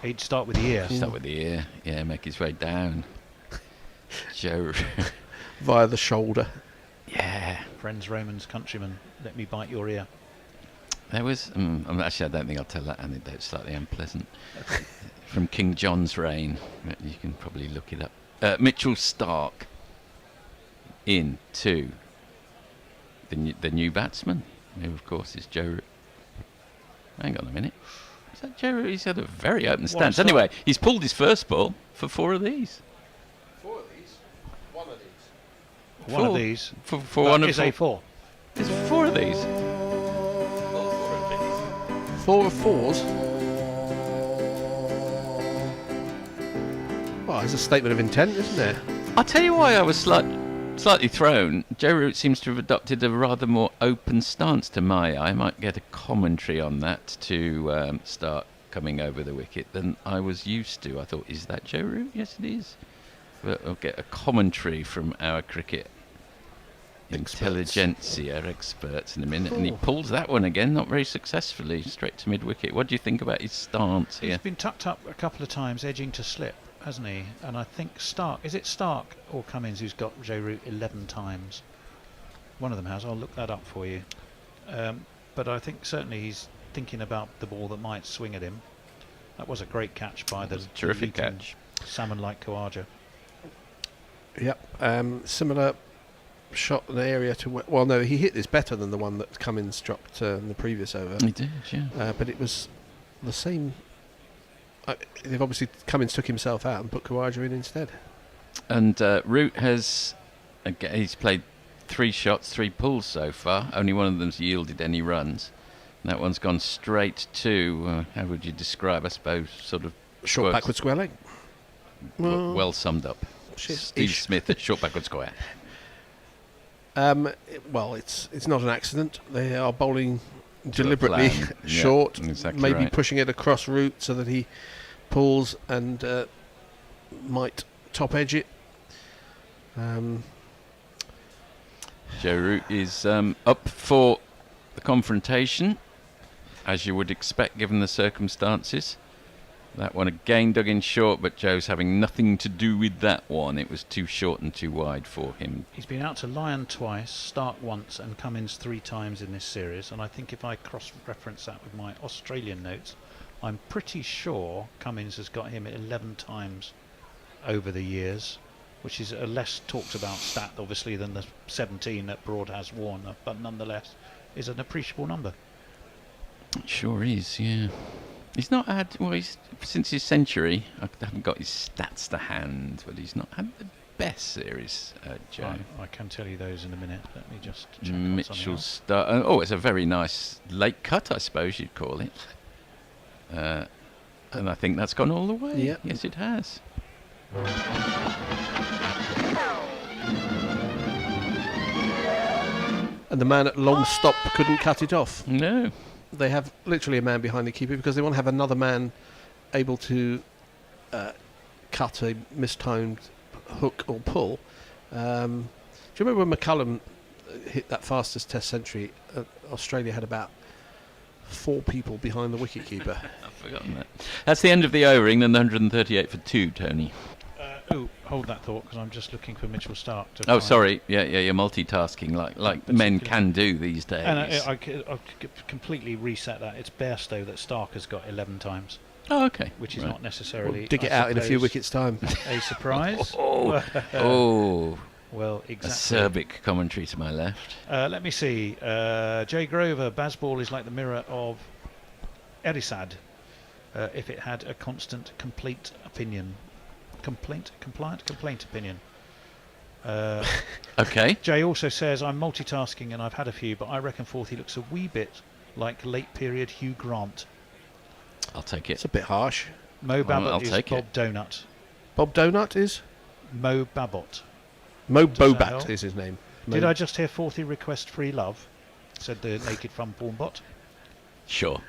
He'd start with the ear. Start with the ear. Yeah, make his way down. Joe. Via the shoulder. Yeah. Friends, Romans, countrymen, let me bite your ear. There was... actually, I don't think I'll tell that anecdote. It's slightly unpleasant. From King John's reign. You can probably look it up. Mitchell Stark. Into the new batsman, who of course is Joe. Hang on a minute. Is that Joe? He's had a very open stance. Anyway, he's pulled his first ball for 4 of these. 4 of these? 1 of these? One of these. For one of is a 4. There's 4 of these. 4 of 4s? Well, it's a statement of intent, isn't there? I'll tell you why I was slightly thrown. Joe Root seems to have adopted a rather more open stance to my eye. I might get a commentary on that to start coming over the wicket than I was used to. I thought, is that Joe Root? Yes, it is. But I'll get a commentary from our cricket intelligentsia experts in a minute. And he pulls that one again, not very successfully, straight to mid-wicket. What do you think about his stance here? He's been tucked up a couple of times, edging to slip, hasn't he? And I think Stark, is it Stark or Cummins who's got Joe Root 11 times? One of them has. I'll look that up for you. But I think certainly he's thinking about the ball that might swing at him. That was a great catch by the terrific catch. Salmon-like Khawaja. Yep. Similar shot in the area to well, no, he hit this better than the one that Cummins dropped in the previous over. He did, yeah. But it was the same they've obviously Cummins took himself out and put Khawaja in instead. And Root has, he's played 3 shots, 3 pulls so far. Only one of them's yielded any runs. And that one's gone straight to, how would you describe, I suppose, sort of... Short backward square leg. Well summed up. Steve Smith at short backward square. Well, it's not an accident. They are bowling deliberately short, exactly maybe right. pushing it across Root so that he pulls and might top edge it. Joe Root is up for the confrontation, as you would expect given the circumstances. That one again dug in short, but Joe's having nothing to do with that one. It was too short and too wide for him. He's been out to Lyon twice, Stark once, and Cummins 3 times in this series. And I think if I cross-reference that with my Australian notes, I'm pretty sure Cummins has got him 11 times over the years, which is a less talked about stat, obviously, than the 17 that Broad has worn, but nonetheless is an appreciable number. It sure is, yeah. He's not had, since his century, I haven't got his stats to hand, but he's not had the best series, Joe. I can tell you those in a minute. Let me just check. Mitchell start. It's a very nice late cut, I suppose you'd call it. And I think that's gone all the way. Yep. Yes, it has. And the man at long stop couldn't cut it off. No. They have literally a man behind the keeper because they want to have another man able to cut a mistimed hook or pull. Do you remember when McCullum hit that fastest Test century? Australia had about 4 people behind the wicketkeeper. I've forgotten that. That's the end of the over. England 138 for 2, Tony. Hold that thought, because I'm just looking for Mitchell Stark. Oh, sorry. Yeah, you're multitasking like men can do these days. And I completely reset that. It's Bairstow that Stark has got 11 times. Oh, okay. Which is Right. not necessarily... We'll dig it out in a few wickets' time. A surprise. Oh. Well, exactly. A Serbic commentary to my left. Let me see. Jay Grover, Bazball is like the mirror of Erisad if it had a constant, complete opinion. Complaint opinion. Okay. Jay also says, I'm multitasking and I've had a few, but I reckon Forthy looks a wee bit like late period Hugh Grant. I'll take it. It's a bit harsh. Mo Babbitt I'll is take Bob it. Donut. Bob Donut is? Mo Babbitt. Mo Does that Bobat help? is his name. Did I just hear Forthy request free love? Said the naked fun porn bot. Sure.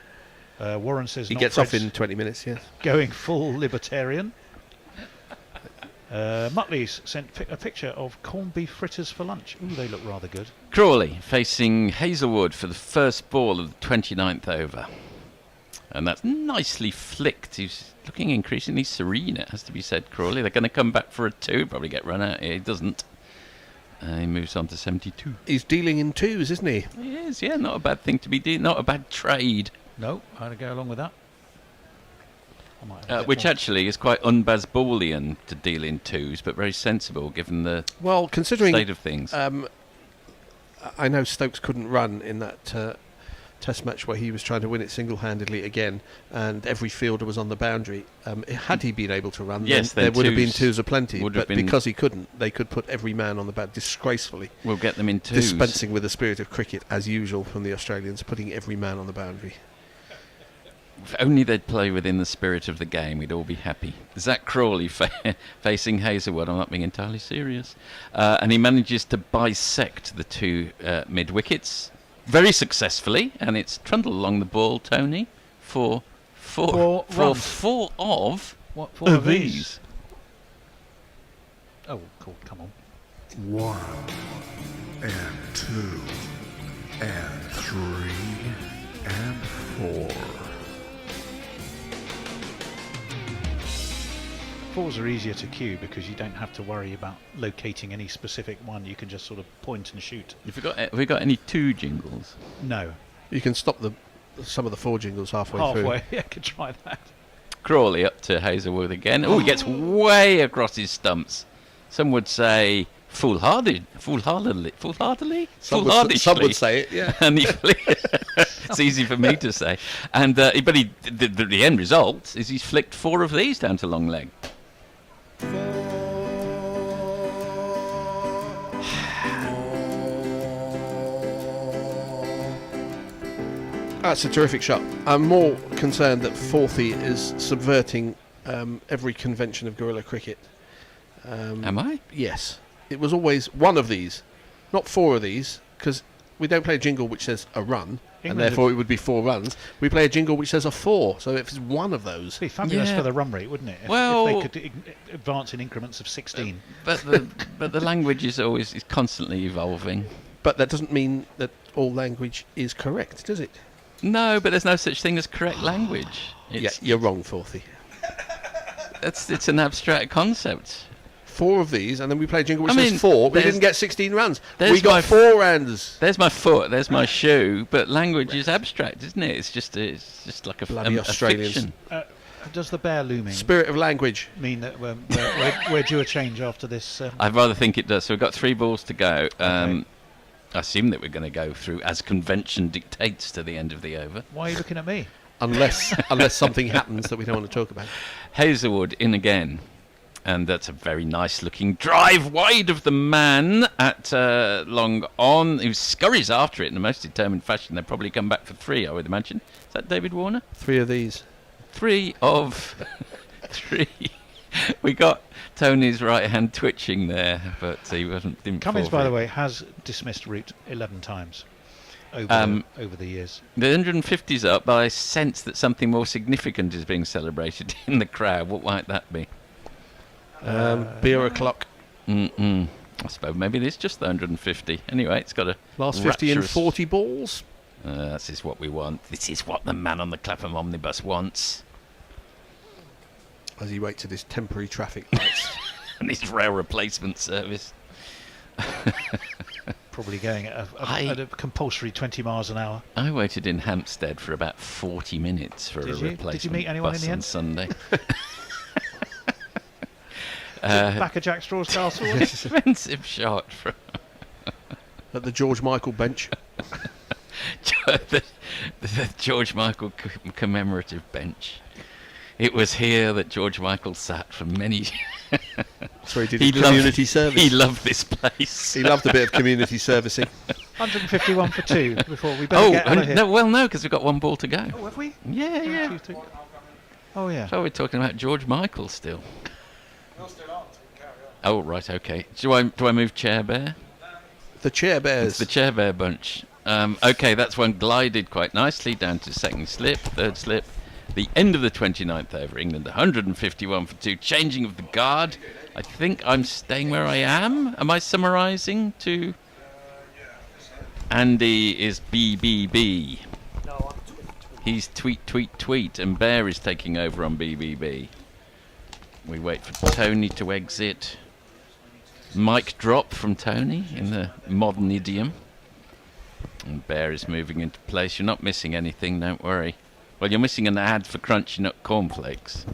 Warren says He not gets off Fred's in 20 minutes, yes. going full libertarian. Muttley's sent a picture of corned beef fritters for lunch. Ooh, they look rather good. Crawley facing Hazelwood for the first ball of the 29th over. And that's nicely flicked. He's looking increasingly serene, it has to be said, Crawley. They're going to come back for a 2, probably get run out here. He doesn't. He moves on to 72. He's dealing in 2s, isn't he? He is, yeah. Not a bad thing to be doing. Not a bad trade. No, I'd go along with that. Which actually is quite un-Bazballian to deal in 2s, but very sensible given the considering state of things. I know Stokes couldn't run in that Test match where he was trying to win it single-handedly again, and every fielder was on the boundary. Had he been able to run, yes, then there would have been 2s aplenty. Would But have been because he couldn't, they could put every man on the boundary disgracefully. We'll get them in 2s. Dispensing with the spirit of cricket, as usual, from the Australians, putting every man on the boundary. If only they'd play within the spirit of the game, we'd all be happy. Zach Crawley facing Hazelwood. I'm not being entirely serious. And he manages to bisect the 2 mid-wickets very successfully, and it's trundled along the ball, Tony, for 4 of What, 4 of these? Oh, cool, come on. 1 and 2 and 3 and 4. 4s are easier to cue because you don't have to worry about locating any specific one. You can just sort of point and shoot. Have we got any 2 jingles? No. You can stop some of the 4 jingles halfway through. Yeah, I could try that. Crawley up to Hazelwood again. Oh, he gets way across his stumps. Some would say foolhardily. Some would say it, yeah. And he It's easy for me to say. And but the end result is he's flicked 4 of these down to long leg. That's a terrific shot. I'm more concerned that Forthy is subverting every convention of guerrilla cricket. Am I? Yes. It was always one of these, not 4 of these, because we don't play a jingle which says a run, and therefore it would be 4 runs. We play a jingle which says a 4, so if it's one of those... It'd be fabulous for the run rate, wouldn't it? If they could advance in increments of 16. But the language is constantly evolving. But that doesn't mean that all language is correct, does it? No, but there's no such thing as correct language. Yeah, you're wrong, Forthy. It's an abstract concept. 4 of these, and then we play a jingle which says 4. We didn't get 16 runs. We my got 4 runs. There's my foot. There's my shoe. But language is abstract, isn't it? It's just like a bloody Australians. fiction. Does the bear looming spirit of language mean that we're due a change after this? I'd rather think it does. So we've got 3 balls to go. I assume that we're going to go through as convention dictates to the end of the over. Why are you looking at me? Unless something happens that we don't want to talk about. Hazelwood in again. And that's a very nice looking drive wide of the man at long on, who scurries after it in the most determined fashion. They'll probably come back for 3, I would imagine. Is that David Warner? 3 of these. 3 of 3. We got Tony's right hand twitching there, but he didn't. Cummins, by the way, has dismissed route 11 times over the years. The 150's up, but I sense that something more significant is being celebrated in the crowd. What might that be? Beer o'clock. I suppose maybe it is just the 150. Anyway, it's got a last 50 and 40 balls. This is what we want. This is what the man on the Clapham omnibus wants. As he waits at his temporary traffic lights and his rail replacement service. Probably going at a compulsory 20 miles an hour. I waited in Hampstead for about 40 minutes for a replacement Did you meet anyone bus in the on end? Sunday. Back of Jack Straw's castle. Expensive shot from at the George Michael bench. the George Michael commemorative bench. It was here that George Michael sat for many. So he did his community service. He loved this place. He loved a bit of community servicing. 151 for 2 before we better get out of here. No, because we've got 1 ball to go. Oh, have we? Yeah. Oh, yeah. So we're talking about George Michael still. Oh, right, okay. Do I move Chair Bear? The Chair Bears. It's the Chair Bear bunch. Okay, that's one glided quite nicely down to 2nd slip, 3rd slip. The end of the 29th over. England 151 for 2. Changing of the guard. I think I'm staying where I am. Am I summarising to... Andy is BBB. No, I'm He's tweet, and Bear is taking over on BBB. We wait for Tony to exit. Mic drop from Tony in the modern idiom. And Bear is moving into place. You're not missing anything, don't worry. Well, you're missing an ad for Crunchy Nut cornflakes,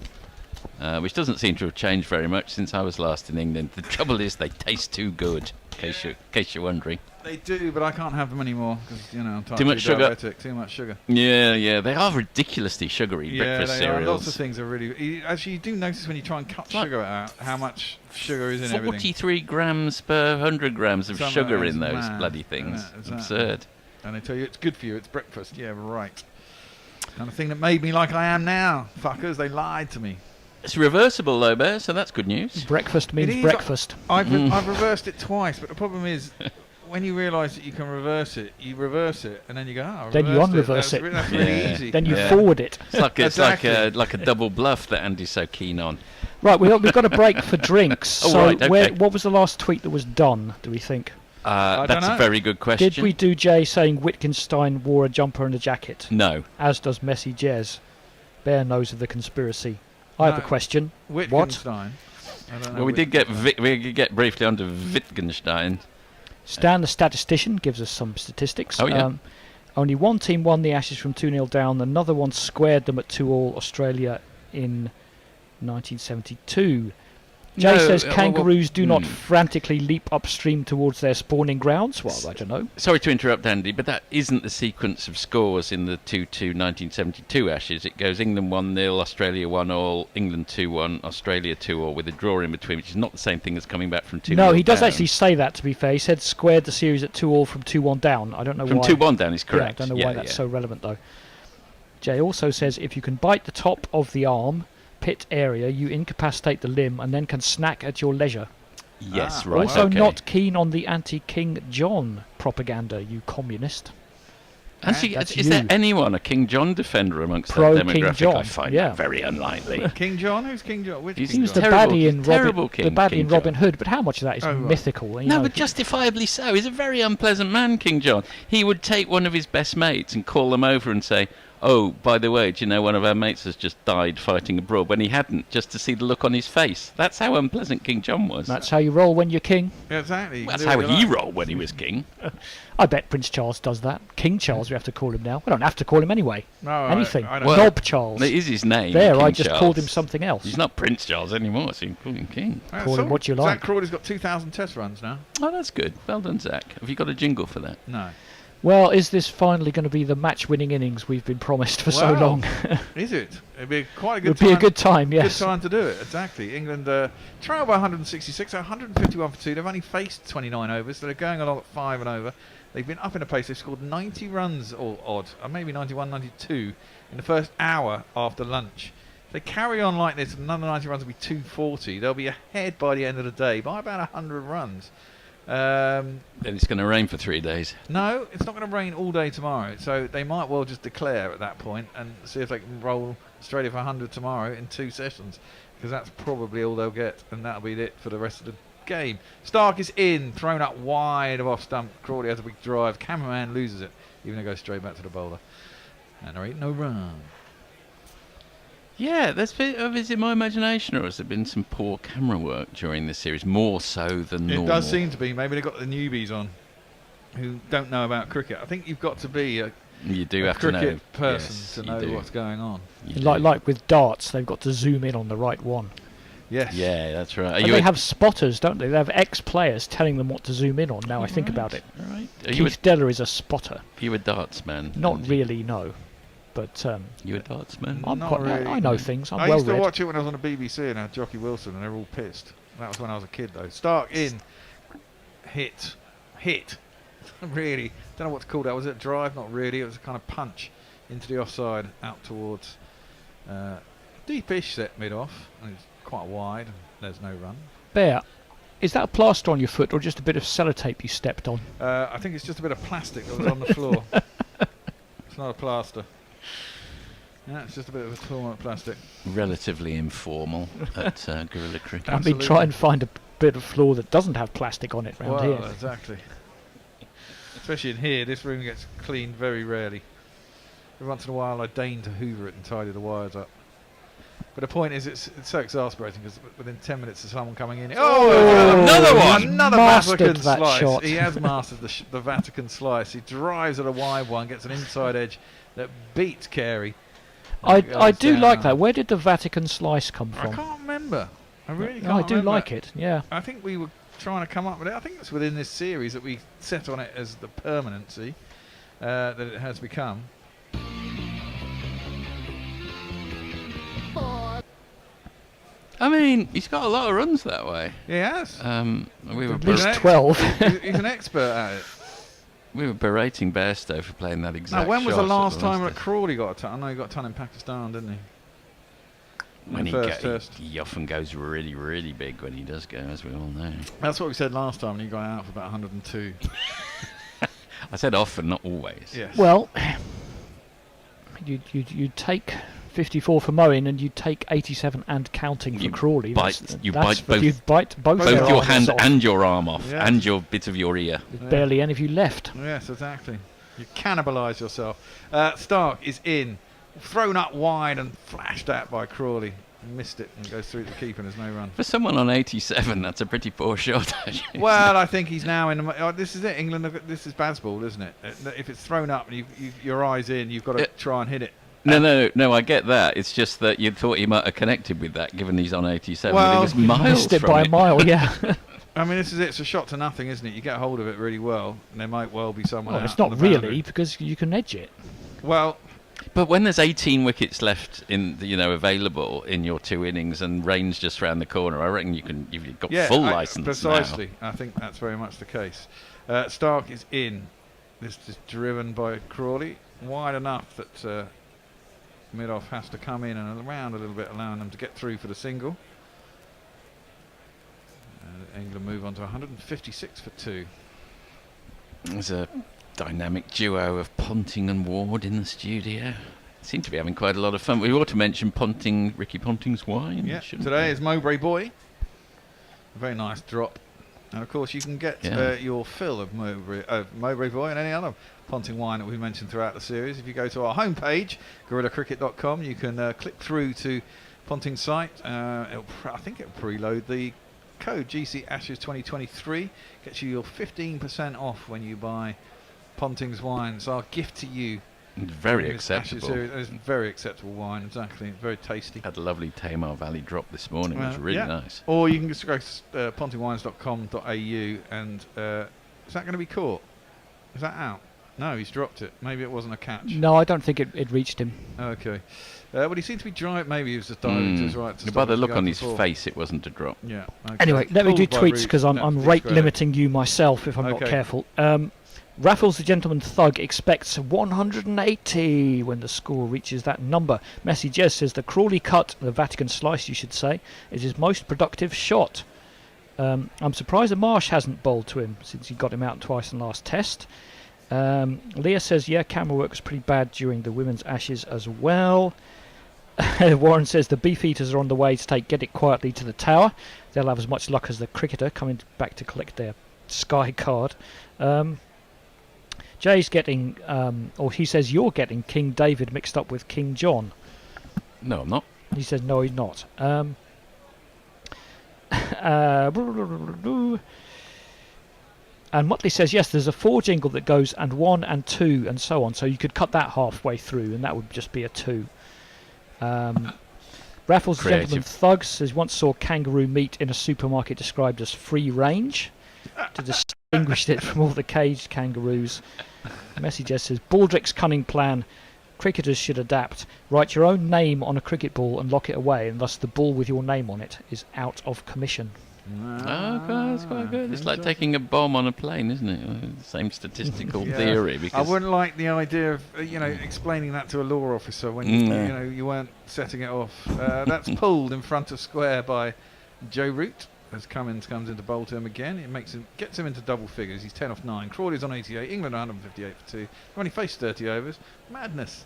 which doesn't seem to have changed very much since I was last in England. The trouble is they taste too good, in case you're wondering. They do, but I can't have them anymore because I'm too much sugar. Diabetic, too much sugar. Yeah, they are ridiculously sugary breakfast cereals. Lots of things are really. Actually, you do notice when you try and cut sugar out how much sugar is in everything. 43 grams per 100 grams of sugar in those bloody things. It's absurd. And they tell you it's good for you. It's breakfast. Yeah, right. Kind of thing that made me like I am now. Fuckers, they lied to me. It's reversible though, Bear, so that's good news. Breakfast means breakfast. I've reversed it twice, but the problem is when you realise that you can reverse it, you reverse it, and then you go, then you unreverse it. That's really easy. Then you forward it. It's like a double bluff that Andy's so keen on. Right, we've got a break for drinks. Oh, so right, okay. what was the last tweet that was done, do we think? That's a very good question. Did we do Jay saying Wittgenstein wore a jumper and a jacket? No. As does Messi Jez. Bear knows of the conspiracy. I have a question. Wittgenstein. Well, we did get briefly onto Wittgenstein. Stan the statistician gives us some statistics. Oh, yeah. Only one team won the Ashes from 2-0 down. Another one squared them at 2-2 Australia in 1972. Jay No, says well, kangaroos do not hmm. frantically leap upstream towards their spawning grounds. Well, I don't know. Sorry to interrupt, Andy, but that isn't the sequence of scores in the 2-2 1972 Ashes. It goes England 1-0, Australia 1-all, England 2-1, Australia 2-all, with a draw in between, which is not the same thing as coming back from 2-0 No, he does down. actually say that, to be fair. He said squared the series at 2-all from 2-1 down. I don't know From why. 2-1 down is Yeah, correct. I don't know Yeah, why that's yeah. so relevant, though. Jay also says if you can bite the top of the arm, pit area, you incapacitate the limb and then can snack at your leisure. Yes, right. Also okay. not keen on the anti-King John propaganda, you communist. Actually, That's is there you. anyone a King John defender amongst Pro that King demographic? John, I find yeah. that very unlikely. King John? Who's King John? Which He's King He was John? the Terrible- baddie in terrible Robin, King, the baddie King in Robin John. Hood, but how much of that is Oh, right. mythical? You No, know, but justifiably so. He's a very unpleasant man, King John. He would take one of his best mates and call them over and say, "Oh, by the way, do you know one of our mates has just died fighting abroad?" when he hadn't, just to see the look on his face. That's how unpleasant King John was. that's how you roll when you're king. Yeah, exactly. That's Do how what you he like. rolled when he was king. I bet Prince Charles does that. King Charles, we have to call him now. We don't have to call him anyway. No, Anything. I don't. Knob Charles. It is his name. There, King I just Charles. called him something else. He's not Prince Charles anymore, so you can call him King. Call him what you like. Zach Crawley's got 2,000 test runs now. Oh, that's good. Well done, Zach. Have you got a jingle for that? No. Well, is this finally going to be the match-winning innings we've been promised for so Well, long? Is it? It'd be quite a It good would time. be a good time, yes. Good time to do it, exactly. England trail by 166, 151 for 2. They've only faced 29 overs, so they're going along at 5 and over. They've been up in a pace. They've scored 90 runs, or odd, or maybe 91, 92, in the first hour after lunch. If they carry on like this, another 90 runs will be 240. They'll be ahead by the end of the day by about 100 runs. Then it's going to rain for 3 days. No, it's not going to rain all day tomorrow, so they might well just declare at that point and see if they can roll Australia for 100 tomorrow in 2 sessions, because that's probably all they'll get, and that'll be it for the rest of the game. Stark is in, thrown up wide of off stump. Crawley has a big drive. Cameraman loses it, even though it goes straight back to the bowler. And there ain't no run. Yeah, that's is it my imagination, or has there been some poor camera work during this series, more so than normal? It does seem to be. Maybe they've got the newbies on who don't know about cricket. I think you've got to be a You do a have to know. cricket person Yes, to you know do. what's going on. Like with darts, they've got to zoom in on the right one. Yes. Yeah, that's right. Are And you they a- have spotters, don't they? They have ex-players telling them what to zoom in on. Now I think about it. Right. Are you Keith Deller is a spotter. Are you a darts man? Not really, no. But You a darts man? I'm Not quite, really. I know things. I'm I well used to read. watch it when I was on the BBC and I had Jockey Wilson, and they're all pissed. That was when I was a kid, though. Stark in, hit. Really, don't know what to call that. Was it a drive? Not really. It was a kind of punch into the offside, out towards deepish set mid off, and it's quite wide. And there's no run. Bear, is that a plaster on your foot or just a bit of sellotape you stepped on? I think it's just a bit of plastic that was on the floor. It's not a plaster. Yeah, it's just a bit of a torn plastic. Relatively informal at Guerrilla Cricket. I mean, try and find a bit of floor that doesn't have plastic on it round Well, here. exactly. Especially in here, this room gets cleaned very rarely. Every once in a while I deign to hoover it and tidy the wires up. But the point is, it's so exasperating because within 10 minutes of someone coming in... Oh, another one! he's Another mastered Vatican that slice. shot. He has mastered the Vatican slice. He drives at a wide one, gets an inside edge that beats Carey. I goes do down. like that. Where did the Vatican slice come I from? can't remember. I really No, can't I do remember. like it, yeah. I think we were trying to come up with it. I think it's within this series that we set on it as the permanency that it has become. I mean, he's got a lot of runs that way. He has. We were At least ber- 12. He's an expert at it. We were berating Bairstow for playing that exact Now, when was shot the at last time last that Crawley got a ton? I know he got a ton in Pakistan, didn't he? when The he, first test. he often goes really, really big when he does go, as we all know. That's what we said last time, and he got out for about 102. I said often, not always. Yes. Well, you'd take 54 for Moeen and you'd take 87 and counting for You Crawley. bite- you bite both- You'd bite both Both their your arms hand off and your arm off, Yes. and your bit of your ear. with barely any of you left. Yes, exactly. You cannibalise yourself. Stark is in, thrown up wide and flashed at by Crawley. Missed it and goes through the keeper and there's no run. For someone on 87, that's a pretty poor shot, actually. Well, I think he's now in. This is it. England. This is Bazball, isn't it? If it's thrown up and your eyes in, you've got to try and hit it. No, I get that. It's just that you'd thought he might have connected with that, given he's on 87. Well, but he was miles missed it from by it. a mile, yeah. I mean, this is it. It's a shot to nothing, isn't it? You get hold of it really well, and there might well be someone Well, out it's on not the boundary. really, because you can edge it. Well, but when there's 18 wickets left available in your 2 innings, and rain's just round the corner, I reckon you've got full license precisely. now. I think that's very much the case. Stark is in. This is driven by Crawley, wide enough that Midoff has to come in and around a little bit, allowing them to get through for the single. England move on to 156 for 2. There's a dynamic duo of Ponting and Ward in the studio. Seem to be having quite a lot of fun. We ought to mention Ricky Ponting's wine. Yeah, today is Mowbray Boy. A very nice drop. And of course you can get your fill of Mowbray Boy and any other Ponting wine that we've mentioned throughout the series. If you go to our homepage, GorillaCricket.com, you can click through to Ponting's site. I think it'll preload the code GC Ashes 2023. Gets you your 15% off when you buy Ponting's wine. It's our gift to you. Very acceptable. It's very acceptable wine, exactly. Very tasty. Had a lovely Tamar Valley drop this morning. It was really nice. Or you can just go to pontingwines.com.au and is that going to be caught? Is that out? No, he's dropped it. Maybe it wasn't a catch. No, I don't think it reached him. Okay. But he seemed to be driving. Maybe he was just diving to his right. To By the look on his face, it wasn't a drop. Yeah. Okay. Anyway, let me do tweets because I'm rate limiting you myself if I'm not careful. Raffles the Gentleman Thug expects 180 when the score reaches that number. Messi Jez says the Crawley cut, the Vatican slice you should say, is his most productive shot. I'm surprised that Marsh hasn't bowled to him since he got him out twice in the last test. Leah says, camera work was pretty bad during the Women's Ashes as well. Warren says the Beefeaters are on the way to take Get It Quietly to the tower. They'll have as much luck as the cricketer coming back to collect their Sky card. Jay's getting, or he says you're getting King David mixed up with King John. No, I'm not. He says no, he's not. And Mutley says yes, there's a 4 jingle that goes and 1 and 2 and so on, so you could cut that halfway through and that would just be a 2. Raffles the Gentleman Thug says once saw kangaroo meat in a supermarket described as free range to distinguish it from all the caged kangaroos. Messi just says Baldrick's cunning plan. Cricketers should adapt. Write your own name on a cricket ball and lock it away, and thus the ball with your name on it is out of commission. Oh, that's quite good. It's like taking a bomb on a plane, isn't it? Same statistical theory. Because I wouldn't like the idea of explaining that to a law officer when you weren't setting it off. That's pulled in front of square by Joe Root. As comes into bowl to him again, gets him into double figures. He's 10 off 9. Crawley's on 88. England 158 for 2. They've only faced 30 overs. Madness.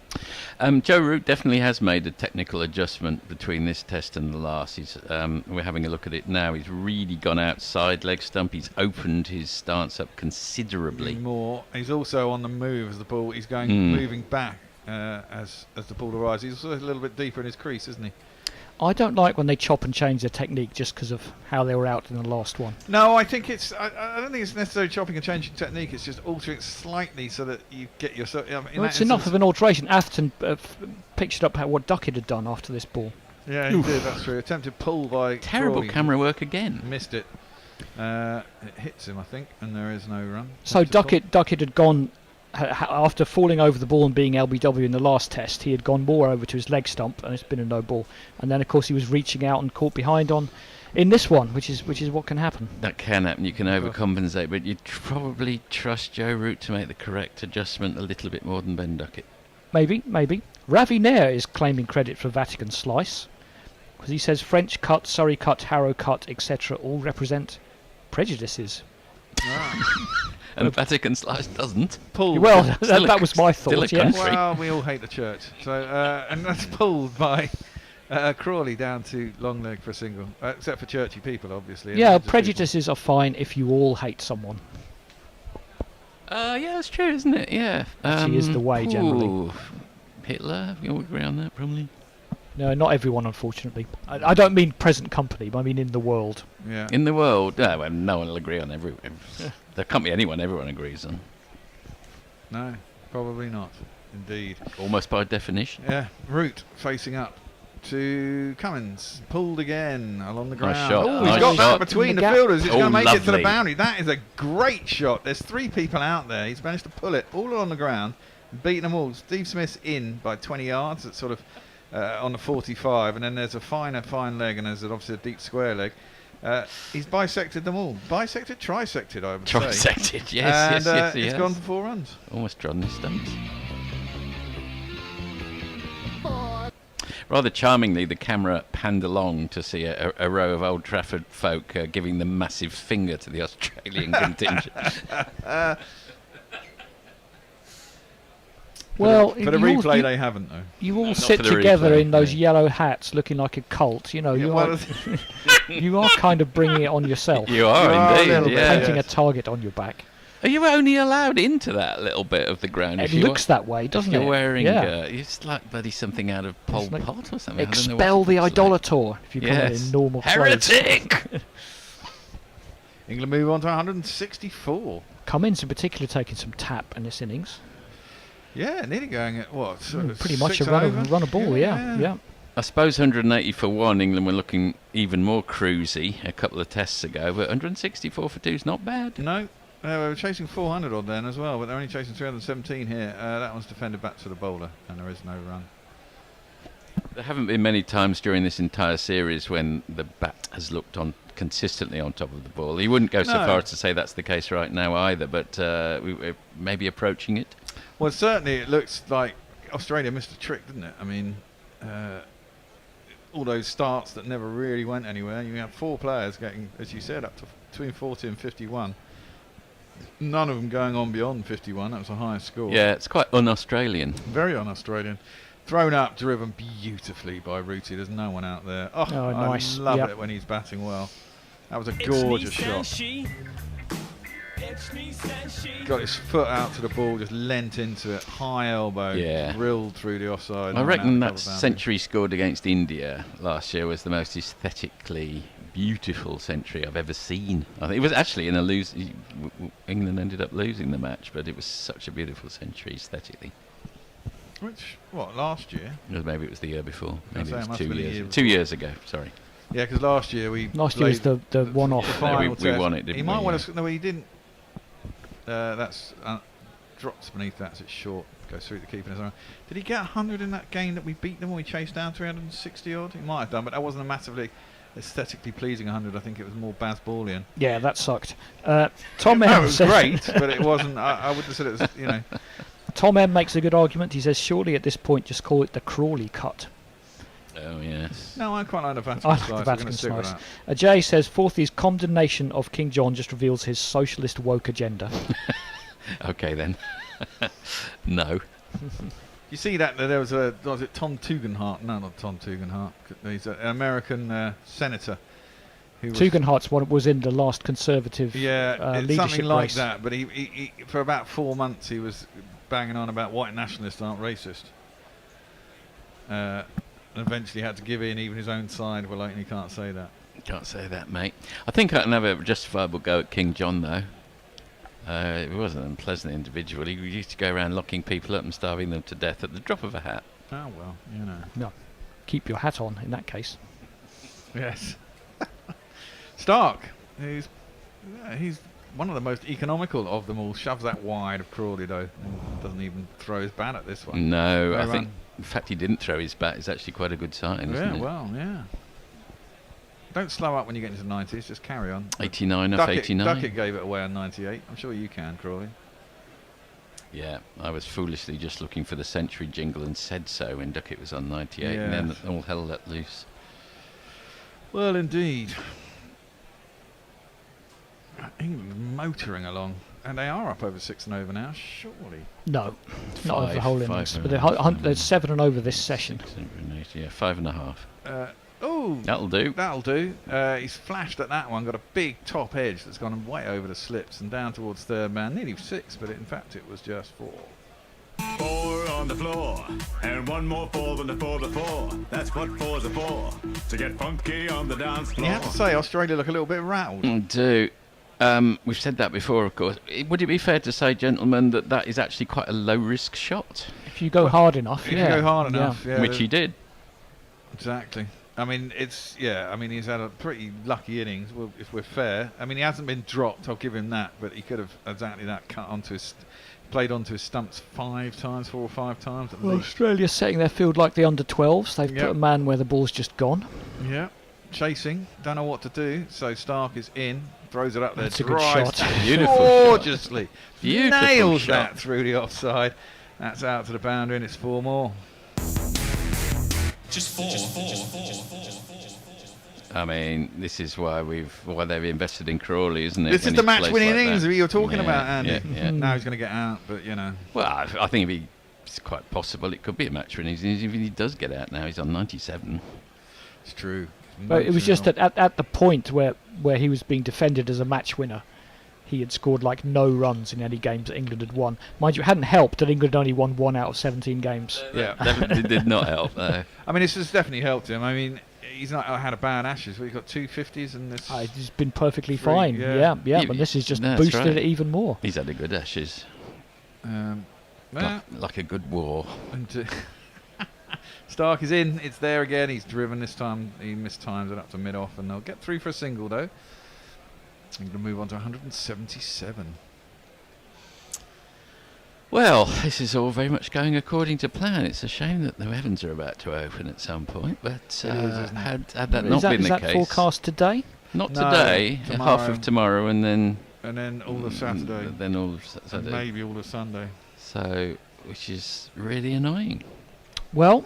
Joe Root definitely has made a technical adjustment between this test and the last. We're having a look at it now. He's really gone outside leg stump. He's opened his stance up considerably. More. He's also on the move as the ball. He's going moving back as the ball arrives. He's also a little bit deeper in his crease, isn't he? I don't like when they chop and change their technique just because of how they were out in the last one. No, I think it's. I don't think it's necessarily chopping and changing technique. It's just altering it slightly so that you get yourself. It's enough of an alteration. Atherton pictured up what Duckett had done after this ball. Yeah, he did. That's true. Attempted pull by terrible Crawley. Camera work again. Missed it. It hits him, I think, and there is no run. So Duckett had gone. After falling over the ball and being LBW in the last test, he had gone more over to his leg stump, and it's been a no ball. And then, of course, he was reaching out and caught behind in this one, which is what can happen. That can happen. You can overcompensate, but you'd probably trust Joe Root to make the correct adjustment a little bit more than Ben Duckett. Maybe. Ravi Nair is claiming credit for Vatican slice because he says French cut, Surrey cut, Harrow cut, etc. all represent prejudices. And Vatican slice doesn't. Pulled. Well, that was my thought. Yeah. Well, we all hate the church. So, and that's pulled by Crawley down to long leg for a single, except for churchy people, obviously. Yeah, prejudices are fine if you all hate someone. Yeah, that's true, isn't it? Yeah. Actually is the way generally. Hitler, we all agree on that, probably. No, not everyone, unfortunately. I don't mean present company, but I mean in the world. Yeah. In the world, no one will agree on everyone. There can't be anyone everyone agrees on. No, probably not. indeed. Almost by definition. Yeah, Root facing up to Cummins, pulled again along the Nice ground. shot. Oh, he's Nice got shot. that between the gap. fielders. He's going to make it to the lovely. boundary. That is a great shot. There's 3 people out there. He's managed to pull it all on the ground, beating them all. Steve Smith's in by 20 yards. It's sort of on the 45, and then there's a fine leg, and there's obviously a deep square leg. He's bisected them all. Bisected, trisected, I would say. Trisected, yes, And yes, he it's has. gone for 4 runs. Almost drawn his stumps. Rather charmingly, the camera panned along to see a row of Old Trafford folk giving the massive finger to the Australian contingent. Well, for the you all- replay, you- they haven't though. You all Not sit for the together replay, in those no. yellow hats, looking like a cult. You know, Yeah, you well, are you are kind of bringing it on yourself. You are indeed, yeah. Painting a target on your back. Are you only allowed into that little bit of the ground? It if you looks that way, doesn't if it? you're wearing, Yeah. it's like bloody something out of Pol like Pot or something. I don't know Expel what the it looks idolator, if you call it Yes. in normal Heretic! clothes. England move on to 164. Cummins in particular taking some tap in this innings. Yeah, nearly going at what? sort of Pretty much 6 a and over? run a ball, yeah. I suppose 180 for 1, England were looking even more cruisy a couple of tests ago, but 164 for 2 is not bad. No, they were chasing 400 odd then as well, but they're only chasing 317 here. That one's defended back to the bowler, and there is no run. There haven't been many times during this entire series when the bat has looked on consistently on top of the ball. He wouldn't go so No. far as to say that's the case right now either, but we're maybe approaching it. Well, certainly it looks like Australia missed a trick, didn't it? I mean, all those starts that never really went anywhere. You had 4 players getting, as you said, up to between 40 and 51. None of them going on beyond 51. That was the highest score. Yeah, it's quite un-Australian. Very un-Australian. Thrown up, driven beautifully by Rooty. There's no one out there. Oh, nice. I love Yep. it when he's batting well. That was a It's gorgeous me, shot. says she. It's me, says she. Got his foot out to the ball, just leant into it, high elbow, Yeah. drilled through the offside. I and reckon out that the cover boundary. century scored against India last year was the most aesthetically beautiful century I've ever seen. I think it was actually in a lose. England ended up losing the match, but it was such a beautiful century aesthetically. Which, what, last year? Or maybe it was the year before. I Maybe say it it was must 2 have been the years. year 2 before. years ago. Sorry. Yeah, because last year we Last year was played the one-off. the No, final we test. won it, didn't He might we? want Yeah. to. No, he didn't. That's drops beneath that, so it's short. Goes through the keeper. and so on. Did he get 100 in that game that we beat them, or we chased down 360 odd? He might have done, but that wasn't a massively aesthetically pleasing 100. I think it was more Bazballian. Yeah, that sucked. Tom No, M it was says- great, but it wasn't. I would have said it was. You know. Tom M makes a good argument. He says, surely at this point just call it the Crawley cut. Oh, yes. No, I quite like the Vatican I like slice. the We're gonna Vatican stick with slice. that. Jay says, Forthy's condemnation of King John just reveals his socialist woke agenda. Okay then. No. You see that there was it Tom Tugendhat? No, not Tom Tugendhat. He's an American senator. Who was Tugendhat's one was in the last Conservative it's leadership something like race. that. But he for about 4 months he was banging on about white nationalists aren't racist. And eventually had to give in. Even his own side were like, you can't say that. Can't say that, mate. I think I can have a justifiable go at King John, though. He wasn't an unpleasant individual. He used to go around locking people up and starving them to death at the drop of a hat. Oh well, you know. No, keep your hat on in that case. Yes. Stark, he's one of the most economical of them all. Shoves that wide of Crawley though, and doesn't even throw his bat at this one. No, No I run. think the fact he didn't throw his bat is actually quite a good sign, isn't Yeah, it? well, yeah. Don't slow up when you get into the 90s. Just carry on. 89 off Duckett, 89. Duckett gave it away on 98. I'm sure you can, Crawley. Yeah, I was foolishly just looking for the century jingle and said so when Duckett was on 98, and then Yes. all hell let loose. Well, indeed. England motoring along, and they are up over 6 and over now. Surely. No, not over the whole Five innings. and But there's 7 and over this session. 780, yeah, 5.5. Oh, That'll do. That'll do. He's flashed at that one. Got a big top edge that's gone way over the slips and down towards third man. Nearly 6, but in fact it was just 4. 4 on the floor, and one more 4 than the 4 before. That's what 4s are for, to get funky on the dance And floor. you have to say Australia look a little bit rattled. I do. We've said that before, of course. Would it be fair to say, gentlemen, that is actually quite a low-risk shot? If you go hard enough, If you go hard enough, yeah. Which he did. Exactly. I mean, he's had a pretty lucky innings. Well, if we're fair, I mean, he hasn't been dropped. I'll give him that, but he could have exactly that played onto his stumps 5 times, 4 or 5 times. At Well, least. Australia's setting their field like the under-12s. They've put a man where the ball's just gone. Yeah, chasing, don't know what to do. So Stark is in, throws it up there, That's a good drives shot. Beautiful gorgeously, Beautiful nails shot. that through the offside. That's out to the boundary, and it's 4 more. Just four. I mean, this is why they've invested in Crawley, isn't it? This is when the he match plays winning like innings that. that you were talking about, Andy. Yeah. Now he's going to get out, but you know. Well, I think it's quite possible it could be a match winning innings if he does get out now. He's on 97. It's true. But it was just at the point where he was being defended as a match winner, he had scored like no runs in any games that England had won. Mind you, it hadn't helped that England had only won 1 out of 17 games. Yeah, It did not help, though. I mean, this has definitely helped him. I mean, he's not had a bad Ashes, but he's got 2 50s and this. He's been perfectly 3, fine. yeah. But this has just That's boosted right. it even more. He's had a good Ashes. Like a good war. And, Stark is in. It's there again. He's driven this time. He mistimes it up to mid-off, and they'll get through for a single, though. I'm going to move on to 177. Well, this is all very much going according to plan. It's a shame that the heavens are about to open at some point, but had that not been the case... Is that forecast today? Not No, today, tomorrow. half of tomorrow, and then all of Saturday. Then all of Saturday. And maybe all of Sunday. So, which is really annoying. Well,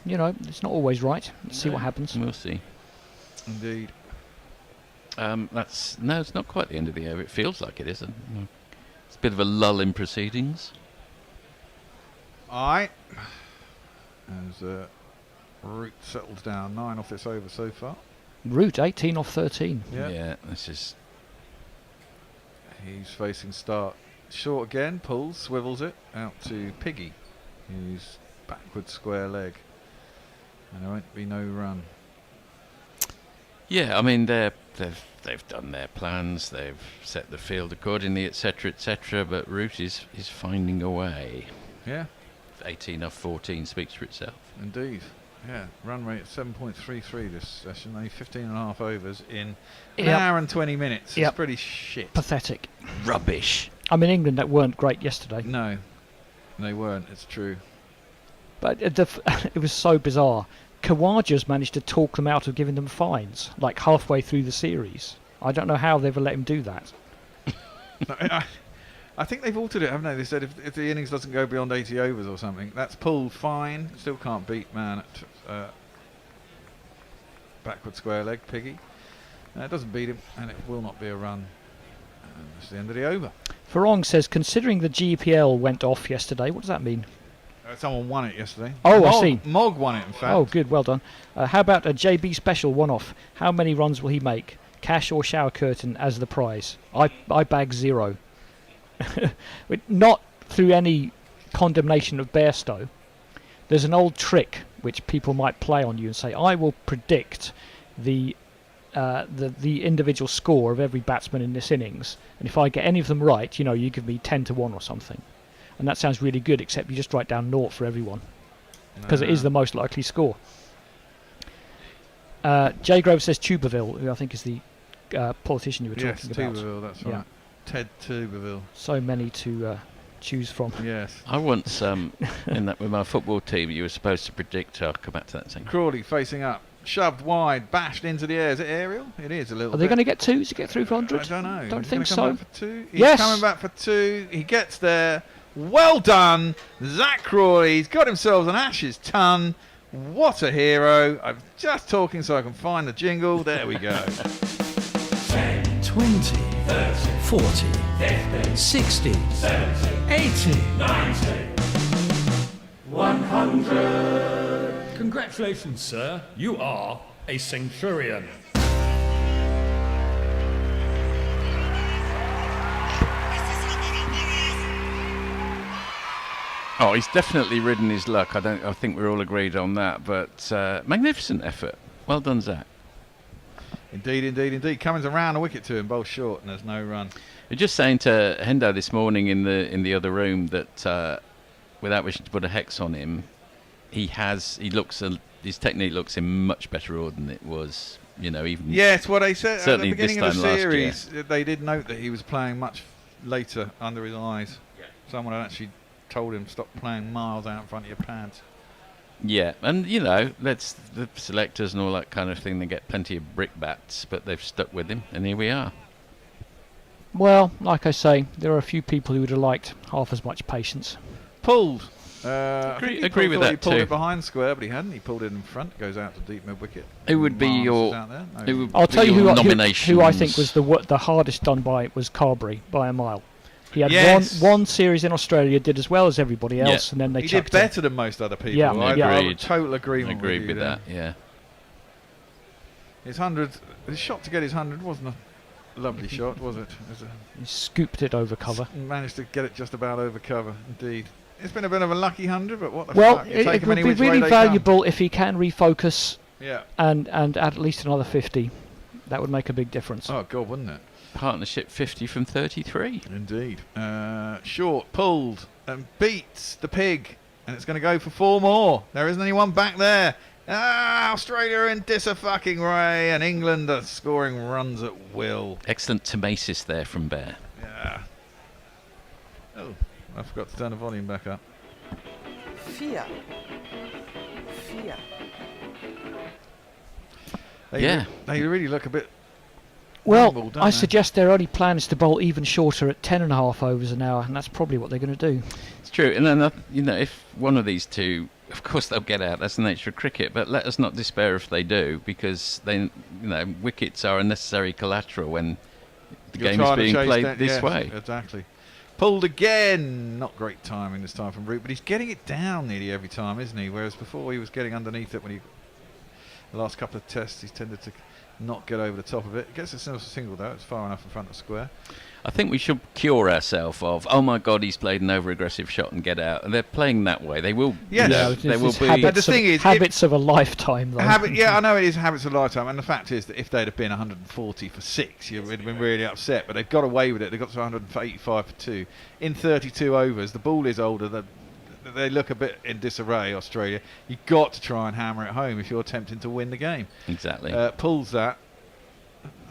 it's not always right. Let's see what happens. We'll see. Indeed. It's not quite the end of the year. It feels like it isn't. It's a bit of a lull in proceedings. Aye. As Root settles down 9 off this over so far. Root 18 off 13. Yeah. This is. He's facing Stark. Short again, pulls, swivels it out to Piggy, who's backward square leg. And there won't be no run. Yeah, I mean they've done their plans, they've set the field accordingly, etc., etc. But Root is finding a way. Yeah. 18 off 14 speaks for itself. Indeed. Yeah. Run rate 7.33 this session. Only 15.5 overs in an hour and 20 minutes. It's pretty shit. Pathetic. Rubbish. I mean, England that weren't great yesterday. No, they weren't. It's true. But it was so bizarre. Khawaja's managed to talk them out of giving them fines, like halfway through the series. I don't know how they ever let him do that. I think they've altered it, haven't they? They said if the innings doesn't go beyond 80 overs or something, that's pulled fine. Still can't beat man at backward square leg, Piggy. It doesn't beat him, and it will not be a run. And that's the end of the over. Farong says, considering the GPL went off yesterday, what does that mean? Someone won it yesterday. Oh, I see. Mog won it, in fact. Oh, good, well done. How about a JB special one-off? How many runs will he make? Cash or shower curtain as the prize? I bag 0. Not through any condemnation of Bairstow. There's an old trick which people might play on you and say, I will predict the individual score of every batsman in this innings, and if I get any of them right, you give me 10 to 1 or something. And that sounds really good, except you just write down 0 for everyone, because it is the most likely score. Jay Grove says Tuberville, who I think is the politician you were talking about. Yes, Tuberville, that's right. Ted Tuberville. So many to choose from. Yes. I once, in that with my football team, you were supposed to predict. I'll come back to that thing. Crawley facing up, shoved wide, bashed into the air. Is it aerial? It is a little. Are they going to get 2 to get through for 100? I don't know. Don't think so. so. For 2? He's Yes. coming back for 2. He gets there. Well done, Zach Crawley. He's got himself an Ashes ton. What a hero. I'm just talking so I can find the jingle. There we go. 10, 20, 30, 40, 50, 60, 70, 80, 90, 100. Congratulations, sir. You are a centurion. Oh, he's definitely ridden his luck. I think we're all agreed on that. But magnificent effort. Well done, Zach. Indeed, indeed, indeed. Cummins around a wicket to him, both short, and there's no run. We're just saying to Hendo this morning in the other room that without wishing to put a hex on him, his technique looks in much better order than it was. Even it's what they said at the certainly beginning this of the time series. last year. They did note that he was playing much later under his eyes. Someone had actually told him stop playing miles out in front of your pads. Yeah, and the selectors and all that kind of thing. They get plenty of brickbats, but they've stuck with him, and here we are. Well, like I say, there are a few people who would have liked half as much patience. Pulled. Agree with that He pulled too. it behind square, but he hadn't. He pulled it in front. Goes out to deep mid wicket. Who would be Miles your? is out there. No. Who would I'll be tell you your who nominations? I think was the hardest done by was Carberry by a mile. He had Yes. one series in Australia, did as well as everybody else, and then they He chucked did better than most other people. Yeah, I would total agreement Agreed with with you that. there. Yeah. His 100, his shot to get his 100 wasn't a lovely shot, was it? He scooped it over cover. Managed to get it just about over cover, indeed. It's been a bit of a lucky 100, but what the Well, fuck? You it take 'em would any be which way really they come. valuable if he can refocus. Yeah. And add at least another 50. That would make a big difference. Oh God, wouldn't it? Partnership 50 from 33. Indeed. Short, pulled, and beats the pig. And it's going to go for 4 more. There isn't anyone back there. Australia in disarray, and England are scoring runs at will. Excellent tomasis there from Bear. Yeah. Oh, I forgot to turn the volume back up. 4. They really look a bit... Well, humble, don't I they? suggest their only plan is to bowl even shorter at 10.5 overs an hour, and that's probably what they're going to do. It's true, and then if one of these two, of course they'll get out. That's the nature of cricket. But let us not despair if they do, because wickets are a necessary collateral when the game is being played this way. Exactly. Pulled again. Not great timing this time from Root, but he's getting it down nearly every time, isn't he? Whereas before he was getting underneath it when the last couple of tests he's tended to not get over the top of it. Gets a single though. It's far enough in front of square. I think we should cure ourselves of, oh my God, he's played an over-aggressive shot and get out. And they're playing that way. They will. Yes. They will be. Habits of a lifetime, though. I know it is habits of a lifetime, and the fact is that if they'd have been 140 for 6, you would have been really upset. But they've got away with it. They got to 185 for 2 in 32 overs. The ball is older. They look a bit in disarray, Australia. You've got to try and hammer it home if you're attempting to win the game. Exactly. Pulls that.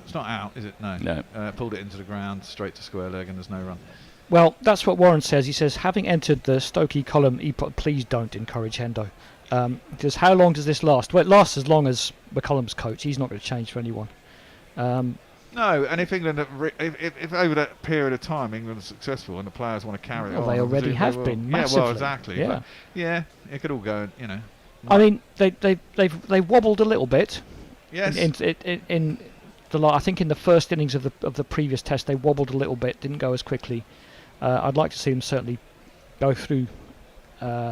It's not out, is it? No. No. Pulled it into the ground, straight to square leg, and there's no run. Well, that's what Warren says. He says, having entered the Stokey column, please don't encourage Hendo. Because how long does this last? Well, it lasts as long as McCullum's coach. He's not going to change for anyone. No, and if England, if over that period of time England is successful and the players want to carry it on, They already obviously have they will. been Yeah, massively. well, exactly. Yeah. But yeah, it could all go. I mean, they wobbled a little bit. Yes. In the I think in the first innings of the previous test they wobbled a little bit, didn't go as quickly. I'd like to see them certainly go through,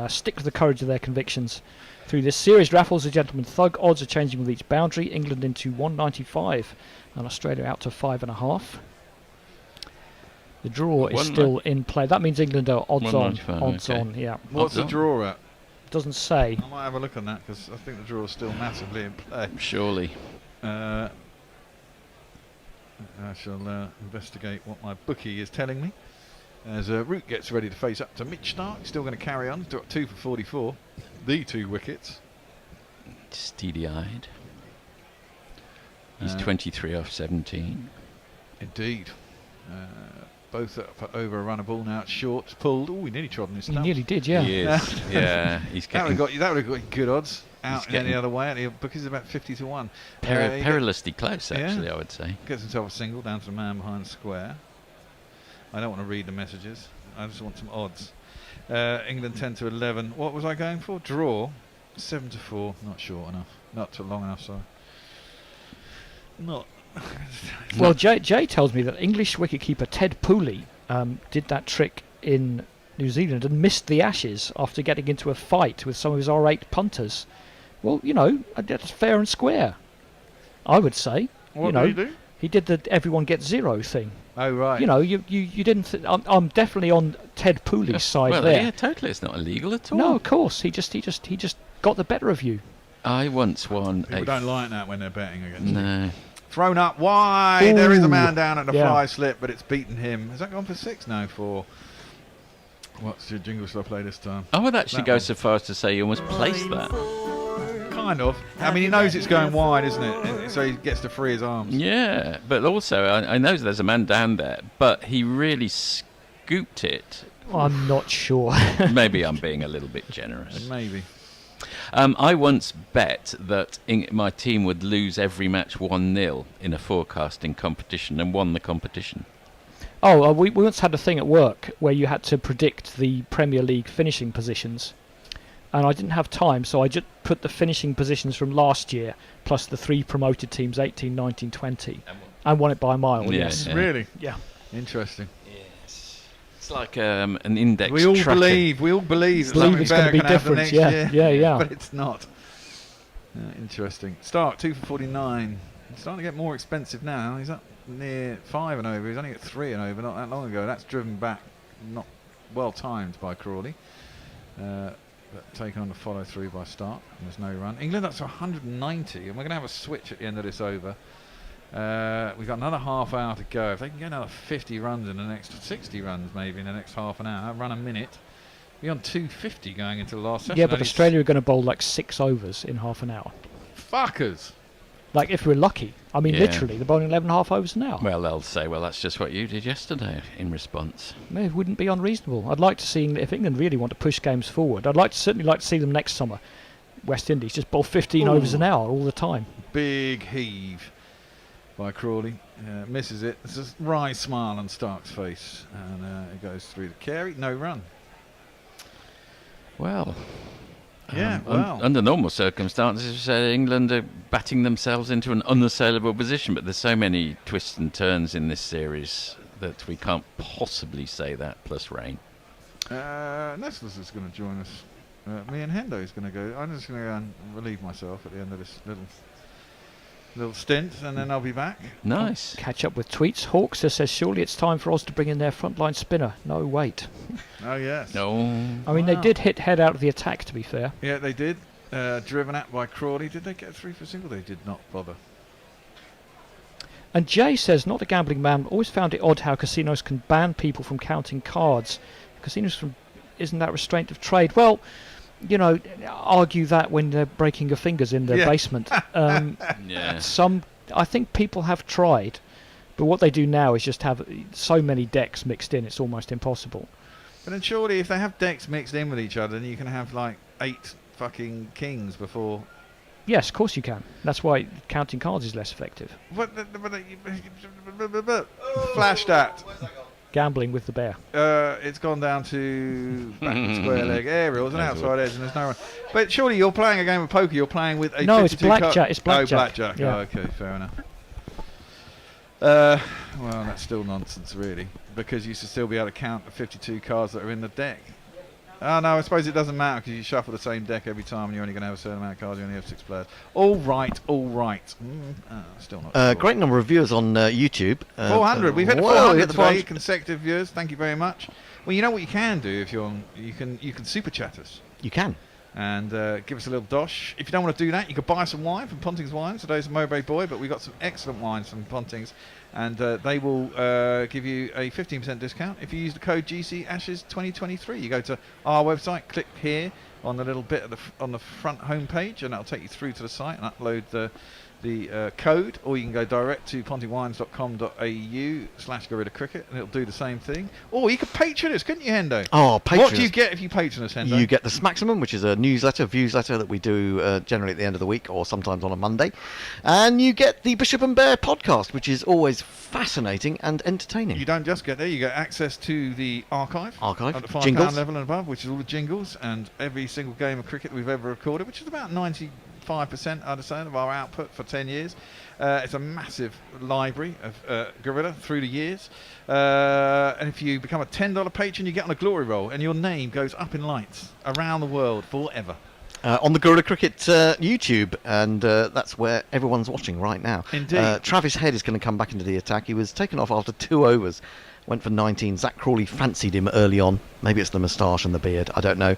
stick with the courage of their convictions through this series. Raffles, a gentleman thug. Odds are changing with each boundary. England into 195 and Australia out to 5.5. The draw is still in play. That means England are odds on. Odds on, yeah. What's the draw at? Doesn't say. I might have a look on that because I think the draw is still massively in play. Surely. I shall investigate what my bookie is telling me. As Root gets ready to face up to Mitch Stark, still going to carry on. He's got 2 for 44. The 2 wickets. Steady-eyed. He's 23 off 17. Indeed. Both up for over a run of ball now. It's short, it's pulled. Oh, he nearly trod on his stumps. He nearly did, yeah. He is. Yeah, he's getting. That would have got good odds. Out getting any other way. The bookies is about 50 to 1. Perilously close, actually, I would say. Gets himself a single down to the man behind square. I don't want to read the messages. I just want some odds. England 10 to 11. What was I going for? Draw. 7 to 4. Not short enough. Not long enough, sorry. Not. Well, Jay tells me that English wicketkeeper Ted Pooley did that trick in New Zealand and missed the Ashes after getting into a fight with some of his R8 punters. Well, that's fair and square, I would say. What did he do? He did the everyone gets 0 thing. Oh, right. You didn't. I'm definitely on Ted Pooley's side well, there. Yeah, totally. It's not illegal at all. No, of course. He just got the better of you. I once won. People don't like that when they're betting against you. No. Thrown up wide. There is a man down at the Yeah. fly slip, but it's beaten him. Has that gone for 6? No, 4. What's your jingle shall I play this time? I would actually That go one. so far as to say you almost placed that. Kind of. I mean, he knows it's going wide, isn't it? And so he gets to free his arms. Yeah, but also I know there's a man down there, but he really scooped it. I'm not sure. Maybe I'm being a little bit generous. Maybe. I once bet that my team would lose every match 1-0 in a forecasting competition and won the competition. Oh, we once had a thing at work where you had to predict the Premier League finishing positions. And I didn't have time, so I just put the finishing positions from last year, plus the 3 promoted teams, 18, 19, 20, and won it by a mile, yes. Really? Yeah. Interesting. Yes. It's like an index We all tracker. believe that something it's gonna better be can happen different, next yeah, year. yeah. But it's not. Interesting. Start 2 for 49. It's starting to get more expensive now. He's up near 5 and over. He's only at 3 and over not that long ago. That's driven back, not well timed by Crawley. But taken on the follow through by Stark. And there's no run. England up to 190, and we're going to have a switch at the end of this over. We've got another half hour to go. If they can get another 50 runs in the next 60 runs, maybe in the next half an hour, run a minute. Be on 250 going into the last session. Yeah, but Australia are going to bowl like 6 overs in half an hour. Fuckers. Like, if we're lucky. I mean, Yeah. literally, they're bowling 11.5 overs an hour. Well, they'll say, well, that's just what you did yesterday in response. It wouldn't be unreasonable. I'd like to see, if England really want to push games forward, certainly like to see them next summer. West Indies just bowl 15 overs an hour all the time. Big heave by Crawley. Misses it. There's a wry smile on Stark's face. And it goes through the carry. No run. Well, Yeah, well. under normal circumstances, England are batting themselves into an unassailable position, but there's so many twists and turns in this series that we can't possibly say that, plus rain. Nestles is going to join us. Me and Hendo is going to go. I'm just going to go and relieve myself at the end of this little stint, and then I'll be back. Nice. Catch up with tweets. Hawkster says, surely it's time for Oz to bring in their frontline spinner. No, wait. Oh, yes. No. I mean, they did hit head out of the attack, to be fair. Yeah, they did. Driven at by Crawley. Did they get 3 for single? They did not bother. And Jay says, not a gambling man, always found it odd how casinos can ban people from counting cards. Isn't that restraint of trade? Well, you know, argue that when they're breaking your fingers in their basement. Yeah. I think people have tried, but what they do now is just have so many decks mixed in, it's almost impossible. But then surely if they have decks mixed in with each other, then you can have like 8 fucking kings before. Yes, of course you can. That's why counting cards is less effective. Flash that. Gambling with the bear. It's gone down to back square leg aerials and outside edge, and there's no run. But surely you're playing a game of poker. You're playing with a No, it's 52 blackjack. It's blackjack. Oh, blackjack. Yeah. Oh, okay, fair enough. Well, that's still nonsense, really, because you should still be able to count the 52 cards that are in the deck. Oh, no, I suppose it doesn't matter because you shuffle the same deck every time and you're only going to have a certain amount of cards. You only have 6 players. All right. Still not sure. Great number of viewers on YouTube. 400. We've hit 400 today, 400. consecutive viewers. Thank you very much. Well, you know what you can do if you're on. You can super chat us. You can. And give us a little dosh. If you don't want to do that, you could buy some wine from Ponting's Wine. Today's a Mowbray Boy, but we've got some excellent wines from Ponting's. And they will give you a 15% discount if you use the code GC Ashes 2023. You go to our website, click here on the little bit on the front home page, and that'll take you through to the site and upload the code, or you can go direct to pontingwines.com.au/Gorilla Cricket, and it'll do the same thing. Or you could patron us, couldn't you, Hendo? Oh, patron What do you us. get if you patron us, Hendo? You get the Smaximum, which is a viewsletter that we do generally at the end of the week or sometimes on a Monday. And you get the Bishop and Bear podcast, which is always fascinating and entertaining. You don't just get there, you get access to the archive at the £5 jingles. level and above, which is all the jingles and every single game of cricket we've ever recorded, which is about 95%, I'd say, of our output for 10 years. It's a massive library of Gorilla through the years. And if you become a $10 patron, you get on a glory roll, and your name goes up in lights around the world forever. On the Gorilla Cricket YouTube, and that's where everyone's watching right now. Indeed. Travis Head is going to come back into the attack. He was taken off after 2 overs. Went for 19. Zach Crawley fancied him early on. Maybe it's the moustache and the beard. I don't know.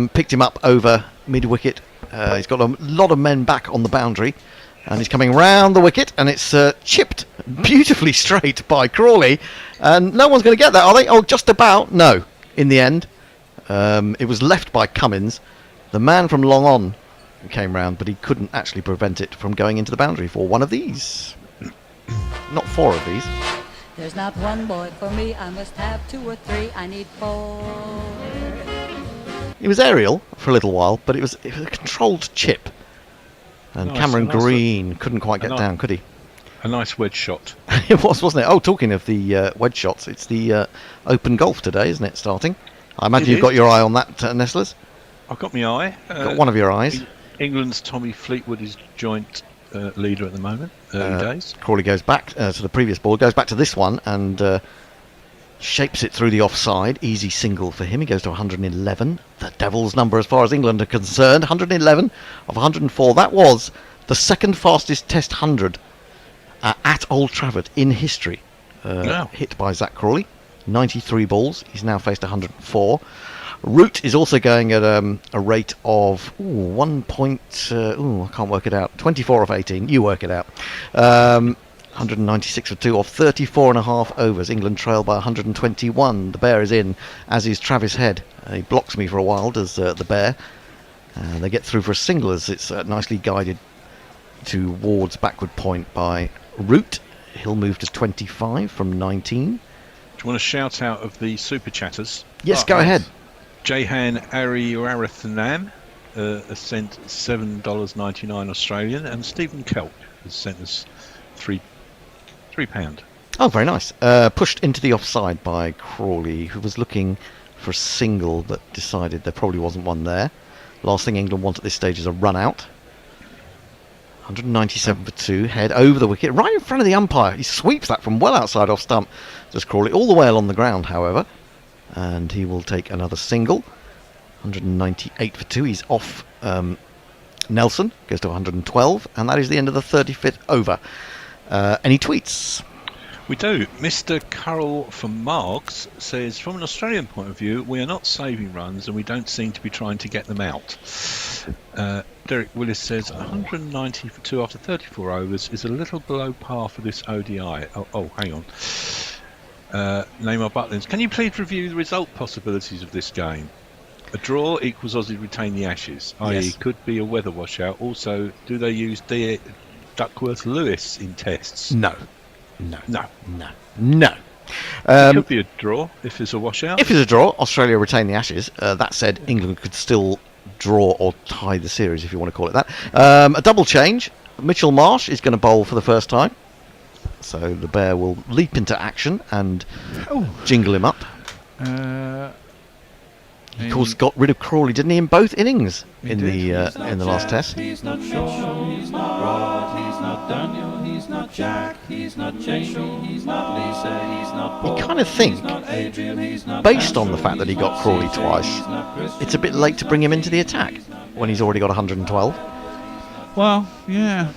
Picked him up over mid-wicket. He's got a lot of men back on the boundary. And he's coming round the wicket. And it's chipped beautifully straight by Crawley. And no one's going to get that, are they? Oh, just about. No. In the end, it was left by Cummins. The man from Long On came round, but he couldn't actually prevent it from going into the boundary for one of these. Not 4 of these. There's not one boy for me, I must have 2 or 3, I need 4. It was aerial for a little while, but it was a controlled chip. And Nice, Cameron a nice Green couldn't quite get nice- down, could he? A nice wedge shot. It was, wasn't it? Oh, talking of the wedge shots, it's the Open Golf today, isn't it, starting? I imagine It you've got is. your eye on that, Nestlers? I've got my eye. Got one of your eyes. England's Tommy Fleetwood is joint leader at the moment. Early days. Crawley goes back to the previous ball, goes back to this one, and shapes it through the offside. Easy single for him. He goes to 111. The Devils' number as far as England are concerned. 111 of 104. That was the second fastest Test 100 at Old Trafford in history. Wow. Hit by Zach Crawley. 93 balls. He's now faced 104. Root is also going at a rate of 1 point. I can't work it out. 24 of 18. You work it out. 196 for 2 off 34.5 overs. England trail by 121. The Bear is in, as is Travis Head. He blocks me for a while, does the Bear. They get through for a single as it's nicely guided towards backward point by Root. He'll move to 25 from 19. Do you want to shout out of the super chatters? Yes, go ahead. Jehan Ariarathanam has sent $7.99 Australian, and Stephen Kelp has sent us £3. Oh, very nice. Pushed into the offside by Crawley, who was looking for a single but decided there probably wasn't one there. Last thing England want at this stage is a run out. 197 for 2, head over the wicket, right in front of the umpire. He sweeps that from well outside off stump. Just Crawley all the way along the ground, however. And he will take another single. 198 for 2. He's off Nelson, goes to 112, and that is the end of the 35th over. Any tweets? We do. Mr. Currell from Marks says, from an Australian point of view, we are not saving runs and we don't seem to be trying to get them out. Derek Willis says 190 for 2 after 34 overs is a little below par for this ODI. Oh, hang on. Neymar Butlins, can you please review the result possibilities of this game? A draw equals Aussie retain the Ashes, i.e. Yes. could be a weather washout. Also, do they use Duckworth-Lewis in tests? No. It could be a draw if it's a washout. If it's a draw, Australia retain the Ashes. That said, England could still draw or tie the series, if you want to call it that. A double change. Mitchell Marsh is going to bowl for the first time. So the Bear will leap into action and jingle him up. He, of course, got rid of Crawley, didn't he, in both innings in the last test? He's not Shaw, he's not Rod, he's not Daniel, he's not Jack, he's not Jamie, he's not Lisa, he's not Paul. You kind of think, based on the fact that he got Crawley twice, it's a bit late to bring him into the attack when he's already got 112. Well, yeah.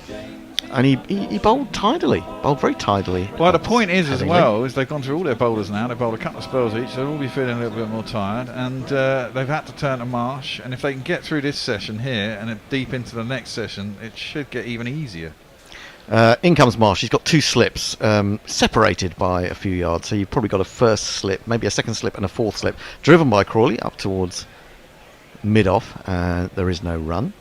And he bowled tidily, bowled very tidily. Well, the point is, as Headingly. well, is they've gone through all their bowlers now. They've bowled a couple of spells each. They'll all be feeling a little bit more tired, and they've had to turn to Marsh. And if they can get through this session here and then deep into the next session, it should get even easier. In comes Marsh. He's got 2 slips, separated by a few yards. So you've probably got a first slip, maybe a second slip, and a fourth slip, driven by Crawley up towards mid-off. There is no run.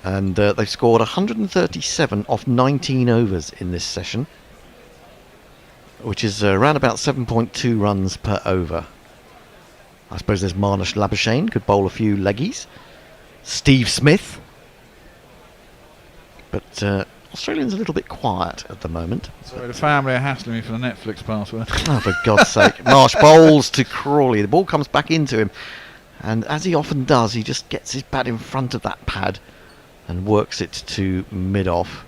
And they've scored 137 off 19 overs in this session, which is around about 7.2 runs per over. I suppose there's Marnus Labuschagne, could bowl a few leggies. Steve Smith. But Australians a little bit quiet at the moment. Sorry, the family are hassling me for the Netflix password. Oh, for God's sake. Marsh bowls to Crawley. The ball comes back into him. And as he often does, he just gets his bat in front of that pad and works it to mid-off,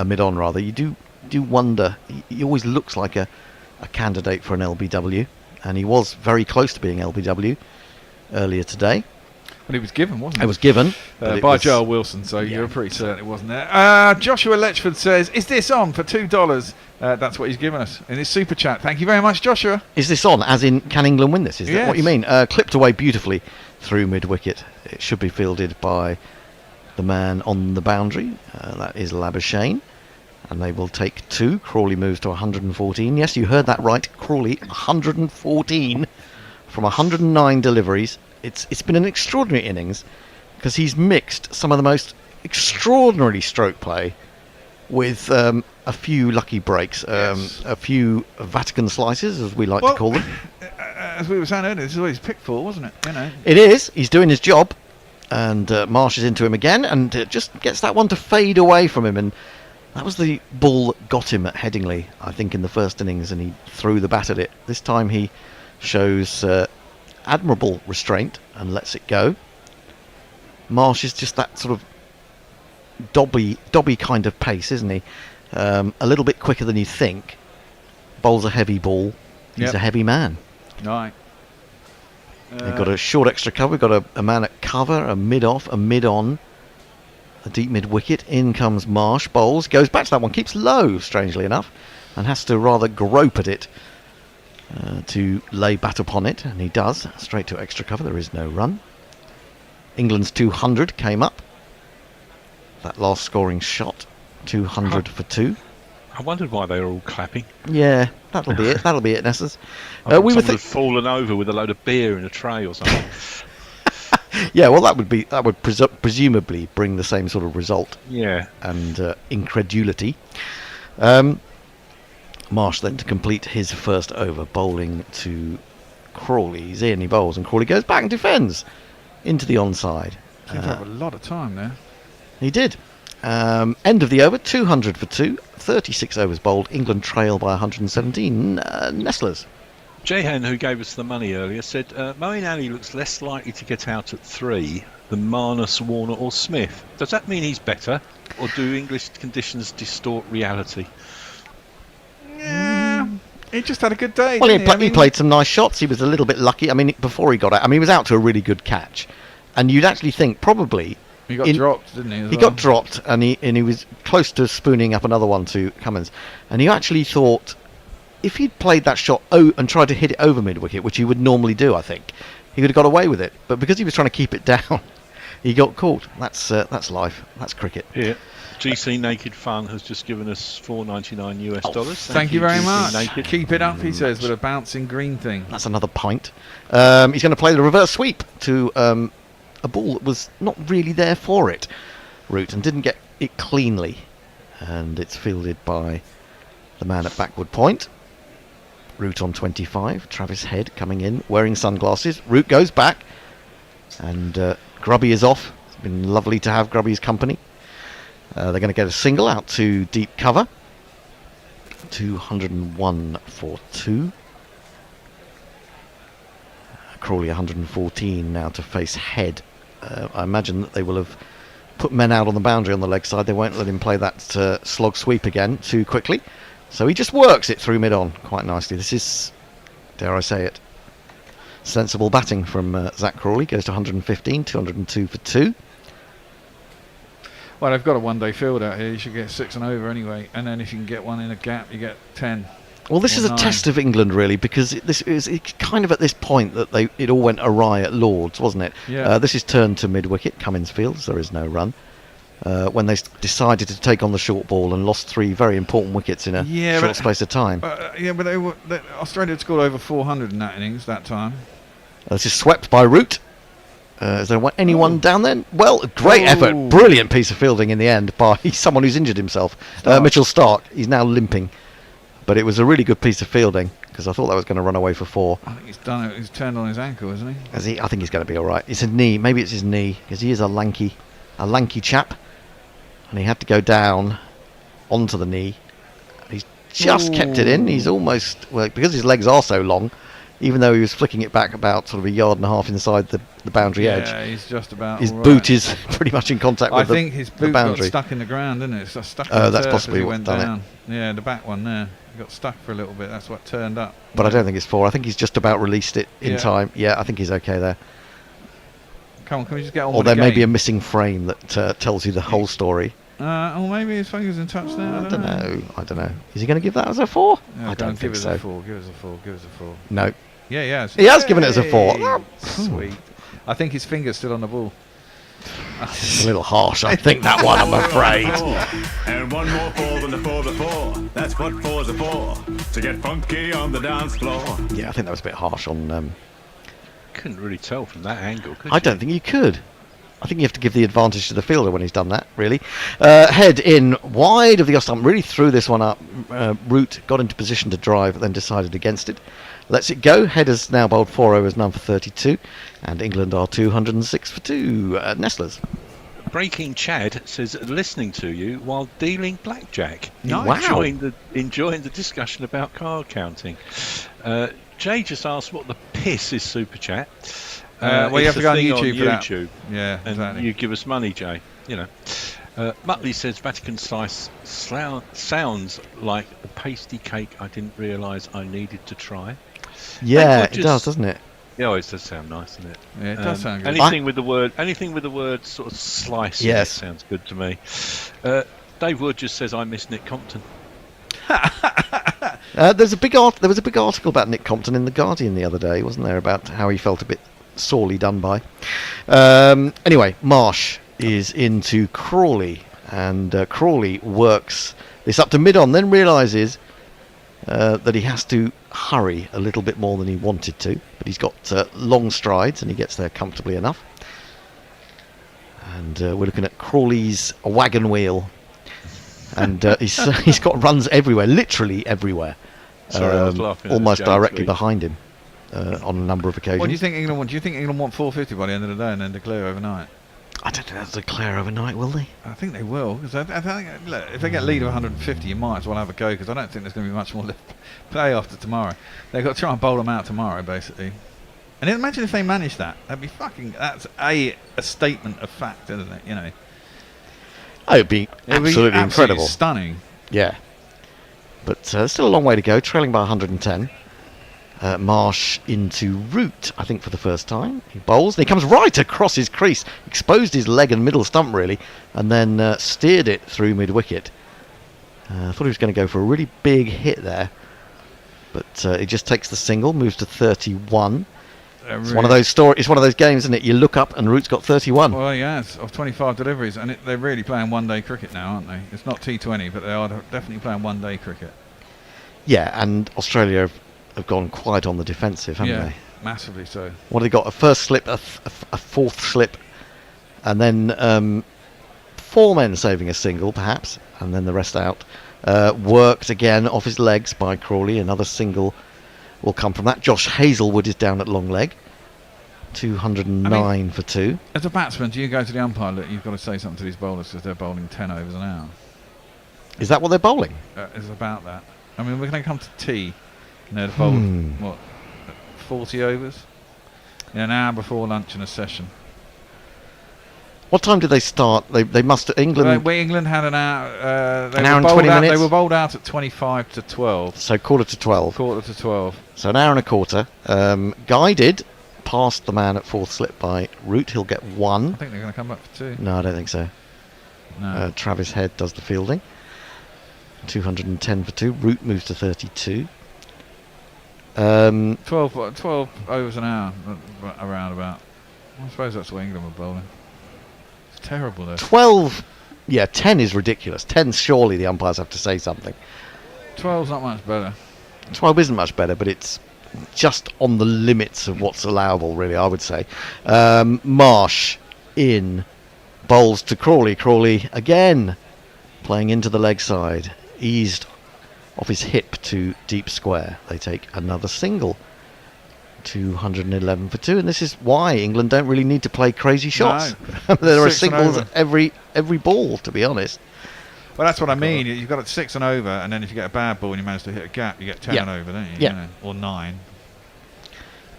mid-on rather. You do wonder. He always looks like a candidate for an LBW, and he was very close to being LBW earlier today. Well, he was given, wasn't he? It was given by Joel Wilson, so you're pretty certain it wasn't there. Joshua Letchford says, "Is this on for $2?" That's what he's given us in his super chat. Thank you very much, Joshua. Is this on? As in, can England win this? Is that what you mean? Clipped away beautifully through mid-wicket. It should be fielded by the man on the boundary. That is Labuschagne. And they will take 2. Crawley moves to 114. Yes, you heard that right. Crawley, 114 from 109 deliveries. It's been an extraordinary innings because he's mixed some of the most extraordinary stroke play with a few lucky breaks, a few Vatican slices, as we like to call them. As we were saying earlier, this is what he's picked for, wasn't it? You know. It is. He's doing his job, and Marsh is into him again, and just gets that one to fade away from him. And that was the ball that got him at Headingley, I think, in the first innings, and he threw the bat at it. This time he shows admirable restraint and lets it go. Marsh is just that sort of dobby kind of pace, isn't he? A little bit quicker than you think. Bowls a heavy ball. He's a heavy man. Right. They've got a short extra cover. We've got a man at cover, a mid-off, a mid-on, a deep mid-wicket. In comes Marsh, bowls, goes back to that one, keeps low, strangely enough, and has to rather grope at it to lay bat upon it, and he does. Straight to extra cover, there is no run. England's 200 came up. That last scoring shot, 200 for 2. I wondered why they were all clapping. Yeah, that'll be it. That'll be it, Nessers. We would have fallen over with a load of beer in a tray or something. Yeah, well, that would presumably bring the same sort of result. Yeah. And incredulity. Marsh then to complete his first over, bowling to Crawley. He's in, he bowls, and Crawley goes back and defends into the onside. Seemed to have a lot of time there. He did. End of the over, 200 for 2, 36 overs bowled. England trail by 117. Nestlers. Jehan, who gave us the money earlier, said Moeen Ali looks less likely to get out at 3 than Marnus, Warner or Smith. Does that mean he's better, or do English conditions distort reality? Yeah, he just had a good day. Well, didn't he played some nice shots. He was a little bit lucky. I mean, before he got out, he was out to a really good catch, and you'd actually think probably he got dropped, didn't he? He got dropped, and he was close to spooning up another one to Cummins, and you actually thought if he'd played that shot and tried to hit it over mid wicket, which he would normally do, I think he would have got away with it. But because he was trying to keep it down, he got caught. That's life. That's cricket. Yeah. GC Naked Fun has just given us $4.99 US. Thank you very much. Naked. Keep it up, he says, with a bouncing green thing. That's another pint. He's going to play the reverse sweep to a ball that was not really there for it, Root, and didn't get it cleanly. And it's fielded by the man at backward point. Root on 25. Travis Head coming in, wearing sunglasses. Root goes back, and Grubby is off. It's been lovely to have Grubby's company. They're going to get a single out to deep cover. 201 for 2. Crawley 114 now to face Head. I imagine that they will have put men out on the boundary on the leg side. They won't let him play that slog sweep again too quickly. So he just works it through mid-on quite nicely. This is, dare I say it, sensible batting from Zach Crawley. Goes to 115, 202 for 2. Well, they've got a one-day field out here. You should get 6 and over anyway. And then if you can get one in a gap, you get 10. Well, this is a test of England, really, because this is kind of at this point that it all went awry at Lords, wasn't it? Yeah. This is turned to mid-wicket, Cummins Fields. There is no run. When they decided to take on the short ball and lost 3 very important wickets in a short space of time. But Australia had scored over 400 in that innings that time. This is swept by Root. Is there anyone down there? Well, great effort. Brilliant piece of fielding in the end by someone who's injured himself. Mitchell Stark. He's now limping. But it was a really good piece of fielding, because I thought that was going to run away for 4. I think he's done it. He's turned on his ankle, isn't he? I think he's going to be all right. It's a knee. Maybe it's his knee, because he is a lanky chap. And he had to go down onto the knee. He's just kept it in. He's almost, well, because his legs are so long, even though he was flicking it back about sort of a yard and a half inside the boundary edge. Yeah, he's just about his boot is pretty much in contact with the boundary. I think his boot got stuck in the ground, didn't it? It's stuck in the that's turf possibly as he what's went done down. it. Yeah, the back one there. He got stuck for a little bit. That's what turned up. But I don't think it's 4. I think he's just about released it in time. Yeah, I think he's okay there. Come on, can we just get on or with there the may game? be a missing frame that tells you the whole story. Or maybe his finger's in touch there. I don't know. Is he going to give that as a 4? Yeah, I don't think so. Give us a 4. Give us a 4. No. Yeah, he has. He has given it as a 4. Sweet. I think his finger's still on the ball. It's a little harsh, I think, that one, I'm afraid. And one more 4 than the 4 before. That's what 4's are for. To get funky on the dance floor. Yeah, I think that was a bit harsh on couldn't really tell from that angle, could I you? don't think you could. I think you have to give the advantage to the fielder when he's done that, really. Head in wide of the off stump, really threw this one up. Root got into position to drive, then decided against it. Lets it go. Head has now bowled 4 overs, none for 32. And England are 206 for 2. Nestlers. Breaking Chad says, listening to you while dealing blackjack. Nice. Wow. Enjoying the discussion about card counting. Jay just asked what the piss is super chat. Well, you have to go on YouTube for that. YouTube. Yeah, and exactly. you give us money, Jay. You know. Muttley says Vatican slice sounds like the pasty cake I didn't realise I needed to try. Yeah, it does, doesn't it? Yeah, it does sound nice, doesn't it? Yeah, it does sound good. Anything with the word sort of slice. Yes, sounds good to me. Dave Wood just says I miss Nick Compton. There was a big article about Nick Compton in the Guardian the other day, wasn't there, about how he felt a bit sorely done by. Anyway, Marsh is into Crawley, and Crawley works this up to mid-on, then realises that he has to hurry a little bit more than he wanted to, but he's got long strides and he gets there comfortably enough. And we're looking at Crawley's wagon wheel, and he's got runs everywhere, literally everywhere. Sorry, I was laughing at almost James directly Reed. behind him on a number of occasions. What do you think England want? Do you think England want 450 by the end of the day and then declare overnight? I don't think they'll declare overnight, will they? I think they will, because I think look, if they get a lead of 150, you might as well have a go, because I don't think there's going to be much more play after tomorrow. They've got to try and bowl them out tomorrow, basically. And imagine if they manage that. That'd be fucking. That's a statement of fact, isn't it? You know. Oh, it'd be absolutely incredible, stunning. Yeah, but still a long way to go. Trailing by 110. Marsh into Root, I think, for the first time. He bowls and he comes right across his crease, exposed his leg and middle stump really, and then steered it through mid-wicket. I thought he was going to go for a really big hit there, but he just takes the single, moves to 31. It's one of those it's one of those games, isn't it? You look up and Root's got 31. Well, yeah, it's of 25 deliveries, and they're really playing one-day cricket now, aren't they? It's not T20, but they are definitely playing one-day cricket. Yeah, and Australia have gone quite on the defensive, haven't they? Yeah, massively so. What have they got? A first slip, a fourth slip, and then 4 men saving a single, perhaps, and then the rest out. Worked again off his legs by Crawley. Another single will come from that. Josh Hazlewood is down at long leg. 209 for 2. As a batsman, do you go to the umpire, look, you've got to say something to these bowlers because they're bowling 10 overs an hour? Is that what they're bowling? It's about that. I mean, we're going to come to tea. You know, they've bowled, what, 40 overs? Yeah, an hour before lunch in a session. What time did they start? They must England. England had an hour. An hour and 20 minutes. They were bowled out at 25 to 12. So quarter to 12. Quarter to 12. So an hour and a quarter. Guided past the man at fourth slip by Root. He'll get 1. I think they're going to come back for 2. No, I don't think so. No. Travis Head does the fielding. 210 for 2. Root moves to 32. 12 overs an hour, around about. I suppose that's what England were bowling. It's terrible though. 12, yeah, 10 is ridiculous. 10, surely the umpires have to say something. 12's not much better. 12 isn't much better, but it's just on the limits of what's allowable, really, I would say. Marsh in, bowls to Crawley. Crawley again playing into the leg side, eased off his hip to deep square. They take another single. 211 for 2, and this is why England don't really need to play crazy shots. No. There are singles at every ball, to be honest. Well, that's what I mean. You've got a 6 and over, and then if you get a bad ball and you manage to hit a gap, you get 10 and over, don't you? Yeah. You know, or 9.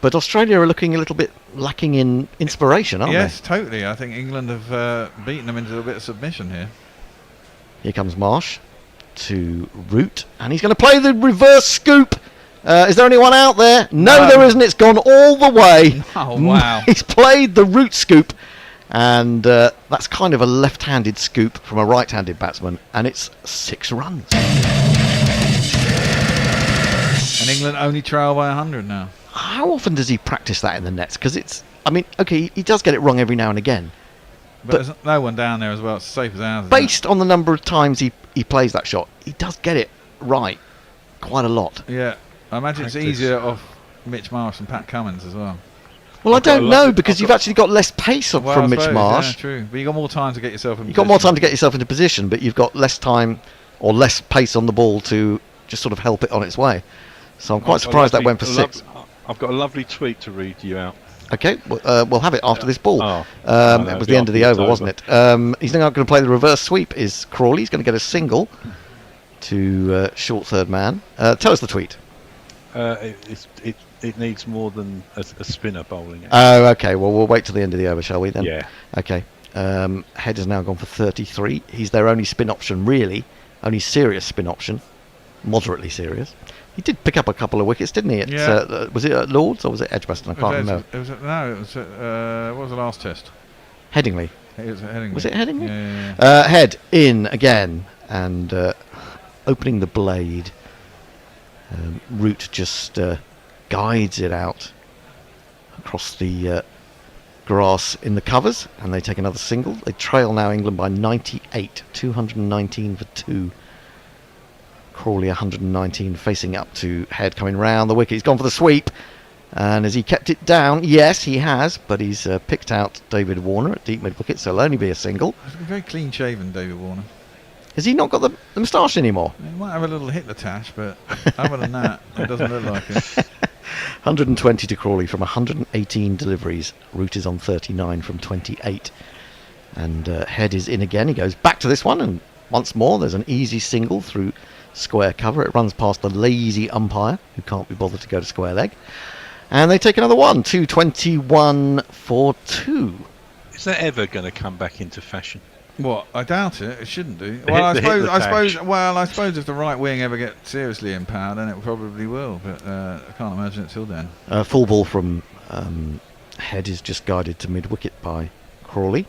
But Australia are looking a little bit lacking in inspiration, aren't they? Yes, totally. I think England have beaten them into a bit of submission here. Here comes Marsh to Root, and he's going to play the reverse scoop. Is there anyone out there? No, there isn't. It's gone all the way. Oh, wow. He's played the Root scoop, and that's kind of a left-handed scoop from a right-handed batsman, and it's 6 runs. And England only trail by 100 now. How often does he practice that in the nets? Because it's, I mean, okay, he does get it wrong every now and again. But there's no one down there as well. It's safe as ours. Based on the number of times he plays that shot, he does get it right quite a lot. Yeah. I imagine it's easier off Mitch Marsh and Pat Cummins as well. Well, I don't know, because you've actually got less pace from I Mitch suppose, Marsh. Yeah, true. But you got more time to get yourself in. You've got more time to get yourself into position, but you've got less time or less pace on the ball to just sort of help it on its way. So I'm quite surprised that went for 6. I've got a lovely tweet to read you out. Okay, we'll have it after this ball. Oh. It was the end of the over, wasn't it? He's now going to play the reverse sweep. Is Crawley? He's going to get a single to short third man. Tell us the tweet. It needs more than a spinner bowling. Oh, okay. Well, we'll wait till the end of the over, shall we then? Yeah. Okay. Head has now gone for 33. He's their only spin option, really. Only serious spin option. Moderately serious. He did pick up a couple of wickets, didn't he? Was it at Lords or was it Edgbaston? I can't remember. It was what was the last test? Headingley. It was at Headingley. Was it Headingley? Yeah. Head in again and opening the blade. Root just guides it out across the grass in the covers, and they take another single. They trail now England by 98, 219 for 2. Crawley 119 facing up to Head coming round the wicket. He's gone for the sweep, and has he kept it down? Yes, he has, but he's picked out David Warner at deep mid wicket, so it'll only be a single. He's very clean shaven, David Warner. Has he not got the moustache anymore? He might have a little Hitler tash, but other than that, it doesn't look like it. 120 to Crawley from 118 deliveries. Root is on 39 from 28. And Head is in again. He goes back to this one, and once more there's an easy single through square cover. It runs past the lazy umpire, who can't be bothered to go to square leg. And they take another one, 221 for 2. Is that ever going to come back into fashion? What? I doubt it. It shouldn't do. Well, I suppose if the right wing ever gets seriously empowered, then it probably will. But I can't imagine it till then. Full ball from Head is just guided to mid wicket by Crawley,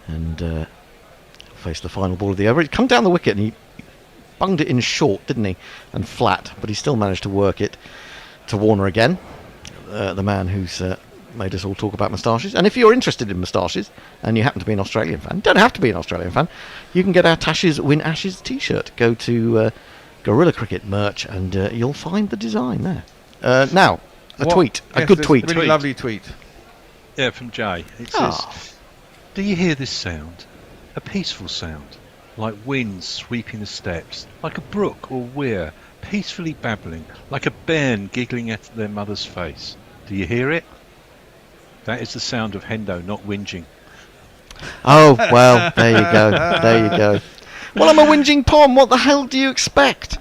and face the final ball of the over. He'd come down the wicket and he bunged it in short, didn't he? And flat, but he still managed to work it to Warner again, the man who's made us all talk about moustaches. And if you're interested in moustaches and you happen to be an Australian fan, don't have to be an Australian fan, you can get our Tashes Win Ashes t-shirt. Go to Gorilla Cricket merch and you'll find the design there. Now, a tweet, a good tweet. Really lovely tweet. Yeah, from Jay. It says, "Do you hear this sound? A peaceful sound, like wind sweeping the steps, like a brook or weir peacefully babbling, like a bairn giggling at their mother's face. Do you hear it? That is the sound of Hendo not whinging." Oh, well, there you go. There you go. Well, I'm a whinging pom. What the hell do you expect?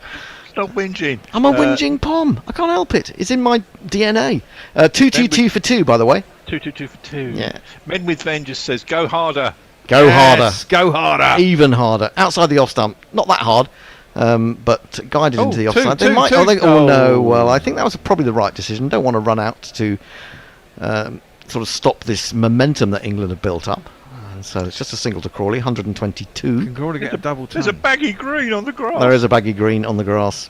Stop whinging. I'm a whinging pom. I can't help it. It's in my DNA. 222 for 2, by the way. 222 for 2. Yeah. Men with Vengeance says, "Go harder." Go harder. Go harder. Even harder. Outside the off stump. Not that hard. But guided into the offside. Two. Oh no! Well, I think that was probably the right decision. Don't want to run out to sort of stop this momentum that England have built up. So it's just a single to Crawley, 122. Can Crawley get a double ton? There's a baggy green on the grass. There is a baggy green on the grass.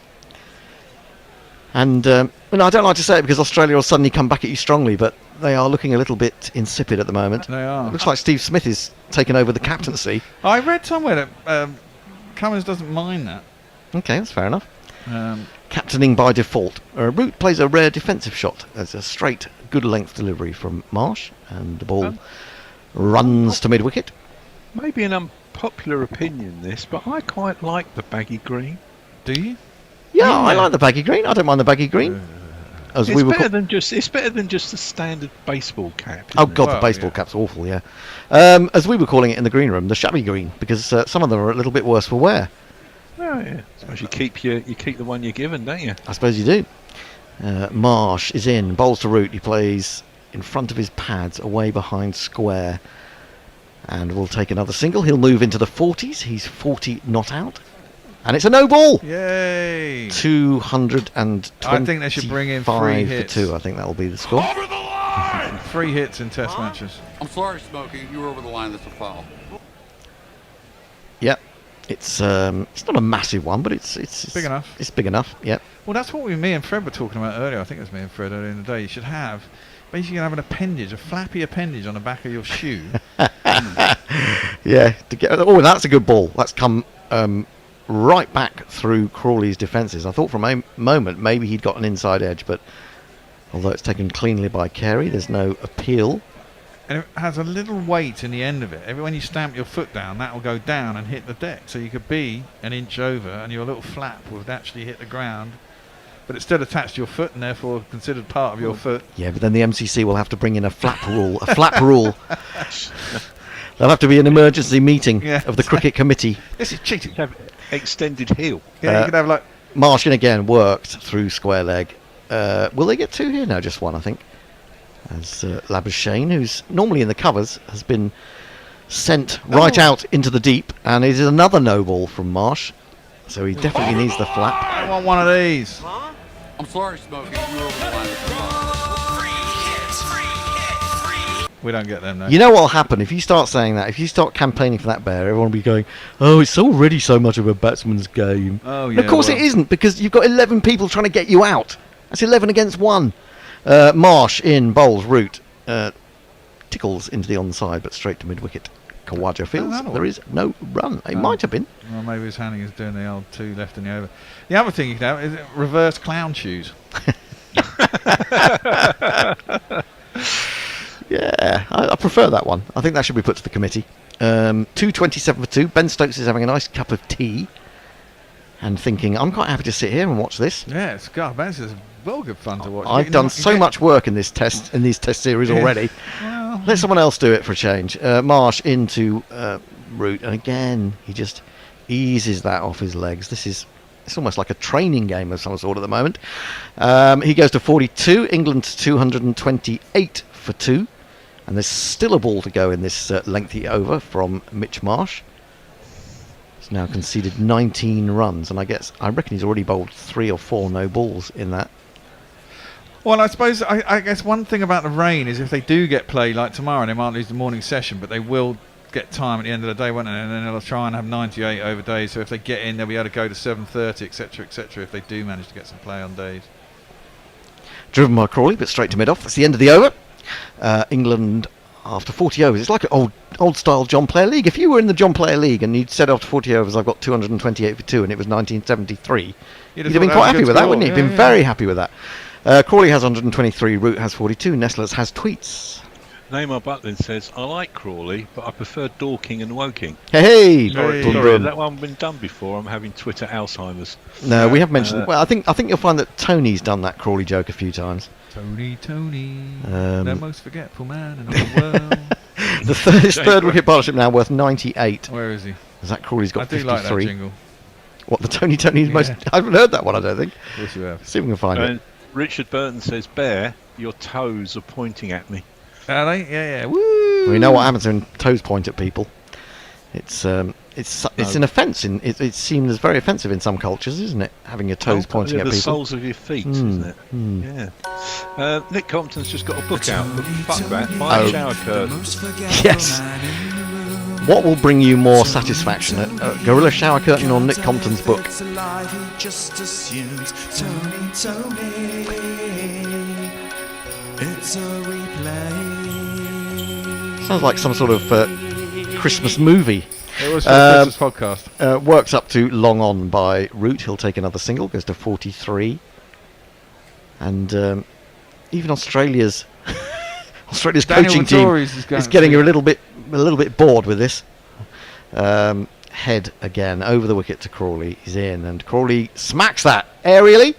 And I don't like to say it because Australia will suddenly come back at you strongly, but they are looking a little bit insipid at the moment. They are. It looks like Steve Smith is taking over the captaincy. I read somewhere that Cummins doesn't mind that. Okay, that's fair enough. Captaining by default. Root plays a rare defensive shot as a straight, good length delivery from Marsh, and the ball runs to mid wicket. Maybe an unpopular opinion, this, but I quite like the baggy green. Do you? Yeah, I like the baggy green. I don't mind the baggy green. It's better than just the standard baseball cap. Oh God, the baseball cap's awful. Yeah, as we were calling it in the green room, the shabby green, because some of them are a little bit worse for wear. Oh yeah, I suppose you keep the one you're given, don't you? I suppose you do. Marsh is in, bowls to Root. He plays in front of his pads, away behind square, and will take another single. He'll move into the 40s. He's 40 not out, and it's a no ball. Yay! 225. I think they should bring in 3 hits. For 2. I think that will be the score. 3 hits in Test matches. I'm sorry, Smokey. You were over the line. That's a foul. Yep. It's not a massive one, but it's big enough. It's big enough. Yep. Well, that's what me and Fred were talking about earlier. I think it was me and Fred earlier in the day. You should have an appendage, a flappy appendage on the back of your shoe. Yeah. That's a good ball. That's come right back through Crawley's defences. I thought for a moment maybe he'd got an inside edge, but although it's taken cleanly by Carey. There's no appeal. And it has a little weight in the end of it. When you stamp your foot down, that will go down and hit the deck. So you could be an inch over and your little flap would actually hit the ground. But it's still attached to your foot and therefore considered part of your foot. Yeah, but then the MCC will have to bring in a flap rule. A flap rule. There'll have to be an emergency meeting of the cricket committee. This is cheating. Have extended heel. Yeah, you could have like... Martian again worked through square leg. Will they get 2 here? No, just 1, I think. As Labuschagne, who's normally in the covers, has been sent right out into the deep, and it is another no ball from Marsh. So he definitely needs the flap. I want one of these. I'm sorry, Smokey. You were over the line with the foul. We don't get them, though. You know what will happen if you start saying that? If you start campaigning for that bear, everyone will be going, "Oh, it's already so much of a batsman's game." Oh, yeah. Of course it isn't, because you've got 11 people trying to get you out. That's 11 against 1. Marsh in bowls Root. Tickles into the onside, but straight to mid-wicket. Khawaja feels there is no run. It might have been. Well, maybe his handing is doing the old 2 left in the over. The other thing you can have is reverse clown shoes. Yeah, I prefer that one. I think that should be put to the committee. 2:27 for 2. Ben Stokes is having a nice cup of tea and thinking, I'm quite happy to sit here and watch this. Yeah, it's well good fun to watch. I've done so much work in these test series already. Well, let someone else do it for a change. Marsh into Root, and again he just eases that off his legs. It's almost like a training game of some sort at the moment. He goes to 42. England to 228 for 2. And there's still a ball to go in this lengthy over from Mitch Marsh. He's now conceded 19 runs, and I reckon he's already bowled 3 or 4 no balls in that. Well, I suppose I guess one thing about the rain is if they do get play like tomorrow, they might lose the morning session, but they will get time at the end of the day, won't they? And then they'll try and have 98 over days. So if they get in, they'll be able to go to 7:30, etc., etc. If they do manage to get some play on days. Driven by Crawley, but straight to mid-off. That's the end of the over. England after 40 overs. It's like an old style John Player League. If you were in the John Player League and you'd said after 40 overs I've got 228 for 2 and it was 1973, you'd have been quite happy with that, wouldn't you? Been very happy with that. Crawley has 123, Root has 42, Nestlers has tweets. Neymar Butlin says, I like Crawley, but I prefer Dorking and Woking. Hey! Sorry, has that one been done before? I'm having Twitter Alzheimer's. No, we have mentioned... Well, I think you'll find that Tony's done that Crawley joke a few times. Tony, the most forgetful man in the world. His third wicket partnership now worth 98. Where is he? Is that Crawley's got 53? I do like that jingle. What, the Tony's most... I haven't heard that one, I don't think. Of course you have. See if we can find it. Richard Burton says, Bear, your toes are pointing at me. Are they? Yeah. Woo! We know what happens when toes point at people. It's an offence. It seems very offensive in some cultures, isn't it? Having your toes pointing at people. The soles of your feet, isn't it? Yeah. Nick Compton's just got a book out. But fuck that. Buy a shower curtain. Yes. What will bring you more satisfaction, a Gorilla shower curtain or Nick Compton's book? It's a replay. Sounds like some sort of Christmas movie. It was for the Christmas podcast. Works up to Long On by Root. He'll take another single, goes to 43. And even Australia's coaching team is getting a little bit bored with this. Head again over the wicket to Crawley. He's in, and Crawley smacks that aerially,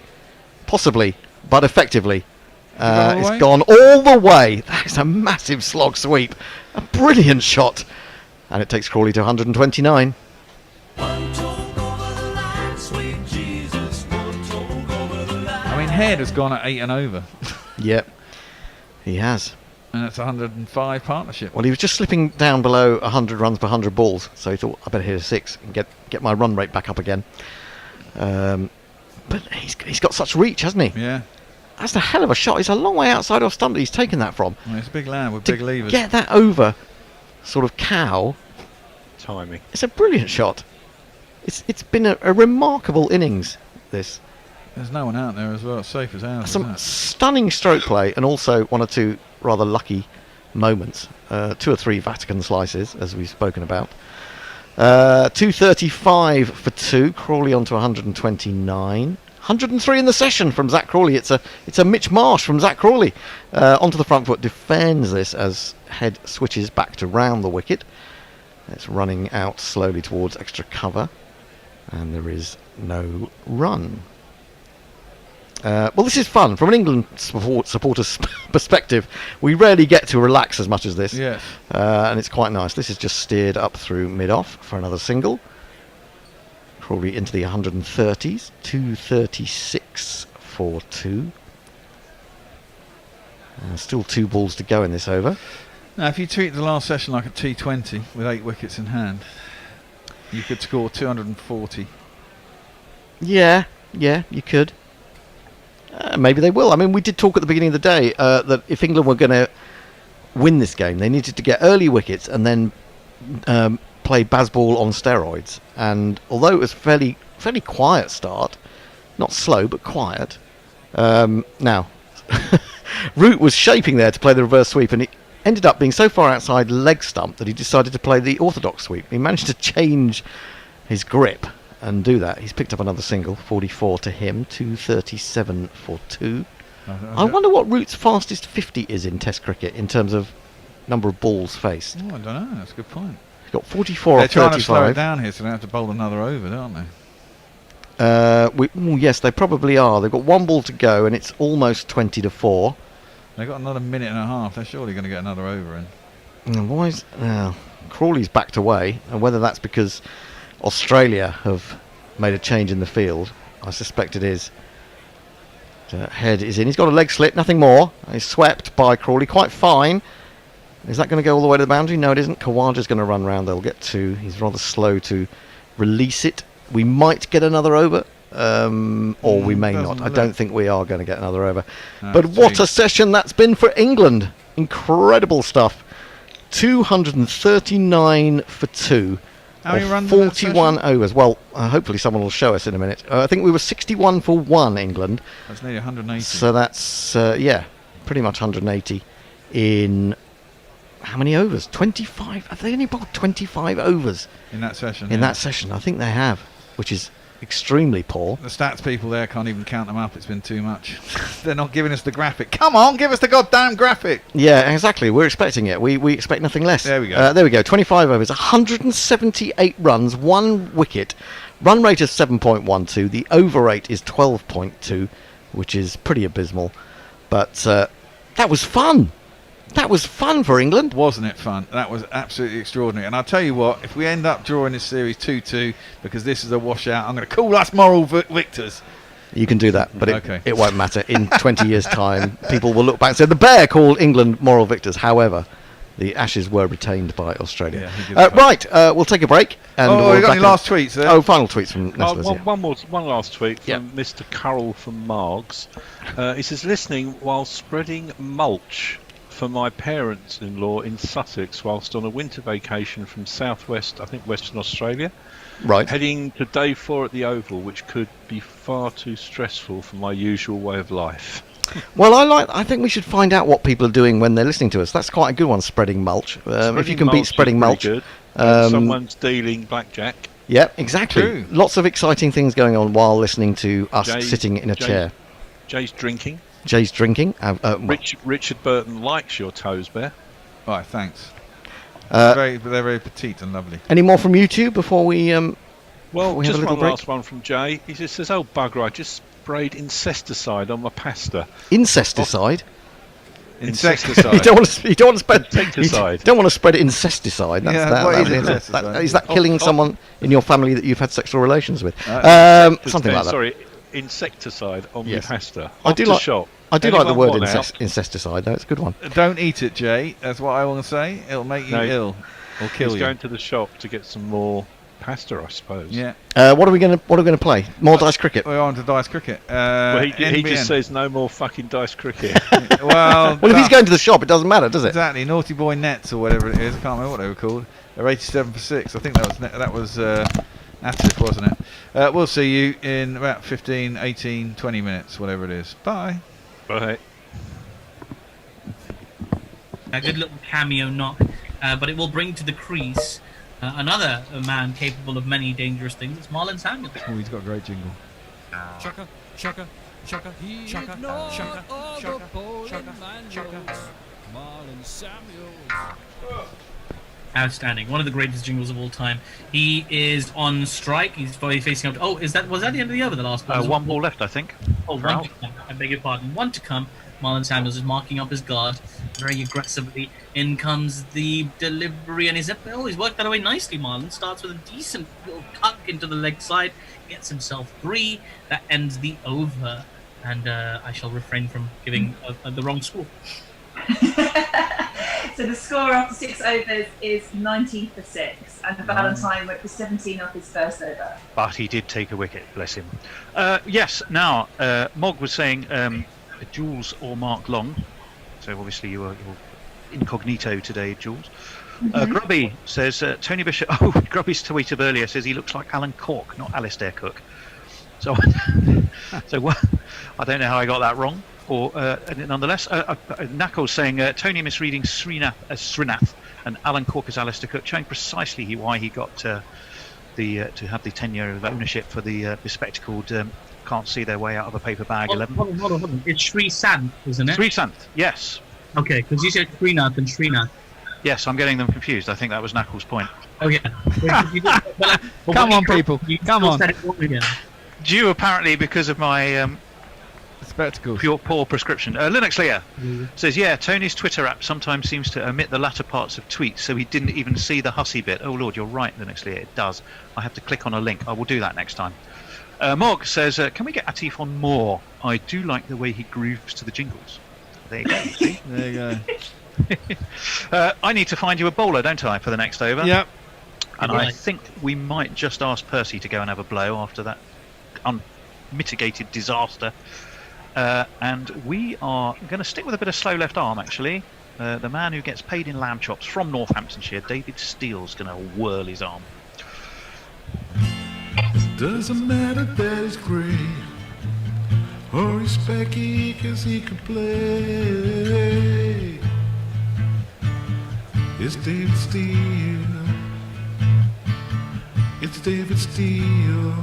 possibly, but effectively. It's gone all the way. That is a massive slog sweep. A brilliant shot. And it takes Crawley to 129. I mean, Head has gone at 8 and over. Yep, he has. And it's 105 partnership. Well, he was just slipping down below 100 runs per 100 balls, so he thought, I better hit a 6 and get my run rate back up again. But he's got such reach, hasn't he? Yeah. That's a hell of a shot. It's a long way outside off stump that he's taken that from. Well, it's a big land with big levers. Get that over sort of cow. Timing. It's a brilliant shot. It's been a remarkable innings, this. There's no one out there as well. It's safe as ours. Some stunning stroke play and also one or two rather lucky moments. 2 or 3 Vatican slices, as we've spoken about. 235 for 2. Crawley on to 129. 103 in the session from Zach Crawley. It's a Mitch Marsh from Zach Crawley. Onto the front foot, defends this as Head switches back to round the wicket. It's running out slowly towards extra cover, and there is no run. Well, this is fun. From an England supporter's perspective, we rarely get to relax as much as this. Yes. And it's quite nice. This is just steered up through mid-off for another single. Crawley into the 130s. 236 for 2. Still 2 balls to go in this over. Now, if you treat the last session like a T20 with 8 wickets in hand, you could score 240. Yeah, you could. Maybe they will. I mean, we did talk at the beginning of the day that if England were going to win this game, they needed to get early wickets and then play Bazball on steroids. And although it was fairly quiet start, not slow but quiet. Now, Root was shaping there to play the reverse sweep, and he ended up being so far outside leg stump that he decided to play the orthodox sweep. He managed to change his grip and do that. He's picked up another single, 44 to him, 237 for 2. I wonder what Root's fastest 50 is in Test cricket in terms of number of balls faced. Oh, I don't know. That's a good point. He's got 44 They're or 35. trying to slow it down here, so they have to bowl another over, don't they? Yes, they probably are. They've got 1 ball to go, and it's almost 20 to 4. They've got another minute and a half. They're surely going to get another over in. Why is Crawley's backed away, and whether that's because Australia have made a change in the field, I suspect it is. Head is in. He's got a leg slip, nothing more. He's swept by Crawley, quite fine. Is that going to go all the way to the boundary? No, it isn't. Khawaja's going to run round. They'll get 2. He's rather slow to release it. We might get another over, or we may not. I don't think we are going to get another over. But what a session that's been for England. Incredible stuff. 239 for 2. How many runs 41 overs. Well, hopefully someone will show us in a minute. I think we were 61 for 1, England. That's nearly 180. So that's, pretty much 180 in how many overs? 25. Have they only bowled 25 overs? In that session? In that session, I think they have, which is extremely poor. The stats people there can't even count them up. It's been too much. They're not giving us the graphic. Come on, give us the goddamn graphic. Yeah, exactly. We're expecting it. We expect nothing less. There we go. There we go. 25 overs, 178 runs, 1 wicket. Run rate is 7.12. The over rate is 12.2, which is pretty abysmal. But that was fun. That was fun for England. Wasn't it fun? That was absolutely extraordinary. And I'll tell you what, if we end up drawing this series 2-2, because this is a washout, I'm going to call us moral victors. You can do that, but it won't matter. In 20 years' time, people will look back and say, the Bear called England moral victors. However, the Ashes were retained by Australia. Right, we'll take a break. And we've got any last tweets there? Oh, final tweets from Nestlers. One last tweet from Mr. Carroll from Margs. He says, listening while spreading mulch for my parents-in-law in Sussex whilst on a winter vacation from southwest, I think Western Australia. Right. Heading to day 4 at the Oval, which could be far too stressful for my usual way of life. Well, I think we should find out what people are doing when they're listening to us. That's quite a good one, spreading mulch. If you can beat spreading mulch. Good. Someone's dealing blackjack. Yeah, exactly. True. Lots of exciting things going on while listening to us sitting in a chair. Jay's drinking. Richard Burton likes your toes, Bear. Right, thanks. They're very petite and lovely. Any more from you two before we well, just one break? last one from Jay. He just says, "Oh bugger! I just sprayed incesticide on my pasta." Incesticide. Insecticide. You don't want to spread. Insecticide. You don't want to spread incesticide. Is that killing someone in your family that you've had sexual relations with? Something like that. Sorry. Insecticide on your pasta. I do like the word incesticide, though. It's a good one. Don't eat it, Jay. That's what I want to say. It'll make you ill or kill you. He's going to the shop to get some more pasta, I suppose. Yeah. What are we going to play? More dice cricket. We're on to dice cricket. Well, he just says no more fucking dice cricket. well, if he's going to the shop, it doesn't matter, does it? Exactly. Naughty Boy Nets or whatever it is. I can't remember what they were called. They're 87 for 6. I think that was Atif, wasn't it? We'll see you in about 15, 18, 20 minutes, whatever it is. Bye. Bye. A good little cameo knock, but it will bring to the crease another man capable of many dangerous things. It's Marlon Samuels. Oh, he's got a great jingle. Chucker. Shaka, shaka, he shaka, shaka, all shaka, the bowling shaka, shaka. Marlon Samuels. Outstanding. One of the greatest jingles of all time. He is on strike. He's facing up. Oh, was that the end of the over? The last ball. One ball left, I think. Oh, one to come. I beg your pardon. One to come. Marlon Samuels is marking up his guard very aggressively. In comes the delivery, and he's worked that away nicely. Marlon starts with a decent little tuck into the leg side, gets himself 3. That ends the over, and I shall refrain from giving the wrong score. So the score after 6 overs is 19 for 6, and Valentine went for 17 off his first over. But he did take a wicket, bless him. Yes, now, Mog was saying Jules or Mark Long. So obviously you're incognito today, Jules. Grubby says, Tony Bishop... Oh, Grubby's tweet of earlier says he looks like Alan Cork, not Alistair Cook. So, I don't know how I got that wrong. Or nonetheless, Knuckles saying Tony misreading Srinath as Srinath and Alan Cork as Alistair Cook, showing precisely why he got to have the tenure of ownership for the bespectacled can't see their way out of a paper bag 11. Hold on. It's Sri Sant, isn't it? Sri Sant, yes. Okay, because you said Srinath and Srinath. Yes, I'm getting them confused. I think that was Knuckles' point. Oh yeah. Come on, people. Come on. Due apparently because of my spectacles. Poor prescription. Linux Lear says, yeah, Tony's Twitter app sometimes seems to omit the latter parts of tweets, so he didn't even see the hussy bit. Oh Lord, you're right, Linux Lear, it does. I have to click on a link. I will do that next time. Morg says, can we get Atif on more? I do like the way he grooves to the jingles. There you go. See? There you go. I need to find you a bowler, don't I, for the next over? Yep. And I think we might just ask Percy to go and have a blow after that unmitigated disaster. And we are going to stick with a bit of slow left arm, actually. The man who gets paid in lamb chops from Northamptonshire, David Steele's going to whirl his arm. Doesn't matter that he's great or he's specky, cause he can play. It's David Steele. It's David Steele.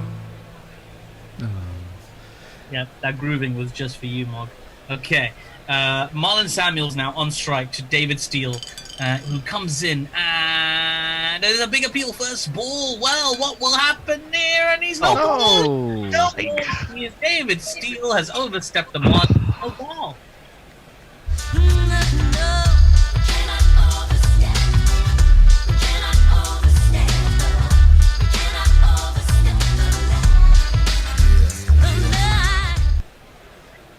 Yeah, that grooving was just for you, Mog. Okay. Marlon Samuels now on strike to David Steele, who comes in, and there's a big appeal first ball. Well, what will happen there? And he's not ball. No, David Steele has overstepped the mark. Oh, ball.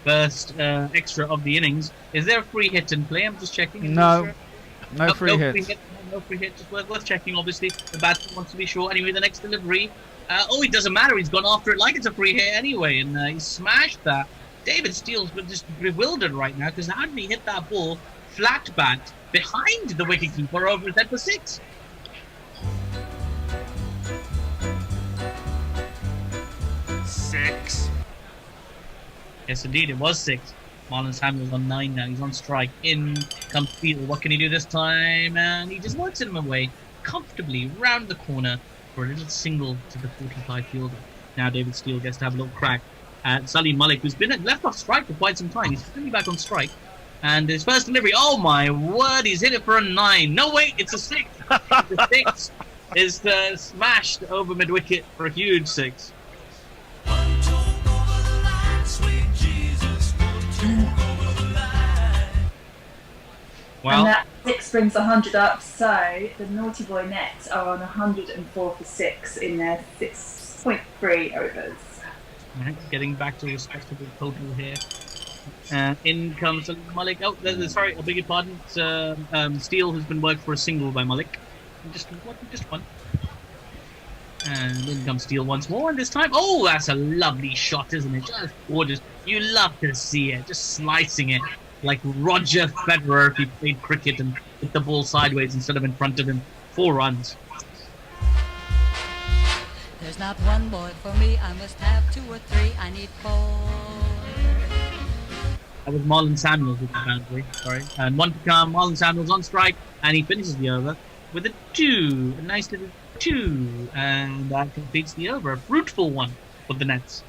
First extra of the innings. Is there a free hit in play? I'm just checking. No free hit. No free hit. Just worth checking, obviously. The batsman wants to be sure. Anyway, the next delivery. It doesn't matter. He's gone after it like it's a free hit anyway, and he smashed that. David Steele's just bewildered right now because how did he hit that ball flat bat behind the wicketkeeper over his head for 6? Yes, indeed, it was 6. Marlon Samuels on 9 now. He's on strike. In comes Steele. What can he do this time? And he just works him away comfortably round the corner for a little single to the 45 fielder. Now David Steele gets to have a little crack at Salim Malik, who's been left off strike for quite some time. He's finally back on strike. And his first delivery, oh my word, he's hit it for a 9. No, wait, it's a 6. The 6 is smashed over mid-wicket for a huge 6. Well, and that 6 brings 100 up, so the Naughty Boy Nets are on 104 for 6 in their 6.3 overs. Right, getting back to a respectable total here. In comes Malik. Oh, sorry, I beg your pardon. It's Steele who's been worked for a single by Malik. Just one. And in comes Steele once more, and this time, oh, that's a lovely shot, isn't it? Just gorgeous. You love to see it, just slicing it like Roger Federer if he played cricket and hit the ball sideways instead of in front of him. 4 runs. There's not one boy for me, I must have 2 or 3, I need 4. That was Marlon Samuels with the boundary, sorry. And 1 to come, Marlon Samuels on strike, and he finishes the over with a 2. A nice little 2. And that completes the over. A fruitful one for the Nets.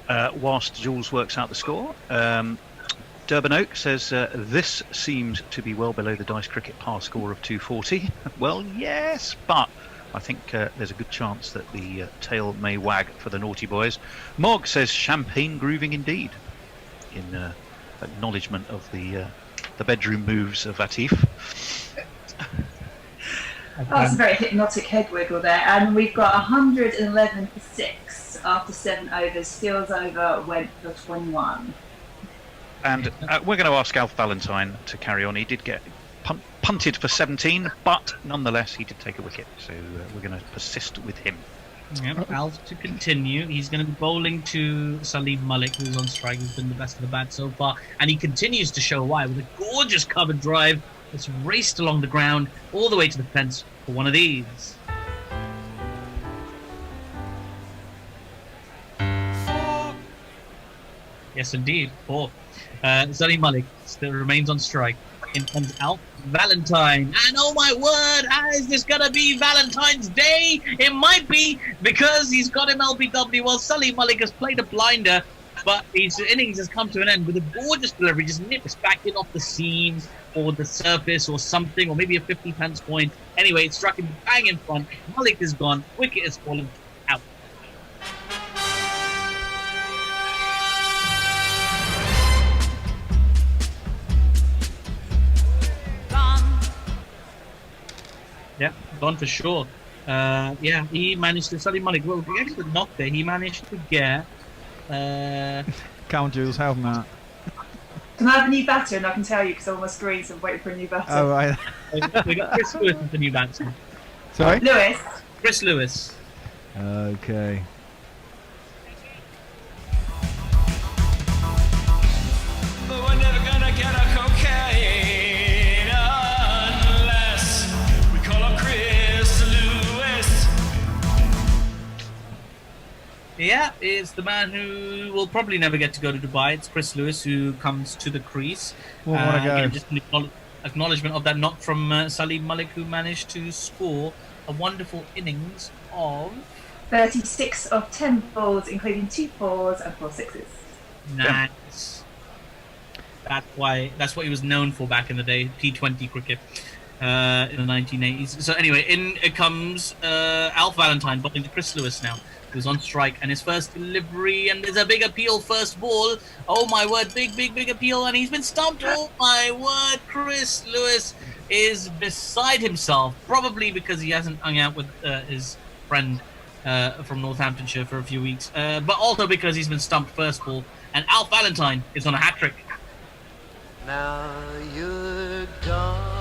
whilst Jules works out the score, Durban Oak says this seems to be well below the Dice Cricket par score of 240. Well, yes, but I think there's a good chance that the tail may wag for the naughty boys. Mog says champagne grooving indeed, in acknowledgement of the bedroom moves of Atif. That's a very hypnotic head wiggle there. And we've got 111 for 6 after 7 overs. Steals over went for 21. And we're going to ask Alf Valentine to carry on. He did get punted for 17, but nonetheless he did take a wicket. So we're going to persist with him. Yep, Alf to continue. He's going to be bowling to Salim Malik, who's on strike, who's been the best of the bat so far. And he continues to show why with a gorgeous covered drive that's raced along the ground all the way to the fence for one of these. Yes, indeed. 4. Salim Malik still remains on strike. In comes Alf Valentine. And oh my word, how is this going to be Valentine's Day? It might be, because he's got him LBW. Well, Salim Malik has played a blinder, but his innings has come to an end with a gorgeous delivery. Just nips back in off the seams or the surface or something, or maybe a 50 pence point. Anyway, it struck him bang in front. Malik is gone. Wicket is fallen out. Yeah, gone for sure. Yeah, he managed to. Salim Malik, well, the excellent knock there. He managed to get. Come on, Jules, help him out. Can I have a new batter? And I can tell you because I'm on my screen, so I'm waiting for a new batter. Oh, right. We got Chris Lewis as the new batsman. Sorry? Lewis. Chris Lewis. Okay. But we're never gonna get a cocaine unless we call up Chris Lewis. Yeah, it's the man who will probably never get to go to Dubai. It's Chris Lewis who comes to the crease. What a go. Again, just an acknowledgement of that knock from Salim Malik, who managed to score a wonderful innings of 36 of 10 balls, including 2 4s and 4 6s. Nice. That's what he was known for back in the day, T20 cricket in the 1980s. So anyway, in comes Alf Valentine, bowling to Chris Lewis now, who's on strike, and his first delivery, and there's a big appeal first ball. Oh my word, big appeal, and he's been stumped. Oh my word, Chris Lewis is beside himself, probably because he hasn't hung out with his friend from Northamptonshire for a few weeks, but also because he's been stumped first ball, and Alf Valentine is on a hat-trick. Now you're gone.